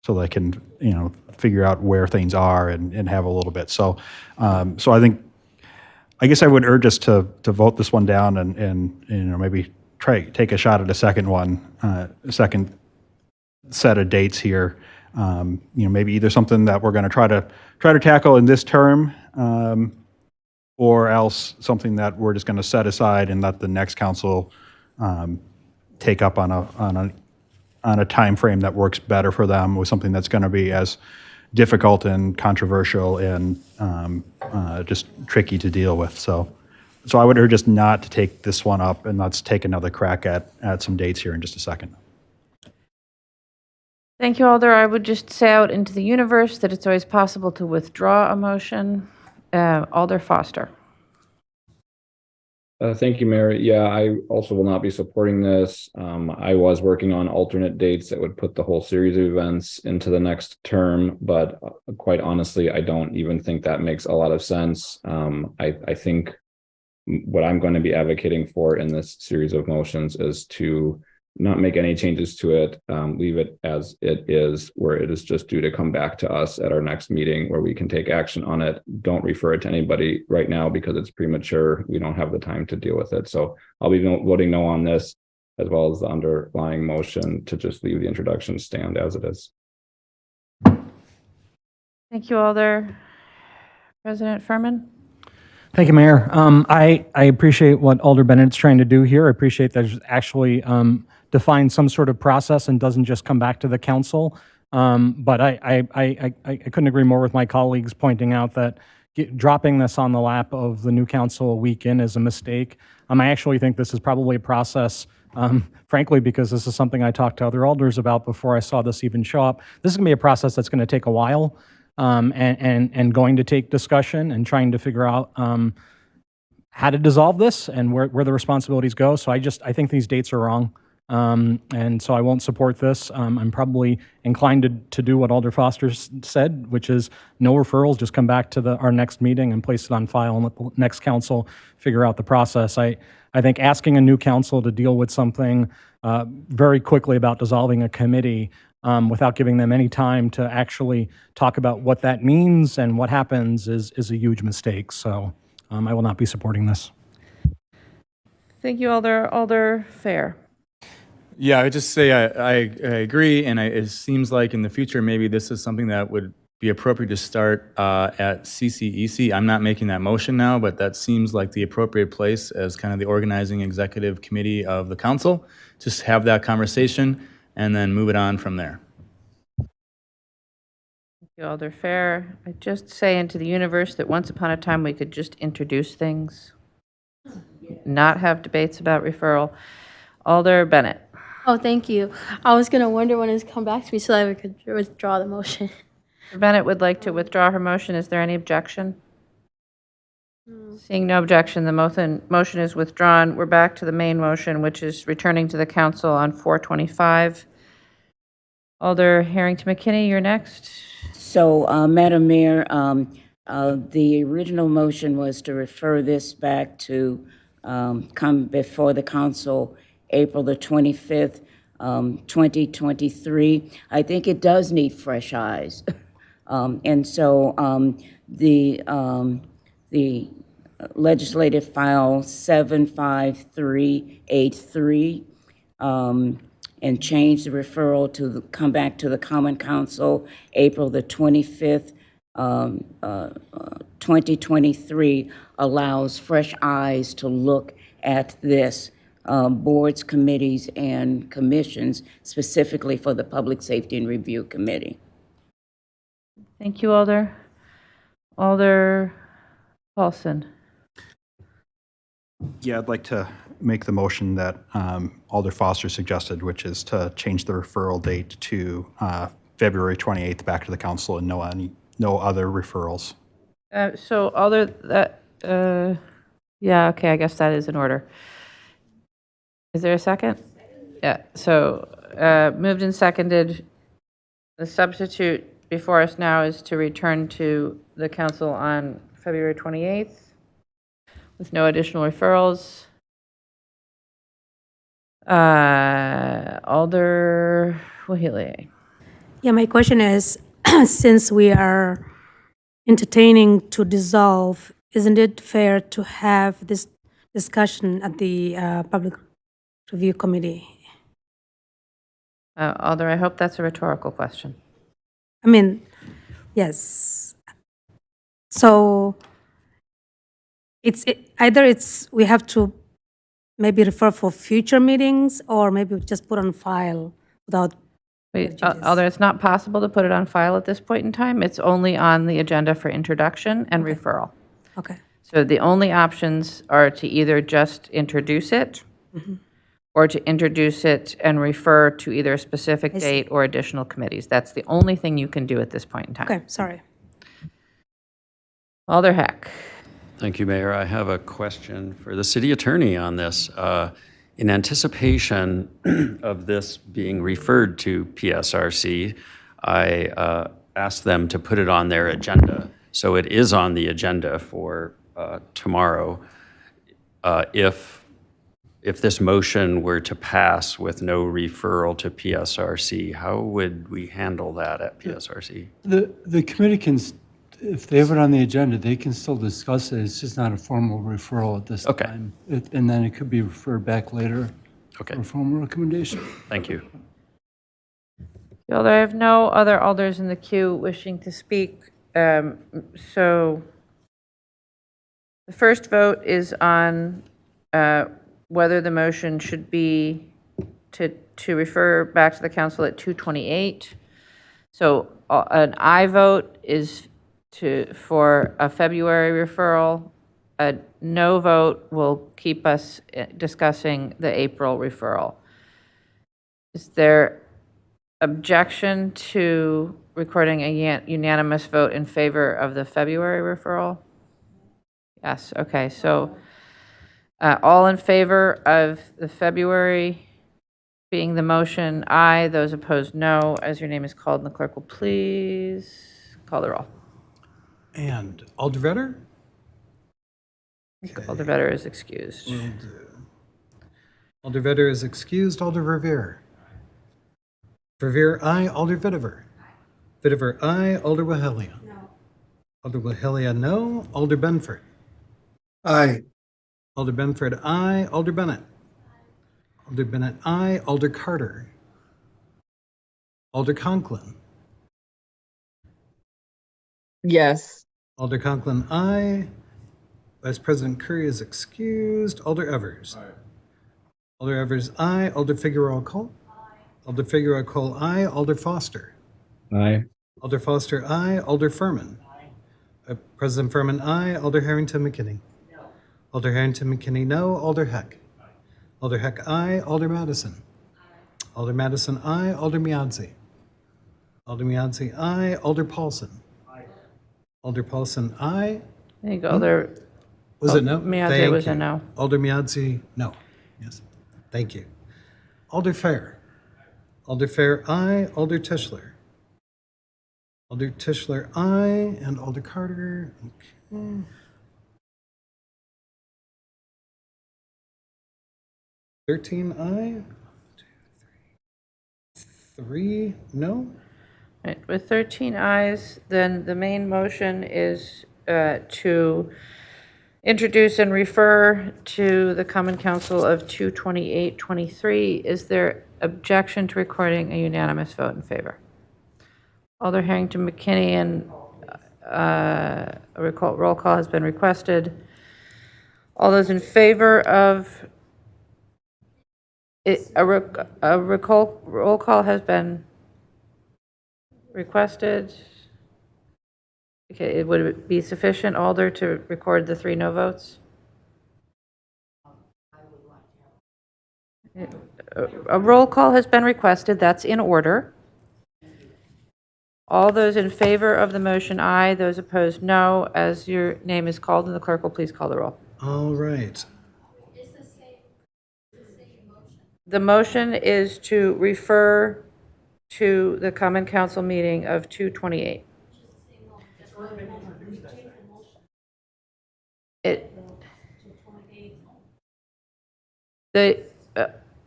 so they can, figure out where things are and have a little bit. So, I guess I would urge us to vote this one down and maybe take a shot at a second one, second set of dates here. Maybe either something that we're going to try to tackle in this term, or else something that we're just going to set aside and let the next council take up on a time frame that works better for them, with something that's going to be as difficult and controversial and just tricky to deal with. So I would urge us not to take this one up, and let's take another crack at some dates here in just a second. Thank you, Alder. I would just say out into the universe that it's always possible to withdraw a motion. Alder Foster. Thank you, Mayor. Yeah, I also will not be supporting this. I was working on alternate dates that would put the whole series of events into the next term, but quite honestly, I don't even think that makes a lot of sense. I think what I'm going to be advocating for in this series of motions is to not make any changes to it, leave it as it is, where it is just due to come back to us at our next meeting where we can take action on it. Don't refer it to anybody right now because it's premature. We don't have the time to deal with it. So I'll be voting no on this, as well as the underlying motion to just leave the introduction stand as it is. Thank you, Alder. President Furman? Thank you, Mayor. I appreciate what Alder Bennett's trying to do here. I appreciate that there's actually defined some sort of process and doesn't just come back to the council. But I couldn't agree more with my colleagues pointing out that dropping this on the lap of the new council a week in is a mistake. I actually think this is probably a process, frankly, because this is something I talked to other alders about before I saw this even show up. This is going to be a process that's going to take a while. And going to take discussion and trying to figure out how to dissolve this and where the responsibilities go. So I think these dates are wrong. And so I won't support this. I'm probably inclined to do what Alder Foster said, which is no referrals, just come back to our next meeting and place it on file and let the next council figure out the process. I think asking a new council to deal with something very quickly about dissolving a committee without giving them any time to actually talk about what that means and what happens is a huge mistake. So I will not be supporting this. Thank you, Alder. Alder Fair. Yeah, I would just say I agree, and it seems like in the future maybe this is something that would be appropriate to start at CCEC. I'm not making that motion now, but that seems like the appropriate place as kind of the organizing executive committee of the council. Just have that conversation and then move it on from there. Thank you, Alder Fair. I just say into the universe that once upon a time we could just introduce things, not have debates about referral. Alder Bennett. Oh, thank you. I was going to wonder when it's come back to me so that we could withdraw the motion. Bennett would like to withdraw her motion. Is there any objection? Seeing no objection, the motion is withdrawn. We're back to the main motion, which is returning to the council on 425. Alder Harrington McKinney, you're next. So, Madam Mayor, the original motion was to refer this back to come before the council April the 25th, 2023. I think it does need fresh eyes. And so the legislative file 75383 and change the referral to come back to the Common Council April the 25th, 2023 allows fresh eyes to look at this, boards, committees, and commissions, specifically for the Public Safety and Review Committee. Thank you, Alder. Alder Paulson. Yeah, I'd like to make the motion that Alder Foster suggested, which is to change the referral date to February 28th back to the council and no other referrals. So Alder, yeah, okay, I guess that is in order. Is there a second? Yeah, so moved and seconded. The substitute before us now is to return to the council on February 28th with no additional referrals. Alder Wahile. Yeah, my question is, since we are entertaining to dissolve, isn't it fair to have this discussion at the Public Review Committee? Alder, I hope that's a rhetorical question. I mean, yes. So either we have to maybe refer for future meetings, or maybe just put on file without. Wait, Alder, it's not possible to put it on file at this point in time. It's only on the agenda for introduction and referral. Okay. So the only options are to either just introduce it, or to introduce it and refer to either a specific date or additional committees. That's the only thing you can do at this point in time. Okay, sorry. Alder Heck. Thank you, Mayor. I have a question for the city attorney on this. In anticipation of this being referred to PSRC, I asked them to put it on their agenda. So it is on the agenda for tomorrow. If this motion were to pass with no referral to PSRC, how would we handle that at PSRC? The committee can, if they have it on the agenda, they can still discuss it. It's just not a formal referral at this time. And then it could be referred back later for a formal recommendation. Thank you. Alder, I have no other alders in the queue wishing to speak. So the first vote is on whether the motion should be to refer back to the council at 2:28. So an aye vote is for a February referral. A no vote will keep us discussing the April referral. Is there objection to recording a unanimous vote in favor of the February referral? Yes, okay, so all in favor of the February being the motion, aye. Those opposed, no. As your name is called, and the clerk will please call the roll. And Alder Vetter? Alder Vetter is excused. Alder Vetter is excused. Alder Verveer. Verveer, aye. Alder Vitiver. Vitiver, aye. Alder Wahelia. No. Alder Wahelia, no. Alder Benford. Aye. Alder Benford, aye. Alder Bennett. Alder Bennett, aye. Alder Carter. Alder Conklin. Yes. Alder Conklin, aye. Vice President Curry is excused. Alder Evers. Aye. Alder Evers, aye. Alder Figueroa Cole. Alder Figueroa Cole, aye. Alder Foster. Aye. Alder Foster, aye. Alder Furman. President Furman, aye. Alder Harrington McKinney. No. Alder Harrington McKinney, no. Alder Heck. Alder Heck, aye. Alder Madison. Aye. Alder Madison, aye. Alder Miadzi. Alder Miadzi, aye. Alder Paulson. Aye. Alder Paulson, aye. I think Alder. Was it no? Miadzi Thank was you. a no. Alder Miadzi, no. Yes. Thank you. Alder Fair. Alder Fair, aye. Alder Tischler. Alder Tischler, aye. And Alder Carter. Okay. Thirteen, aye. 3, no. Right, with 13 ayes, then the main motion is to introduce and refer to the Common Council of 2/28/23. Is there objection to recording a unanimous vote in favor? Alder Harrington McKinney and roll call has been requested. All those in favor of roll call has been requested. Okay, would it be sufficient, Alder, to record the 3 no votes? A roll call has been requested. That's in order. All those in favor of the motion, aye. Those opposed, no. As your name is called, and the clerk will please call the roll. All right. The motion is to refer to the Common Council meeting of 2/28.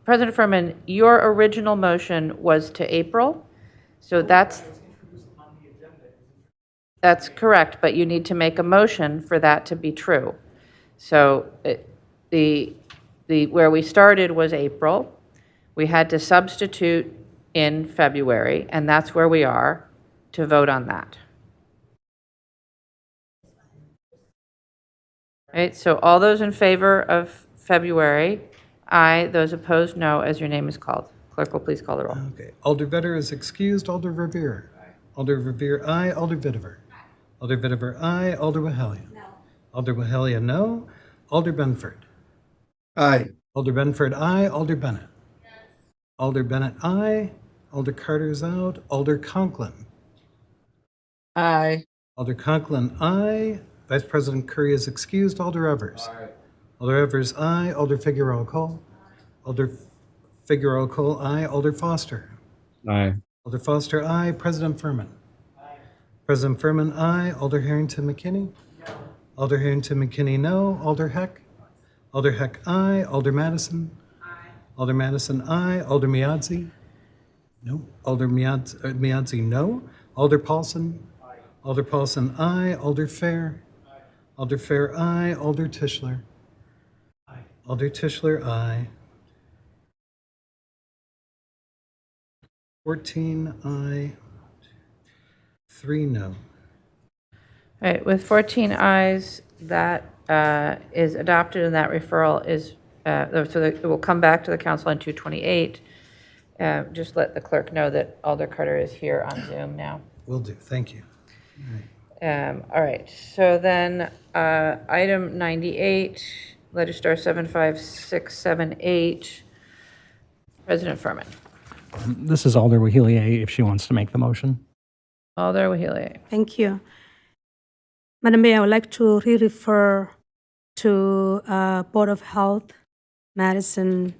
President Furman, your original motion was to April, so that's correct, but you need to make a motion for that to be true. So where we started was April. We had to substitute in February, and that's where we are to vote on that. Right, so all those in favor of February, aye. Those opposed, no, as your name is called. Clerk will please call the roll. Okay. Alder Vetter is excused. Alder Revere. Alder Revere, aye. Alder Vitiver. Alder Vitiver, aye. Alder Wahalia. No. Alder Wahalia, no. Alder Benford. Aye. Alder Benford, aye. Alder Bennett. Yes. Alder Bennett, aye. Alder Carter's out. Alder Conklin. Aye. Alder Conklin, aye. Vice President Curry is excused. Alder Evers. Aye. Alder Evers, aye. Alder Figueroa Cole. Alder Figueroa Cole, aye. Alder Foster. Aye. Alder Foster, aye. President Furman. Aye. President Furman, aye. Alder Harrington McKinney. No. Alder Harrington McKinney, no. Alder Heck. Alder Heck, aye. Alder Madison. Aye. Alder Madison, aye. Alder Miadzi. No. Alder Miadzi, no. Alder Paulson. Aye. Alder Paulson, aye. Alder Fair. Aye. Alder Fair, aye. Alder Tischler. Aye. Alder Tischler, aye. 14 aye, 3 no. All right, with 14 ayes, that is adopted, and that referral is, so that it will come back to the council on 2/28. Just let the clerk know that Alder Carter is here on Zoom now. Will do, thank you. All right, so then item 98, Legistar 75678, President Furman. This is Alder Wahilier, if she wants to make the motion. Alder Wahilier. Thank you. Madam Mayor, I would like to re-refer to Board of Health, Madison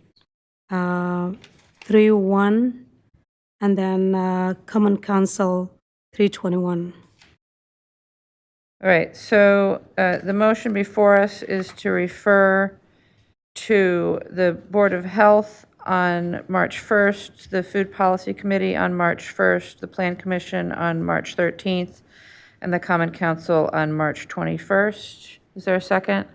3-1, and then Common Council 321. All right, so the motion before us is to refer to the Board of Health on March 1st, the Food Policy Committee on March 1st, the Plan Commission on March 13th, and the Common Council on March 21st. Is there a second?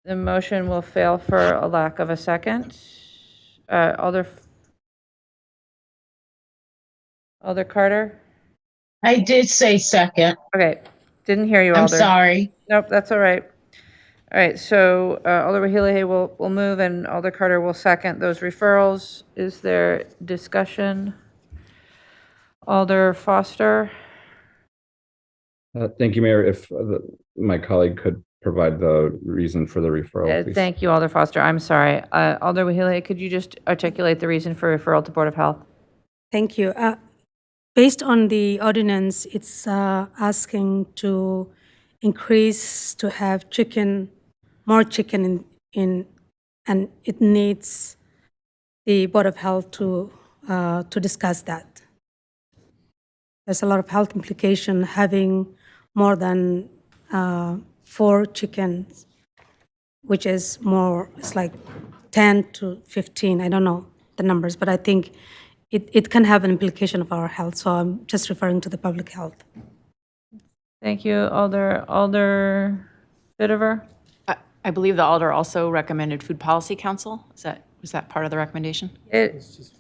The motion will fail for a lack of a second. Alder Carter? I did say second. Okay, didn't hear you, I'm Alder. sorry. Nope, that's all right. All right, so Alder Wahilier will move, and Alder Carter will second those referrals. Is there discussion? Alder Foster? Thank you, Mayor. If my colleague could provide the reason for the referral, please. Thank you, Alder Foster. I'm sorry. Alder Wahilier, could you just articulate the reason for referral to Board of Health? Thank you. Based on the ordinance, it's asking to increase to have more chicken in, and it needs the Board of Health to discuss that. There's a lot of health implication having more than 4 chickens, which is more, it's like 10 to 15, I don't know the numbers, but I think it can have an implication of our health, so I'm just referring to the public health. Thank you, Alder Bitiver. I believe the Alder also recommended Food Policy Council. Was that part of the recommendation? It's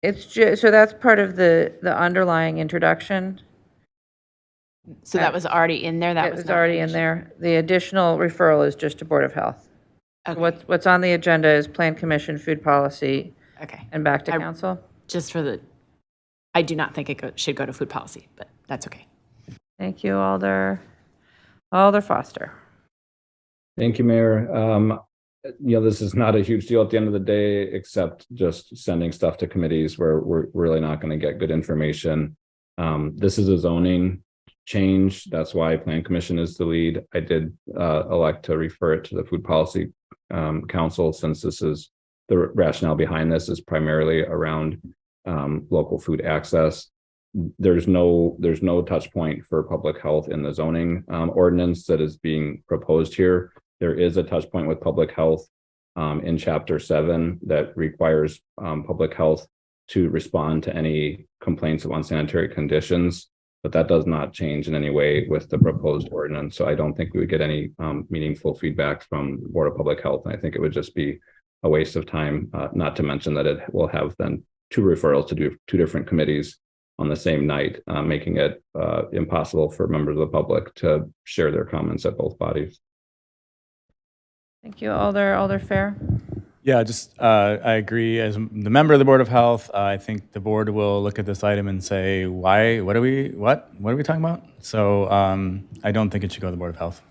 It's so that's part of the underlying introduction. So that was already in there? That It was was not already an in issue? there. The additional referral is just to Board of Health. Okay. What's on the agenda is Plan Commission, Food Policy, Okay. and back to council. Just for the, I do not think it should go to food policy, but that's okay. Thank you, Alder Foster. Thank you, Mayor. This is not a huge deal at the end of the day, except just sending stuff to committees where we're really not going to get good information. This is a zoning change. That's why Plan Commission is the lead. I did elect to refer it to the Food Policy Council, since this is the rationale behind this is primarily around local food access. There's no touch point for public health in the zoning ordinance that is being proposed here. There is a touch point with public health in Chapter 7 that requires public health to respond to any complaints of unsanitary conditions, but that does not change in any way with the proposed ordinance. So I don't think we would get any meaningful feedback from the Board of Public Health. And I think it would just be a waste of time, not to mention that it will have then 2 referrals to do 2 different committees on the same night, making it impossible for members of the public to share their comments at both bodies. Thank you, Alder Fair. Yeah, just I agree. As the member of the Board of Health, I think the board will look at this item and say, why? What are we talking about? So I don't think it should go to the Board of Health.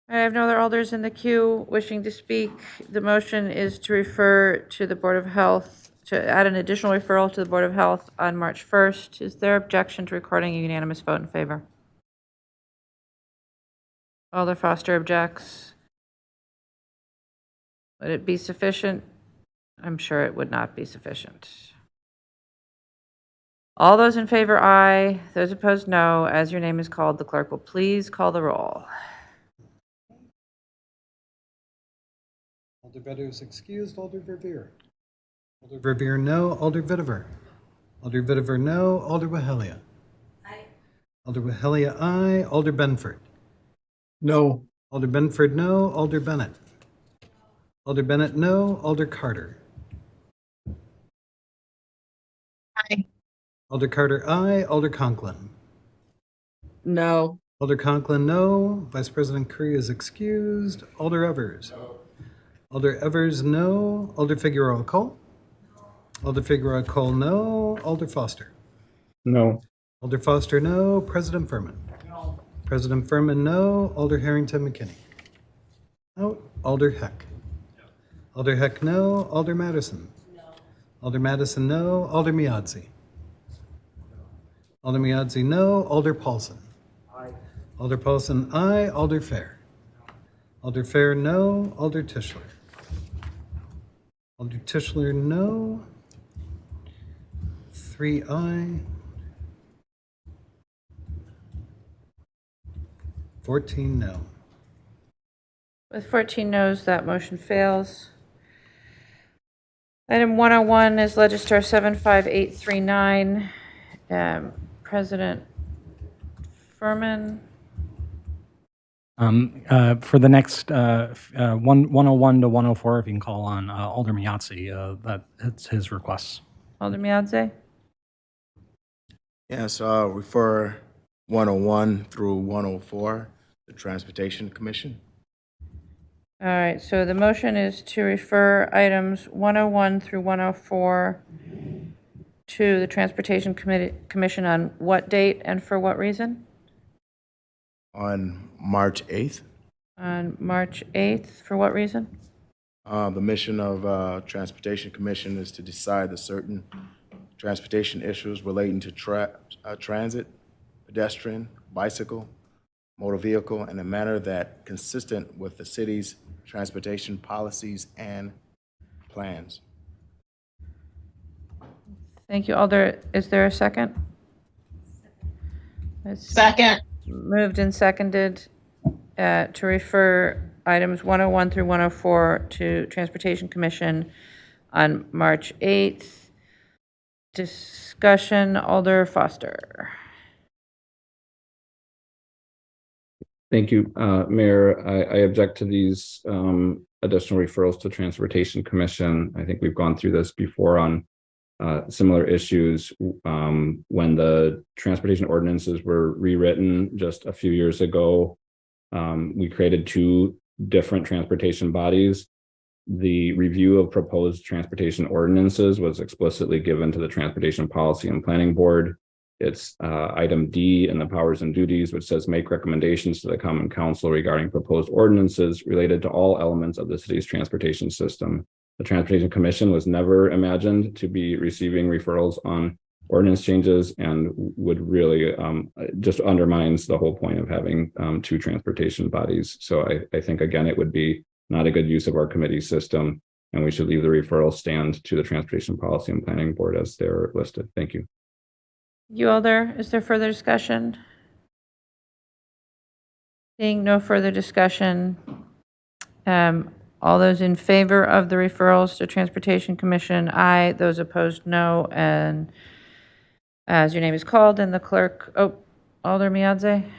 I have no other alders in the queue wishing to speak. The motion is to refer to the Board of Health, to add an additional referral to the Board of Health on March 1st. Is there objection to recording a unanimous vote in favor? Alder Foster objects. Would it be sufficient? I'm sure it would not be sufficient. All those in favor, aye. Those opposed, no. As your name is called, the clerk will please call the roll. Alder Vedder is excused. Alder Verveer. Alder Verveer, no. Alder Vitiver. Alder Vitiver, no. Alder Wahelia. Aye. Alder Wahelia, aye. Alder Benford. No. Alder Benford, no. Alder Bennett. Alder Bennett, no. Alder Carter. Aye. Alder Carter, aye. Alder Conklin. No. Alder Conklin, no. Vice President Curry is excused. Alder Evers. No. Alder Evers, no. Alder Figueroa Cole. Alder Figueroa Cole, no. Alder Foster. No. Alder Foster, no. President Furman. No. President Furman, no. Alder Harrington McKinney. No. Alder Heck. No. Alder Heck, no. Alder Madison. No. Alder Madison, no. Alder Miadzi. Alder Miadzi, no. Alder Paulson. Aye. Alder Paulson, aye. Alder Fair. No. Alder Fair, no. Alder Tischler. Alder Tischler, no. 3 aye. 14 no. With 14 noes, that motion fails. Item 101 is Legistar 75839. President Furman. For the next 101 to 104, if you can call on Alder Miazzi, that's his request. Alder Miadze? Yes, refer 101 through 104, the Transportation Commission. All right, so the motion is to refer items 101 through 104 to the Transportation Commission on what date and for what reason? On March 8th. On March 8th, for what reason? The mission of Transportation Commission is to decide the certain transportation issues relating to transit, pedestrian, bicycle, motor vehicle in a manner that consistent with the city's transportation policies and plans. Thank you, Alder. Is there a second? Second. Moved and seconded to refer items 101 through 104 to Transportation Commission on March 8th. Discussion, Alder Foster. Thank you, Mayor. I object to these additional referrals to Transportation Commission. I think we've gone through this before on similar issues when the transportation ordinances were rewritten just a few years ago. We created two different transportation bodies. The review of proposed transportation ordinances was explicitly given to the Transportation Policy and Planning Board. It's item D in the powers and duties, which says make recommendations to the Common Council regarding proposed ordinances related to all elements of the city's transportation system. The Transportation Commission was never imagined to be receiving referrals on ordinance changes and would really just undermines the whole point of having two transportation bodies. So I think, again, it would be not a good use of our committee system, and we should leave the referral stand to the Transportation Policy and Planning Board as they're listed. Thank you. You all there? Is there further discussion? Seeing no further discussion, all those in favor of the referrals to Transportation Commission, aye. Those opposed, no. And as your name is called, and the clerk, Alder Miadze?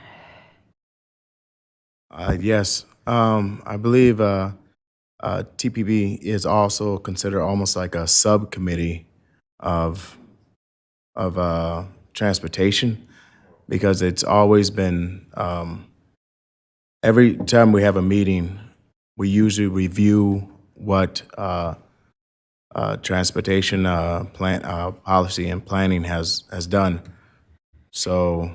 Yes, I believe TPB is also considered almost like a subcommittee of transportation, because it's always been every time we have a meeting, we usually review what transportation policy and planning has done. So,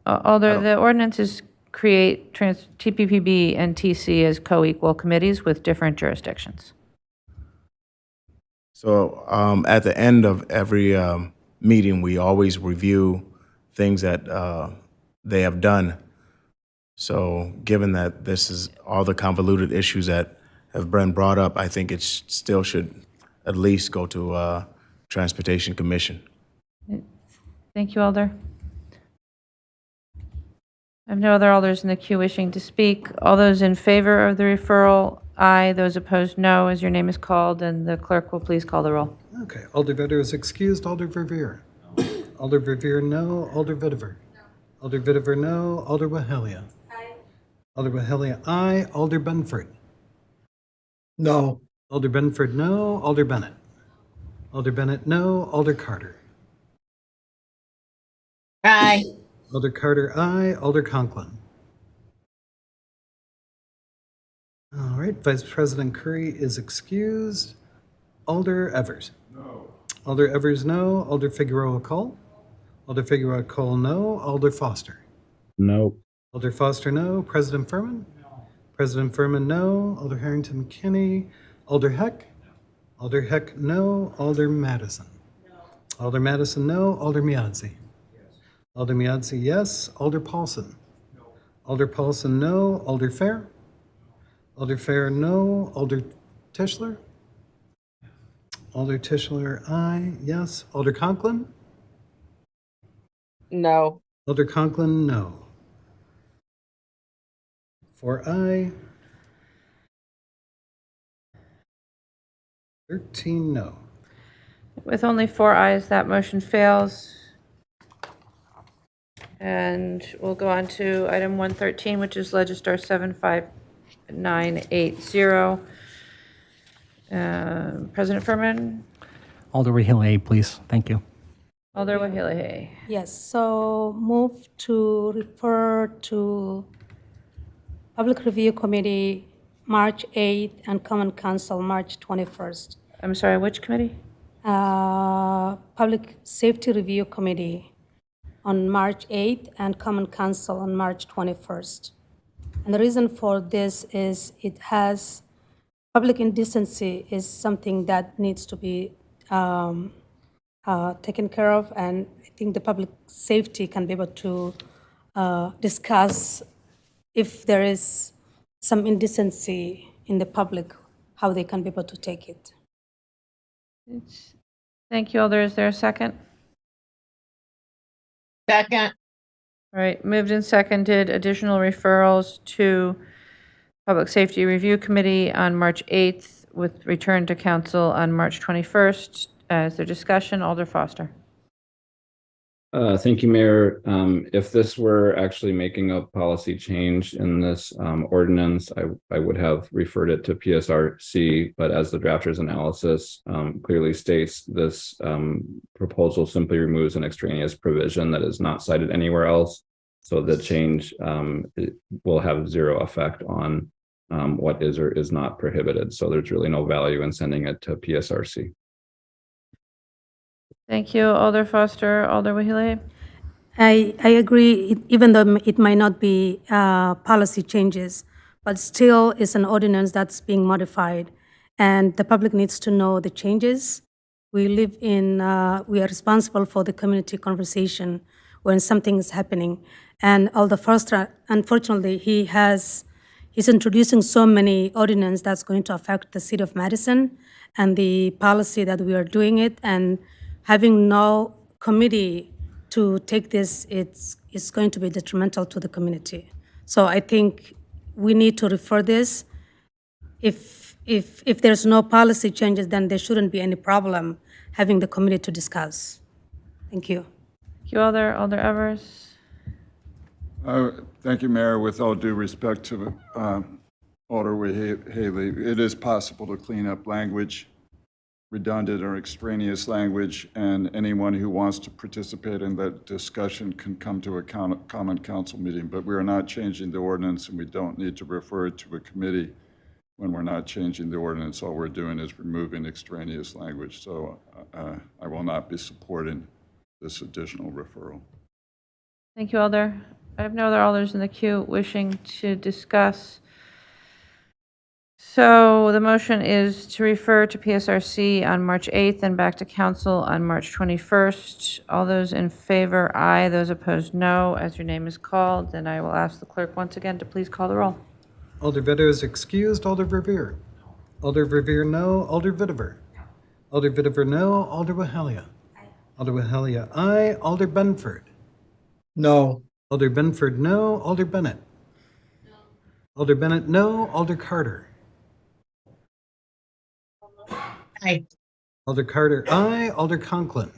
Alder, the ordinances create TPPB and TC as co-equal committees with different jurisdictions. So at the end of every meeting, we always review things that they have done. So given that this is all the convoluted issues that have been brought up, I think it still should at least go to Transportation Commission. Thank you, Alder. I have no other alders in the queue wishing to speak. All those in favor of the referral, aye. Those opposed, no, as your name is called, and the clerk will please call the roll. Okay, Alder Vetter is excused. Alder Verveer. Alder Verveer, no. Alder Vitiver. Alder Vitiver, no. Alder Wahelia. Aye. Alder Wahelia, aye. Alder Benford. No. Alder Benford, no. Alder Bennett. Alder Bennett, no. Alder Carter. Aye. Alder Carter, aye. Alder Conklin. All right, Vice President Curry is excused. Alder Evers. No. Alder Evers, no. Alder Figueroa Cole. Alder Figueroa Cole, no. Alder Foster. No. Alder Foster, no. President Furman. No. President Furman, no. Alder Harrington McKinney. Alder Heck. Alder Heck, no. Alder Madison. No. Alder Madison, no. Alder Miadze. Alder Miadze, yes. Alder Paulson. No. Alder Paulson, no. Alder Fair. Alder Fair, no. Alder Tischler. Alder Tischler, aye. Yes. Alder Conklin. No. Alder Conklin, no. 4 aye. 13 no. With only 4 ayes, that motion fails. And we'll go on to item 113, which is Legistar 75980. President Furman. Alder Hill, please. Thank you. Alder Wahilahe. Yes, so move to refer to Public Review Committee March 8th and Common Council March 21st. I'm sorry, which committee? Public Safety Review Committee on March 8th and Common Council on March 21st. And the reason for this is it has, public indecency is something that needs to be taken care of, and I think the public safety can be able to discuss if there is some indecency in the public, how they can be able to take it. Thank you, Alder. Is there a second? Second. All right, moved and seconded. Additional referrals to Public Safety Review Committee on March 8th with return to council on March 21st. Is there discussion? Alder Foster. Thank you, Mayor. If this were actually making a policy change in this ordinance, I would have referred it to PSRC, but as the drafter's analysis clearly states, this proposal simply removes an extraneous provision that is not cited anywhere else. So the change will have zero effect on what is or is not prohibited. So there's really no value in sending it to PSRC. Thank you, Alder Foster. Alder Wahile? I agree, even though it might not be policy changes, but still it's an ordinance that's being modified, and the public needs to know the changes. We live in, we are responsible for the community conversation when something is happening. And Alder Foster, unfortunately, he's introducing so many ordinance that's going to affect the city of Madison and the policy that we are doing it, and having no committee to take this, it's going to be detrimental to the community. So I think we need to refer this. If there's no policy changes, then there shouldn't be any problem having the committee to discuss. Thank you. Thank you, Alder. Alder Evers? Thank you, Mayor. With all due respect to Alder Haley, it is possible to clean up language, redundant or extraneous language, and anyone who wants to participate in that discussion can come to a common council meeting. But we are not changing the ordinance, and we don't need to refer it to a committee when we're not changing the ordinance. All we're doing is removing extraneous language. So I will not be supporting this additional referral. Thank you, Alder. I have no other alders in the queue wishing to discuss. So the motion is to refer to PSRC on March 8th and back to council on March 21st. All those in favor, aye. Those opposed, no. As your name is called, then I will ask the clerk once again to please call the roll. Alder Vetter is excused. Alder Verveer. Alder Verveer, no. Alder Vitiver. Alder Vitiver, no. Alder Wahalia. Alder Wahalia, aye. Alder Benford. No. Alder Benford, no. Alder Bennett. No. Alder Bennett, no. Alder Carter. Aye. Alder Carter, aye. Alder Conklin.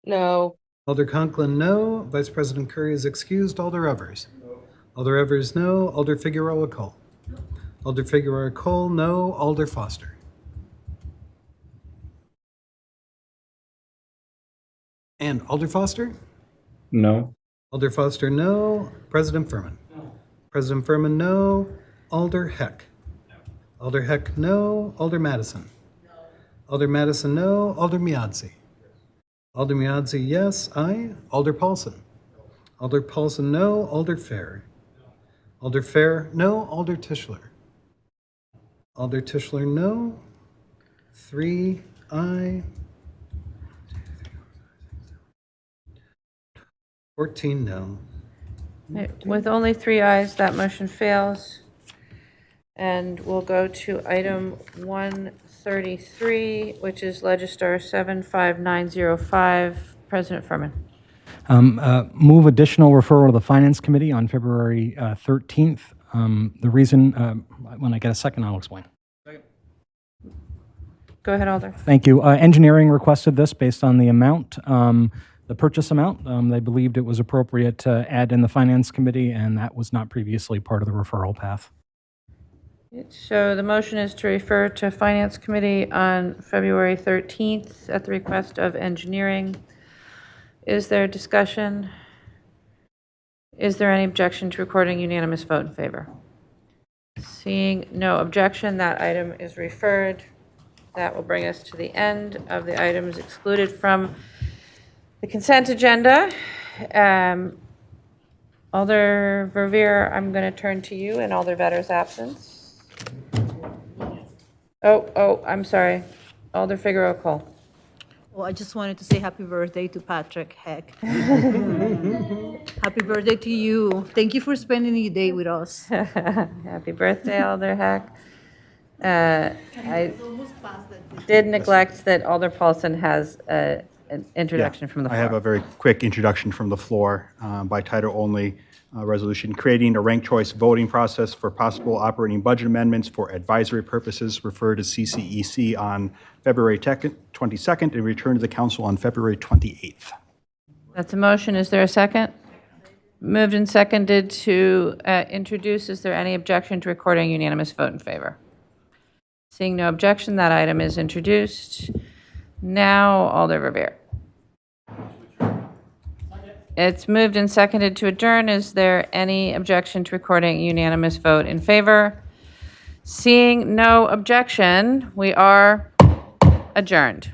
No. Alder Conklin, no. Vice President Curry is excused. Alder Evers. No. Alder Evers, no. Alder Figueroa Cole. No. Alder Figueroa Cole, no. Alder Foster. And Alder Foster? No. Alder Foster, no. President Furman? No. President Furman, no. Alder Heck? No. Alder Heck, no. Alder Madison? No. Alder Madison, no. Alder Miadzi? Alder Miadzi, yes. Aye. Alder Paulson? No. Alder Paulson, no. Alder Fair? No. Alder Fair, no. Alder Tischler? Alder Tischler, no. 3, aye. 14, no. With only 3 ayes, that motion fails. And we'll go to item 133, which is Legistar 75905. President Furman. Move additional referral to the Finance Committee on February 13th. The reason, when I get a second, I'll explain. Go ahead, Alder. Thank you. Engineering requested this based on the amount, the purchase amount. They believed it was appropriate to add in the Finance Committee, and that was not previously part of the referral path. So the motion is to refer to Finance Committee on February 13th at the request of Engineering. Is there discussion? Is there any objection to recording unanimous vote in favor? Seeing no objection, that item is referred. That will bring us to the end of the items excluded from the consent agenda. Alder Verveer, I'm going to turn to you in Alder Vetter's absence. Oh, I'm sorry. Alder Figueroa Cole. Well, I just wanted to say happy birthday to Patrick Heck. Happy birthday to you. Thank you for spending the day with us. Happy birthday, Alder Heck. I did neglect that Alder Paulson has an introduction from the I floor. have a very quick introduction from the floor by title only. Resolution creating a ranked choice voting process for possible operating budget amendments for advisory purposes, refer to CCEC on February 22nd and return to the council on February 28th. That's a motion. Is there a second? Moved and seconded to introduce. Is there any objection to recording a unanimous vote in favor? Seeing no objection, that item is introduced. Now, Alder Revere. It's moved and seconded to adjourn. Is there any objection to recording a unanimous vote in favor? Seeing no objection, we are adjourned.